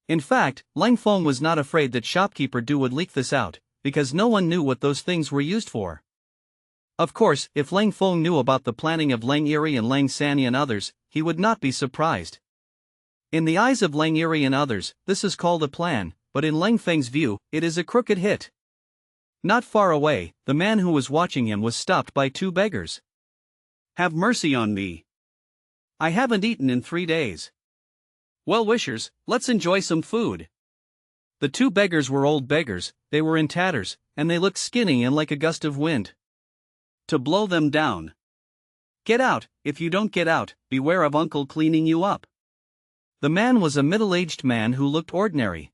In fact, Leng Feng was not afraid that Shopkeeper Du would leak this out, because no one knew what those things were used for. Of course, if Leng Feng knew about the planning of Leng Yiri and Leng Sanyi and others, he would not be surprised. In the eyes of Leng Yiri and others, this is called a plan, but in Leng Feng's view, it is a crooked hit. Not far away, the man who was watching him was stopped by two beggars. Have mercy on me. I haven't eaten in 3 days. Well-wishers, let's enjoy some food. The two beggars were old beggars, they were in tatters, and they looked skinny and like a gust of wind. To blow them down. Get out, if you don't get out, beware of Uncle cleaning you up. The man was a middle-aged man who looked ordinary.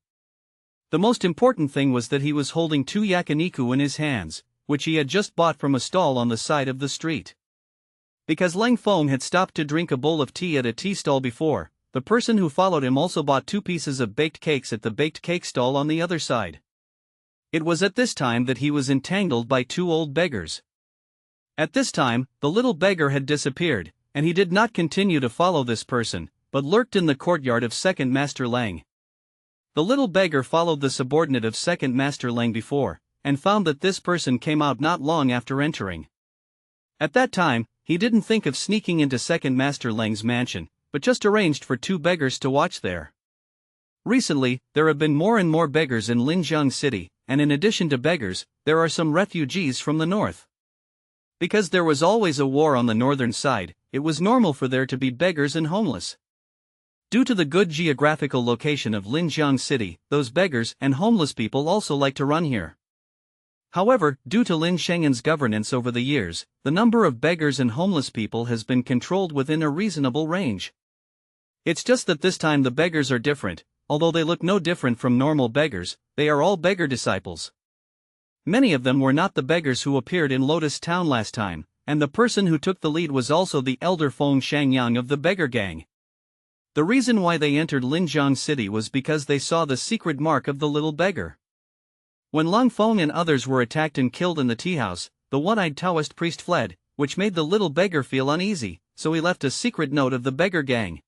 The most important thing was that he was holding 2 yakiniku in his hands, which he had just bought from a stall on the side of the street. Because Leng Feng had stopped to drink a bowl of tea at a tea stall before, the person who followed him also bought 2 pieces of baked cakes at the baked cake stall on the other side. It was at this time that he was entangled by 2 old beggars. At this time, the little beggar had disappeared, and he did not continue to follow this person, but lurked in the courtyard of Second Master Leng. The little beggar followed the subordinate of Second Master Leng before, and found that this person came out not long after entering. At that time, he didn't think of sneaking into Second Master Leng's mansion, but just arranged for 2 beggars to watch there. Recently, there have been more and more beggars in Linjiang City, and in addition to beggars, there are some refugees from the north. Because there was always a war on the northern side, it was normal for there to be beggars and homeless. Due to the good geographical location of Linjiang City, those beggars and homeless people also like to run here. However, due to Lin Sheng'an's governance over the years, the number of beggars and homeless people has been controlled within a reasonable range. It's just that this time the beggars are different. Although they look no different from normal beggars, they are all beggar disciples. Many of them were not the beggars who appeared in Lotus Town last time, and the person who took the lead was also the elder Feng Shangyang of the beggar gang. The reason why they entered Linjiang City was because they saw the secret mark of the little beggar. When Leng Feng and others were attacked and killed in the tea house, the one-eyed Taoist priest fled, which made the little beggar feel uneasy, so he left a secret note of the beggar gang.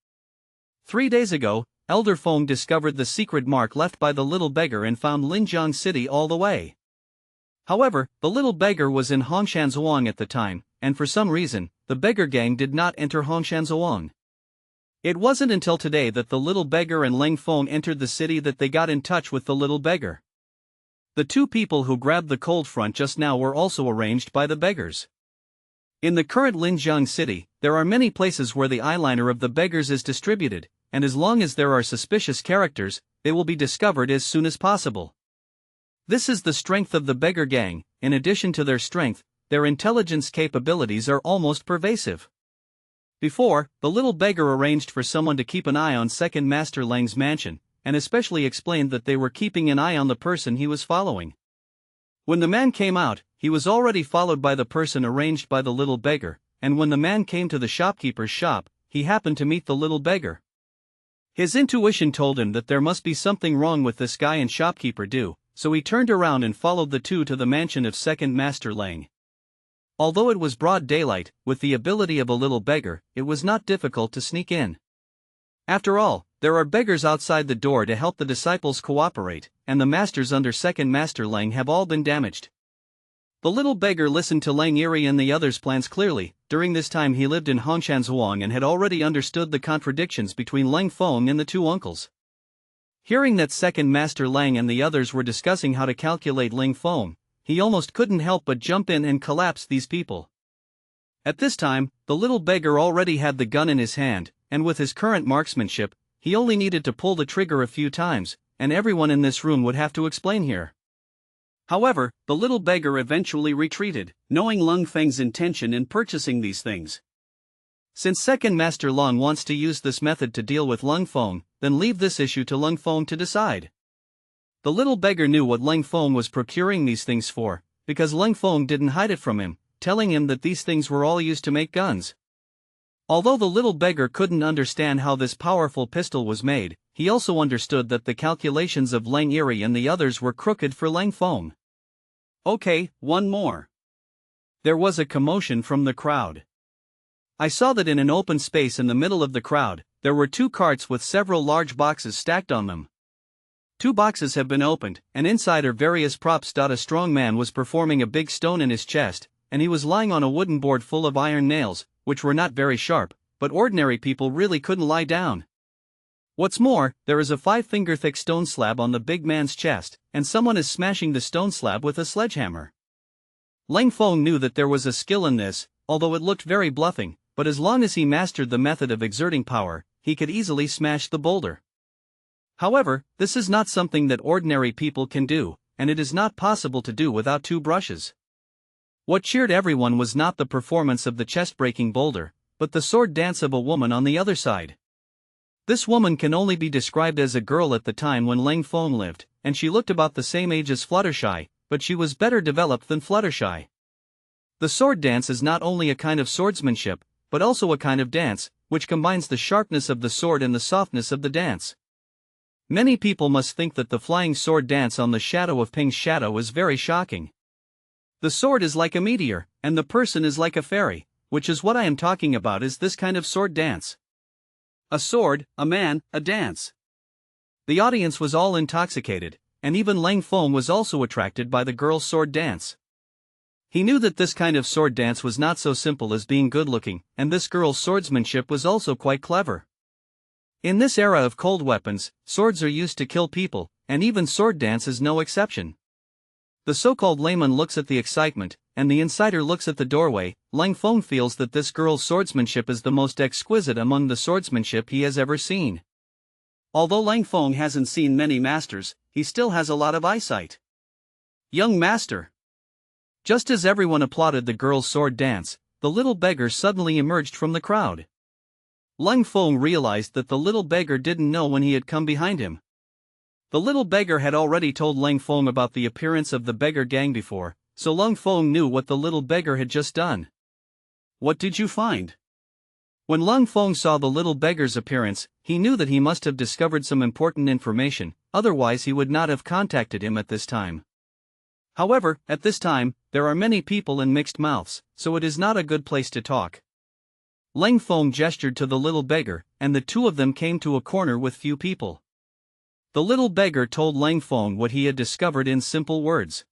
3 days ago, Elder Feng discovered the secret mark left by the little beggar and found Linjiang City all the way. However, the little beggar was in Hongshan at the time, and for some reason, the beggar gang did not enter Hongshan. It wasn't until today that the little beggar and Leng Feng entered the city that they got in touch with the little beggar. The two people who grabbed the cold front just now were also arranged by the beggars. In the current Linjiang City, there are many places where the eyeliner of the beggars is distributed, and as long as there are suspicious characters, they will be discovered as soon as possible. This is the strength of the beggar gang. In addition to their strength, their intelligence capabilities are almost pervasive. Before, the little beggar arranged for someone to keep an eye on Second Master Leng's mansion, and especially explained that they were keeping an eye on the person he was following. When the man came out, he was already followed by the person arranged by the little beggar, and when the man came to the shopkeeper's shop, he happened to meet the little beggar. His intuition told him that there must be something wrong with this guy and shopkeeper so he turned around and followed the two to the mansion of Second Master Leng. Although it was broad daylight, with the ability of a little beggar, it was not difficult to sneak in. After all, there are beggars outside the door to help the disciples cooperate, and the masters under Second Master Leng have all been damaged. The little beggar listened to Leng Yiri and the others' plans clearly. During this time he lived in Hongshan and had already understood the contradictions between Leng Feng and the two uncles. Hearing that Second Master Leng and the others were discussing how to calculate Leng Feng, he almost couldn't help but jump in and collapse these people. At this time, the little beggar already had the gun in his hand, and with his current marksmanship, he only needed to pull the trigger a few times, and everyone in this room would have to explain here. However, the little beggar eventually retreated, knowing Leng Feng's intention in purchasing these things. Since Second Master Leng wants to use this method to deal with Leng Feng, then leave this issue to Leng Feng to decide. The little beggar knew what Leng Feng was procuring these things for, because Leng Feng didn't hide it from him, telling him that these things were all used to make guns. Although the little beggar couldn't understand how this powerful pistol was made, he also understood that the calculations of Leng Yiri and the others were crooked for Leng Feng. Okay, one more. There was a commotion from the crowd. I saw that in an open space in the middle of the crowd, there were two carts with several large boxes stacked on them. 2 boxes have been opened, and inside are various props. A strong man was performing a big stone in his chest, and he was lying on a wooden board full of iron nails, which were not very sharp, but ordinary people really couldn't lie down. What's more, there is a 5-finger thick stone slab on the big man's chest, and someone is smashing the stone slab with a sledgehammer. Leng Feng knew that there was a skill in this, although it looked very bluffing, but as long as he mastered the method of exerting power, he could easily smash the boulder. However, this is not something that ordinary people can do, and it is not possible to do without 2 brushes. What cheered everyone was not the performance of the chest-breaking boulder, but the sword dance of a woman on the other side. This woman can only be described as a girl at the time when Leng Feng lived, and she looked about the same age as Fluttershy, but she was better developed than Fluttershy. The sword dance is not only a kind of swordsmanship, but also a kind of dance, which combines the sharpness of the sword and the softness of the dance. Many people must think that the flying sword dance on the shadow of Ping's shadow is very shocking. The sword is like a meteor, and the person is like a fairy, which is what I am talking about is this kind of sword dance. A sword, a man, a dance. The audience was all intoxicated, and even Leng Feng was also attracted by the girl's sword dance. He knew that this kind of sword dance was not so simple as being good-looking, and this girl's swordsmanship was also quite clever. In this era of cold weapons, swords are used to kill people, and even sword dance is no exception. The so-called layman looks at the excitement, and the insider looks at the doorway. Leng Feng feels that this girl's swordsmanship is the most exquisite among the swordsmanship he has ever seen. Although Leng Feng hasn't seen many masters, he still has a lot of eyesight. Young master! Just as everyone applauded the girl's sword dance, the little beggar suddenly emerged from the crowd. Leng Feng realized that the little beggar didn't know when he had come behind him. The little beggar had already told Leng Feng about the appearance of the beggar gang before, so Leng Feng knew what the little beggar had just done. What did you find? When Leng Feng saw the little beggar's appearance, he knew that he must have discovered some important information, otherwise he would not have contacted him at this time. However, at this time, there are many people and mixed mouths, so it is not a good place to talk. Leng Feng gestured to the little beggar, and the two of them came to a corner with few people. The little beggar told Leng Feng what he had discovered in simple words.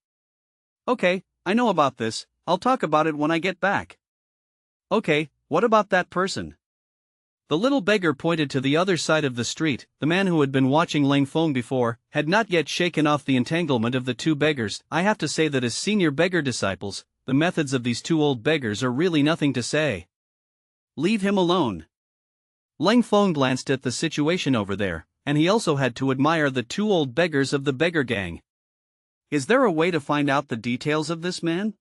Okay, I know about this, I'll talk about it when I get back. Okay, what about that person? The little beggar pointed to the other side of the street. The man who had been watching Leng Feng before had not yet shaken off the entanglement of the two beggars. I have to say that as senior beggar disciples, the methods of these two old beggars are really nothing to say. Leave him alone. Leng Feng glanced at the situation over there, and he also had to admire the two old beggars of the beggar gang. Is there a way to find out the details of this man?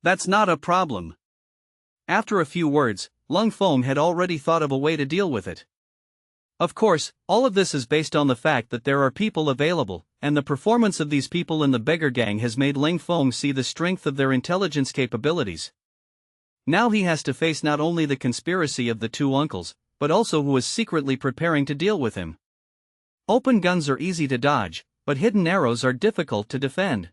That's not a problem. After a few words, Leng Feng had already thought of a way to deal with it. Of course, all of this is based on the fact that there are people available, and the performance of these people in the beggar gang has made Leng Feng see the strength of their intelligence capabilities. Now he has to face not only the conspiracy of the two uncles, but also who is secretly preparing to deal with him. Open guns are easy to dodge, but hidden arrows are difficult to defend.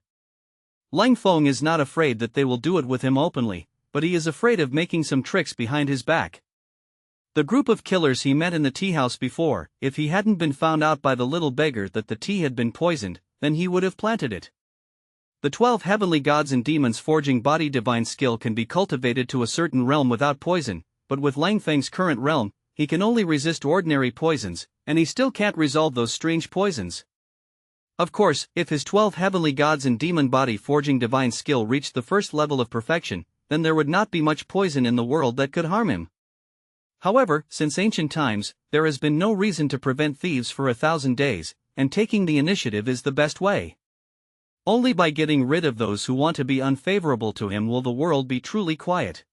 Leng Feng is not afraid that they will do it with him openly, but he is afraid of making some tricks behind his back. The group of killers he met in the tea house before, if he hadn't been found out by the little beggar that the tea had been poisoned, then he would have planted it. The 12 heavenly gods and demons forging body divine skill can be cultivated to a certain realm without poison, but with Leng Feng's current realm, he can only resist ordinary poisons, and he still can't resolve those strange poisons. Of course, if his 12 heavenly gods and demon body forging divine skill reached the first level of perfection, then there would not be much poison in the world that could harm him. However, since ancient times, there has been no reason to prevent thieves for 1,000 days, and taking the initiative is the best way. Only by getting rid of those who want to be unfavorable to him will the world be truly quiet.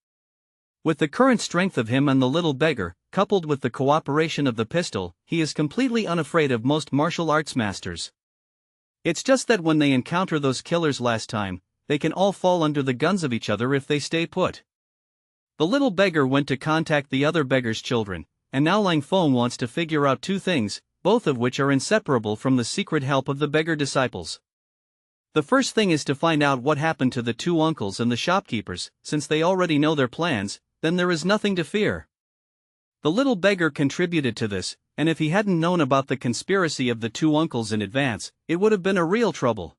With the current strength of him and the little beggar, coupled with the cooperation of the pistol, he is completely unafraid of most martial arts masters. It's just that when they encounter those killers last time, they can all fall under the guns of each other if they stay put. The little beggar went to contact the other beggar's children, and now Leng Feng wants to figure out two things, both of which are inseparable from the secret help of the beggar disciples. The first thing is to find out what happened to the two uncles and the shopkeepers. Since they already know their plans, then there is nothing to fear. The little beggar contributed to this, and if he hadn't known about the conspiracy of the two uncles in advance, it would have been a real trouble.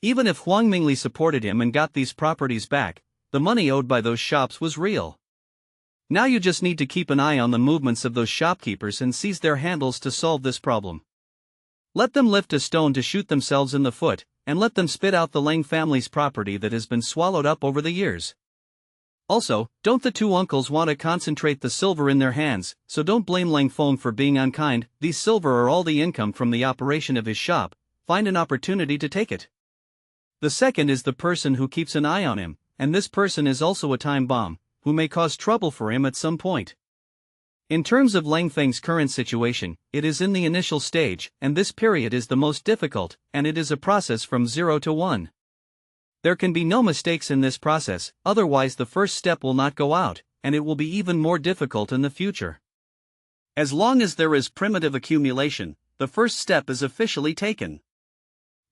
Even if Huang Mingli supported him and got these properties back, the money owed by those shops was real. Now you just need to keep an eye on the movements of those shopkeepers and seize their handles to solve this problem. Let them lift a stone to shoot themselves in the foot, and let them spit out the Leng family's property that has been swallowed up over the years. Also, don't the two uncles want to concentrate the silver in their hands, so don't blame Leng Feng for being unkind. These silver are all the income from the operation of his shop. Find an opportunity to take it. The second is the person who keeps an eye on him, and this person is also a time bomb, who may cause trouble for him at some point. In terms of Leng Feng's current situation, it is in the initial stage, and this period is the most difficult, and it is a process from 0 to 1. There can be no mistakes in this process, otherwise the first step will not go out, and it will be even more difficult in the future. As long as there is primitive accumulation, the first step is officially taken.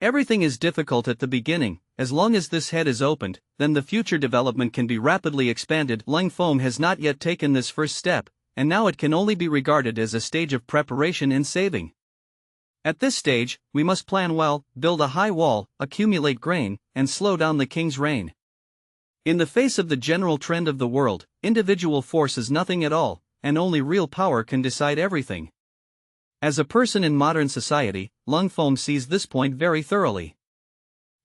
Everything is difficult at the beginning. As long as this head is opened, then the future development can be rapidly expanded. Leng Feng has not yet taken this first step, and now it can only be regarded as a stage of preparation and saving. At this stage, we must plan well, build a high wall, accumulate grain, and slow down the king's reign. In the face of the general trend of the world, individual force is nothing at all, and only real power can decide everything. As a person in modern society, Leng Feng sees this point very thoroughly.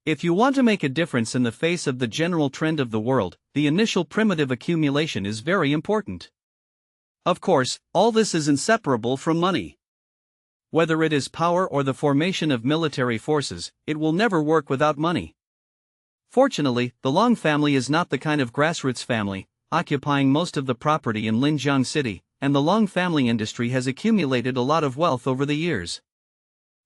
If you want to make a difference in the face of the general trend of the world, the initial primitive accumulation is very important. Of course, all this is inseparable from money. Whether it is power or the formation of military forces, it will never work without money. Fortunately, the Long family is not the kind of grassroots family, occupying most of the property in Linjiang City, and the Long family industry has accumulated a lot of wealth over the years.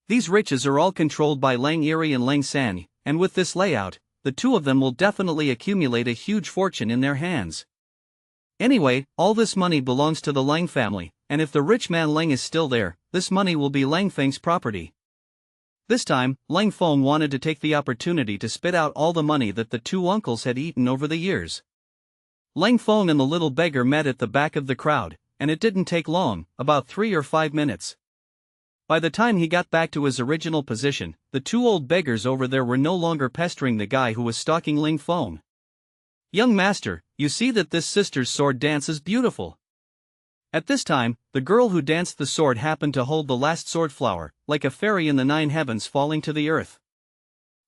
These riches are all controlled by Leng Eri and Leng San, and with this layout, the two of them will definitely accumulate a huge fortune in their hands. Anyway, all this money belongs to the Leng family, and if the rich man Leng is still there, this money will be Leng Feng's property. This time, Leng Feng wanted to take the opportunity to spit out all the money that the two uncles had eaten over the years. Leng Feng and the little beggar met at the back of the crowd, and it didn't take long, about 3 or 5 minutes. By the time he got back to his original position, the two old beggars over there were no longer pestering the guy who was stalking Leng Feng. "Young master, you see that this sister's sword dance is beautiful." At this time, the girl who danced the sword happened to hold the last sword flower, like a fairy in the 9 heavens falling to the earth.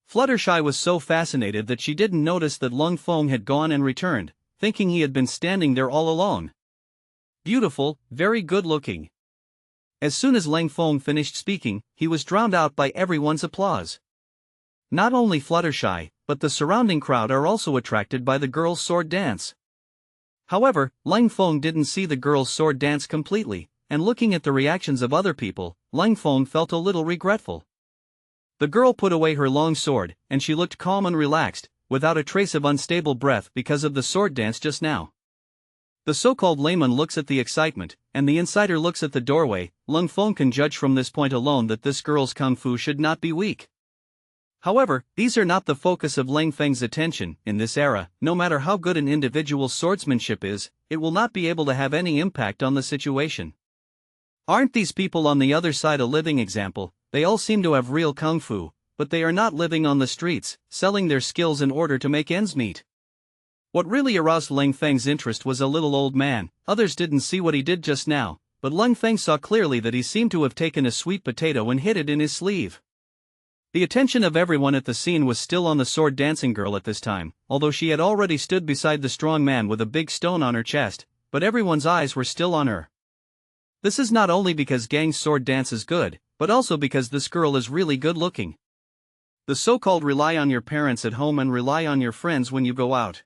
Fluttershy was so fascinated that she didn't notice that Leng Feng had gone and returned, thinking he had been standing there all along. Beautiful, very good looking. As soon as Leng Feng finished speaking, he was drowned out by everyone's applause. Not only Fluttershy, but the surrounding crowd are also attracted by the girl's sword dance. However, Leng Feng didn't see the girl's sword dance completely, and looking at the reactions of other people, Leng Feng felt a little regretful. The girl put away her long sword, and she looked calm and relaxed, without a trace of unstable breath because of the sword dance just now. The so-called layman looks at the excitement, and the insider looks at the doorway. Leng Feng can judge from this point alone that this girl's kung fu should not be weak. However, these are not the focus of Leng Feng's attention. In this era, no matter how good an individual's swordsmanship is, it will not be able to have any impact on the situation. Aren't these people on the other side a living example? They all seem to have real kung fu, but they are not living on the streets, selling their skills in order to make ends meet. What really aroused Leng Feng's interest was a little old man. Others didn't see what he did just now, but Leng Feng saw clearly that he seemed to have taken a sweet potato and hid it in his sleeve. The attention of everyone at the scene was still on the sword dancing girl at this time, although she had already stood beside the strong man with a big stone on her chest, but everyone's eyes were still on her. This is not only because Gang's sword dance is good, but also because this girl is really good looking. The so-called rely on your parents at home and rely on your friends when you go out.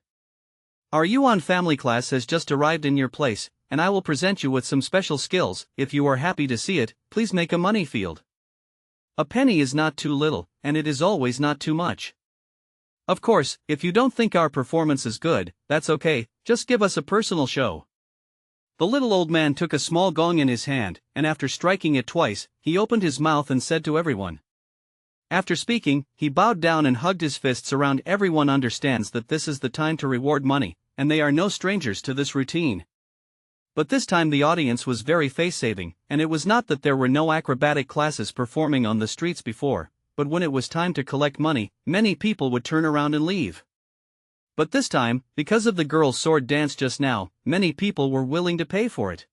Our Yuan family class has just arrived in your place, and I will present you with some special skills. If you are happy to see it, please make a money field. A penny is not too little, and it is always not too much. Of course, if you don't think our performance is good, that's okay, just give us a personal show. The little old man took a small gong in his hand, and after striking it twice, he opened his mouth and said to everyone. After speaking, he bowed down and hugged his fists around. Everyone understands that this is the time to reward money, and they are no strangers to this routine. But this time the audience was very face-saving, and it was not that there were no acrobatic classes performing on the streets before, but when it was time to collect money, many people would turn around and leave. But this time, because of the girl's sword dance just now, many people were willing to pay for it.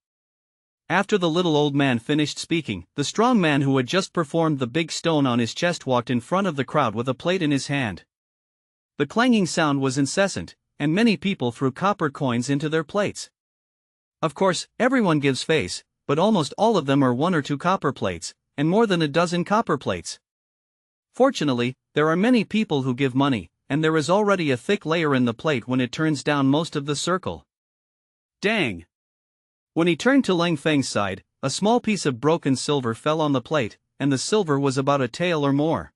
After the little old man finished speaking, the strong man who had just performed the big stone on his chest walked in front of the crowd with a plate in his hand. The clanging sound was incessant, and many people threw copper coins into their plates. Of course, everyone gives face, but almost all of them are 1 or 2 copper plates, and more than a dozen copper plates. Fortunately, there are many people who give money, and there is already a thick layer in the plate when it turns down most of the circle. Dang! When he turned to Leng Feng's side, a small piece of broken silver fell on the plate, and the silver was about a tael or more.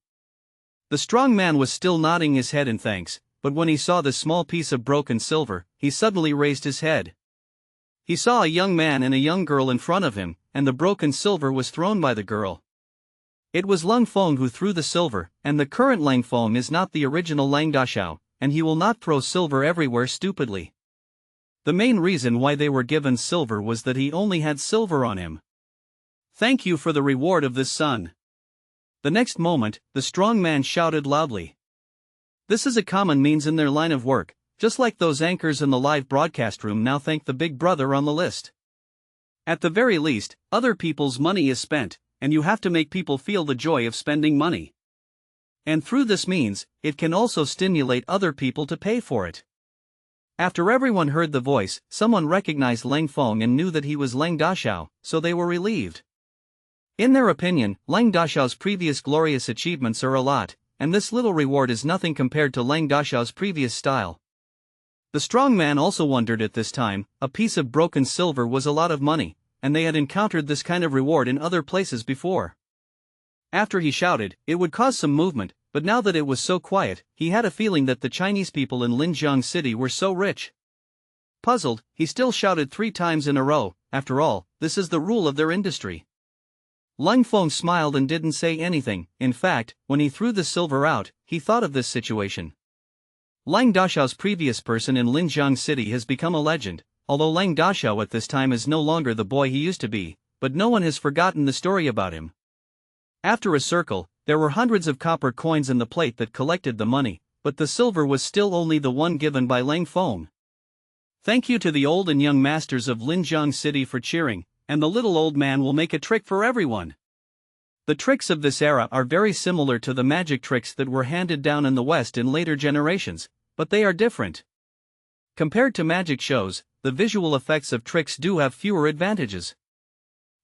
The strong man was still nodding his head in thanks, but when he saw this small piece of broken silver, he suddenly raised his head. He saw a young man and a young girl in front of him, and the broken silver was thrown by the girl. It was Leng Feng who threw the silver, and the current Leng Feng is not the original Lang Dashao, and he will not throw silver everywhere stupidly. The main reason why they were given silver was that he only had silver on him. Thank you for the reward of this son. The next moment, the strong man shouted loudly. This is a common means in their line of work, just like those anchors in the live broadcast room now thank the big brother on the list. At the very least, other people's money is spent, and you have to make people feel the joy of spending money. And through this means, it can also stimulate other people to pay for it. After everyone heard the voice, someone recognized Leng Feng and knew that he was Leng Daxiao, so they were relieved. In their opinion, Leng Daxiao's previous glorious achievements are a lot, and this little reward is nothing compared to Leng Daxiao's previous style. The strong man also wondered at this time, a piece of broken silver was a lot of money, and they had encountered this kind of reward in other places before. After he shouted, it would cause some movement, but now that it was so quiet, he had a feeling that the Chinese people in Linjiang City were so rich. Puzzled, he still shouted 3 times in a row. After all, this is the rule of their industry. Leng Feng smiled and didn't say anything. In fact, when he threw the silver out, he thought of this situation. Leng Daxiao's previous person in Linjiang City has become a legend, although Leng Daxiao at this time is no longer the boy he used to be, but no one has forgotten the story about him. After a circle, there were hundreds of copper coins in the plate that collected the money, but the silver was still only the one given by Leng Feng. Thank you to the old and young masters of Linjiang City for cheering, and the little old man will make a trick for everyone. The tricks of this era are very similar to the magic tricks that were handed down in the West in later generations, but they are different. Compared to magic shows, the visual effects of tricks do have fewer advantages.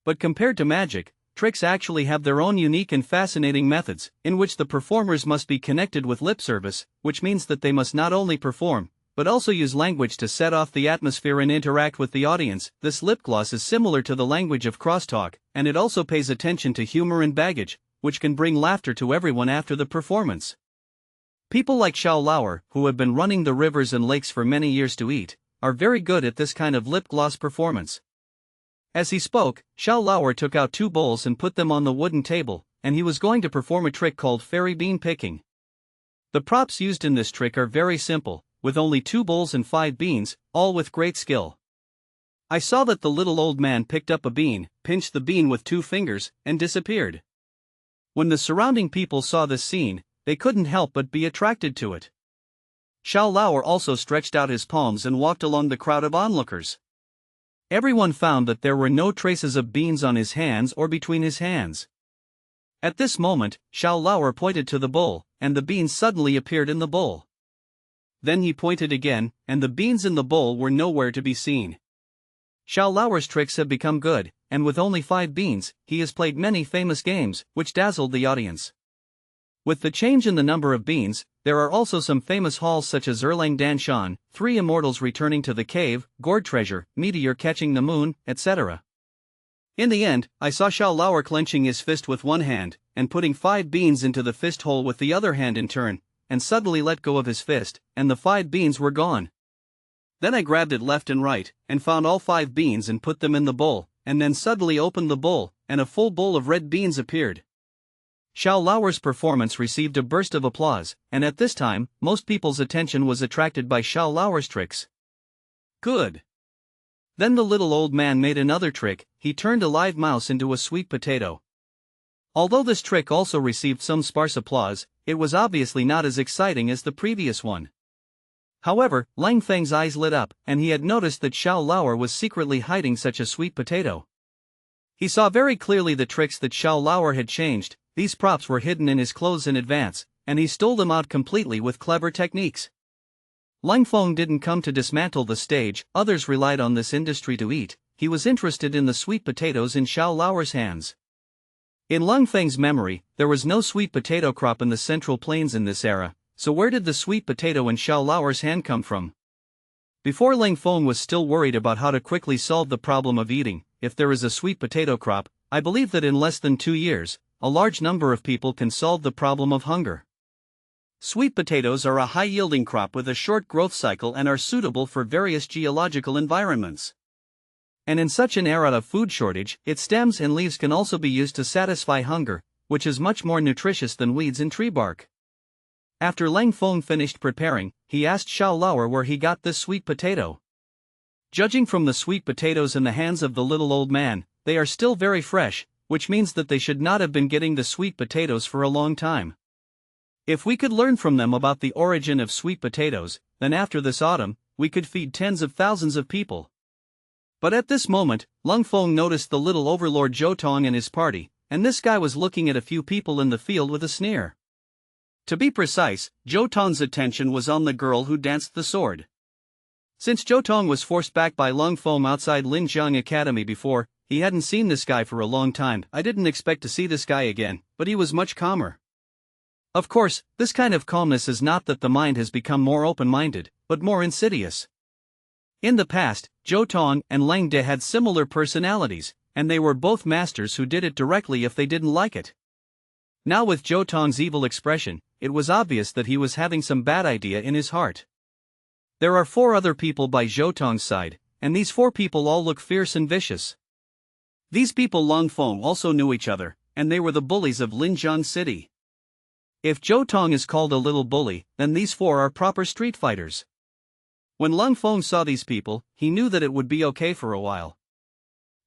But compared to magic, tricks actually have their own unique and fascinating methods, in which the performers must be connected with lip service, which means that they must not only perform, but also use language to set off the atmosphere and interact with the audience. This lip gloss is similar to the language of crosstalk, and it also pays attention to humor and baggage, which can bring laughter to everyone after the performance. People like Xiao Lauer, who have been running the rivers and lakes for many years to eat, are very good at this kind of lip gloss performance. As he spoke, Xiao Lauer took out 2 bowls and put them on the wooden table, and he was going to perform a trick called fairy bean picking. The props used in this trick are very simple, with only 2 bowls and 5 beans, all with great skill. I saw that the little old man picked up a bean, pinched the bean with 2 fingers, and disappeared. When the surrounding people saw this scene, they couldn't help but be attracted to it. Xiao Lauer also stretched out his palms and walked along the crowd of onlookers. Everyone found that there were no traces of beans on his hands or between his hands. At this moment, Xiao Lauer pointed to the bowl, and the beans suddenly appeared in the bowl. Then he pointed again, and the beans in the bowl were nowhere to be seen. Xiao Lauer's tricks have become good, and with only 5 beans, he has played many famous games, which dazzled the audience. With the change in the number of beans, there are also some famous halls such as Erlang Danshan, 3 Immortals Returning to the Cave, Gourd Treasure, Meteor Catching the Moon, etc. In the end, I saw Xiao Lauer clenching his fist with one hand, and putting 5 beans into the fist hole with the other hand in turn, and suddenly let go of his fist, and the 5 beans were gone. Then I grabbed it left and right, and found all 5 beans and put them in the bowl, and then suddenly opened the bowl, and a full bowl of red beans appeared. Xiao Lauer's performance received a burst of applause, and at this time, most people's attention was attracted by Xiao Lauer's tricks. Good. Then the little old man made another trick. He turned a live mouse into a sweet potato. Although this trick also received some sparse applause, it was obviously not as exciting as the previous one. However, Leng Feng's eyes lit up, and he had noticed that Xiao Lauer was secretly hiding such a sweet potato. He saw very clearly the tricks that Xiao Lauer had changed. These props were hidden in his clothes in advance, and he stole them out completely with clever techniques. Leng Feng didn't come to dismantle the stage, others relied on this industry to eat. He was interested in the sweet potatoes in Xiao Lauer's hands. In Leng Feng's memory, there was no sweet potato crop in the Central Plains in this era, so where did the sweet potato in Xiao Lauer's hand come from? Before Leng Feng was still worried about how to quickly solve the problem of eating. If there is a sweet potato crop, I believe that in less than 2 years, a large number of people can solve the problem of hunger. Sweet potatoes are a high-yielding crop with a short growth cycle and are suitable for various geological environments. And in such an era of food shortage, its stems and leaves can also be used to satisfy hunger, which is much more nutritious than weeds and tree bark. After Leng Feng finished preparing, he asked Xiao Lauer where he got this sweet potato. Judging from the sweet potatoes in the hands of the little old man, they are still very fresh, which means that they should not have been getting the sweet potatoes for a long time. If we could learn from them about the origin of sweet potatoes, then after this autumn, we could feed tens of thousands of people. But at this moment, Leng Feng noticed the little overlord Zhou Tong and his party, and this guy was looking at a few people in the field with a sneer. To be precise, Zhou Tong's attention was on the girl who danced the sword. Since Zhou Tong was forced back by Leng Feng outside Linjiang Academy before, he hadn't seen this guy for a long time. I didn't expect to see this guy again, but he was much calmer. Of course, this kind of calmness is not that the mind has become more open-minded, but more insidious. In the past, Zhou Tong and Leng De had similar personalities, and they were both masters who did it directly if they didn't like it. Now with Zhou Tong's evil expression, it was obvious that he was having some bad idea in his heart. There are 4 other people by Zhou Tong's side, and these 4 people all look fierce and vicious. These people Leng Feng also knew each other, and they were the bullies of Linjiang City. If Zhou Tong is called a little bully, then these 4 are proper street fighters. When Leng Feng saw these people, he knew that it would be okay for a while.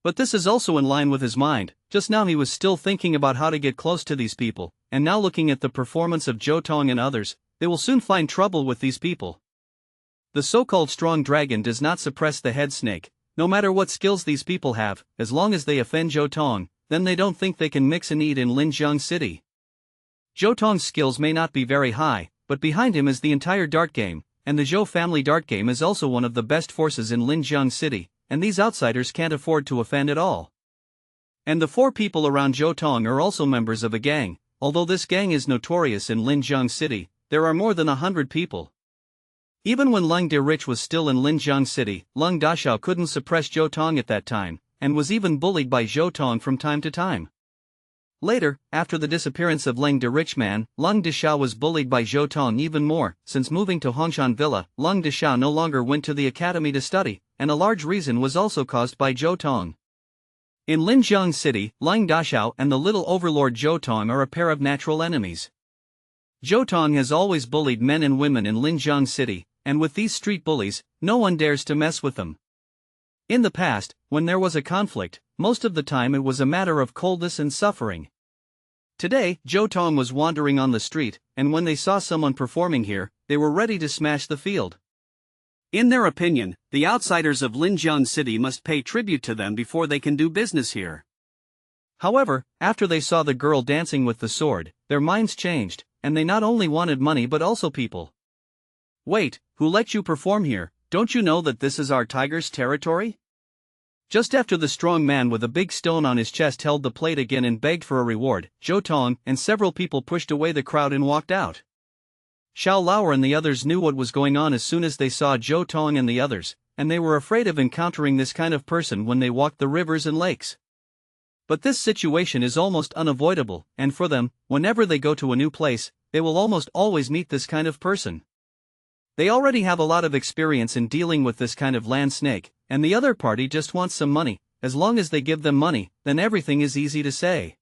But this is also in line with his mind. Just now he was still thinking about how to get close to these people, and now looking at the performance of Zhou Tong and others, they will soon find trouble with these people. The so-called strong dragon does not suppress the head snake. No matter what skills these people have, as long as they offend Zhou Tong, then they don't think they can mix and eat in Linjiang City. Zhou Tong's skills may not be very high, but behind him is the entire dart game, and the Zhou family dart game is also one of the best forces in Linjiang City, and these outsiders can't afford to offend at all. And the 4 people around Zhou Tong are also members of a gang. Although this gang is notorious in Linjiang City, there are more than 100 people. Even when Leng De Rich was still in Linjiang City, Leng Dashao couldn't suppress Zhou Tong at that time, and was even bullied by Zhou Tong from time to time. Later, after the disappearance of Leng De Rich Man, Leng Dashao was bullied by Zhou Tong even more. Since moving to Huashan Villa, Leng Dashao no longer went to the academy to study, and a large reason was also caused by Zhou Tong. In Linjiang City, Leng Dashao and the little overlord Zhou Tong are a pair of natural enemies. Zhou Tong has always bullied men and women in Linjiang City, and with these street bullies, no one dares to mess with them. In the past, when there was a conflict, most of the time it was a matter of coldness and suffering. Today, Zhou Tong was wandering on the street, and when they saw someone performing here, they were ready to smash the field. In their opinion, the outsiders of Linjiang City must pay tribute to them before they can do business here. However, after they saw the girl dancing with the sword, their minds changed, and they not only wanted money but also people. Wait, who let you perform here? Don't you know that this is our tiger's territory? Just after the strong man with a big stone on his chest held the plate again and begged for a reward, Zhou Tong and several people pushed away the crowd and walked out. Xiao Lao and the others knew what was going on as soon as they saw Zhou Tong and the others, and they were afraid of encountering this kind of person when they walked the rivers and lakes. But this situation is almost unavoidable, and for them, whenever they go to a new place, they will almost always meet this kind of person. They already have a lot of experience in dealing with this kind of land snake, and the other party just wants some money. As long as they give them money, then everything is easy to say.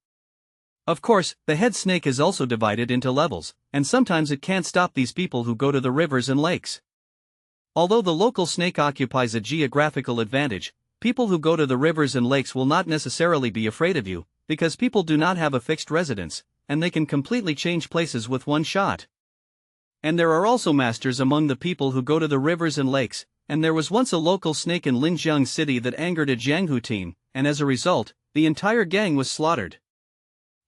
Of course, the head snake is also divided into levels, and sometimes it can't stop these people who go to the rivers and lakes. Although the local snake occupies a geographical advantage, people who go to the rivers and lakes will not necessarily be afraid of you, because people do not have a fixed residence, and they can completely change places with one shot. And there are also masters among the people who go to the rivers and lakes, and there was once a local snake in Linjiang City that angered a Jianghu team, and as a result, the entire gang was slaughtered.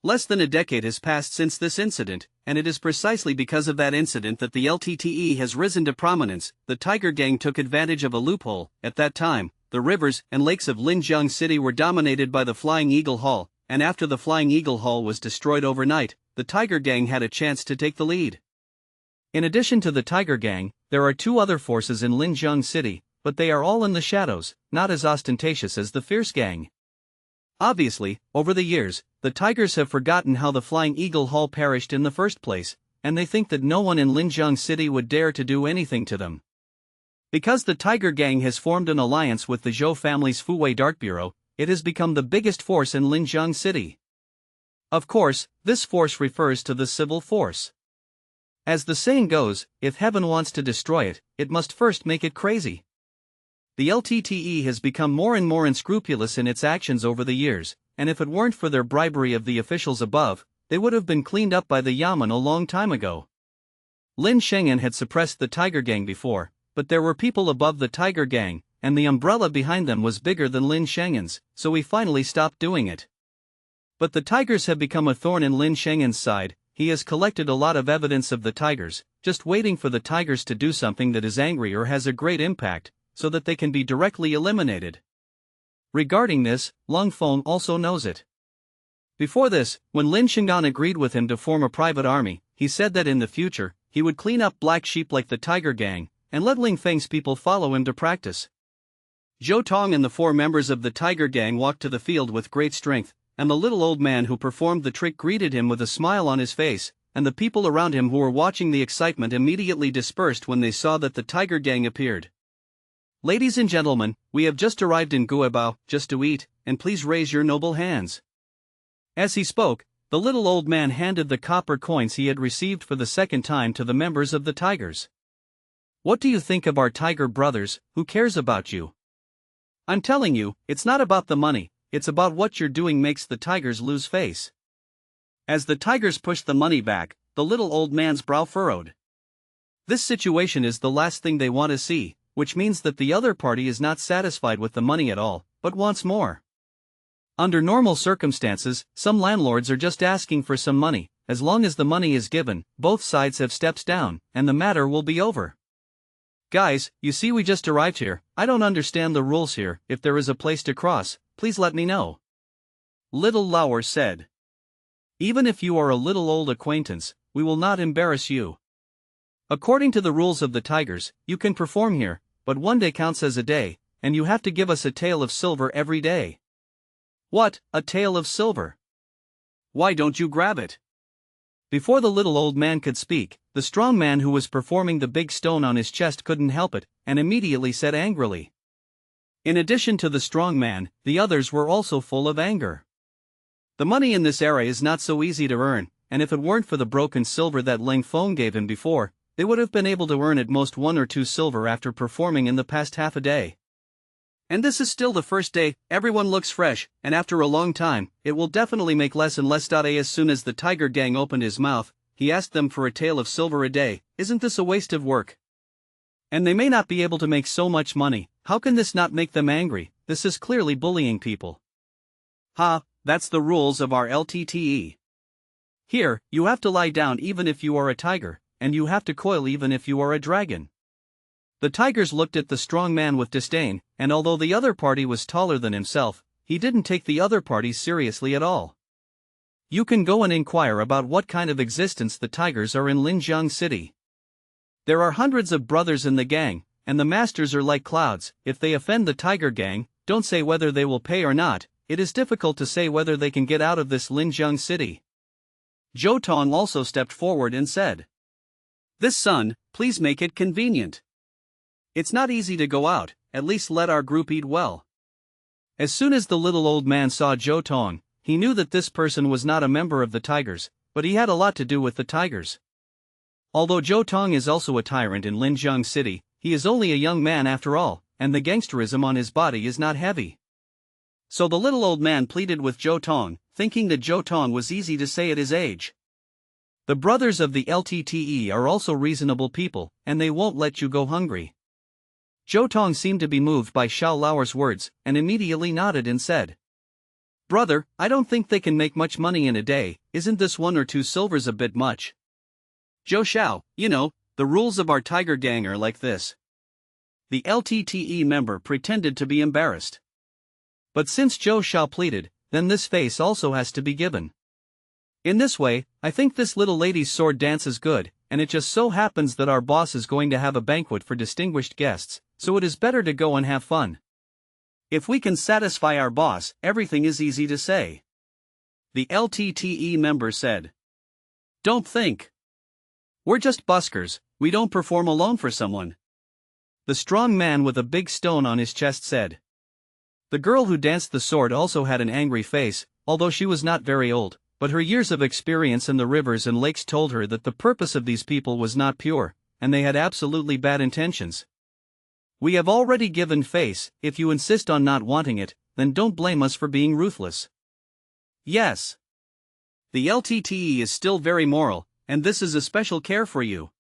Less than a decade has passed since this incident, and it is precisely because of that incident that the LTTE has risen to prominence. The Tiger Gang took advantage of a loophole. At that time, the rivers and lakes of Linjiang City were dominated by the Flying Eagle Hall, and after the Flying Eagle Hall was destroyed overnight, the Tiger Gang had a chance to take the lead. In addition to the Tiger Gang, there are 2 other forces in Linjiang City, but they are all in the shadows, not as ostentatious as the Fierce Gang. Obviously, over the years, the Tigers have forgotten how the Flying Eagle Hall perished in the first place, and they think that no one in Linjiang City would dare to do anything to them. Because the Tiger Gang has formed an alliance with the Zhou family's Fuwei Dart Bureau, it has become the biggest force in Linjiang City. Of course, this force refers to the civil force. As the saying goes, if heaven wants to destroy it, it must first make it crazy. The LTTE has become more and more unscrupulous in its actions over the years, and if it weren't for their bribery of the officials above, they would have been cleaned up by the Yamen a long time ago. Lin Sheng'an had suppressed the Tiger Gang before, but there were people above the Tiger Gang, and the umbrella behind them was bigger than Lin Sheng'an's, so he finally stopped doing it. But the Tigers have become a thorn in Lin Sheng'an's side, he has collected a lot of evidence of the tigers, just waiting for the tigers to do something that is angry or has a great impact, so that they can be directly eliminated. Regarding this, Leng Feng also knows it. Before this, when Lin Shingan agreed with him to form a private army, he said that in the future, he would clean up black sheep like the tiger gang, and let Leng Feng's people follow him to practice. Zhou Tong and the 4 members of the tiger gang walked to the field with great strength, and the little old man who performed the trick greeted him with a smile on his face, and the people around him who were watching the excitement immediately dispersed when they saw that the tiger gang appeared. Ladies and gentlemen, we have just arrived in Guibao, just to eat, and please raise your noble hands. As he spoke, the little old man handed the copper coins he had received for the second time to the members of the tigers. What do you think of our tiger brothers? Who cares about you? I'm telling you, it's not about the money, it's about what you're doing makes the tigers lose face. As the tigers pushed the money back, the little old man's brow furrowed. This situation is the last thing they want to see, which means that the other party is not satisfied with the money at all, but wants more. Under normal circumstances, some landlords are just asking for some money. As long as the money is given, both sides have steps down, and the matter will be over. Guys, you see we just arrived here, I don't understand the rules here, if there is a place to cross, please let me know. Little Lauer said. Even if you are a little old acquaintance, we will not embarrass you. According to the rules of the tigers, you can perform here, but one day counts as a day, and you have to give us a tael of silver every day. What, a tael of silver? Why don't you grab it? Before the little old man could speak, the strong man who was performing the big stone on his chest couldn't help it, and immediately said angrily. In addition to the strong man, the others were also full of anger. The money in this era is not so easy to earn, and if it weren't for the broken silver that Leng Feng gave him before, they would have been able to earn at most 1 or 2 silver after performing in the past half a day. And this is still the first day, everyone looks fresh, and after a long time, it will definitely make less and less. As soon as the tiger gang opened his mouth, he asked them for a tael of silver a day. Isn't this a waste of work? And they may not be able to make so much money, how can this not make them angry? This is clearly bullying people. Ha, that's the rules of our LTTE. Here, you have to lie down even if you are a tiger, and you have to coil even if you are a dragon. The tigers looked at the strong man with disdain, and although the other party was taller than himself, he didn't take the other party seriously at all. You can go and inquire about what kind of existence the tigers are in Linjiang City. There are hundreds of brothers in the gang, and the masters are like clouds. If they offend the tiger gang, don't say whether they will pay or not. It is difficult to say whether they can get out of this Linjiang City. Zhou Tong also stepped forward and said, "This son, please make it convenient. It's not easy to go out, at least let our group eat well." As soon as the little old man saw Zhou Tong, he knew that this person was not a member of the tigers, but he had a lot to do with the tigers. Although Zhou Tong is also a tyrant in Linjiang City, he is only a young man after all, and the gangsterism on his body is not heavy. So the little old man pleaded with Zhou Tong, thinking that Zhou Tong was easy to say at his age. The brothers of the LTTE are also reasonable people, and they won't let you go hungry. Zhou Tong seemed to be moved by Xiao Lauer's words, and immediately nodded and said, "Brother, I don't think they can make much money in a day. Isn't this 1 or 2 silvers a bit much? Zhou Xiao, you know, the rules of our tiger gang are like this." The LTTE member pretended to be embarrassed. But since Zhou Xiao pleaded, then this face also has to be given. In this way, I think this little lady's sword dance is good, and it just so happens that our boss is going to have a banquet for distinguished guests, so it is better to go and have fun. If we can satisfy our boss, everything is easy to say. The LTTE member said. Don't think. We're just buskers, we don't perform alone for someone. The strong man with a big stone on his chest said. The girl who danced the sword also had an angry face, although she was not very old, but her years of experience in the rivers and lakes told her that the purpose of these people was not pure, and they had absolutely bad intentions. We have already given face. If you insist on not wanting it, then don't blame us for being ruthless. Yes. The LTTE is still very moral, and this is a special care for you.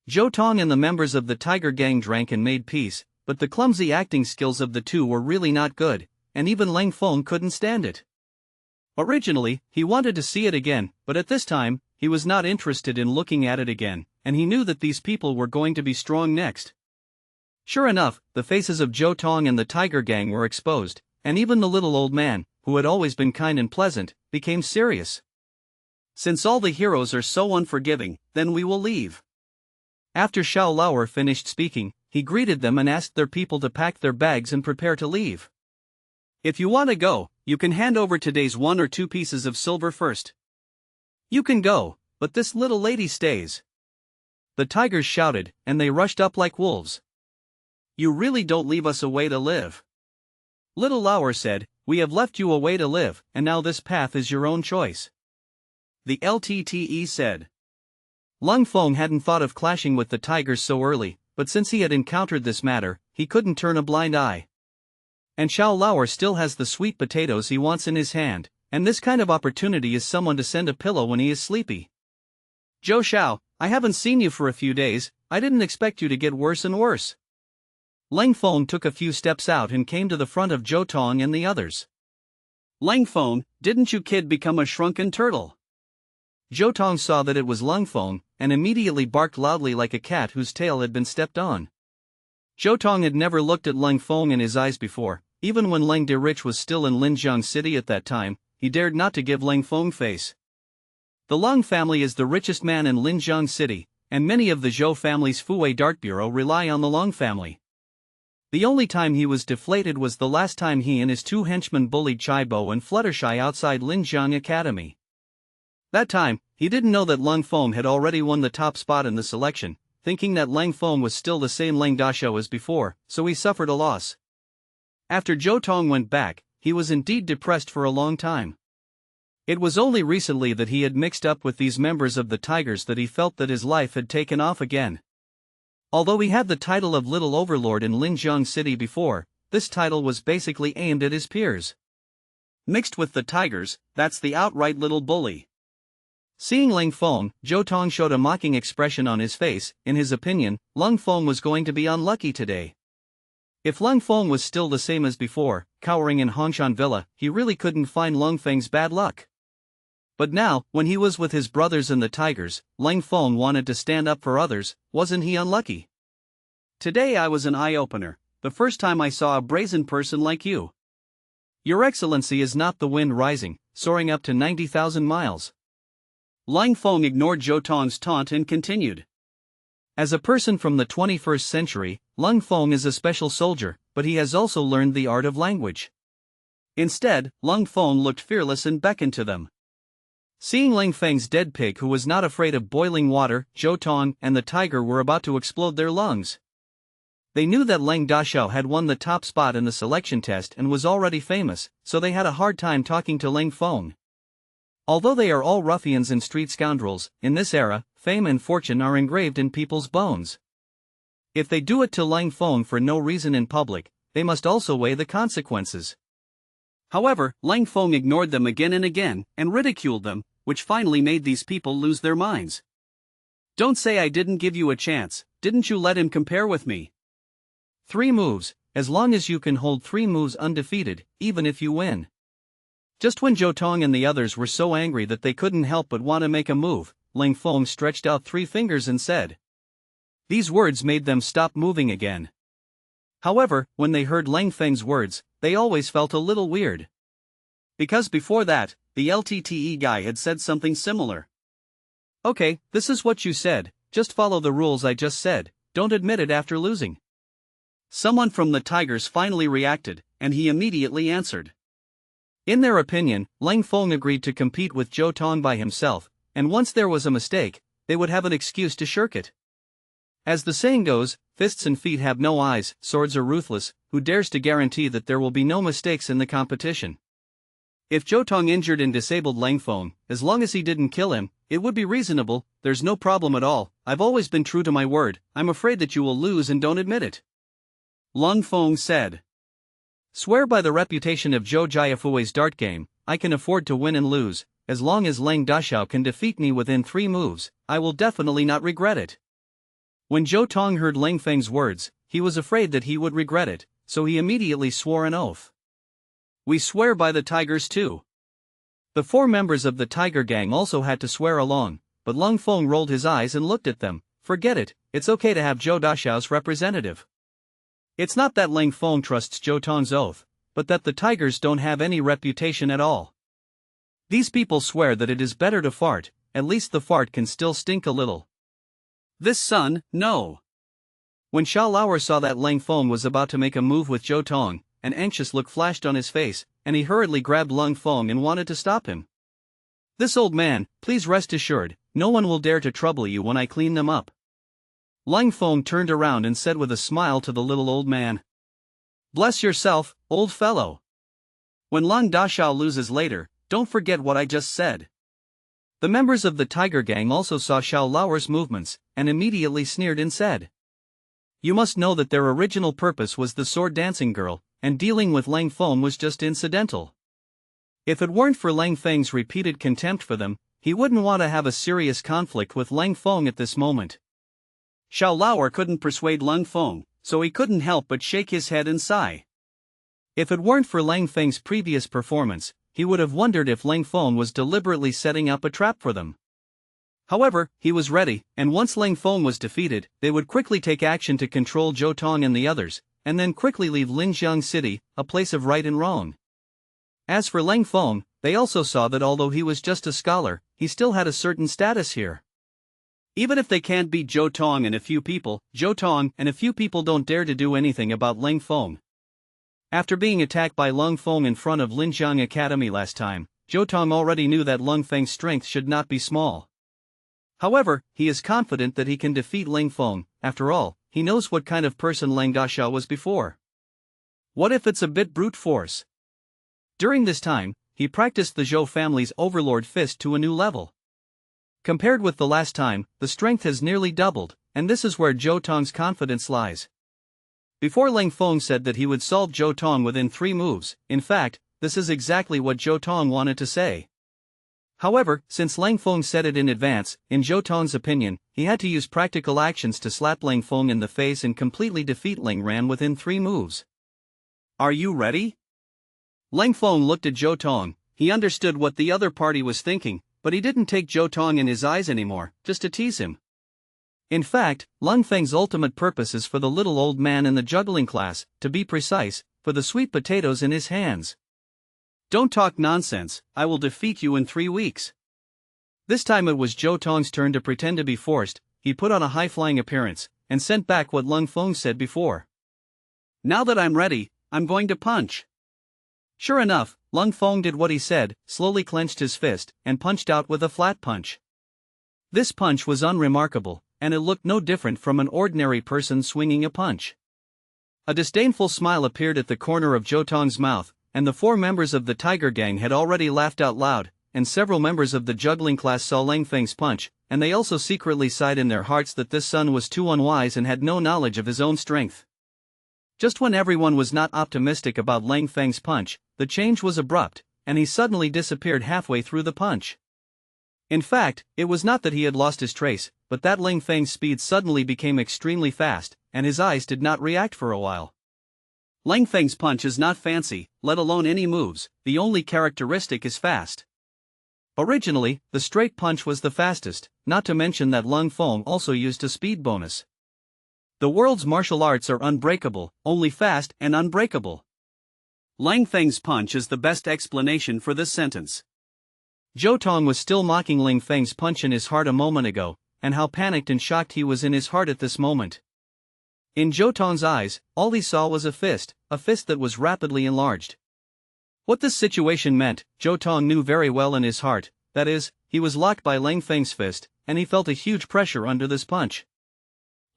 Zhou Tong and the members of the Tiger Gang drank and made peace, but the clumsy acting skills of the two were really not good, and even Leng Feng couldn't stand it. Originally, he wanted to see it again, but at this time, he was not interested in looking at it again, and he knew that these people were going to be strong next. Sure enough, the faces of Zhou Tong and the tiger gang were exposed, and even the little old man, who had always been kind and pleasant, became serious. Since all the heroes are so unforgiving, then we will leave. After Xiao Lauer finished speaking, he greeted them and asked their people to pack their bags and prepare to leave. If you want to go, you can hand over today's 1 or 2 pieces of silver first. You can go, but this little lady stays. The tigers shouted, and they rushed up like wolves. You really don't leave us a way to live. Little Lauer said, we have left you a way to live, and now this path is your own choice. The LTTE said. Leng Feng hadn't thought of clashing with the tigers so early, but since he had encountered this matter, he couldn't turn a blind eye. And Xiao Lauer still has the sweet potatoes he wants in his hand, and this kind of opportunity is someone to send a pillow when he is sleepy. Zhou Xiao, I haven't seen you for a few days, I didn't expect you to get worse and worse. Leng Feng took a few steps out and came to the front of Zhou Tong and the others. Leng Feng, didn't you kid become a shrunken turtle? Zhou Tong saw that it was Leng Feng, and immediately barked loudly like a cat whose tail had been stepped on. Zhou Tong had never looked at Leng Feng in his eyes before, even when Leng De Rich was still in Linjiang City at that time, he dared not to give Leng Feng face. The Leng family is the richest man in Linjiang City, and many of the Zhou family's Fuwei Dart Bureau rely on the Leng family. The only time he was deflated was the last time he and his 2 henchmen bullied Chaibo and Fluttershy outside Linjiang Academy. That time, he didn't know that Leng Feng had already won the top spot in the selection, thinking that Leng Feng was still the same Leng Daxiao as before, so he suffered a loss. After Zhou Tong went back, he was indeed depressed for a long time. It was only recently that he had mixed up with these members of the Tigers that he felt that his life had taken off again. Although he had the title of Little Overlord in Linjiang City before, this title was basically aimed at his peers. Mixed with the Tigers, that's the outright little bully. Seeing Leng Feng, Zhou Tong showed a mocking expression on his face. In his opinion, Leng Feng was going to be unlucky today. If Leng Feng was still the same as before, cowering in Huashan Villa, he really couldn't find Leng Feng's bad luck. But now, when he was with his brothers and the Tigers, Leng Feng wanted to stand up for others. Wasn't he unlucky? Today I was an eye-opener, the first time I saw a brazen person like you. Your Excellency is not the wind rising, soaring up to 90,000 miles. Leng Feng ignored Zhou Tong's taunt and continued. As a person from the 21st century, Leng Feng is a special soldier, but he has also learned the art of language. Instead, Leng Feng looked fearless and beckoned to them. Seeing Leng Feng's dead pig who was not afraid of boiling water, Zhou Tong and the tiger were about to explode their lungs. They knew that Leng Daxiao had won the top spot in the selection test and was already famous, so they had a hard time talking to Leng Feng. Although they are all ruffians and street scoundrels, in this era, fame and fortune are engraved in people's bones. If they do it to Leng Feng for no reason in public, they must also weigh the consequences. However, Leng Feng ignored them again and again, and ridiculed them, which finally made these people lose their minds. Don't say I didn't give you a chance, didn't you let him compare with me? 3 moves, as long as you can hold 3 moves undefeated, even if you win. Just when Zhou Tong and the others were so angry that they couldn't help but want to make a move, Leng Feng stretched out 3 fingers and said. These words made them stop moving again. However, when they heard Leng Feng's words, they always felt a little weird. Because before that, the LTTE guy had said something similar. Okay, this is what you said, just follow the rules I just said, don't admit it after losing. Someone from the Tigers finally reacted, and he immediately answered. In their opinion, Leng Feng agreed to compete with Zhou Tong by himself, and once there was a mistake, they would have an excuse to shirk it. As the saying goes, fists and feet have no eyes, swords are ruthless, who dares to guarantee that there will be no mistakes in the competition? If Zhou Tong injured and disabled Leng Feng, as long as he didn't kill him, it would be reasonable, there's no problem at all, I've always been true to my word, I'm afraid that you will lose and don't admit it. Leng Feng said. Swear by the reputation of Zhou Jiafui's dart game, I can afford to win and lose, as long as Leng Daxiao can defeat me within 3 moves, I will definitely not regret it. When Zhou Tong heard Leng Feng's words, he was afraid that he would regret it, so he immediately swore an oath. We swear by the tigers too. The 4 members of the tiger gang also had to swear along, but Leng Feng rolled his eyes and looked at them. Forget it, it's okay to have Zhou Dashao's representative. It's not that Leng Feng trusts Zhou Tong's oath, but that the tigers don't have any reputation at all. These people swear that it is better to fart, at least the fart can still stink a little. This son, no. When Xiao Lauer saw that Leng Feng was about to make a move with Zhou Tong, an anxious look flashed on his face, and he hurriedly grabbed Leng Feng and wanted to stop him. This old man, please rest assured, no one will dare to trouble you when I clean them up. Leng Feng turned around and said with a smile to the little old man. Bless yourself, old fellow. When Leng Dashao loses later, don't forget what I just said. The members of the Tiger Gang also saw Xiao Lauer's movements, and immediately sneered and said, you must know that their original purpose was the sword dancing girl, and dealing with Leng Feng was just incidental. If it weren't for Leng Feng's repeated contempt for them, he wouldn't want to have a serious conflict with Leng Feng at this moment. Xiao Lauer couldn't persuade Leng Feng, so he couldn't help but shake his head and sigh. If it weren't for Leng Feng's previous performance, he would have wondered if Leng Feng was deliberately setting up a trap for them. However, he was ready, and once Leng Feng was defeated, they would quickly take action to control Zhou Tong and the others, and then quickly leave Linjiang City, a place of right and wrong. As for Leng Feng, they also saw that although he was just a scholar, he still had a certain status here. Even if they can't beat Zhou Tong and a few people, Zhou Tong and a few people don't dare to do anything about Leng Feng. After being attacked by Leng Feng in front of Linjiang Academy last time, Zhou Tong already knew that Leng Feng's strength should not be small. However, he is confident that he can defeat Leng Feng. After all, he knows what kind of person Leng Dashao was before. What if it's a bit brute force? During this time, he practiced the Zhou family's overlord fist to a new level. Compared with the last time, the strength has nearly doubled, and this is where Zhou Tong's confidence lies. Before Leng Feng said that he would solve Zhou Tong within 3 moves, in fact, this is exactly what Zhou Tong wanted to say. However, since Leng Feng said it in advance, in Zhou Tong's opinion, he had to use practical actions to slap Leng Feng in the face and completely defeat Leng Ran within 3 moves. Are you ready? Leng Feng looked at Zhou Tong. He understood what the other party was thinking, but he didn't take Zhou Tong in his eyes anymore, just to tease him. In fact, Leng Feng's ultimate purpose is for the little old man in the juggling class, to be precise, for the sweet potatoes in his hands. Don't talk nonsense, I will defeat you in 3 weeks. This time it was Zhou Tong's turn to pretend to be forced. He put on a high-flying appearance, and sent back what Leng Feng said before. Now that I'm ready, I'm going to punch. Sure enough, Leng Feng did what he said, slowly clenched his fist, and punched out with a flat punch. This punch was unremarkable, and it looked no different from an ordinary person swinging a punch. A disdainful smile appeared at the corner of Zhou Tong's mouth, and the 4 members of the Tiger Gang had already laughed out loud, and several members of the juggling class saw Leng Feng's punch, and they also secretly sighed in their hearts that this son was too unwise and had no knowledge of his own strength. Just when everyone was not optimistic about Leng Feng's punch, the change was abrupt, and he suddenly disappeared halfway through the punch. In fact, it was not that he had lost his trace, but that Leng Feng's speed suddenly became extremely fast, and his eyes did not react for a while. Leng Feng's punch is not fancy, let alone any moves, the only characteristic is fast. Originally, the straight punch was the fastest, not to mention that Leng Feng also used a speed bonus. The world's martial arts are unbreakable, only fast and unbreakable. Leng Feng's punch is the best explanation for this sentence. Zhou Tong was still mocking Leng Feng's punch in his heart a moment ago, and how panicked and shocked he was in his heart at this moment. In Zhou Tong's eyes, all he saw was a fist that was rapidly enlarged. What this situation meant, Zhou Tong knew very well in his heart, that is, he was locked by Leng Feng's fist, and he felt a huge pressure under this punch.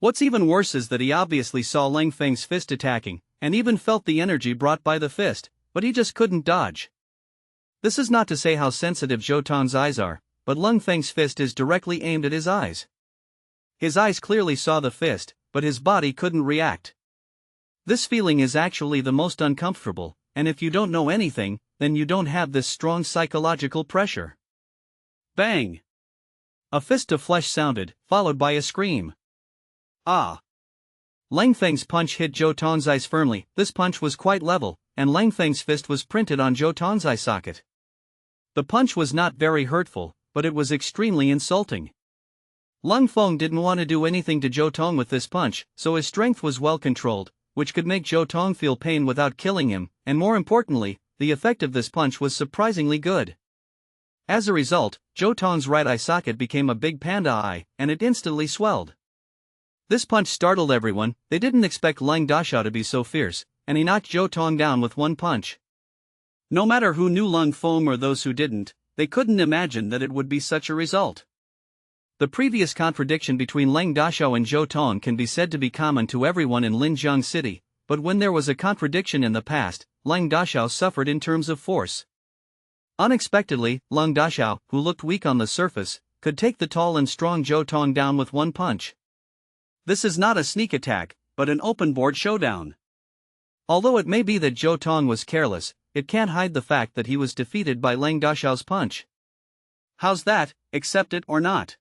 What's even worse is that he obviously saw Leng Feng's fist attacking, and even felt the energy brought by the fist, but he just couldn't dodge. This is not to say how sensitive Zhou Tong's eyes are, but Leng Feng's fist is directly aimed at his eyes. His eyes clearly saw the fist, but his body couldn't react. This feeling is actually the most uncomfortable, and if you don't know anything, then you don't have this strong psychological pressure. Bang! A fist of flesh sounded, followed by a scream. Ah! Leng Feng's punch hit Zhou Tong's eyes firmly. This punch was quite level, and Leng Feng's fist was printed on Zhou Tong's eye socket. The punch was not very hurtful, but it was extremely insulting. Leng Feng didn't want to do anything to Zhou Tong with this punch, so his strength was well controlled, which could make Zhou Tong feel pain without killing him, and more importantly, the effect of this punch was surprisingly good. As a result, Zhou Tong's right eye socket became a big panda eye, and it instantly swelled. This punch startled everyone. They didn't expect Leng Dashao to be so fierce, and he knocked Zhou Tong down with one punch. No matter who knew Leng Feng or those who didn't, they couldn't imagine that it would be such a result. The previous contradiction between Leng Dashao and Zhou Tong can be said to be common to everyone in Linjiang City, but when there was a contradiction in the past, Leng Dashao suffered in terms of force. Unexpectedly, Leng Dashao, who looked weak on the surface, could take the tall and strong Zhou Tong down with one punch. This is not a sneak attack, but an open-board showdown. Although it may be that Zhou Tong was careless, it can't hide the fact that he was defeated by Leng Dashao's punch. How's that, accept it or not?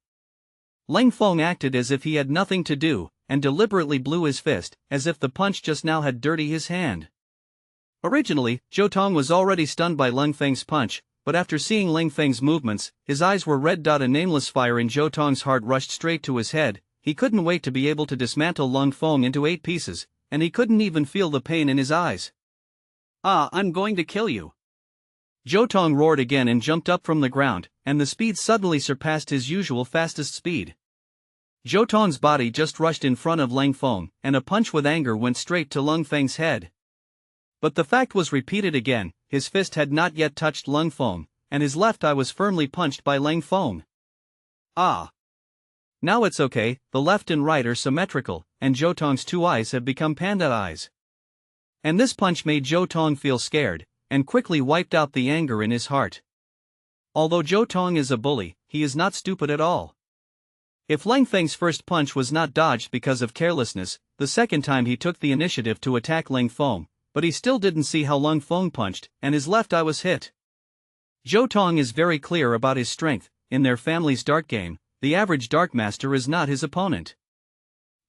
Leng Feng acted as if he had nothing to do, and deliberately blew his fist, as if the punch just now had dirtied his hand. Originally, Zhou Tong was already stunned by Leng Feng's punch, but after seeing Leng Feng's movements, his eyes were red. A nameless fire in Zhou Tong's heart rushed straight to his head. He couldn't wait to be able to dismantle Leng Feng into 8 pieces, and he couldn't even feel the pain in his eyes. "Ah, I'm going to kill you." Zhou Tong roared again and jumped up from the ground, and the speed suddenly surpassed his usual fastest speed. Zhou Tong's body just rushed in front of Leng Feng, and a punch with anger went straight to Leng Feng's head. But the fact was repeated again. His fist had not yet touched Leng Feng, and his left eye was firmly punched by Leng Feng. Ah! Now it's okay, the left and right are symmetrical, and Zhou Tong's 2 eyes have become panda eyes. And this punch made Zhou Tong feel scared, and quickly wiped out the anger in his heart. Although Zhou Tong is a bully, he is not stupid at all. If Leng Feng's first punch was not dodged because of carelessness, the second time he took the initiative to attack Leng Feng, but he still didn't see how Leng Feng punched, and his left eye was hit. Zhou Tong is very clear about his strength. In their family's dart game, the average dart master is not his opponent.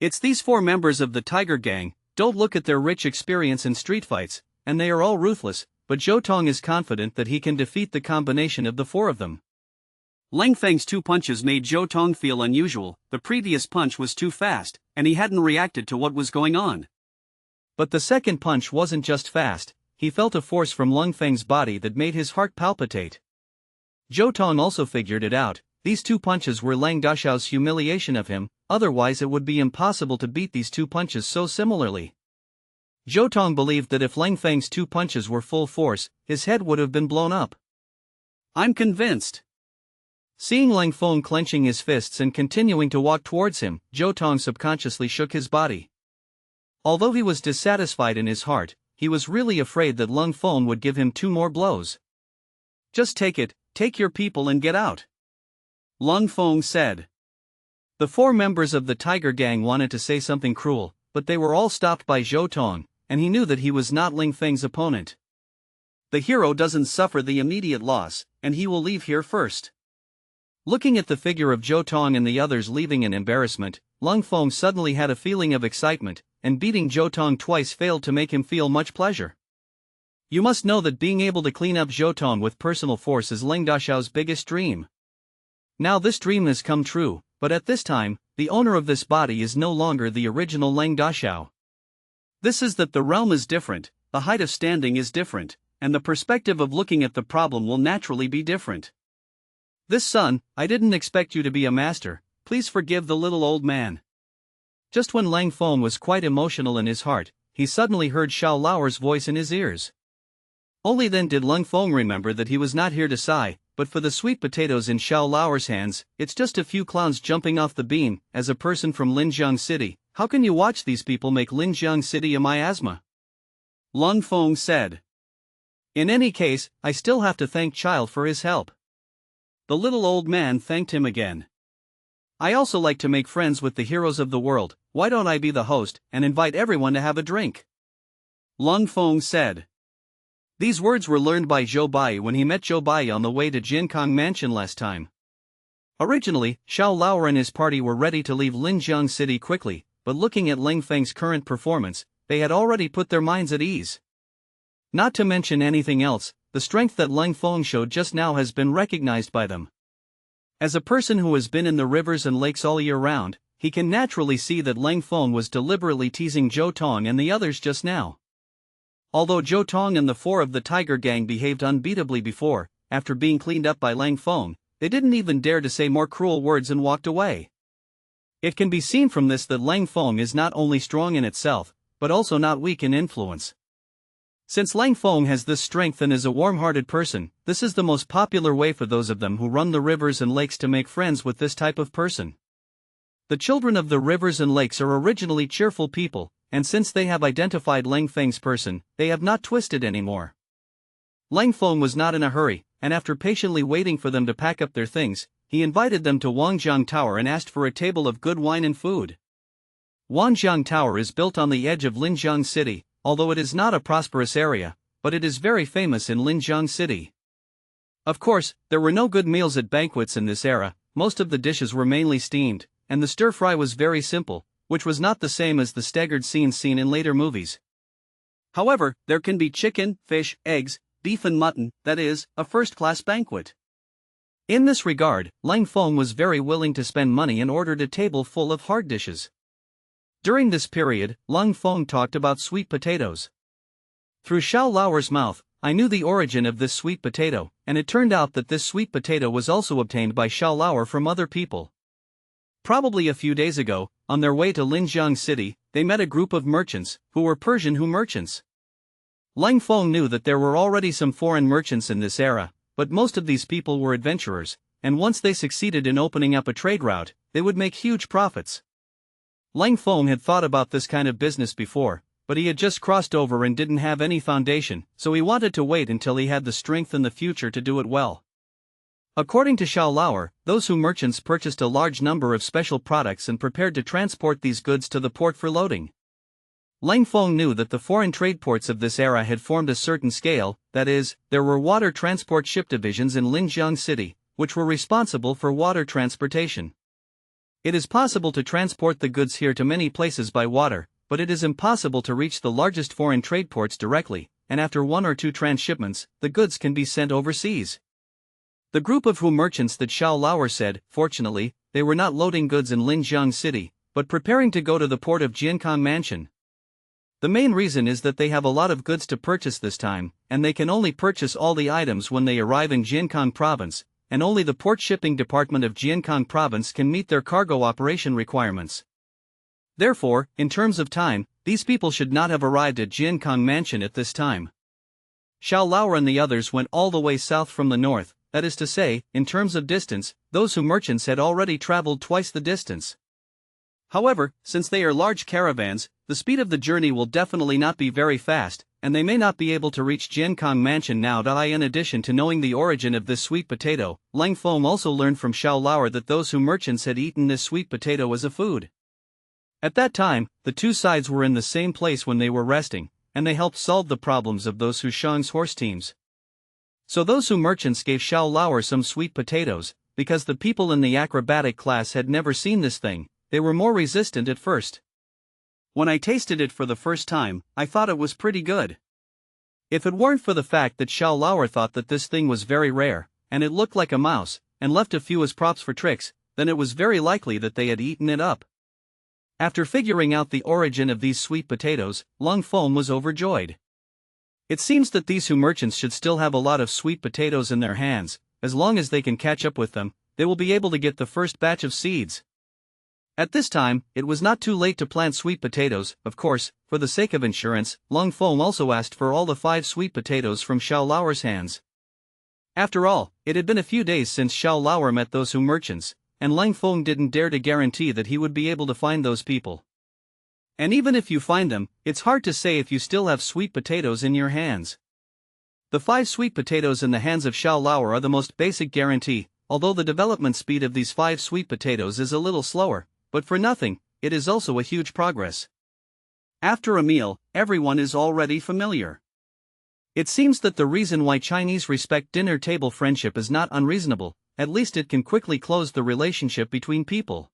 It's these 4 members of the Tiger Gang. Don't look at their rich experience in street fights, and they are all ruthless, but Zhou Tong is confident that he can defeat the combination of the 4 of them. Leng Feng's 2 punches made Zhou Tong feel unusual. The previous punch was too fast, and he hadn't reacted to what was going on. But the second punch wasn't just fast, he felt a force from Leng Feng's body that made his heart palpitate. Zhou Tong also figured it out. These 2 punches were Leng Dashao's humiliation of him, otherwise it would be impossible to beat these 2 punches so similarly. Zhou Tong believed that if Leng Feng's 2 punches were full force, his head would have been blown up. "I'm convinced." Seeing Leng Feng clenching his fists and continuing to walk towards him, Zhou Tong subconsciously shook his body. Although he was dissatisfied in his heart, he was really afraid that Leng Feng would give him 2 more blows. "Just take it, take your people and get out," Leng Feng said. The 4 members of the Tiger Gang wanted to say something cruel, but they were all stopped by Zhou Tong, and he knew that he was not Leng Feng's opponent. The hero doesn't suffer the immediate loss, and he will leave here first. Looking at the figure of Zhou Tong and the others leaving in embarrassment, Leng Feng suddenly had a feeling of excitement, and beating Zhou Tong twice failed to make him feel much pleasure. You must know that being able to clean up Zhou Tong with personal force is Leng Dashao's biggest dream. Now this dream has come true, but at this time, the owner of this body is no longer the original Leng Dashao. This is that the realm is different, the height of standing is different, and the perspective of looking at the problem will naturally be different. "This son, I didn't expect you to be a master, please forgive the little old man." Just when Leng Feng was quite emotional in his heart, he suddenly heard Xiao Laoer's voice in his ears. Only then did Leng Feng remember that he was not here to sigh, but for the sweet potatoes in Xiao Laoer's hands. "It's just a few clowns jumping off the beam. As a person from Linjiang City, how can you watch these people make Linjiang City a miasma?" Leng Feng said. "In any case, I still have to thank Child for his help." The little old man thanked him again. "I also like to make friends with the heroes of the world. Why don't I be the host and invite everyone to have a drink?" Leng Feng said. These words were learned by Zhou Bai when he met Zhou Bai on the way to Jinkong Mansion last time. Originally, Xiao Laoer and his party were ready to leave Linjiang City quickly, but looking at Leng Feng's current performance, they had already put their minds at ease. Not to mention anything else, the strength that Leng Feng showed just now has been recognized by them. As a person who has been in the rivers and lakes all year round, he can naturally see that Leng Feng was deliberately teasing Zhou Tong and the others just now. Although Zhou Tong and the four of the Tiger Gang behaved unbeatably before, after being cleaned up by Leng Feng, they didn't even dare to say more cruel words and walked away. It can be seen from this that Leng Feng is not only strong in itself, but also not weak in influence. Since Leng Feng has this strength and is a warm-hearted person, this is the most popular way for those of them who run the rivers and lakes to make friends with this type of person. The children of the rivers and lakes are originally cheerful people, and since they have identified Leng Feng's person, they have not twisted anymore. Leng Feng was not in a hurry, and after patiently waiting for them to pack up their things, he invited them to Wangjiang Tower and asked for a table of good wine and food. Wangjiang Tower is built on the edge of Linjiang City, although it is not a prosperous area, but it is very famous in Linjiang City. Of course, there were no good meals at banquets in this era, most of the dishes were mainly steamed, and the stir-fry was very simple, which was not the same as the staggered scenes seen in later movies. However, there can be chicken, fish, eggs, beef and mutton, that is, a first-class banquet. In this regard, Leng Feng was very willing to spend money and ordered a table full of hard dishes. During this period, Leng Feng talked about sweet potatoes. Through Xiao Laoer's mouth, I knew the origin of this sweet potato, and it turned out that this sweet potato was also obtained by Xiao Laoer from other people. Probably a few days ago, on their way to Linjiang City, they met a group of merchants, who were Persian merchants. Leng Feng knew that there were already some foreign merchants in this era, but most of these people were adventurers, and once they succeeded in opening up a trade route, they would make huge profits. Leng Feng had thought about this kind of business before, but he had just crossed over and didn't have any foundation, so he wanted to wait until he had the strength in the future to do it well. According to Xiao Laoer, those merchants purchased a large number of special products and prepared to transport these goods to the port for loading. Leng Feng knew that the foreign trade ports of this era had formed a certain scale, that is, there were water transport ship divisions in Linjiang City, which were responsible for water transportation. It is possible to transport the goods here to many places by water, but it is impossible to reach the largest foreign trade ports directly, and after one or two transshipments, the goods can be sent overseas. The group of merchants that Xiao Laoer said, fortunately, they were not loading goods in Linjiang City, but preparing to go to the port of Jiankang Mansion. The main reason is that they have a lot of goods to purchase this time, and they can only purchase all the items when they arrive in Jiankang Province, and only the port shipping department of Jiankang Province can meet their cargo operation requirements. Therefore, in terms of time, these people should not have arrived at Jiankang Mansion at this time. Xiao Laoer and the others went all the way south from the north, that is to say, in terms of distance, those merchants had already traveled twice the distance. However, since they are large caravans, the speed of the journey will definitely not be very fast, and they may not be able to reach Jiankang Mansion now. In addition to knowing the origin of this sweet potato, Leng Feng also learned from Xiao Laoer that those merchants had eaten this sweet potato as a food. At that time, the two sides were in the same place when they were resting, and they helped solve the problems of those Huashang's horse teams. So those merchants gave Xiao Laoer some sweet potatoes, because the people in the acrobatic class had never seen this thing. They were more resistant at first. When I tasted it for the first time, I thought it was pretty good. If it weren't for the fact that Xiao Laoer thought that this thing was very rare, and it looked like a mouse, and left a few as props for tricks, then it was very likely that they had eaten it up. After figuring out the origin of these sweet potatoes, Leng Feng was overjoyed. It seems that these merchants should still have a lot of sweet potatoes in their hands. As long as they can catch up with them, they will be able to get the first batch of seeds. At this time, it was not too late to plant sweet potatoes. Of course, for the sake of insurance, Leng Feng also asked for all the 5 sweet potatoes from Xiao Laoer's hands. After all, it had been a few days since Xiao Laoer met those merchants, and Leng Feng didn't dare to guarantee that he would be able to find those people. And even if you find them, it's hard to say if you still have sweet potatoes in your hands. The 5 sweet potatoes in the hands of Xiao Laoer are the most basic guarantee, although the development speed of these 5 sweet potatoes is a little slower. But for nothing, it is also a huge progress. After a meal, everyone is already familiar. It seems that the reason why Chinese respect dinner table friendship is not unreasonable, at least it can quickly close the relationship between people.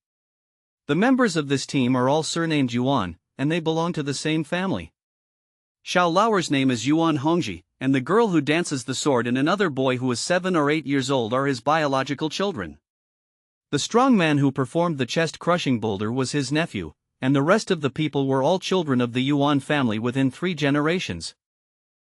The members of this team are all surnamed Yuan, and they belong to the same family. Xiao Laoer's name is Yuan Hongji, and the girl who dances the sword and another boy who is 7 or 8 years old are his biological children. The strong man who performed the chest-crushing boulder was his nephew, and the rest of the people were all children of the Yuan family within 3 generations.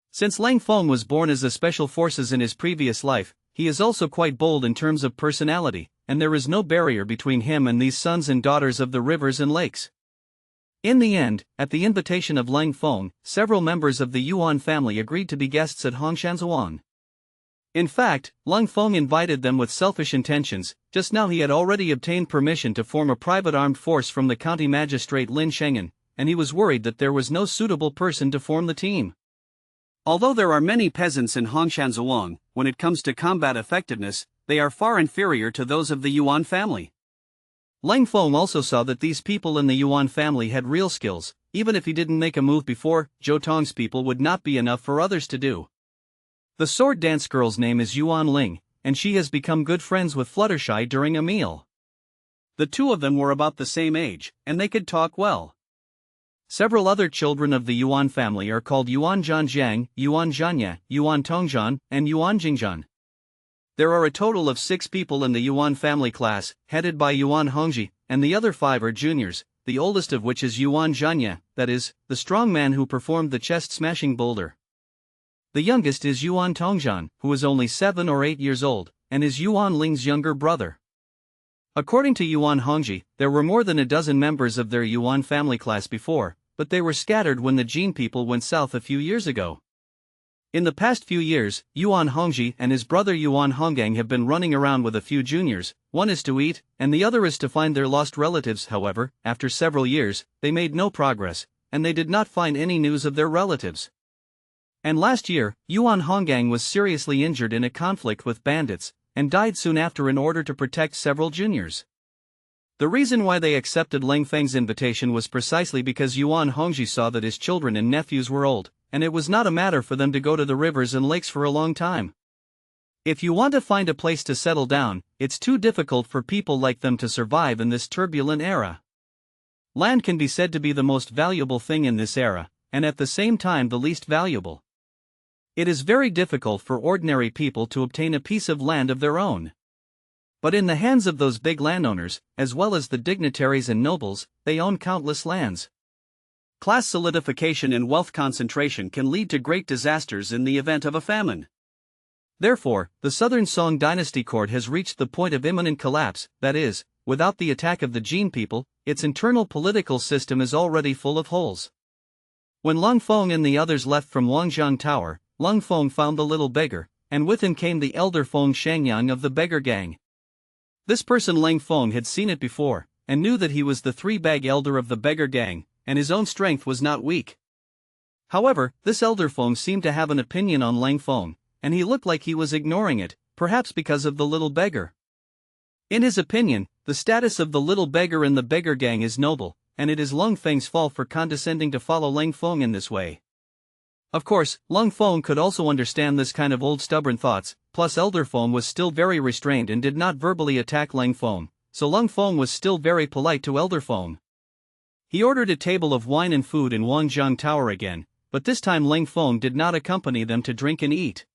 Since Leng Feng was born as a special forces in his previous life, he is also quite bold in terms of personality, and there is no barrier between him and these sons and daughters of the rivers and lakes. In the end, at the invitation of Leng Feng, several members of the Yuan family agreed to be guests at Huashan Sword. In fact, Leng Feng invited them with selfish intentions. Just now he had already obtained permission to form a private armed force from the county magistrate Lin Shengen, and he was worried that there was no suitable person to form the team. Although there are many peasants in Huashan Sword, when it comes to combat effectiveness, they are far inferior to those of the Yuan family. Leng Feng also saw that these people in the Yuan family had real skills. Even if he didn't make a move before, Zhou Tong's people would not be enough for others to do. The sword dance girl's name is Yuan Ling, and she has become good friends with Fluttershy during a meal. The two of them were about the same age, and they could talk well. Several other children of the Yuan family are called Yuan Zhanjiang, Yuan Zhanya, Yuan Tongzhan, and Yuan Jingzhan. There are a total of 6 people in the Yuan family class, headed by Yuan Hongji, and the other 5 are juniors, the oldest of which is Yuan Zhanya, that is, the strong man who performed the chest-smashing boulder. The youngest is Yuan Tongzhan, who is only 7 or 8 years old, and is Yuan Ling's younger brother. According to Yuan Hongji, there were more than a dozen members of their Yuan family class before, but they were scattered when the Jin people went south a few years ago. In the past few years, Yuan Hongji and his brother Yuan Honggang have been running around with a few juniors. One is to eat, and the other is to find their lost relatives. However, after several years, they made no progress, and they did not find any news of their relatives. And last year, Yuan Honggang was seriously injured in a conflict with bandits, and died soon after in order to protect several juniors. The reason why they accepted Leng Feng's invitation was precisely because Yuan Hongji saw that his children and nephews were old, and it was not a matter for them to go to the rivers and lakes for a long time. If you want to find a place to settle down, it's too difficult for people like them to survive in this turbulent era. Land can be said to be the most valuable thing in this era, and at the same time the least valuable. It is very difficult for ordinary people to obtain a piece of land of their own. But in the hands of those big landowners, as well as the dignitaries and nobles, they own countless lands. Class solidification and wealth concentration can lead to great disasters in the event of a famine. Therefore, the Southern Song Dynasty court has reached the point of imminent collapse, that is, without the attack of the Jin people, its internal political system is already full of holes. When Leng Feng and the others left from Wangjiang Tower, Leng Feng found the little beggar, and with him came the elder Feng Shangyang of the beggar gang. This person Leng Feng had seen it before, and knew that he was the 3-bag elder of the beggar gang, and his own strength was not weak. However, this elder Feng seemed to have an opinion on Leng Feng, and he looked like he was ignoring it, perhaps because of the little beggar. In his opinion, the status of the little beggar in the beggar gang is noble, and it is Leng Feng's fault for condescending to follow Leng Feng in this way. Of course, Leng Feng could also understand this kind of old stubborn thoughts, plus elder Feng was still very restrained and did not verbally attack Leng Feng, so Leng Feng was still very polite to elder Feng. He ordered a table of wine and food in Wangjiang Tower again, but this time Leng Feng did not accompany them to drink and eat.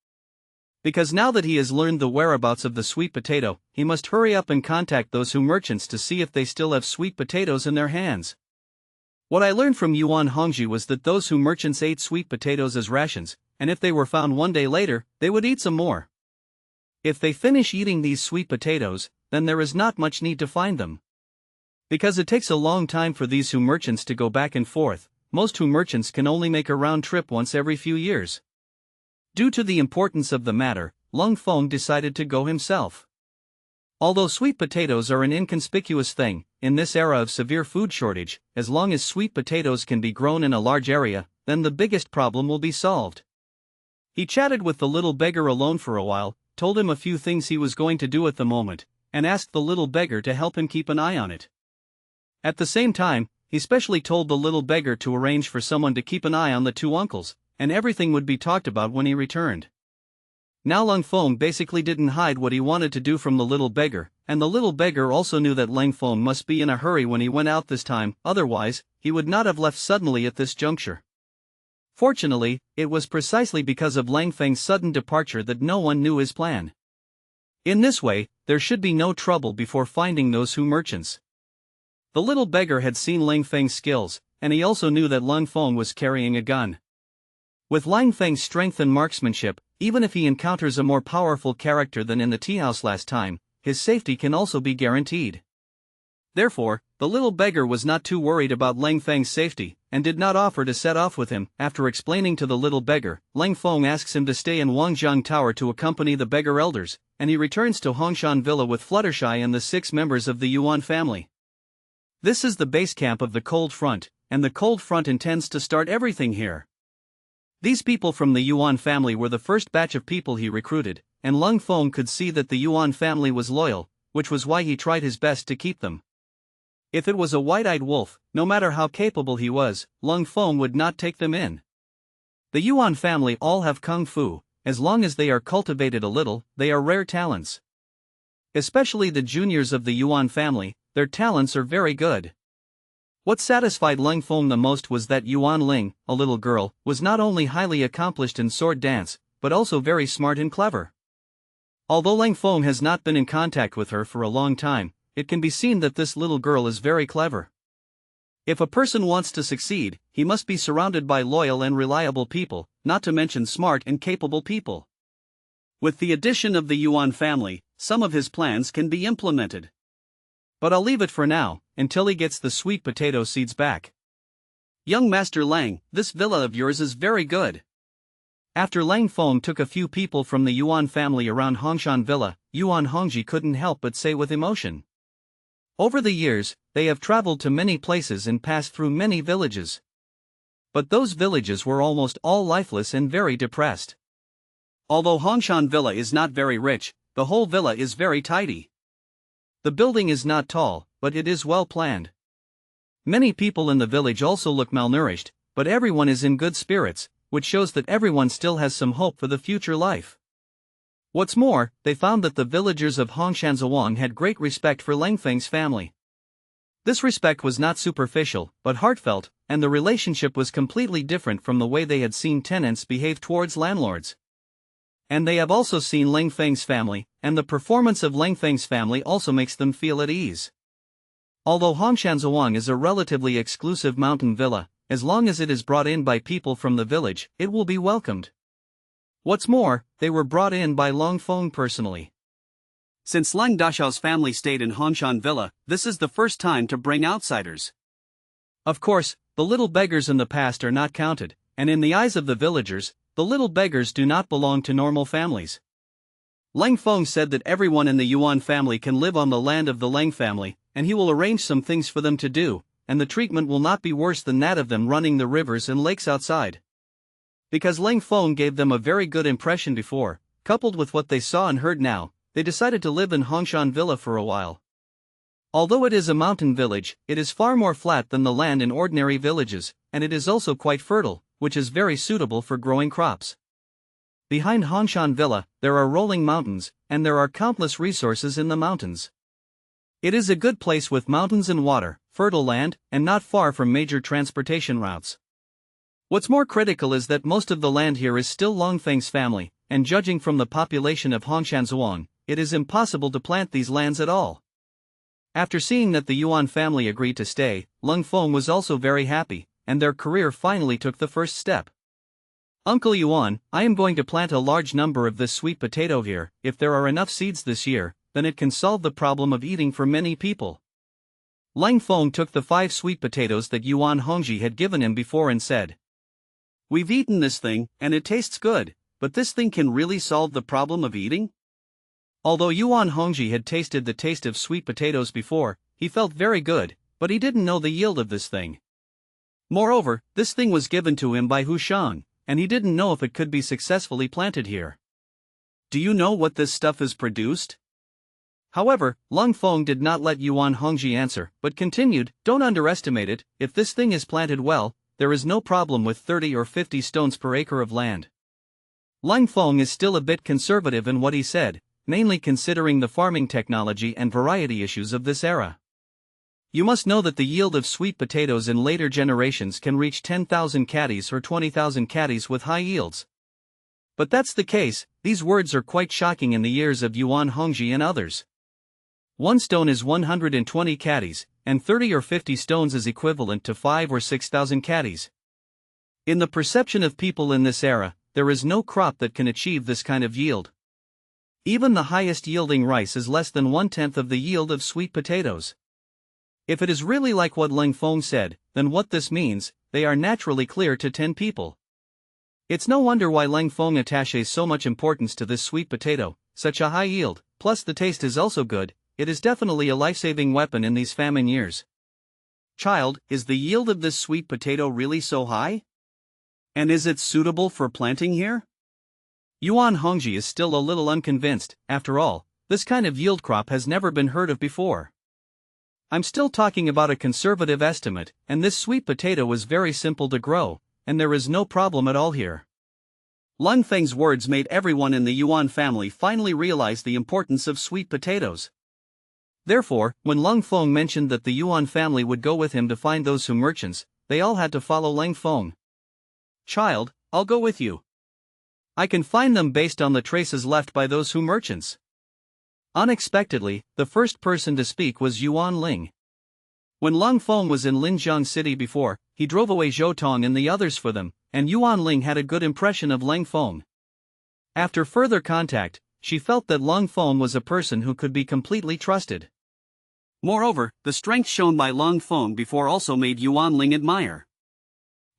Because now that he has learned the whereabouts of the sweet potato, he must hurry up and contact those merchants to see if they still have sweet potatoes in their hands. What I learned from Yuan Hongji was that those merchants ate sweet potatoes as rations, and if they were found one day later, they would eat some more. If they finish eating these sweet potatoes, then there is not much need to find them. Because it takes a long time for these merchants to go back and forth, most merchants can only make a round trip once every few years. Due to the importance of the matter, Leng Feng decided to go himself. Although sweet potatoes are an inconspicuous thing, in this era of severe food shortage, as long as sweet potatoes can be grown in a large area, then the biggest problem will be solved. He chatted with the little beggar alone for a while, told him a few things he was going to do at the moment, and asked the little beggar to help him keep an eye on it. At the same time, he specially told the little beggar to arrange for someone to keep an eye on the 2 uncles, and everything would be talked about when he returned. Now Leng Feng basically didn't hide what he wanted to do from the little beggar, and the little beggar also knew that Leng Feng must be in a hurry when he went out this time, otherwise, he would not have left suddenly at this juncture. Fortunately, it was precisely because of Leng Feng's sudden departure that no one knew his plan. In this way, there should be no trouble before finding those who merchants. The little beggar had seen Leng Feng's skills, and he also knew that Leng Feng was carrying a gun. With Leng Feng's strength and marksmanship, even if he encounters a more powerful character than in the tea house last time, his safety can also be guaranteed. Therefore, the little beggar was not too worried about Leng Feng's safety, and did not offer to set off with him. After explaining to the little beggar, Leng Feng asks him to stay in Wangjiang Tower to accompany the beggar elders, and he returns to Huashan Villa with Fluttershy and the 6 members of the Yuan family. This is the base camp of the Cold Front, and the Cold Front intends to start everything here. These people from the Yuan family were the first batch of people he recruited, and Leng Feng could see that the Yuan family was loyal, which was why he tried his best to keep them. If it was a white-eyed wolf, no matter how capable he was, Leng Feng would not take them in. The Yuan family all have kung fu. As long as they are cultivated a little, they are rare talents. Especially the juniors of the Yuan family, their talents are very good. What satisfied Leng Feng the most was that Yuan Ling, a little girl, was not only highly accomplished in sword dance, but also very smart and clever. Although Leng Feng has not been in contact with her for a long time, it can be seen that this little girl is very clever. If a person wants to succeed, he must be surrounded by loyal and reliable people, not to mention smart and capable people. With the addition of the Yuan family, some of his plans can be implemented. But I'll leave it for now, until he gets the sweet potato seeds back. Young Master Lang, this villa of yours is very good. After Leng Feng took a few people from the Yuan family around Hongshan Villa, Yuan Hongji couldn't help but say with emotion. Over the years, they have traveled to many places and passed through many villages. But those villages were almost all lifeless and very depressed. Although Hongshan Villa is not very rich, the whole villa is very tidy. The building is not tall, but it is well planned. Many people in the village also look malnourished, but everyone is in good spirits, which shows that everyone still has some hope for the future life. What's more, they found that the villagers of Hongshan had great respect for Leng Feng's family. This respect was not superficial, but heartfelt, and the relationship was completely different from the way they had seen tenants behave towards landlords. And they have also seen Leng Feng's family, and the performance of Leng Feng's family also makes them feel at ease. Although Hongshan is a relatively exclusive mountain villa, as long as it is brought in by people from the village, it will be welcomed. What's more, they were brought in by Leng Feng personally. Since Leng Dashao's family stayed in Hongshan Villa, this is the first time to bring outsiders. Of course, the little beggars in the past are not counted, and in the eyes of the villagers, the little beggars do not belong to normal families. Leng Feng said that everyone in the Yuan family can live on the land of the Leng family, and he will arrange some things for them to do, and the treatment will not be worse than that of them running the rivers and lakes outside. Because Leng Feng gave them a very good impression before, coupled with what they saw and heard now, they decided to live in Hongshan Villa for a while. Although it is a mountain village, it is far more flat than the land in ordinary villages, and it is also quite fertile, which is very suitable for growing crops. Behind Hongshan Villa, there are rolling mountains, and there are countless resources in the mountains. It is a good place with mountains and water, fertile land, and not far from major transportation routes. What's more critical is that most of the land here is still Leng Feng's family, and judging from the population of Hongshan, it is impossible to plant these lands at all. After seeing that the Yuan family agreed to stay, Leng Feng was also very happy, and their career finally took the first step. Uncle Yuan, I am going to plant a large number of this sweet potato here. If there are enough seeds this year, then it can solve the problem of eating for many people. Leng Feng took the 5 sweet potatoes that Yuan Hongji had given him before and said, "We've eaten this thing, and it tastes good, but this thing can really solve the problem of eating?" Although Yuan Hongji had tasted the taste of sweet potatoes before, he felt very good, but he didn't know the yield of this thing. Moreover, this thing was given to him by Huashan, and he didn't know if it could be successfully planted here. Do you know what this stuff is produced? However, Leng Feng did not let Yuan Hongji answer, but continued, "Don't underestimate it. If this thing is planted well, there is no problem with 30 or 50 stones per acre of land." Leng Feng is still a bit conservative in what he said, mainly considering the farming technology and variety issues of this era. You must know that the yield of sweet potatoes in later generations can reach 10,000 caddies or 20,000 caddies with high yields. But that's the case. These words are quite shocking in the ears of Yuan Hongji and others. 1 stone is 120 caddies, and 30 or 50 stones is equivalent to 5 or 6,000 caddies. In the perception of people in this era, there is no crop that can achieve this kind of yield. Even the highest yielding rice is less than 1/10 of the yield of sweet potatoes. If it is really like what Leng Feng said, then what this means, they are naturally clear to 10 people. It's no wonder why Leng Feng attaches so much importance to this sweet potato, such a high yield, plus the taste is also good. It is definitely a life-saving weapon in these famine years. Child, is the yield of this sweet potato really so high? And is it suitable for planting here? Yuan Hongji is still a little unconvinced. After all, this kind of yield crop has never been heard of before. I'm still talking about a conservative estimate, and this sweet potato is very simple to grow, and there is no problem at all here. Leng Feng's words made everyone in the Yuan family finally realize the importance of sweet potatoes. Therefore, when Leng Feng mentioned that the Yuan family would go with him to find those Hu merchants, they all had to follow Leng Feng. Child, I'll go with you. I can find them based on the traces left by those Hu merchants. Unexpectedly, the first person to speak was Yuan Ling. When Leng Feng was in Linjiang City before, he drove away Zhou Tong and the others for them, and Yuan Ling had a good impression of Leng Feng. After further contact, she felt that Leng Feng was a person who could be completely trusted. Moreover, the strength shown by Leng Feng before also made Yuan Ling admire.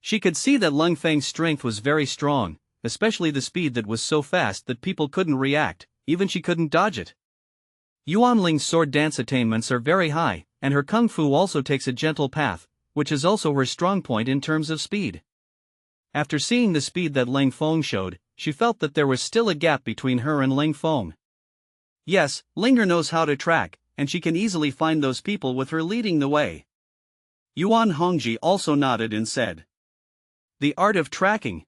She could see that Leng Feng's strength was very strong, especially the speed that was so fast that people couldn't react, even she couldn't dodge it. Yuan Ling's sword dance attainments are very high, and her kung fu also takes a gentle path, which is also her strong point in terms of speed. After seeing the speed that Leng Feng showed, she felt that there was still a gap between her and Leng Feng. Yes, Linger knows how to track, and she can easily find those people with her leading the way. Yuan Hongji also nodded and said, "The art of tracking."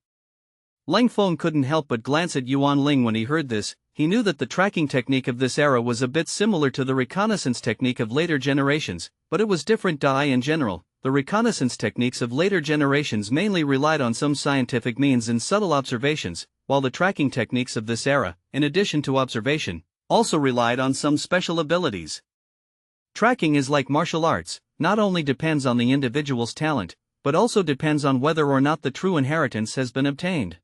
Leng Feng couldn't help but glance at Yuan Ling when he heard this. He knew that the tracking technique of this era was a bit similar to the reconnaissance technique of later generations, but it was different. In general, the reconnaissance techniques of later generations mainly relied on some scientific means and subtle observations, while the tracking techniques of this era, in addition to observation, also relied on some special abilities. Tracking is like martial arts, not only depends on the individual's talent, but also depends on whether or not the true inheritance has been obtained.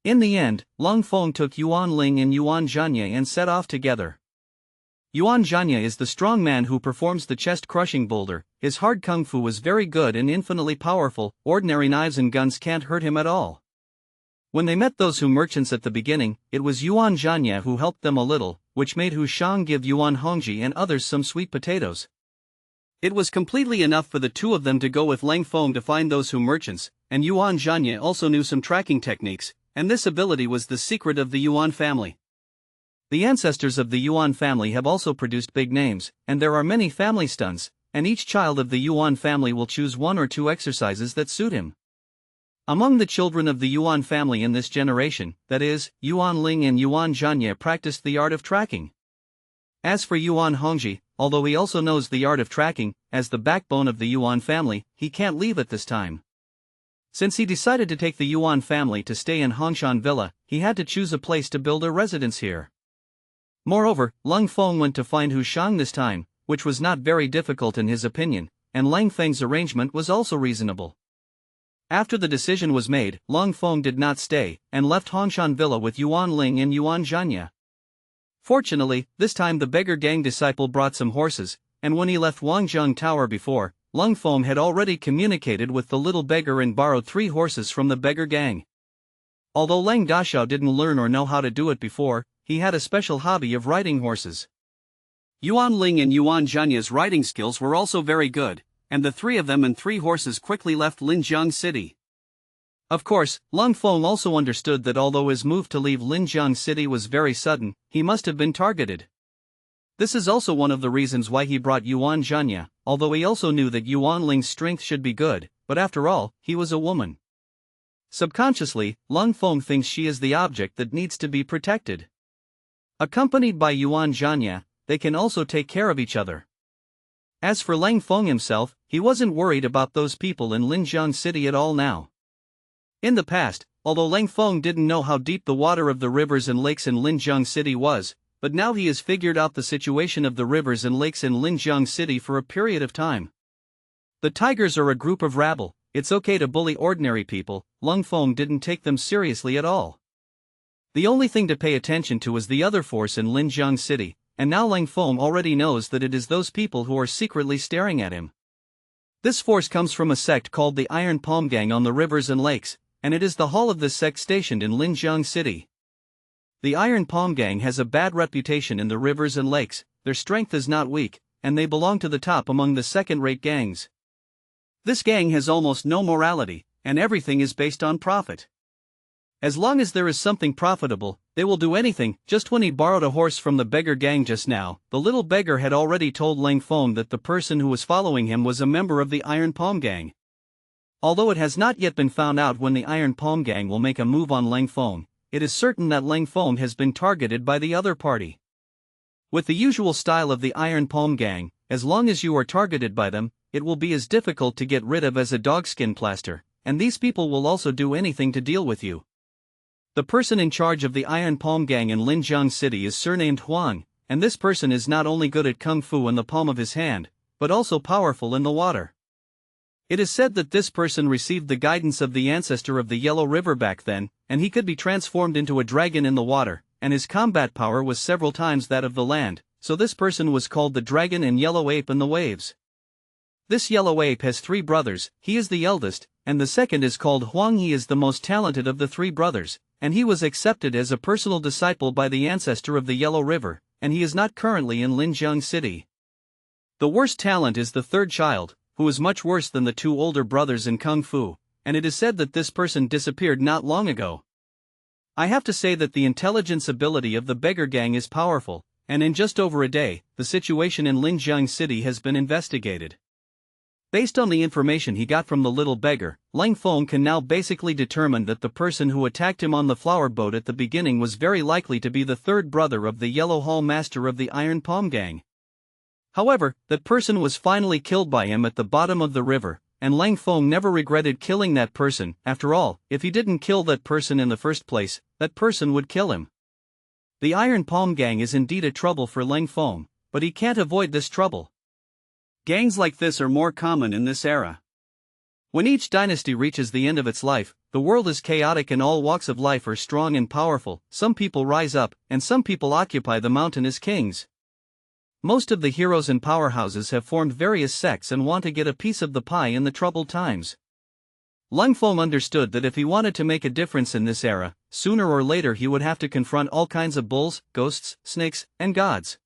In the end, Leng Feng took Yuan Ling and Yuan Zhanya and set off together. Yuan Zhanya is the strong man who performs the chest-crushing boulder. His hard kung fu is very good and infinitely powerful. Ordinary knives and guns can't hurt him at all. When they met those Hu merchants at the beginning, it was Yuan Zhanya who helped them a little, which made Hu Shang give Yuan Hongji and others some sweet potatoes. It was completely enough for the two of them to go with Leng Feng to find those Hu merchants, and Yuan Zhanya also knew some tracking techniques, and this ability was the secret of the Yuan family. The ancestors of the Yuan family have also produced big names, and there are many family stunts, and each child of the Yuan family will choose one or two exercises that suit him. Among the children of the Yuan family in this generation, that is, Yuan Ling and Yuan Zhanya practiced the art of tracking. As for Yuan Hongji, although he also knows the art of tracking, as the backbone of the Yuan family, he can't leave at this time. Since he decided to take the Yuan family to stay in Huashan Villa, he had to choose a place to build a residence here. Moreover, Leng Feng went to find Hu Shang this time, which was not very difficult in his opinion, and Leng Feng's arrangement was also reasonable. After the decision was made, Leng Feng did not stay, and left Huashan Villa with Yuan Ling and Yuan Zhanya. Fortunately, this time the beggar gang disciple brought some horses, and when he left Wangjiang Tower before, Leng Feng had already communicated with the little beggar and borrowed 3 horses from the beggar gang. Although Leng Dashao didn't learn or know how to do it before, he had a special hobby of riding horses. Yuan Ling and Yuan Zhanya's riding skills were also very good, and the 3 of them and 3 horses quickly left Linjiang City. Of course, Leng Feng also understood that although his move to leave Linjiang City was very sudden, he must have been targeted. This is also one of the reasons why he brought Yuan Zhanya, although he also knew that Yuan Ling's strength should be good, but after all, he was a woman. Subconsciously, Leng Feng thinks she is the object that needs to be protected. Accompanied by Yuan Zhanya, they can also take care of each other. As for Leng Feng himself, he wasn't worried about those people in Linjiang City at all now. In the past, although Leng Feng didn't know how deep the water of the rivers and lakes in Linjiang City was, but now he has figured out the situation of the rivers and lakes in Linjiang City for a period of time. The tigers are a group of rabble, it's okay to bully ordinary people. Leng Feng didn't take them seriously at all. The only thing to pay attention to is the other force in Linjiang City, and now Leng Feng already knows that it is those people who are secretly staring at him. This force comes from a sect called the Iron Palm Gang on the rivers and lakes, and it is the hall of this sect stationed in Linjiang City. The Iron Palm Gang has a bad reputation in the rivers and lakes, their strength is not weak, and they belong to the top among the second-rate gangs. This gang has almost no morality, and everything is based on profit. As long as there is something profitable, they will do anything. Just when he borrowed a horse from the beggar gang just now, the little beggar had already told Leng Feng that the person who was following him was a member of the Iron Palm Gang. Although it has not yet been found out when the Iron Palm Gang will make a move on Leng Feng, it is certain that Leng Feng has been targeted by the other party. With the usual style of the Iron Palm Gang, as long as you are targeted by them, it will be as difficult to get rid of as a dogskin plaster, and these people will also do anything to deal with you. The person in charge of the Iron Palm Gang in Linjiang City is surnamed Huang, and this person is not only good at kung fu in the palm of his hand, but also powerful in the water. It is said that this person received the guidance of the ancestor of the Yellow River back then, and he could be transformed into a dragon in the water, and his combat power was several times that of the land, so this person was called the Dragon and Yellow Ape in the Waves. This Yellow Ape has 3 brothers, he is the eldest, and the second is called Huang. He is the most talented of the 3 brothers, and he was accepted as a personal disciple by the ancestor of the Yellow River, and he is not currently in Linjiang City. The worst talent is the 3rd child, who is much worse than the 2 older brothers in Kung Fu, and it is said that this person disappeared not long ago. I have to say that the intelligence ability of the beggar gang is powerful, and in just over a day, the situation in Linjiang City has been investigated. Based on the information he got from the little beggar, Leng Feng can now basically determine that the person who attacked him on the flower boat at the beginning was very likely to be the 3rd brother of the Yellow Hall Master of the Iron Palm Gang. However, that person was finally killed by him at the bottom of the river, and Leng Feng never regretted killing that person. After all, if he didn't kill that person in the first place, that person would kill him. The Iron Palm Gang is indeed a trouble for Leng Feng, but he can't avoid this trouble. Gangs like this are more common in this era. When each dynasty reaches the end of its life, the world is chaotic and all walks of life are strong and powerful. Some people rise up, and some people occupy the mountain as kings. Most of the heroes and powerhouses have formed various sects and want to get a piece of the pie in the troubled times. Leng Feng understood that if he wanted to make a difference in this era, sooner or later he would have to confront all kinds of bulls, ghosts, snakes, and gods.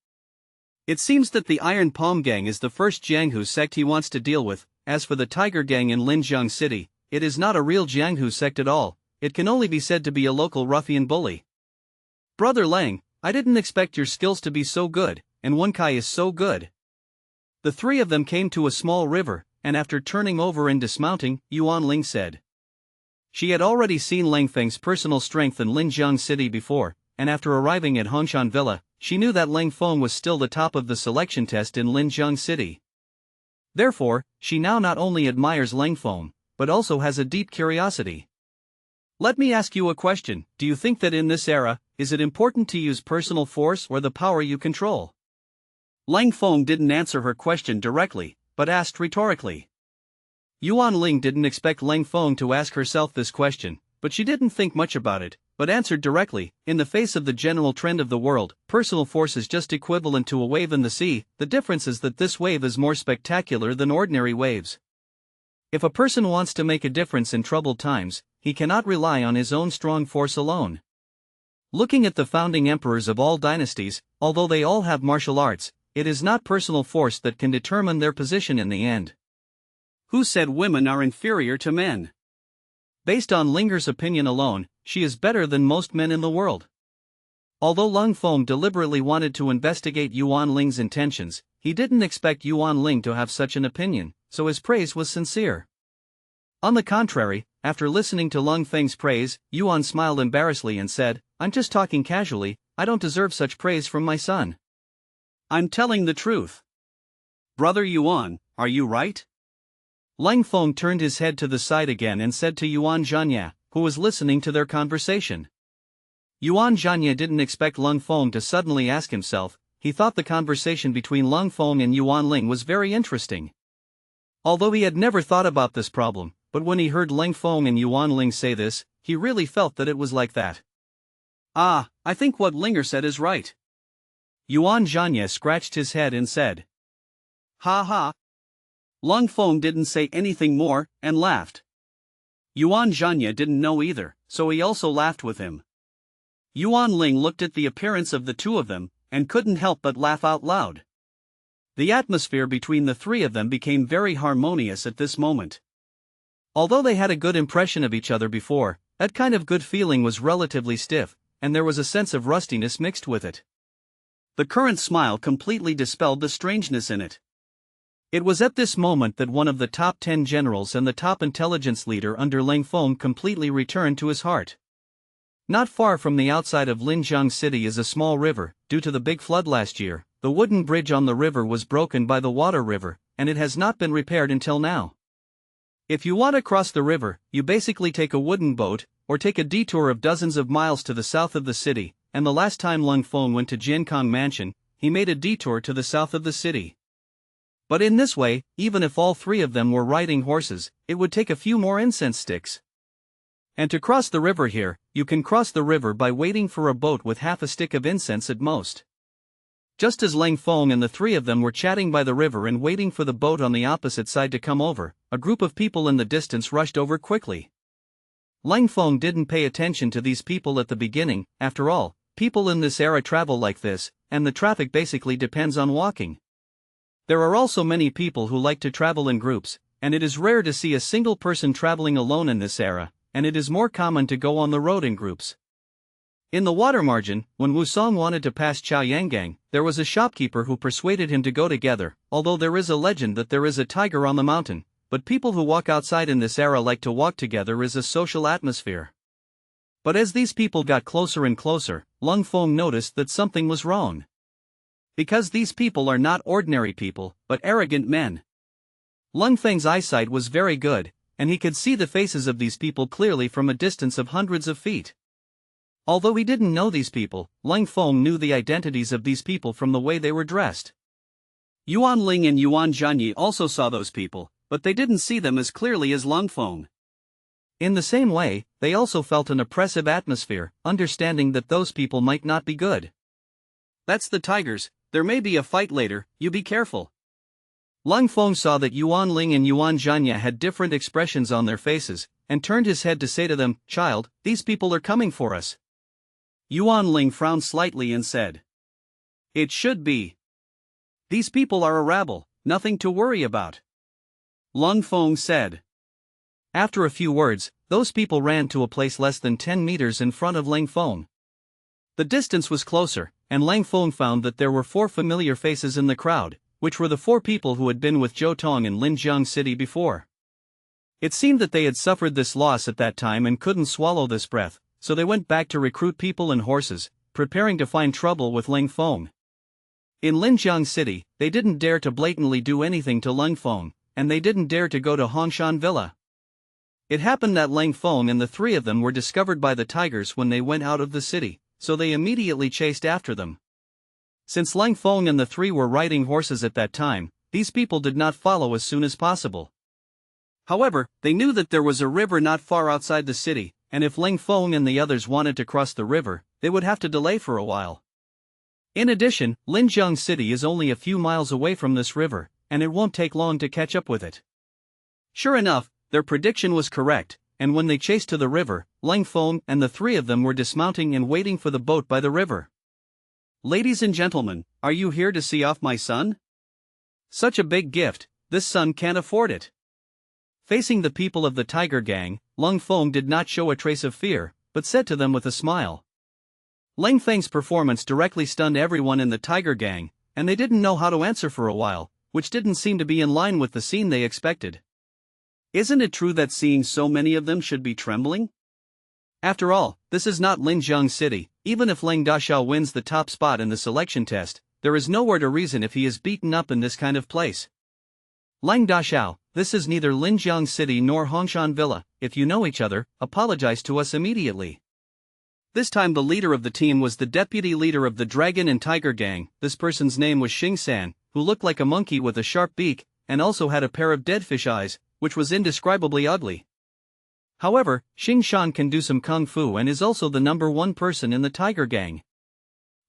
It seems that the Iron Palm Gang is the first Jianghu sect he wants to deal with. As for the Tiger Gang in Linjiang City, it is not a real Jianghu sect at all, it can only be said to be a local ruffian bully. Brother Leng, I didn't expect your skills to be so good, and Wenkai is so good. The 3 of them came to a small river, and after turning over and dismounting, Yuan Ling said. She had already seen Leng Feng's personal strength in Linjiang City before, and after arriving at Huashan Villa, she knew that Leng Feng was still the top of the selection test in Linjiang City. Therefore, she now not only admires Leng Feng, but also has a deep curiosity. Let me ask you a question. Do you think that in this era, is it important to use personal force or the power you control? Leng Feng didn't answer her question directly, but asked rhetorically. Yuan Ling didn't expect Leng Feng to ask herself this question, but she didn't think much about it, but answered directly. In the face of the general trend of the world, personal force is just equivalent to a wave in the sea. The difference is that this wave is more spectacular than ordinary waves. If a person wants to make a difference in troubled times, he cannot rely on his own strong force alone. Looking at the founding emperors of all dynasties, although they all have martial arts, it is not personal force that can determine their position in the end. Who said women are inferior to men? Based on Linger's opinion alone, she is better than most men in the world. Although Leng Feng deliberately wanted to investigate Yuan Ling's intentions, he didn't expect Yuan Ling to have such an opinion, so his praise was sincere. On the contrary, after listening to Leng Feng's praise, Yuan smiled embarrassedly and said, "I'm just talking casually, I don't deserve such praise from my son. I'm telling the truth." Brother Yuan, are you right? Leng Feng turned his head to the side again and said to Yuan Zhanya, who was listening to their conversation. Yuan Zhanya didn't expect Leng Feng to suddenly ask himself. He thought the conversation between Leng Feng and Yuan Ling was very interesting. Although he had never thought about this problem, but when he heard Leng Feng and Yuan Ling say this, he really felt that it was like that. Ah, I think what Linger said is right. Yuan Zhanya scratched his head and said. Ha ha. Leng Feng didn't say anything more, and laughed. Yuan Zhanya didn't know either, so he also laughed with him. Yuan Ling looked at the appearance of the two of them, and couldn't help but laugh out loud. The atmosphere between the three of them became very harmonious at this moment. Although they had a good impression of each other before, that kind of good feeling was relatively stiff, and there was a sense of rustiness mixed with it. The current smile completely dispelled the strangeness in it. It was at this moment that one of the top 10 generals and the top intelligence leader under Leng Feng completely returned to his heart. Not far from the outside of Linjiang City is a small river. Due to the big flood last year, the wooden bridge on the river was broken by the water river, and it has not been repaired until now. If you want to cross the river, you basically take a wooden boat, or take a detour of dozens of miles to the south of the city, and the last time Leng Feng went to Jiankang Mansion, he made a detour to the south of the city. But in this way, even if all three of them were riding horses, it would take a few more incense sticks. And to cross the river here, you can cross the river by waiting for a boat with half a stick of incense at most. Just as Leng Feng and the three of them were chatting by the river and waiting for the boat on the opposite side to come over, a group of people in the distance rushed over quickly. Leng Feng didn't pay attention to these people at the beginning. After all, people in this era travel like this, and the traffic basically depends on walking. There are also many people who like to travel in groups, and it is rare to see a single person traveling alone in this era, and it is more common to go on the road in groups. In the water margin, when Wu Song wanted to pass Chaoyanggang, there was a shopkeeper who persuaded him to go together. Although there is a legend that there is a tiger on the mountain, but people who walk outside in this era like to walk together as a social atmosphere. But as these people got closer and closer, Leng Feng noticed that something was wrong. Because these people are not ordinary people, but arrogant men. Leng Feng's eyesight was very good, and he could see the faces of these people clearly from a distance of hundreds of feet. Although he didn't know these people, Leng Feng knew the identities of these people from the way they were dressed. Yuan Ling and Yuan Zhanya also saw those people, but they didn't see them as clearly as Leng Feng. In the same way, they also felt an oppressive atmosphere, understanding that those people might not be good. That's the tigers, there may be a fight later, you be careful. Leng Feng saw that Yuan Ling and Yuan Zhanya had different expressions on their faces, and turned his head to say to them, "Child, these people are coming for us." Yuan Ling frowned slightly and said, "It should be. These people are a rabble, nothing to worry about." Leng Feng said. After a few words, those people ran to a place less than 10 meters in front of Leng Feng. The distance was closer, and Leng Feng found that there were 4 familiar faces in the crowd, which were the 4 people who had been with Zhou Tong in Linjiang City before. It seemed that they had suffered this loss at that time and couldn't swallow this breath, so they went back to recruit people and horses, preparing to find trouble with Leng Feng. In Linjiang City, they didn't dare to blatantly do anything to Leng Feng, and they didn't dare to go to Huashan Villa. It happened that Leng Feng and the 3 of them were discovered by the tigers when they went out of the city, so they immediately chased after them. Since Leng Feng and the 3 were riding horses at that time, these people did not follow as soon as possible. However, they knew that there was a river not far outside the city, and if Leng Feng and the others wanted to cross the river, they would have to delay for a while. In addition, Linjiang City is only a few miles away from this river, and it won't take long to catch up with it. Sure enough, their prediction was correct, and when they chased to the river, Leng Feng and the 3 of them were dismounting and waiting for the boat by the river. "Ladies and gentlemen, are you here to see off my son? Such a big gift, this son can't afford it." Facing the people of the Tiger Gang, Leng Feng did not show a trace of fear, but said to them with a smile. Leng Feng's performance directly stunned everyone in the Tiger Gang, and they didn't know how to answer for a while, which didn't seem to be in line with the scene they expected. Isn't it true that seeing so many of them should be trembling? After all, this is not Linjiang City. Even if Leng Daxiao wins the top spot in the selection test, there is nowhere to reason if he is beaten up in this kind of place. Leng Daxiao, this is neither Linjiang City nor Hongshan Villa. If you know each other, apologize to us immediately. This time the leader of the team was the deputy leader of the Dragon and Tiger Gang. This person's name was Xing San, who looked like a monkey with a sharp beak, and also had a pair of dead fish eyes, which was indescribably ugly. However, Xing Shan can do some kung fu and is also the #1 person in the Tiger Gang.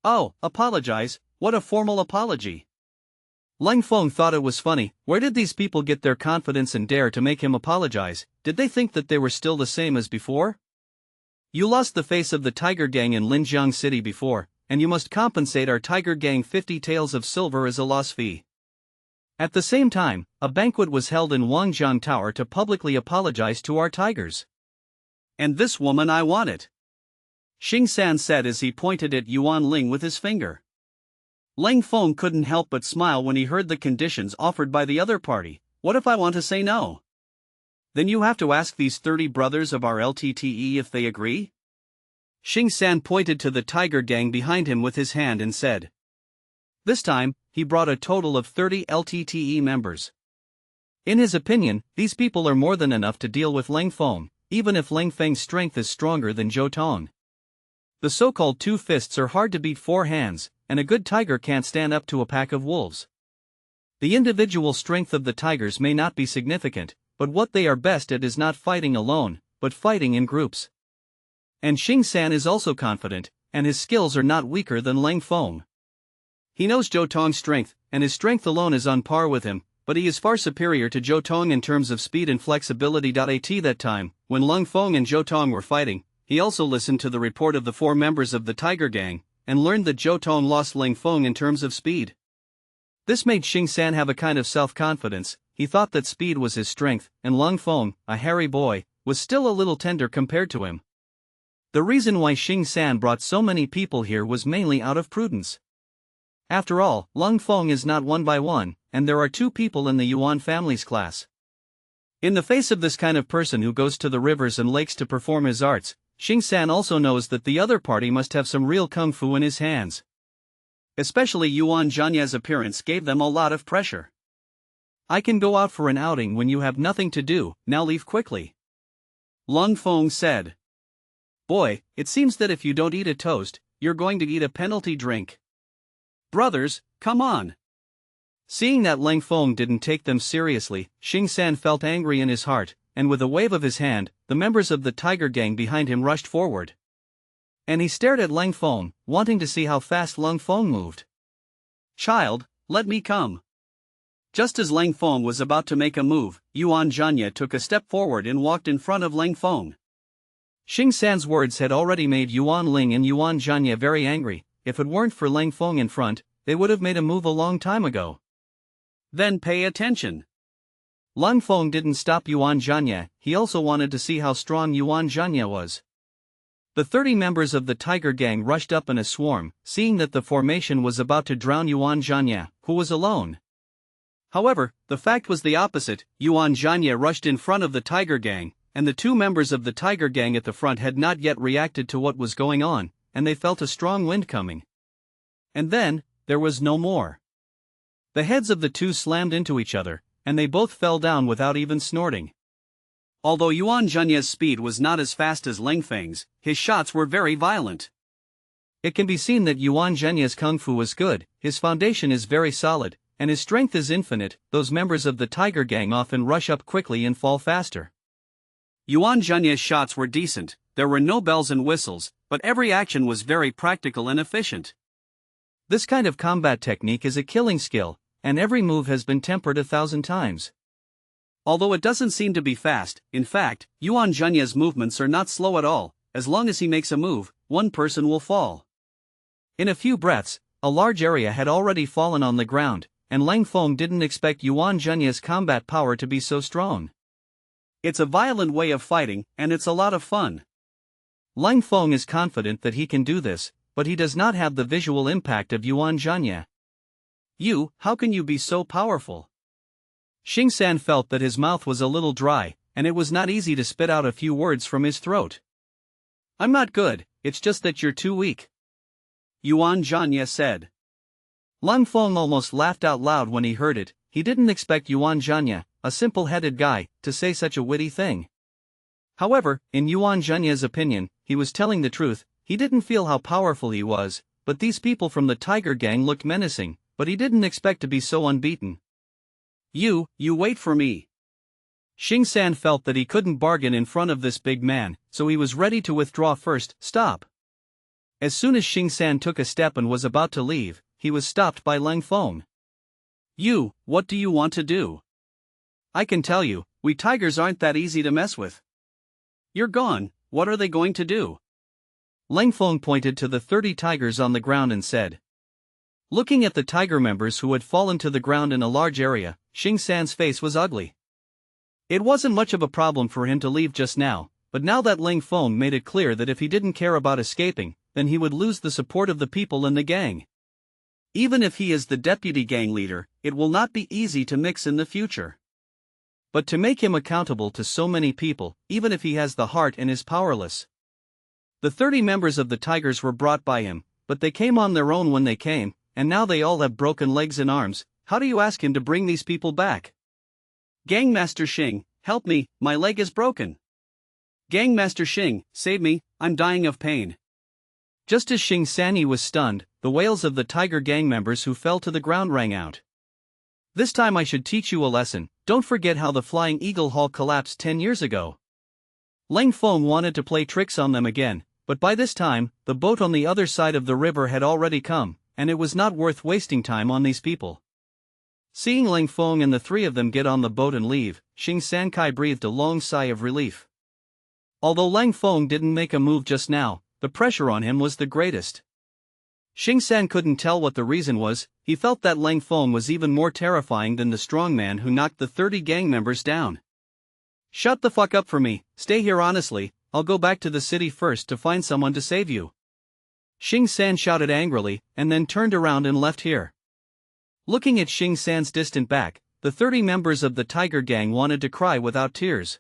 Oh, apologize, what a formal apology. Leng Feng thought it was funny. Where did these people get their confidence and dare to make him apologize? Did they think that they were still the same as before? You lost the face of the Tiger Gang in Linjiang City before, and you must compensate our Tiger Gang 50 taels of silver as a loss fee. At the same time, a banquet was held in Wangjiang Tower to publicly apologize to our tigers. And this woman I want it, Xing San said as he pointed at Yuan Ling with his finger. Leng Feng couldn't help but smile when he heard the conditions offered by the other party. What if I want to say no? Then you have to ask these 30 brothers of our LTTE if they agree? Xing San pointed to the Tiger Gang behind him with his hand and said. This time, he brought a total of 30 LTTE members. In his opinion, these people are more than enough to deal with Leng Feng, even if Leng Feng's strength is stronger than Zhou Tong. The so-called two fists are hard to beat four hands, and a good tiger can't stand up to a pack of wolves. The individual strength of the tigers may not be significant, but what they are best at is not fighting alone, but fighting in groups. And Xing San is also confident, and his skills are not weaker than Leng Feng. He knows Zhou Tong's strength, and his strength alone is on par with him, but he is far superior to Zhou Tong in terms of speed and flexibility. At that time, when Leng Feng and Zhou Tong were fighting, he also listened to the report of the 4 members of the Tiger Gang, and learned that Zhou Tong lost Leng Feng in terms of speed. This made Xing San have a kind of self-confidence. He thought that speed was his strength, and Leng Feng, a hairy boy, was still a little tender compared to him. The reason why Xing San brought so many people here was mainly out of prudence. After all, Leng Feng is not 1 by 1, and there are 2 people in the Yuan family's class. In the face of this kind of person who goes to the rivers and lakes to perform his arts, Xing San also knows that the other party must have some real kung fu in his hands. Especially Yuan Zhanya's appearance gave them a lot of pressure. I can go out for an outing when you have nothing to do, now leave quickly, Leng Feng said. Boy, it seems that if you don't eat a toast, you're going to eat a penalty drink. Brothers, come on. Seeing that Leng Feng didn't take them seriously, Xing San felt angry in his heart, and with a wave of his hand, the members of the Tiger Gang behind him rushed forward. And he stared at Leng Feng, wanting to see how fast Leng Feng moved. Child, let me come. Just as Leng Feng was about to make a move, Yuan Zhanya took a step forward and walked in front of Leng Feng. Xing San's words had already made Yuan Ling and Yuan Zhanya very angry. If it weren't for Leng Feng in front, they would have made a move a long time ago. Then pay attention. Leng Feng didn't stop Yuan Zhanya, he also wanted to see how strong Yuan Zhanya was. The 30 members of the Tiger Gang rushed up in a swarm, seeing that the formation was about to drown Yuan Zhanya, who was alone. However, the fact was the opposite. Yuan Zhanya rushed in front of the Tiger Gang, and the 2 members of the Tiger Gang at the front had not yet reacted to what was going on, and they felt a strong wind coming. And then, there was no more. The heads of the 2 slammed into each other, and they both fell down without even snorting. Although Yuan Zhanya's speed was not as fast as Leng Feng's, his shots were very violent. It can be seen that Yuan Zhanya's kung fu is good, his foundation is very solid, and his strength is infinite. Those members of the Tiger Gang often rush up quickly and fall faster. Yuan Zhanya's shots were decent, there were no bells and whistles, but every action was very practical and efficient. This kind of combat technique is a killing skill, and every move has been tempered 1,000 times. Although it doesn't seem to be fast, in fact, Yuan Zhanya's movements are not slow at all. As long as he makes a move, one person will fall. In a few breaths, a large area had already fallen on the ground, and Leng Feng didn't expect Yuan Zhanya's combat power to be so strong. It's a violent way of fighting, and it's a lot of fun. Leng Feng is confident that he can do this, but he does not have the visual impact of Yuan Zhanya. How can you be so powerful? Xing San felt that his mouth was a little dry, and it was not easy to spit out a few words from his throat. I'm not good, it's just that you're too weak, Yuan Zhanya said. Leng Feng almost laughed out loud when he heard it. He didn't expect Yuan Zhanya, a simple-headed guy, to say such a witty thing. However, in Yuan Zhanya's opinion, he was telling the truth. he didn't feel how powerful he was, but these people from the tiger gang looked menacing, but he didn't expect to be so unbeaten. You wait for me. Xing San felt that he couldn't bargain in front of this big man, so he was ready to withdraw first. Stop. As soon as Xing San took a step and was about to leave, he was stopped by Leng Feng. What do you want to do? I can tell you, we tigers aren't that easy to mess with. You're gone, what are they going to do? Leng Feng pointed to the 30 tigers on the ground and said. Looking at the tiger members who had fallen to the ground in a large area, Xing San's face was ugly. It wasn't much of a problem for him to leave just now, but now that Leng Feng made it clear that if he didn't care about escaping, then he would lose the support of the people in the gang. Even if he is the deputy gang leader, it will not be easy to mix in the future. But to make him accountable to so many people, even if he has the heart and is powerless. The 30 members of the tigers were brought by him, but they came on their own when they came, and now they all have broken legs and arms. How do you ask him to bring these people back? Gangmaster Xing, help me, my leg is broken. Gangmaster Xing, save me, I'm dying of pain. Just as Xing San was stunned, the wails of the tiger gang members who fell to the ground rang out. This time I should teach you a lesson, don't forget how the Flying Eagle Hall collapsed 10 years ago. Leng Feng wanted to play tricks on them again, but by this time, the boat on the other side of the river had already come, and it was not worth wasting time on these people. Seeing Leng Feng and the 3 of them get on the boat and leave, Xing San breathed a long sigh of relief. Although Leng Feng didn't make a move just now, the pressure on him was the greatest. Xing San couldn't tell what the reason was, he felt that Leng Feng was even more terrifying than the strong man who knocked the 30 gang members down. Shut the fuck up for me, stay here honestly, I'll go back to the city first to find someone to save you. Xing San shouted angrily, and then turned around and left here. Looking at Xing San's distant back, the 30 members of the tiger gang wanted to cry without tears.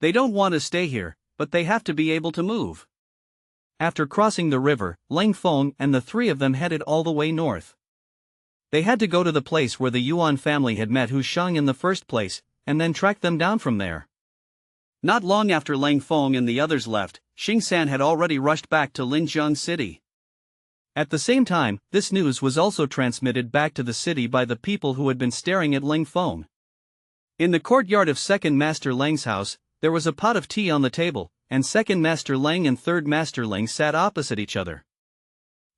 They don't want to stay here, but they have to be able to move. After crossing the river, Leng Feng and the 3 of them headed all the way north. They had to go to the place where the Yuan family had met Huashan in the first place, and then track them down from there. Not long after Leng Feng and the others left, Xing San had already rushed back to Linjiang City. At the same time, this news was also transmitted back to the city by the people who had been staring at Leng Feng. In the courtyard of Second Master Leng's house, there was a pot of tea on the table, and Second Master Leng and Third Master Leng sat opposite each other.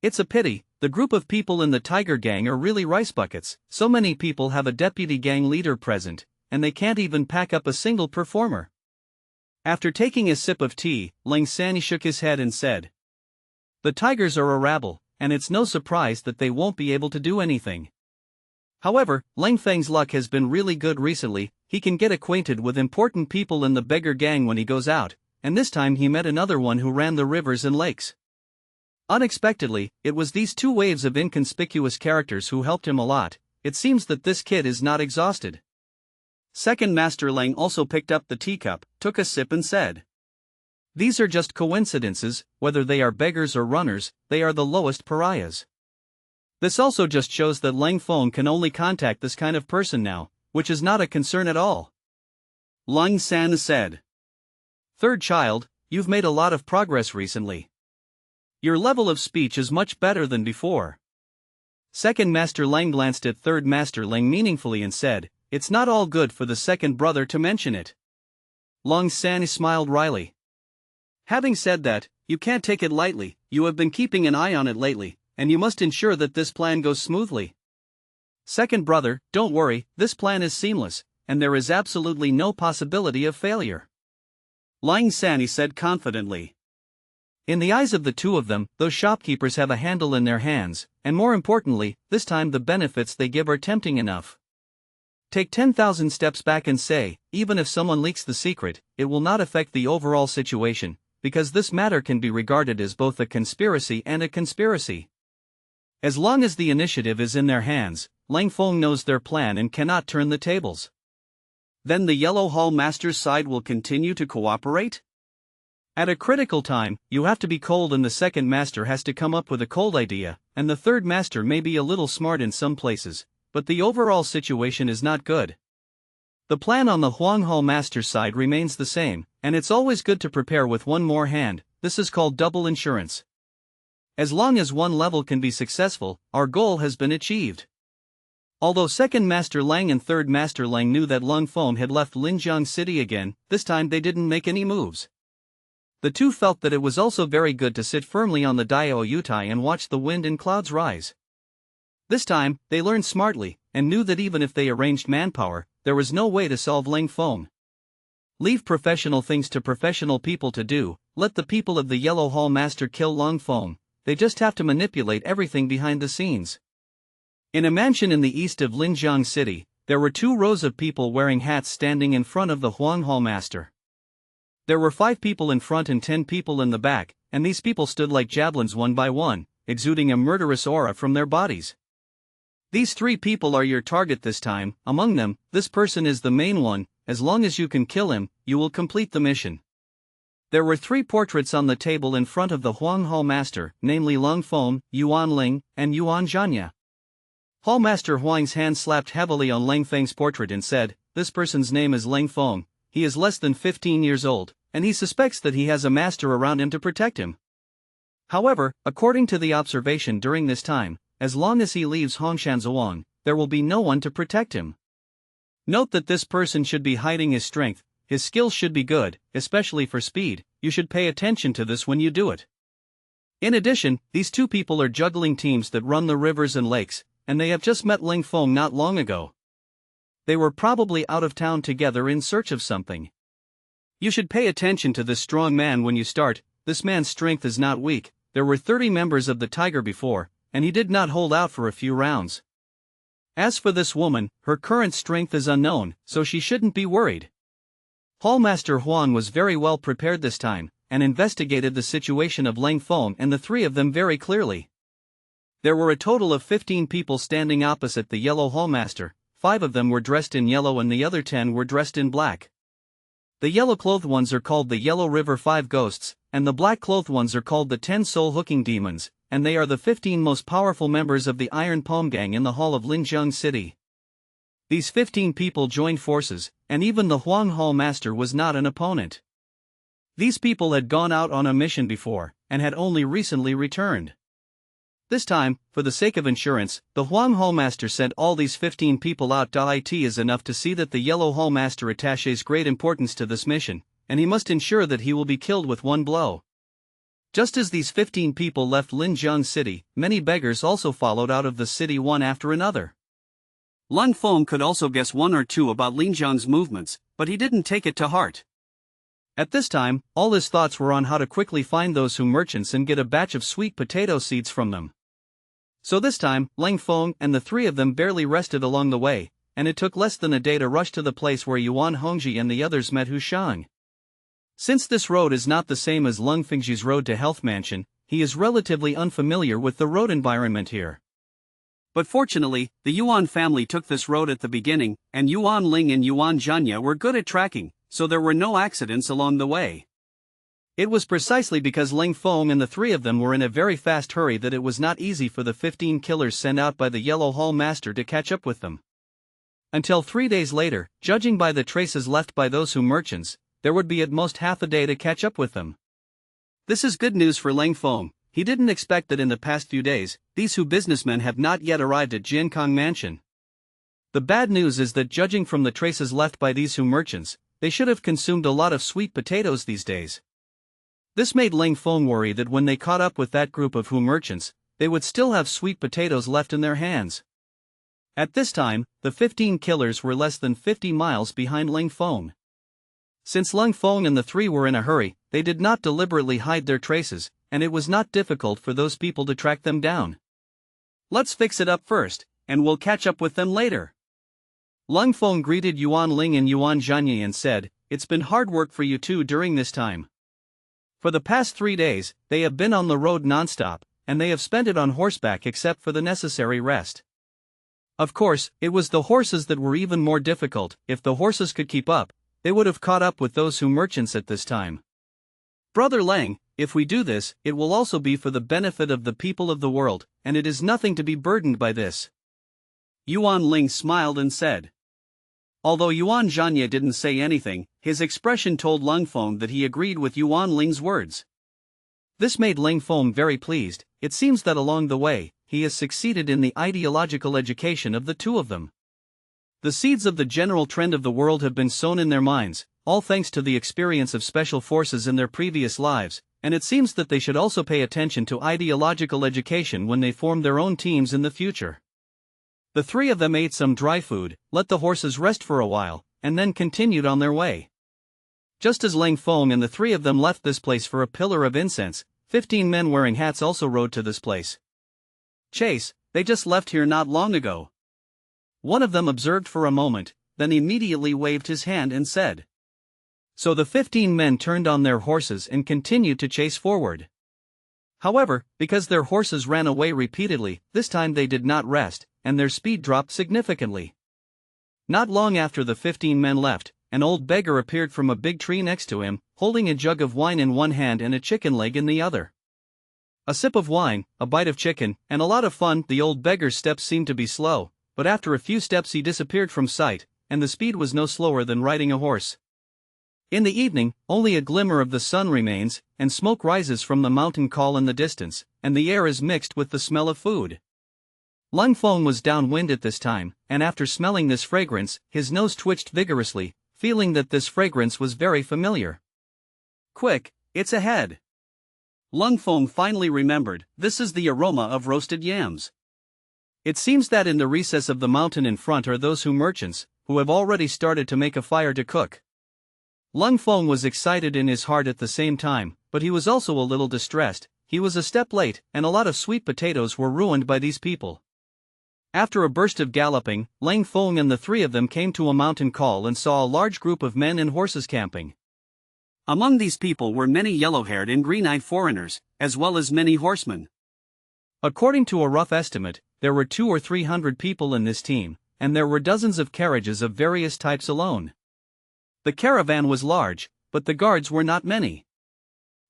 It's a pity, the group of people in the tiger gang are really rice buckets, so many people have a deputy gang leader present, and they can't even pack up a single performer. After taking a sip of tea, Leng San shook his head and said, the tigers are a rabble, and it's no surprise that they won't be able to do anything. However, Leng Feng's luck has been really good recently, he can get acquainted with important people in the beggar gang when he goes out, and this time he met another one who ran the rivers and lakes. Unexpectedly, it was these 2 waves of inconspicuous characters who helped him a lot. It seems that this kid is not exhausted. Second Master Leng also picked up the teacup, took a sip and said, these are just coincidences, whether they are beggars or runners, they are the lowest pariahs. This also just shows that Leng Feng can only contact this kind of person now, which is not a concern at all. Leng San said, third child, you've made a lot of progress recently. Your level of speech is much better than before. Second Master Leng glanced at Third Master Leng meaningfully and said, it's not all good for the second brother to mention it. Leng San smiled wryly. Having said that, you can't take it lightly, you have been keeping an eye on it lately, and you must ensure that this plan goes smoothly. Second brother, don't worry, this plan is seamless, and there is absolutely no possibility of failure. Leng San said confidently. In the eyes of the 2 of them, those shopkeepers have a handle in their hands, and more importantly, this time the benefits they give are tempting enough. Take 10,000 steps back and say, even if someone leaks the secret, it will not affect the overall situation, because this matter can be regarded as both a conspiracy and a conspiracy. As long as the initiative is in their hands, Leng Feng knows their plan and cannot turn the tables. Then the Yellow Hall Master's side will continue to cooperate? At a critical time, you have to be cold and the second master has to come up with a cold idea, and the third master may be a little smart in some places, but the overall situation is not good. The plan on the Huang Hall Master's side remains the same, and it's always good to prepare with one more hand. this is called double insurance. As long as one level can be successful, our goal has been achieved. Although Second Master Leng and Third Master Leng knew that Leng Feng had left Linjiang City again, this time they didn't make any moves. The two felt that it was also very good to sit firmly on the Dao Yutai and watch the wind and clouds rise. This time, they learned smartly, and knew that even if they arranged manpower, there was no way to solve Leng Feng. Leave professional things to professional people to do, let the people of the Yellow Hall Master kill Leng Feng, they just have to manipulate everything behind the scenes. In a mansion in the east of Linjiang City, there were 2 rows of people wearing hats standing in front of the Huang Hall Master. There were 5 people in front and 10 people in the back, and these people stood like javelins one by one, exuding a murderous aura from their bodies. These 3 people are your target this time. Among them, this person is the main one. As long as you can kill him, you will complete the mission. There were 3 portraits on the table in front of the Huang Hall Master, namely Leng Feng, Yuan Ling, and Yuan Zhanya. Hall Master Huang's hand slapped heavily on Leng Feng's portrait and said, "This person's name is Leng Feng. He is less than 15 years old, and he suspects that he has a master around him to protect him. However, according to the observation during this time, as long as he leaves Hongshan Zhuang, there will be no one to protect him. Note that this person should be hiding his strength, his skills should be good, especially for speed, you should pay attention to this when you do it." In addition, these 2 people are juggling teams that run the rivers and lakes, and they have just met Leng Feng not long ago. They were probably out of town together in search of something. You should pay attention to this strong man when you start. This man's strength is not weak. There were 30 members of the Tiger before, and he did not hold out for a few rounds. As for this woman, her current strength is unknown, so she shouldn't be worried. Hall Master Huan was very well prepared this time, and investigated the situation of Leng Feng and the 3 of them very clearly. There were a total of 15 people standing opposite the Yellow Hall Master. 5 of them were dressed in yellow and the other 10 were dressed in black. The yellow-clothed ones are called the Yellow River 5 Ghosts, and the black-clothed ones are called the 10 Soul-Hooking Demons, and they are the 15 most powerful members of the Iron Palm Gang in the Hall of Linjiang City. These 15 people joined forces, and even the Huang Hall Master was not an opponent. These people had gone out on a mission before, and had only recently returned. This time, for the sake of insurance, the Huang Hall Master sent all these 15 people out. It is enough to see that the Yellow Hall Master attaches great importance to this mission, and he must ensure that he will be killed with one blow. Just as these 15 people left Linjiang City, many beggars also followed out of the city one after another. Leng Feng could also guess 1 or 2 about Linjiang's movements, but he didn't take it to heart. At this time, all his thoughts were on how to quickly find those who merchants and get a batch of sweet potato seeds from them. So this time, Leng Feng and the 3 of them barely rested along the way, and it took less than a day to rush to the place where Yuan Hongji and the others met Huashan. Since this road is not the same as Leng Fengji's road to Health Mansion, he is relatively unfamiliar with the road environment here. But fortunately, the Yuan family took this road at the beginning, and Yuan Ling and Yuan Zhanya were good at tracking, so there were no accidents along the way. It was precisely because Leng Feng and the 3 of them were in a very fast hurry that it was not easy for the 15 killers sent out by the Yellow Hall Master to catch up with them. Until 3 days later, judging by the traces left by those who merchants, there would be at most half a day to catch up with them. This is good news for Leng Feng. He didn't expect that in the past few days, these Hu businessmen have not yet arrived at Jiankong Mansion. The bad news is that judging from the traces left by these Hu merchants, they should have consumed a lot of sweet potatoes these days. This made Leng Feng worry that when they caught up with that group of Hu merchants, they would still have sweet potatoes left in their hands. At this time, the 15 killers were less than 50 miles behind Leng Feng. Since Leng Feng and the 3 were in a hurry, they did not deliberately hide their traces, and it was not difficult for those people to track them down. "Let's fix it up first, and we'll catch up with them later." Leng Feng greeted Yuan Ling and Yuan Zhanya and said, "It's been hard work for you 2 during this time. For the past 3 days, they have been on the road non-stop, and they have spent it on horseback except for the necessary rest. Of course, it was the horses that were even more difficult. If the horses could keep up, they would have caught up with those Hu merchants at this time. Brother Leng, if we do this, it will also be for the benefit of the people of the world, and it is nothing to be burdened by this." Yuan Ling smiled and said. Although Yuan Zhanya didn't say anything, his expression told Leng Feng that he agreed with Yuan Ling's words. This made Leng Feng very pleased. It seems that along the way, he has succeeded in the ideological education of the two of them. The seeds of the general trend of the world have been sown in their minds, all thanks to the experience of special forces in their previous lives, and it seems that they should also pay attention to ideological education when they form their own teams in the future. The three of them ate some dry food, let the horses rest for a while, and then continued on their way. Just as Leng Feng and the three of them left this place for a pillar of incense, 15 men wearing hats also rode to this place. Chase, they just left here not long ago. One of them observed for a moment, then immediately waved his hand and said. So the 15 men turned on their horses and continued to chase forward. However, because their horses ran away repeatedly, this time they did not rest, and their speed dropped significantly. Not long after the 15 men left, an old beggar appeared from a big tree next to him, holding a jug of wine in one hand and a chicken leg in the other. A sip of wine, a bite of chicken, and a lot of fun. The old beggar's steps seemed to be slow, but after a few steps he disappeared from sight, and the speed was no slower than riding a horse. In the evening, only a glimmer of the sun remains, and smoke rises from the mountain col in the distance, and the air is mixed with the smell of food. Leng Feng was downwind at this time, and after smelling this fragrance, his nose twitched vigorously, feeling that this fragrance was very familiar. Quick, it's ahead. Leng Feng finally remembered, this is the aroma of roasted yams. It seems that in the recess of the mountain in front are those merchants, who have already started to make a fire to cook. Leng Feng was excited in his heart at the same time, but he was also a little distressed. He was a step late, and a lot of sweet potatoes were ruined by these people. After a burst of galloping, Leng Feng and the three of them came to a mountain col and saw a large group of men and horses camping. Among these people were many yellow-haired and green-eyed foreigners, as well as many horsemen. According to a rough estimate, there were 200 or 300 people in this team, and there were dozens of carriages of various types alone. The caravan was large, but the guards were not many.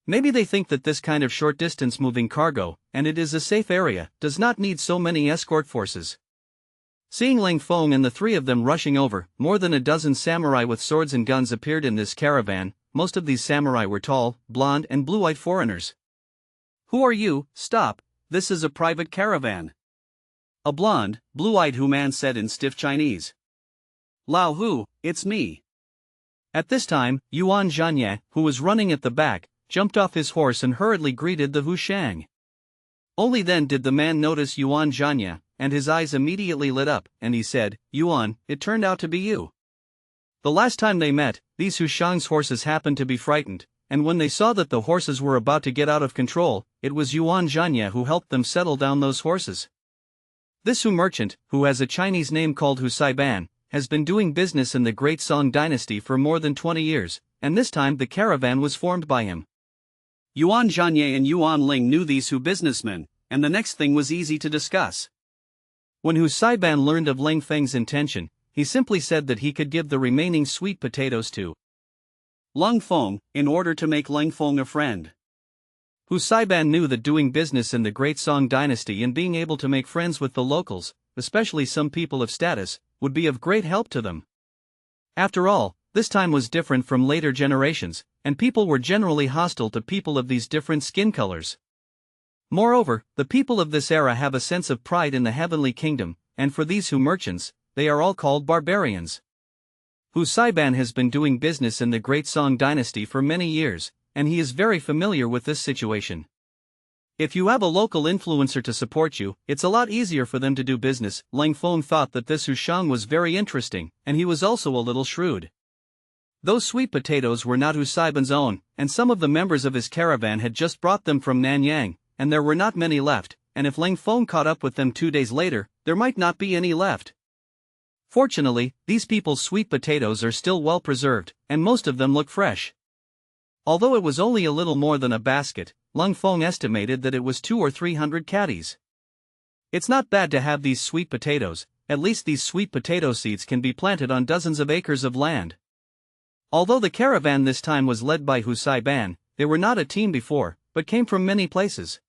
Maybe they think that this kind of short-distance moving cargo, and it is a safe area, does not need so many escort forces. Seeing Leng Feng and the three of them rushing over, more than a dozen samurai with swords and guns appeared in this caravan. Most of these samurai were tall, blonde and blue-eyed foreigners. Who are you? Stop, this is a private caravan. A blonde, blue-eyed man said in stiff Chinese. Lao Hu, it's me. At this time, Yuan Zhanye, who was running at the back, jumped off his horse and hurriedly greeted the Huashan. Only then did the man notice Yuan Zhanye, and his eyes immediately lit up, and he said, Yuan, it turned out to be you. The last time they met, these Huashan's horses happened to be frightened, and when they saw that the horses were about to get out of control, it was Yuan Zhanye who helped them settle down those horses. This Hu merchant, who has a Chinese name called Hu Saiban, has been doing business in the Great Song Dynasty for more than 20 years, and this time the caravan was formed by him. Yuan Zhanye and Yuan Ling knew these Hu businessmen, and the next thing was easy to discuss. When Hu Saiban learned of Leng Feng's intention, he simply said that he could give the remaining sweet potatoes to Leng Feng, in order to make Leng Feng a friend. Hu Saiban knew that doing business in the Great Song Dynasty and being able to make friends with the locals, especially some people of status, would be of great help to them. After all, this time was different from later generations, and people were generally hostile to people of these different skin colors. Moreover, the people of this era have a sense of pride in the heavenly kingdom, and for these Hu merchants, they are all called barbarians. Hu Saiban has been doing business in the Great Song Dynasty for many years, and he is very familiar with this situation. If you have a local influencer to support you, it's a lot easier for them to do business. Leng Feng thought that this Huashan was very interesting, and he was also a little shrewd. Those sweet potatoes were not Hu Saiban's own, and some of the members of his caravan had just brought them from Nanyang, and there were not many left, and if Leng Feng caught up with them 2 days later, there might not be any left. Fortunately, these people's sweet potatoes are still well preserved, and most of them look fresh. Although it was only a little more than a basket, Leng Feng estimated that it was 200 or 300 caddies. It's not bad to have these sweet potatoes, at least these sweet potato seeds can be planted on dozens of acres of land. Although the caravan this time was led by Hu Saiban, they were not a team before, but came from many places.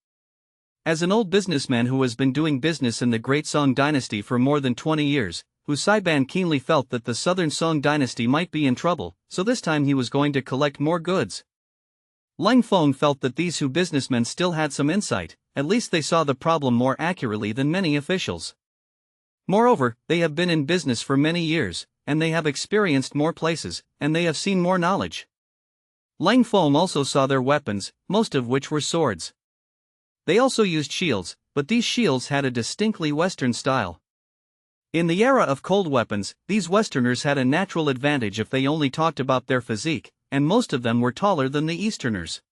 As an old businessman who has been doing business in the Great Song Dynasty for more than 20 years, Hu Saiban keenly felt that the Southern Song Dynasty might be in trouble, so this time he was going to collect more goods. Leng Feng felt that these Hu businessmen still had some insight, at least they saw the problem more accurately than many officials. Moreover, they have been in business for many years, and they have experienced more places, and they have seen more knowledge. Leng Feng also saw their weapons, most of which were swords. They also used shields, but these shields had a distinctly Western style. In the era of cold weapons, these Westerners had a natural advantage if they only talked about their physique, and most of them were taller than the Easterners.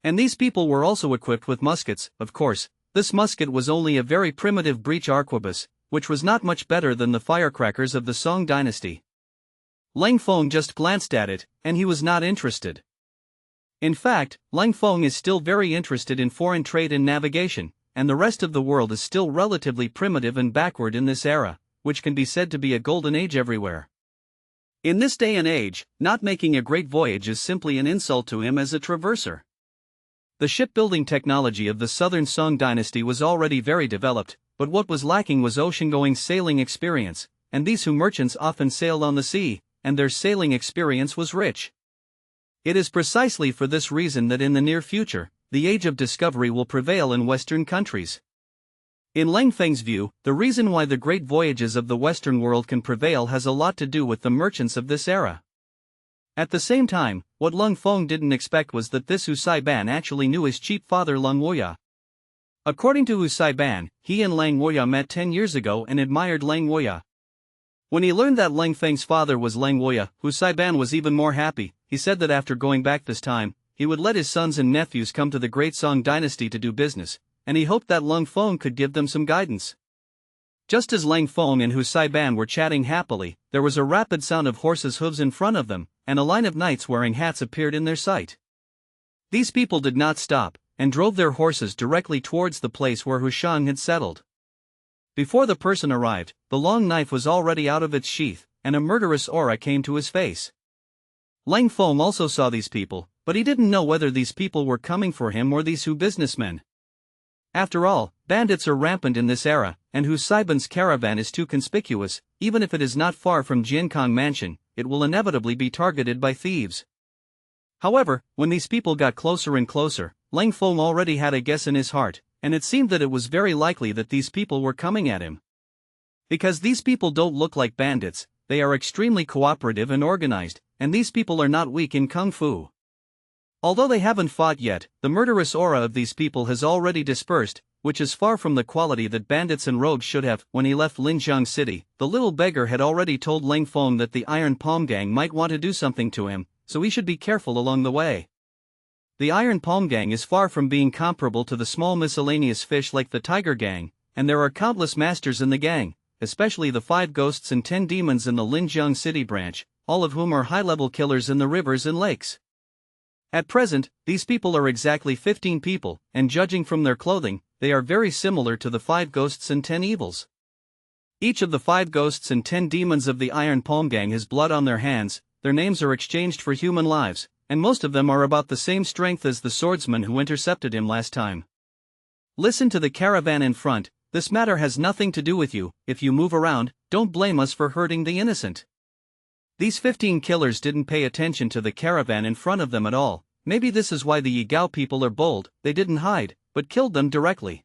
And these people were also equipped with muskets. Of course, this musket was only a very primitive breech arquebus, which was not much better than the firecrackers of the Song Dynasty. Leng Feng just glanced at it, and he was not interested. In fact, Leng Feng is still very interested in foreign trade and navigation, and the rest of the world is still relatively primitive and backward in this era, which can be said to be a golden age everywhere. In this day and age, not making a great voyage is simply an insult to him as a traverser. The shipbuilding technology of the Southern Song Dynasty was already very developed, but what was lacking was ocean-going sailing experience, and these Hu merchants often sailed on the sea, and their sailing experience was rich. It is precisely for this reason that in the near future, the age of discovery will prevail in Western countries. In Leng Feng's view, the reason why the great voyages of the Western world can prevail has a lot to do with the merchants of this era. At the same time, what Leng Feng didn't expect was that this Hu Saiban actually knew his chief father Leng Woya. According to Hu Saiban, he and Leng Woya met 10 years ago and admired Leng Woya. When he learned that Leng Feng's father was Leng Woya, Hu Saiban was even more happy. He said that after going back this time, he would let his sons and nephews come to the Great Song Dynasty to do business, and he hoped that Leng Feng could give them some guidance. Just as Leng Feng and Hu Saiban were chatting happily, there was a rapid sound of horses' hooves in front of them, and a line of knights wearing hats appeared in their sight. These people did not stop, and drove their horses directly towards the place where Huashan had settled. Before the person arrived, the long knife was already out of its sheath, and a murderous aura came to his face. Leng Feng also saw these people, but he didn't know whether these people were coming for him or these Hu businessmen. After all, bandits are rampant in this era, and Hu Saiban's caravan is too conspicuous. Even if it is not far from Jiankong Mansion, it will inevitably be targeted by thieves. However, when these people got closer and closer, Leng Feng already had a guess in his heart, and it seemed that it was very likely that these people were coming at him. Because these people don't look like bandits, they are extremely cooperative and organized, and these people are not weak in kung fu. Although they haven't fought yet, the murderous aura of these people has already dispersed, which is far from the quality that bandits and rogues should have. When he left Linjiang City, the little beggar had already told Leng Feng that the Iron Palm Gang might want to do something to him, so he should be careful along the way. The Iron Palm Gang is far from being comparable to the small miscellaneous fish like the Tiger Gang, and there are countless masters in the gang, especially the 5 ghosts and 10 demons in the Linjiang City branch, all of whom are high-level killers in the rivers and lakes. At present, these people are exactly 15 people, and judging from their clothing, they are very similar to the 5 ghosts and 10 evils. Each of the 5 ghosts and 10 demons of the Iron Palm Gang has blood on their hands, their names are exchanged for human lives, and most of them are about the same strength as the swordsman who intercepted him last time. Listen to the caravan in front, this matter has nothing to do with you. If you move around, don't blame us for hurting the innocent. These 15 killers didn't pay attention to the caravan in front of them at all. Maybe this is why the Yigao people are bold, they didn't hide, but killed them directly.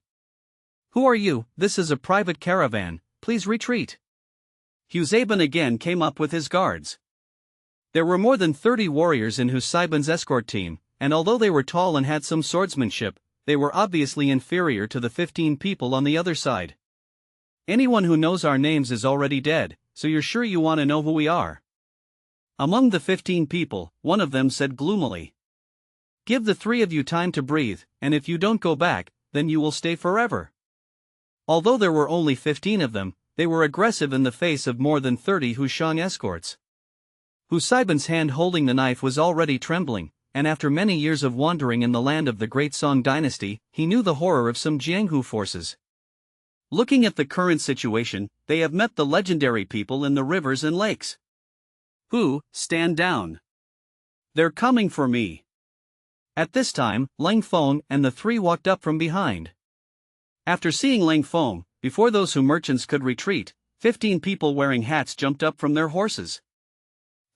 Who are you? This is a private caravan, please retreat. Hu Saiban again came up with his guards. There were more than 30 warriors in Hu Saiban's escort team, and although they were tall and had some swordsmanship, they were obviously inferior to the 15 people on the other side. Anyone who knows our names is already dead, so you're sure you want to know who we are? Among the 15 people, one of them said gloomily. Give the 3 of you time to breathe, and if you don't go back, then you will stay forever. Although there were only 15 of them, they were aggressive in the face of more than 30 Huashan escorts. Hu Saiban's hand holding the knife was already trembling, and after many years of wandering in the land of the Great Song Dynasty, he knew the horror of some Jianghu forces. Looking at the current situation, they have met the legendary people in the rivers and lakes. Who, stand down. They're coming for me. At this time, Leng Feng and the 3 walked up from behind. After seeing Leng Feng, before those Hu merchants could retreat, 15 people wearing hats jumped up from their horses.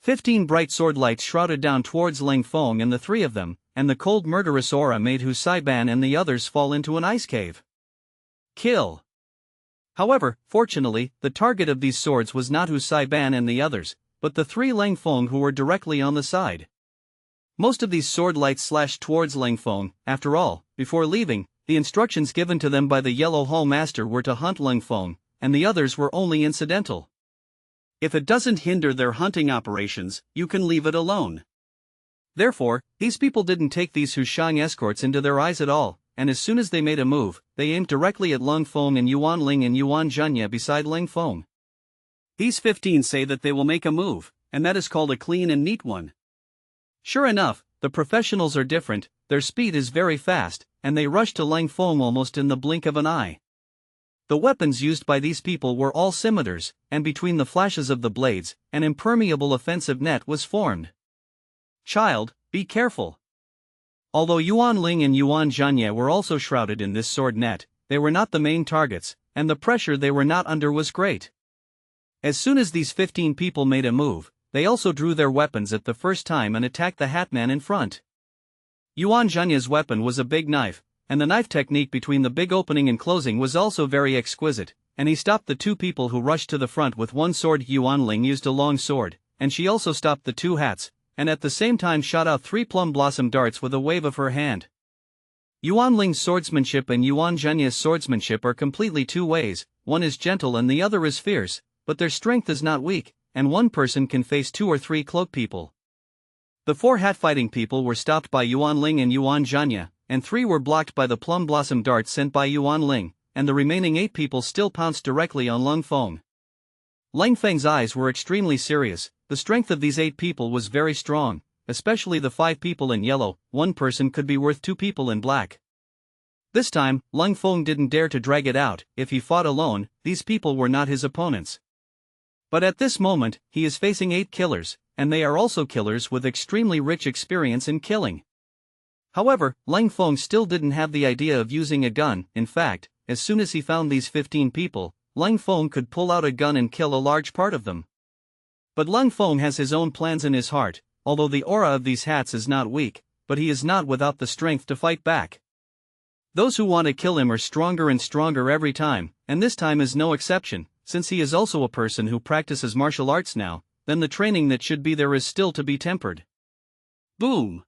15 bright sword lights shrouded down towards Leng Feng and the 3 of them, and the cold murderous aura made Huashan and the others fall into an ice cave. Kill. However, fortunately, the target of these swords was not Huashan and the others, but the three Leng Feng who were directly on the side. Most of these sword lights slashed towards Leng Feng. After all, before leaving, the instructions given to them by the Yellow Hall Master were to hunt Leng Feng, and the others were only incidental. If it doesn't hinder their hunting operations, you can leave it alone. Therefore, these people didn't take these Huashan escorts into their eyes at all, and as soon as they made a move, they aimed directly at Leng Feng and Yuan Ling and Yuan Zhenya beside Leng Feng. These 15 say that they will make a move, and that is called a clean and neat one. Sure enough, the professionals are different, their speed is very fast, and they rush to Leng Feng almost in the blink of an eye. The weapons used by these people were all scimitars, and between the flashes of the blades, an impermeable offensive net was formed. Child, be careful. Although Yuan Ling and Yuan Zhenya were also shrouded in this sword net, they were not the main targets, and the pressure they were not under was great. As soon as these 15 people made a move, they also drew their weapons at the first time and attacked the Hatman in front. Yuan Zhenya's weapon was a big knife, and the knife technique between the big opening and closing was also very exquisite, and he stopped the two people who rushed to the front with one sword. Yuan Ling used a long sword, and she also stopped the two hats, and at the same time shot out 3 plum blossom darts with a wave of her hand. Yuan Ling's swordsmanship and Yuan Zhenya's swordsmanship are completely two ways, one is gentle and the other is fierce, but their strength is not weak, and one person can face 2 or 3 cloak people. The 4 hat-fighting people were stopped by Yuan Ling and Yuan Zhenya, and 3 were blocked by the plum blossom darts sent by Yuan Ling, and the remaining 8 people still pounced directly on Leng Feng. Leng Feng's eyes were extremely serious. The strength of these 8 people was very strong, especially the 5 people in yellow. One person could be worth 2 people in black. This time, Leng Feng didn't dare to drag it out. If he fought alone, these people were not his opponents. But at this moment, he is facing 8 killers, and they are also killers with extremely rich experience in killing. However, Leng Feng still didn't have the idea of using a gun. In fact, as soon as he found these 15 people, Leng Feng could pull out a gun and kill a large part of them. But Leng Feng has his own plans in his heart. Although the aura of these hats is not weak, but he is not without the strength to fight back. Those who want to kill him are stronger and stronger every time, and this time is no exception. Since he is also a person who practices martial arts now, then the training that should be there is still to be tempered. Boom!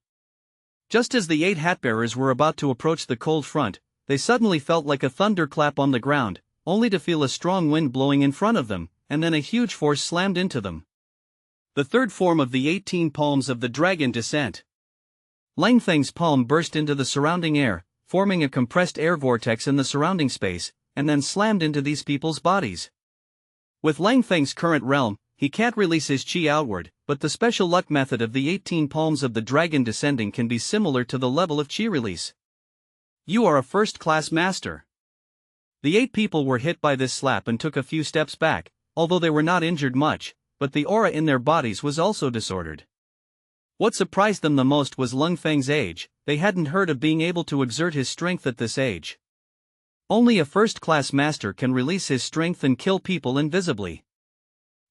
Just as the 8 hat-bearers were about to approach the cold front, they suddenly felt like a thunderclap on the ground, only to feel a strong wind blowing in front of them, and then a huge force slammed into them. The third form of the 18 palms of the dragon descent. Leng Feng's palm burst into the surrounding air, forming a compressed air vortex in the surrounding space, and then slammed into these people's bodies. With Leng Feng's current realm, he can't release his chi outward, but the special luck method of the 18 palms of the dragon descending can be similar to the level of chi release. You are a first-class master. The 8 people were hit by this slap and took a few steps back, although they were not injured much, but the aura in their bodies was also disordered. What surprised them the most was Leng Feng's age. They hadn't heard of being able to exert his strength at this age. Only a first-class master can release his strength and kill people invisibly.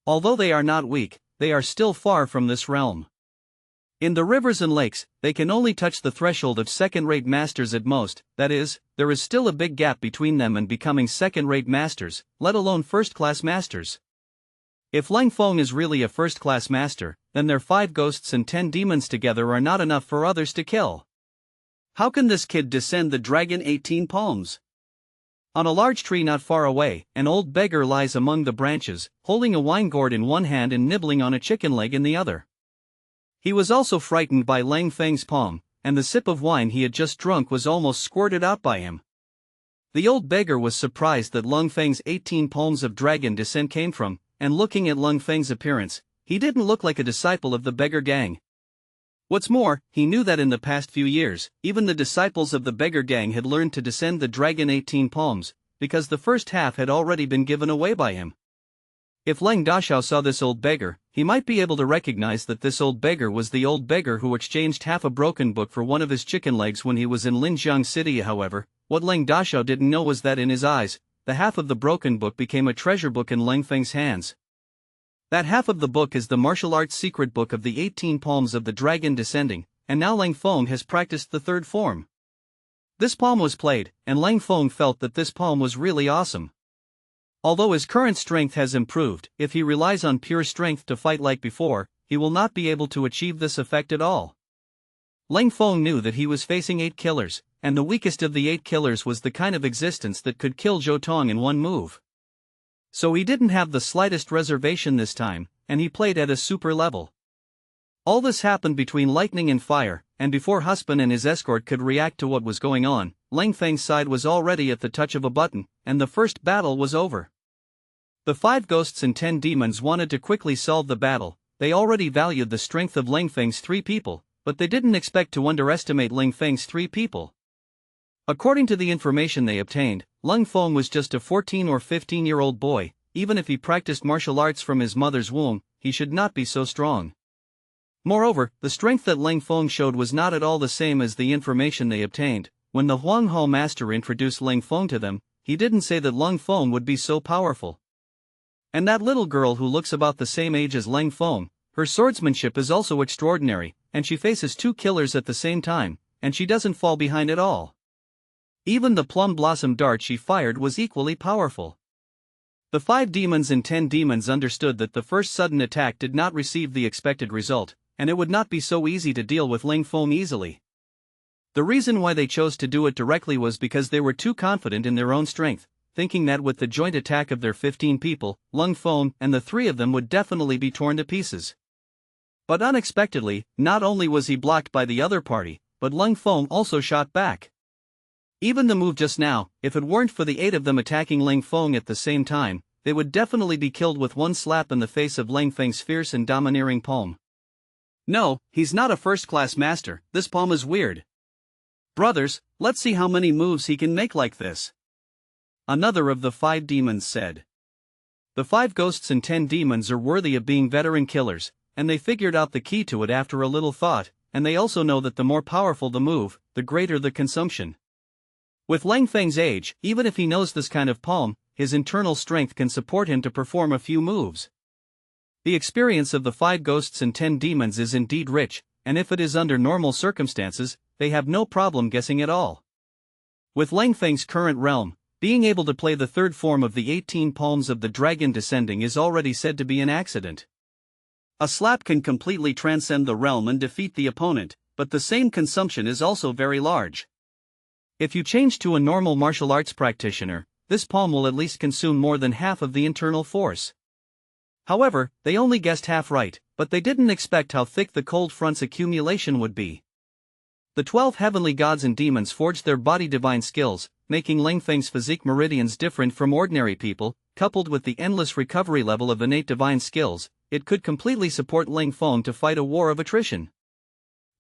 Although they are not weak, they are still far from this realm. In the rivers and lakes, they can only touch the threshold of second-rate masters at most. That is, there is still a big gap between them and becoming second-rate masters, let alone first-class masters. If Leng Feng is really a first-class master, then their 5 ghosts and 10 demons together are not enough for others to kill. How can this kid descend the dragon 18 palms? On a large tree not far away, an old beggar lies among the branches, holding a wine gourd in one hand and nibbling on a chicken leg in the other. He was also frightened by Leng Feng's palm, and the sip of wine he had just drunk was almost squirted out by him. The old beggar was surprised that Leng Feng's 18 palms of dragon descent came from, and looking at Leng Feng's appearance, he didn't look like a disciple of the beggar gang. What's more, he knew that in the past few years, even the disciples of the beggar gang had learned to descend the dragon 18 palms, because the first half had already been given away by him. If Leng Dashao saw this old beggar, he might be able to recognize that this old beggar was the old beggar who exchanged half a broken book for one of his chicken legs when he was in Linjiang City. However, what Leng Dashao didn't know was that in his eyes, the half of the broken book became a treasure book in Leng Feng's hands. That half of the book is the martial arts secret book of the 18 palms of the dragon descending, and now Leng Feng has practiced the third form. This palm was played, and Leng Feng felt that this palm was really awesome. Although his current strength has improved, if he relies on pure strength to fight like before, he will not be able to achieve this effect at all. Leng Feng knew that he was facing 8 killers, and the weakest of the 8 killers was the kind of existence that could kill Zhou Tong in one move. So he didn't have the slightest reservation this time, and he played at a super level. All this happened between lightning and fire, and before Husband and his escort could react to what was going on, Leng Feng's side was already at the touch of a button, and the first battle was over. The 5 ghosts and 10 demons wanted to quickly solve the battle. They already valued the strength of Leng Feng's 3 people, but they didn't expect to underestimate Leng Feng's 3 people. According to the information they obtained, Leng Feng was just a 14 or 15-year-old boy. Even if he practiced martial arts from his mother's womb, he should not be so strong. Moreover, the strength that Leng Feng showed was not at all the same as the information they obtained. When the Huang Hao master introduced Leng Feng to them, he didn't say that Leng Feng would be so powerful. And that little girl who looks about the same age as Leng Feng, her swordsmanship is also extraordinary, and she faces 2 killers at the same time, and she doesn't fall behind at all. Even the plum blossom dart she fired was equally powerful. The 5 demons and 10 demons understood that the first sudden attack did not receive the expected result, and it would not be so easy to deal with Leng Feng easily. The reason why they chose to do it directly was because they were too confident in their own strength, thinking that with the joint attack of their 15 people, Leng Feng and the 3 of them would definitely be torn to pieces. But unexpectedly, not only was he blocked by the other party, but Leng Feng also shot back. Even the move just now, if it weren't for the 8 of them attacking Leng Feng at the same time, they would definitely be killed with one slap in the face of Leng Feng's fierce and domineering palm. No, he's not a first-class master, this palm is weird. Brothers, let's see how many moves he can make like this. Another of the 5 demons said. The 5 ghosts and 10 demons are worthy of being veteran killers, and they figured out the key to it after a little thought, and they also know that the more powerful the move, the greater the consumption. With Leng Feng's age, even if he knows this kind of palm, his internal strength can support him to perform a few moves. The experience of the 5 ghosts and 10 demons is indeed rich, and if it is under normal circumstances, they have no problem guessing at all. With Leng Feng's current realm, being able to play the third form of the 18 palms of the dragon descending is already said to be an accident. A slap can completely transcend the realm and defeat the opponent, but the same consumption is also very large. If you change to a normal martial arts practitioner, this palm will at least consume more than half of the internal force. However, they only guessed half right, but they didn't expect how thick the cold front's accumulation would be. The 12 heavenly gods and demons forged their body divine skills, making Leng Feng's physique meridians different from ordinary people. Coupled with the endless recovery level of innate divine skills, it could completely support Leng Feng to fight a war of attrition.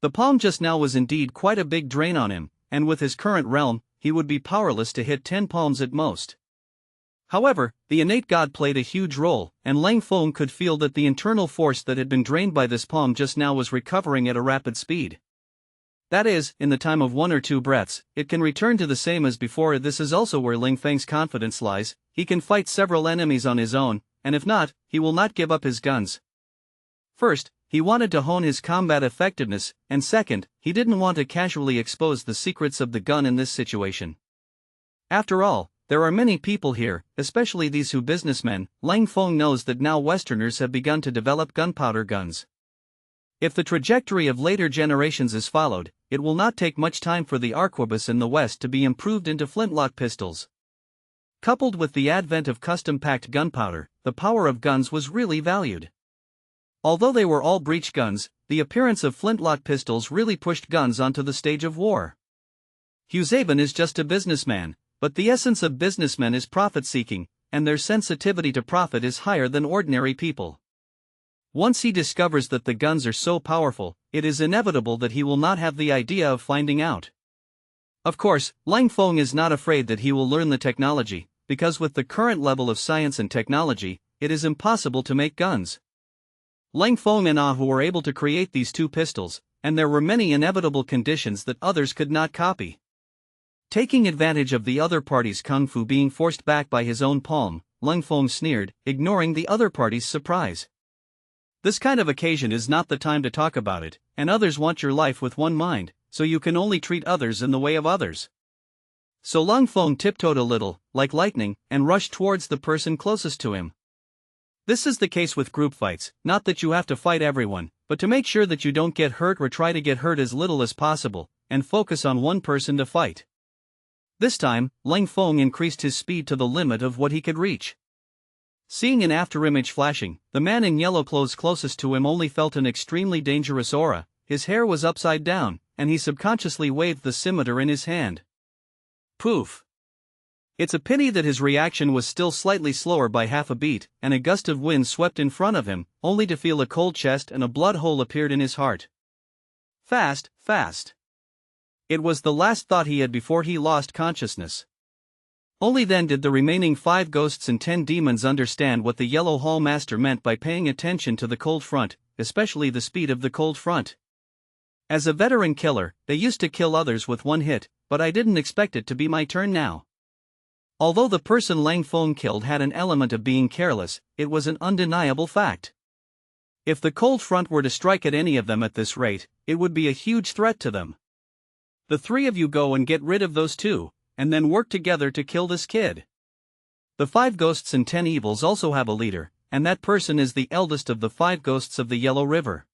The palm just now was indeed quite a big drain on him, and with his current realm, he would be powerless to hit 10 palms at most. However, the innate god played a huge role, and Leng Feng could feel that the internal force that had been drained by this palm just now was recovering at a rapid speed. That is, in the time of 1 or 2 breaths, it can return to the same as before. This is also where Leng Feng's confidence lies. He can fight several enemies on his own, and if not, he will not give up his guns. First, he wanted to hone his combat effectiveness, and second, he didn't want to casually expose the secrets of the gun in this situation. After all, there are many people here, especially these who businessmen. Leng Feng knows that now Westerners have begun to develop gunpowder guns. If the trajectory of later generations is followed, it will not take much time for the arquebus in the West to be improved into flintlock pistols. Coupled with the advent of custom-packed gunpowder, the power of guns was really valued. Although they were all breech guns, the appearance of flintlock pistols really pushed guns onto the stage of war. Huashan is just a businessman, but the essence of businessmen is profit-seeking, and their sensitivity to profit is higher than ordinary people. Once he discovers that the guns are so powerful, it is inevitable that he will not have the idea of finding out. Of course, Leng Feng is not afraid that he will learn the technology, because with the current level of science and technology, it is impossible to make guns. Leng Feng and Ah were able to create these 2 pistols, and there were many inevitable conditions that others could not copy. Taking advantage of the other party's kung fu being forced back by his own palm, Leng Feng sneered, ignoring the other party's surprise. This kind of occasion is not the time to talk about it, and others want your life with one mind, so you can only treat others in the way of others. So Leng Feng tiptoed a little, like lightning, and rushed towards the person closest to him. This is the case with group fights, not that you have to fight everyone, but to make sure that you don't get hurt or try to get hurt as little as possible, and focus on one person to fight. This time, Leng Feng increased his speed to the limit of what he could reach. Seeing an afterimage flashing, the man in yellow clothes closest to him only felt an extremely dangerous aura. His hair was upside down, and he subconsciously waved the scimitar in his hand. Poof! It's a pity that his reaction was still slightly slower by half a beat, and a gust of wind swept in front of him, only to feel a cold chest and a blood hole appeared in his heart. Fast, fast. It was the last thought he had before he lost consciousness. Only then did the remaining 5 ghosts and 10 demons understand what the Yellow Hall Master meant by paying attention to the cold front, especially the speed of the cold front. As a veteran killer, they used to kill others with one hit, but I didn't expect it to be my turn now. Although the person Leng Feng killed had an element of being careless, it was an undeniable fact. If the cold front were to strike at any of them at this rate, it would be a huge threat to them. The 3 of you go and get rid of those 2. And then work together to kill this kid. The 5 ghosts and 10 evils also have a leader, and that person is the eldest of the 5 ghosts of the Yellow River.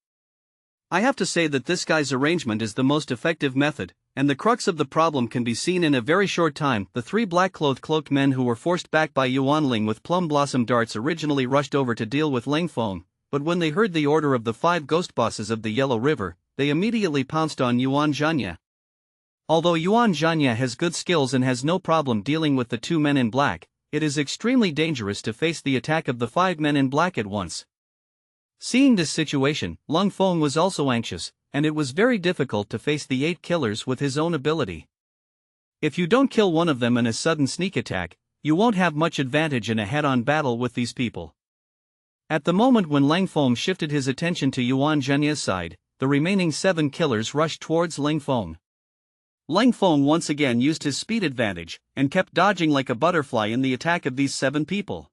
I have to say that this guy's arrangement is the most effective method, and the crux of the problem can be seen in a very short time. The 3 black-clothed cloaked men who were forced back by Yuanling with plum blossom darts originally rushed over to deal with Leng Feng, but when they heard the order of the 5 ghost bosses of the Yellow River, they immediately pounced on Yuan Zhanya. Although Yuan Zhanya has good skills and has no problem dealing with the 2 men in black, it is extremely dangerous to face the attack of the 5 men in black at once. Seeing this situation, Leng Feng was also anxious, and it was very difficult to face the 8 killers with his own ability. If you don't kill one of them in a sudden sneak attack, you won't have much advantage in a head-on battle with these people. At the moment when Leng Feng shifted his attention to Yuan Zhanya's side, the remaining 7 killers rushed towards Leng Feng. Leng Feng once again used his speed advantage, and kept dodging like a butterfly in the attack of these 7 people.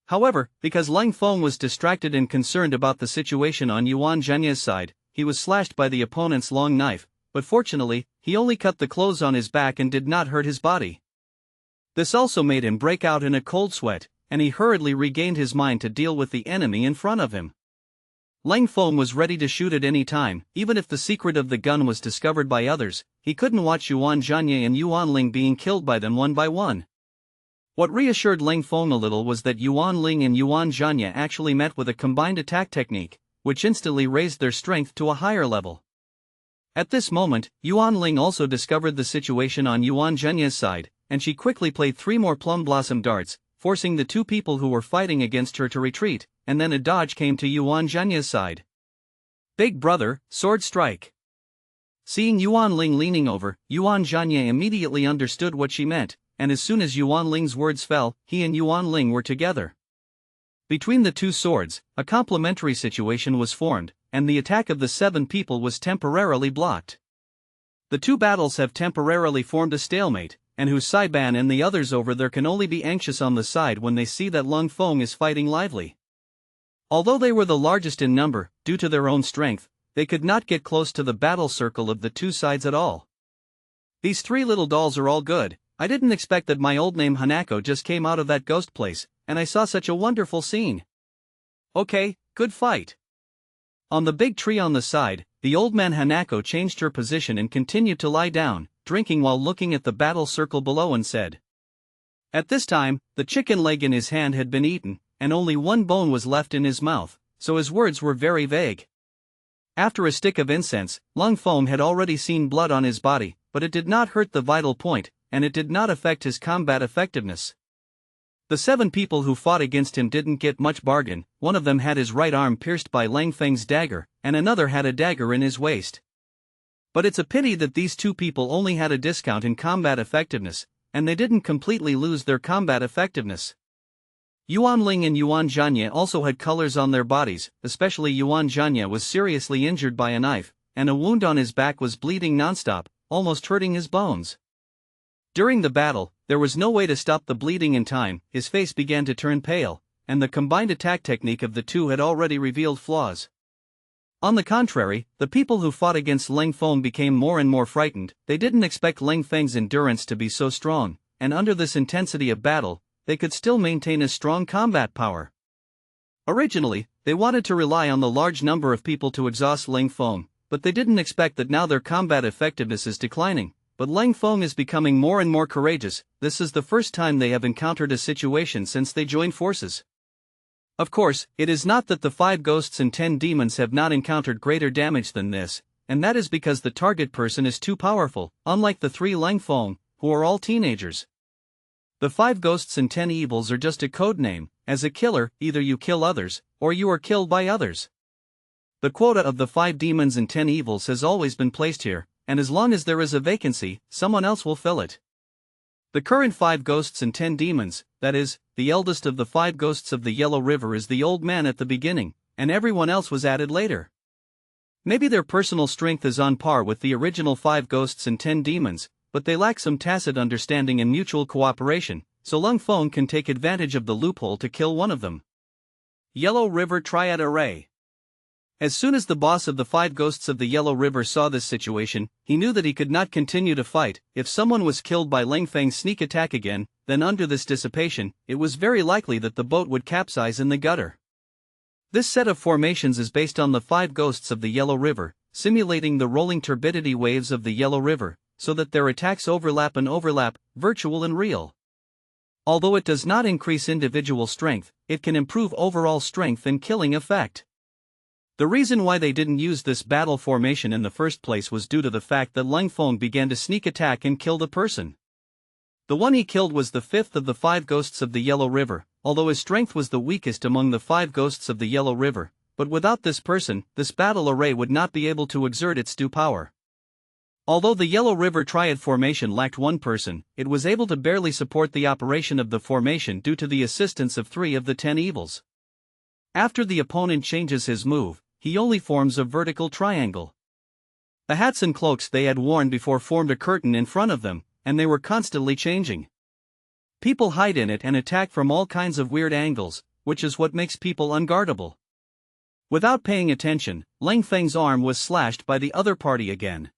However, because Leng Feng was distracted and concerned about the situation on Yuan Zhanya's side, he was slashed by the opponent's long knife, but fortunately, he only cut the clothes on his back and did not hurt his body. This also made him break out in a cold sweat, and he hurriedly regained his mind to deal with the enemy in front of him. Leng Feng was ready to shoot at any time, even if the secret of the gun was discovered by others. He couldn't watch Yuan Zhanya and Yuanling being killed by them one by one. What reassured Leng Feng a little was that Yuanling and Yuan Zhanya actually met with a combined attack technique, which instantly raised their strength to a higher level. At this moment, Yuanling also discovered the situation on Yuan Zhanya's side, and she quickly played 3 more plum blossom darts, forcing the 2 people who were fighting against her to retreat, and then a dodge came to Yuan Zhanya's side. Big brother, sword strike. Seeing Yuanling leaning over, Yuan Zhanya immediately understood what she meant, and as soon as Yuanling's words fell, he and Yuanling were together. Between the 2 swords, a complementary situation was formed, and the attack of the 7 people was temporarily blocked. The 2 battles have temporarily formed a stalemate, and Hu Saiban and the others over there can only be anxious on the side when they see that Leng Feng is fighting lively. Although they were the largest in number, due to their own strength, they could not get close to the battle circle of the 2 sides at all. These 3 little dolls are all good. I didn't expect that my old name Hanako just came out of that ghost place, and I saw such a wonderful scene. Okay, good fight. On the big tree on the side, the old man Hanako changed her position and continued to lie down, drinking while looking at the battle circle below and said. At this time, the chicken leg in his hand had been eaten, and only 1 bone was left in his mouth, so his words were very vague. After a stick of incense, Leng Feng had already seen blood on his body, but it did not hurt the vital point, and it did not affect his combat effectiveness. The 7 people who fought against him didn't get much bargain. One of them had his right arm pierced by Leng Feng's dagger, and another had a dagger in his waist. But it's a pity that these 2 people only had a discount in combat effectiveness, and they didn't completely lose their combat effectiveness. Yuanling and Yuan Zhanya also had colors on their bodies, especially Yuan Zhanya was seriously injured by a knife, and a wound on his back was bleeding nonstop, almost hurting his bones. During the battle, there was no way to stop the bleeding in time. His face began to turn pale, and the combined attack technique of the two had already revealed flaws. On the contrary, the people who fought against Leng Feng became more and more frightened. They didn't expect Leng Feng's endurance to be so strong, and under this intensity of battle, they could still maintain a strong combat power. Originally, they wanted to rely on the large number of people to exhaust Leng Feng, but they didn't expect that now their combat effectiveness is declining. But Leng Feng is becoming more and more courageous. This is the first time they have encountered a situation since they joined forces. Of course, it is not that the 5 ghosts and 10 demons have not encountered greater damage than this, and that is because the target person is too powerful, unlike the 3 Leng Feng, who are all teenagers. The 5 ghosts and 10 evils are just a code name. As a killer, either you kill others, or you are killed by others. The quota of the 5 demons and 10 evils has always been placed here, and as long as there is a vacancy, someone else will fill it. The current 5 ghosts and 10 demons, that is, the eldest of the 5 ghosts of the Yellow River is the old man at the beginning, and everyone else was added later. Maybe their personal strength is on par with the original 5 ghosts and 10 demons, but they lack some tacit understanding and mutual cooperation, so Leng Feng can take advantage of the loophole to kill one of them. Yellow River Triad Array. As soon as the boss of the 5 ghosts of the Yellow River saw this situation, he knew that he could not continue to fight. If someone was killed by Leng Feng's sneak attack again, then under this dissipation, it was very likely that the boat would capsize in the gutter. This set of formations is based on the 5 ghosts of the Yellow River, simulating the rolling turbidity waves of the Yellow River, so that their attacks overlap, virtual and real. Although it does not increase individual strength, it can improve overall strength and killing effect. The reason why they didn't use this battle formation in the first place was due to the fact that Leng Feng began to sneak attack and kill the person. The one he killed was the 5th of the 5 ghosts of the Yellow River, although his strength was the weakest among the 5 ghosts of the Yellow River, but without this person, this battle array would not be able to exert its due power. Although the Yellow River Triad formation lacked one person, it was able to barely support the operation of the formation due to the assistance of 3 of the 10 evils. After the opponent changes his move, he only forms a vertical triangle. The hats and cloaks they had worn before formed a curtain in front of them, and they were constantly changing. People hide in it and attack from all kinds of weird angles, which is what makes people unguardable. Without paying attention, Leng Feng's arm was slashed by the other party again.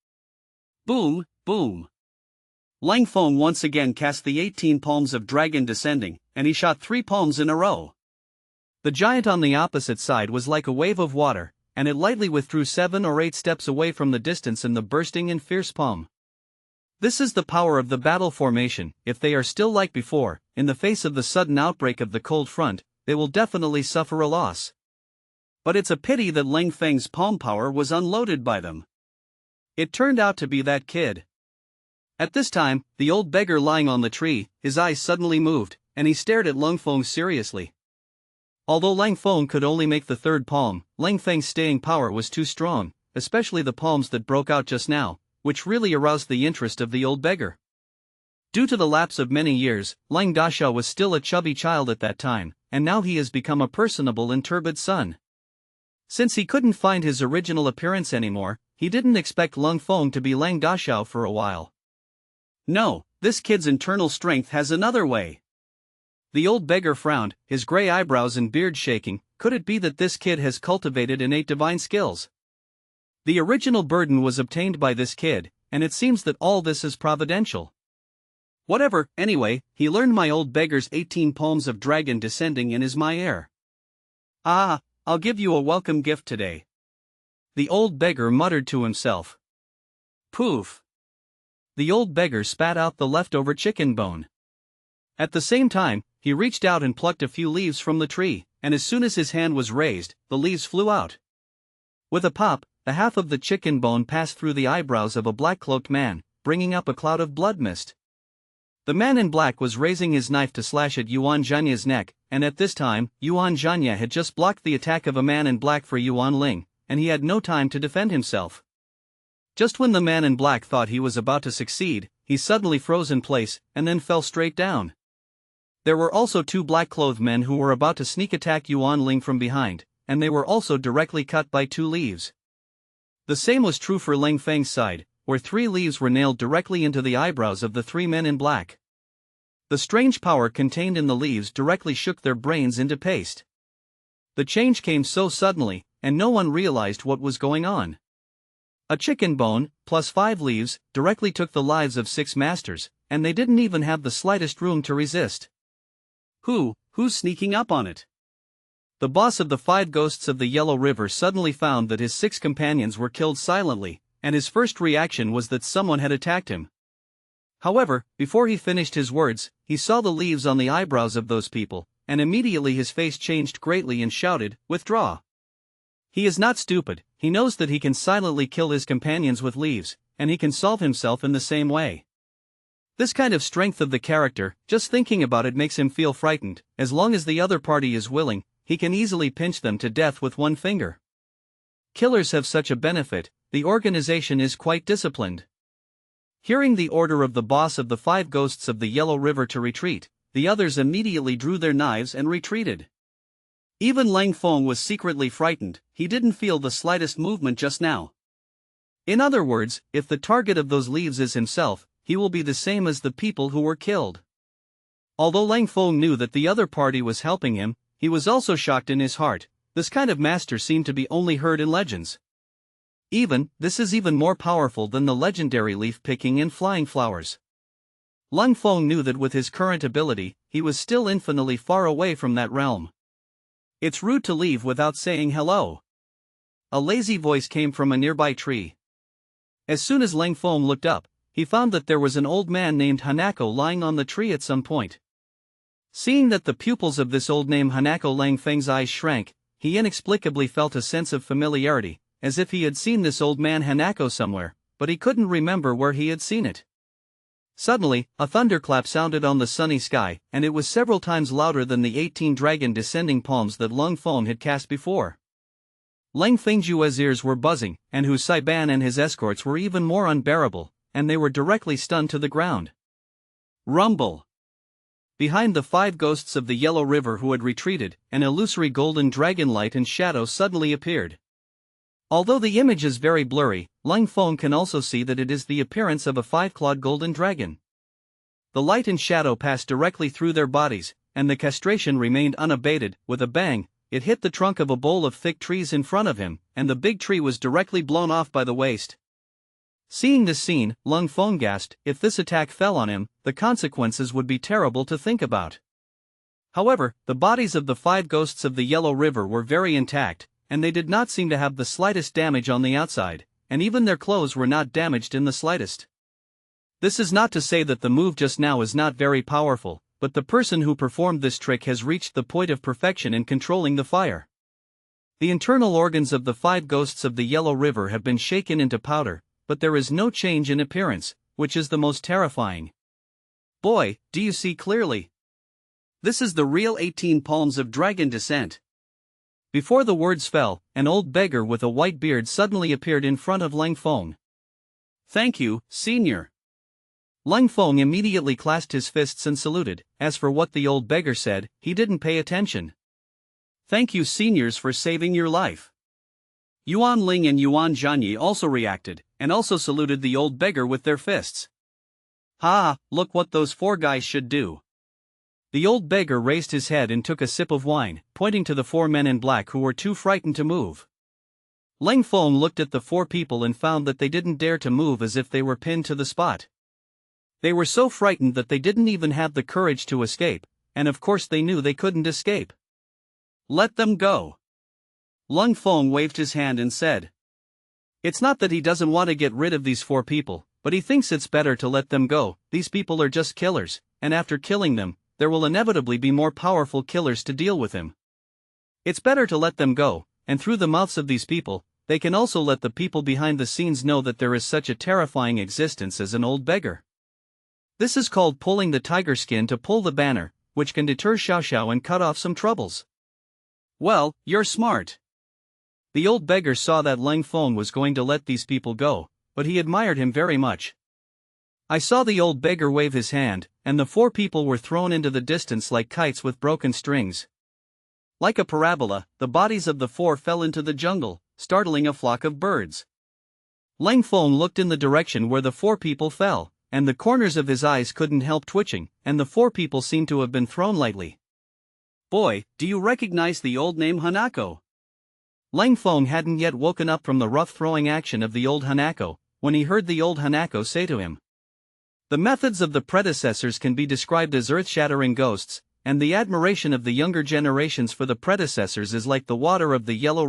Boom, boom. Leng Feng once again cast the 18 palms of dragon descending, and he shot 3 palms in a row. The giant on the opposite side was like a wave of water, and it lightly withdrew 7 or 8 steps away from the distance in the bursting and fierce palm. This is the power of the battle formation. If they are still like before, in the face of the sudden outbreak of the cold front, they will definitely suffer a loss. But it's a pity that Leng Feng's palm power was unloaded by them. It turned out to be that kid. At this time, the old beggar lying on the tree, his eyes suddenly moved, and he stared at Leng Feng seriously. Although Leng Feng could only make the 3rd palm, Leng Feng's staying power was too strong, especially the palms that broke out just now, which really aroused the interest of the old beggar. Due to the lapse of many years, Leng Dasha was still a chubby child at that time, and now he has become a personable and turbid son. Since he couldn't find his original appearance anymore, he didn't expect Leng Feng to be Leng Dasha for a while. No, this kid's internal strength has another way. The old beggar frowned, his gray eyebrows and beard shaking. Could it be that this kid has cultivated innate divine skills? The original burden was obtained by this kid, and it seems that all this is providential. Whatever, anyway, he learned my old beggar's 18 palms of dragon descending and is my heir. Ah, I'll give you a welcome gift today. The old beggar muttered to himself. Poof! The old beggar spat out the leftover chicken bone. At the same time, he reached out and plucked a few leaves from the tree, and as soon as his hand was raised, the leaves flew out. With a pop, the half of the chicken bone passed through the eyebrows of a black-cloaked man, bringing up a cloud of blood mist. The man in black was raising his knife to slash at Yuan Zhanya's neck, and at this time, Yuan Zhanya had just blocked the attack of a man in black for Yuan Ling, and he had no time to defend himself. Just when the man in black thought he was about to succeed, he suddenly froze in place, and then fell straight down. There were also 2 black-clothed men who were about to sneak attack Yuan Ling from behind, and they were also directly cut by 2 leaves. The same was true for Leng Feng's side, where 3 leaves were nailed directly into the eyebrows of the 3 men in black. The strange power contained in the leaves directly shook their brains into paste. The change came so suddenly, and no one realized what was going on. A chicken bone, plus 5 leaves, directly took the lives of 6 masters, and they didn't even have the slightest room to resist. Who's sneaking up on it? The boss of the 5 ghosts of the Yellow River suddenly found that his 6 companions were killed silently, and his first reaction was that someone had attacked him. However, before he finished his words, he saw the leaves on the eyebrows of those people, and immediately his face changed greatly and shouted, "Withdraw!" He is not stupid, he knows that he can silently kill his companions with leaves, and he can solve himself in the same way. This kind of strength of the character, just thinking about it makes him feel frightened. As long as the other party is willing, he can easily pinch them to death with one finger. Killers have such a benefit, the organization is quite disciplined. Hearing the order of the boss of the 5 ghosts of the Yellow River to retreat, the others immediately drew their knives and retreated. Even Leng Feng was secretly frightened, he didn't feel the slightest movement just now. In other words, if the target of those leaves is himself, he will be the same as the people who were killed. Although Leng Feng knew that the other party was helping him, he was also shocked in his heart. This kind of master seemed to be only heard in legends. This is even more powerful than the legendary leaf picking and flying flowers. Leng Feng knew that with his current ability, he was still infinitely far away from that realm. It's rude to leave without saying hello. A lazy voice came from a nearby tree. As soon as Leng Feng looked up, he found that there was an old man named Hanako lying on the tree at some point. Seeing that the pupils of this old name Hanako, Leng Feng's eyes shrank, he inexplicably felt a sense of familiarity, as if he had seen this old man Hanako somewhere, but he couldn't remember where he had seen it. Suddenly, a thunderclap sounded on the sunny sky, and it was several times louder than the 18 dragon descending palms that Leng Feng had cast before. Leng Feng's ears were buzzing, and Hu Saiban and his escorts were even more unbearable, and they were directly stunned to the ground. Rumble! Behind the 5 ghosts of the Yellow River who had retreated, an illusory golden dragon light and shadow suddenly appeared. Although the image is very blurry, Leng Feng can also see that it is the appearance of a 5-clawed golden dragon. The light and shadow passed directly through their bodies, and the castration remained unabated. With a bang, it hit the trunk of a bowl of thick trees in front of him, and the big tree was directly blown off by the waste. Seeing this scene, Leng Feng gasped. If this attack fell on him, the consequences would be terrible to think about. However, the bodies of the 5 ghosts of the Yellow River were very intact, and they did not seem to have the slightest damage on the outside, and even their clothes were not damaged in the slightest. This is not to say that the move just now is not very powerful, but the person who performed this trick has reached the point of perfection in controlling the fire. The internal organs of the 5 ghosts of the Yellow River have been shaken into powder, but there is no change in appearance, which is the most terrifying. Boy, do you see clearly? This is the real 18 palms of dragon descent. Before the words fell, an old beggar with a white beard suddenly appeared in front of Leng Feng. Thank you, senior. Leng Feng immediately clasped his fists and saluted. As for what the old beggar said, he didn't pay attention. Thank you, seniors, for saving your life. Yuan Ling and Yuan Zhanyi also reacted, and also saluted the old beggar with their fists. Look what those 4 guys should do. The old beggar raised his head and took a sip of wine, pointing to the 4 men in black who were too frightened to move. Leng Feng looked at the 4 people and found that they didn't dare to move, as if they were pinned to the spot. They were so frightened that they didn't even have the courage to escape, and of course they knew they couldn't escape. Let them go. Leng Feng waved his hand and said. It's not that he doesn't want to get rid of these 4 people, but he thinks it's better to let them go. These people are just killers, and after killing them, there will inevitably be more powerful killers to deal with him. It's better to let them go, and through the mouths of these people, they can also let the people behind the scenes know that there is such a terrifying existence as an old beggar. This is called pulling the tiger skin to pull the banner, which can deter Xiao Xiao and cut off some troubles. Well, you're smart. The old beggar saw that Leng Feng was going to let these people go, but he admired him very much. I saw the old beggar wave his hand, and the 4 people were thrown into the distance like kites with broken strings. Like a parabola, the bodies of the 4 fell into the jungle, startling a flock of birds. Leng Feng looked in the direction where the 4 people fell, and the corners of his eyes couldn't help twitching, and the four people seemed to have been thrown lightly. Boy, do you recognize the old name Hanako? Leng Feng hadn't yet woken up from the rough throwing action of the old Hanako, when he heard the old Hanako say to him. The methods of the predecessors can be described as earth-shattering ghosts, and the admiration of the younger generations for the predecessors is like the water of the yellow river.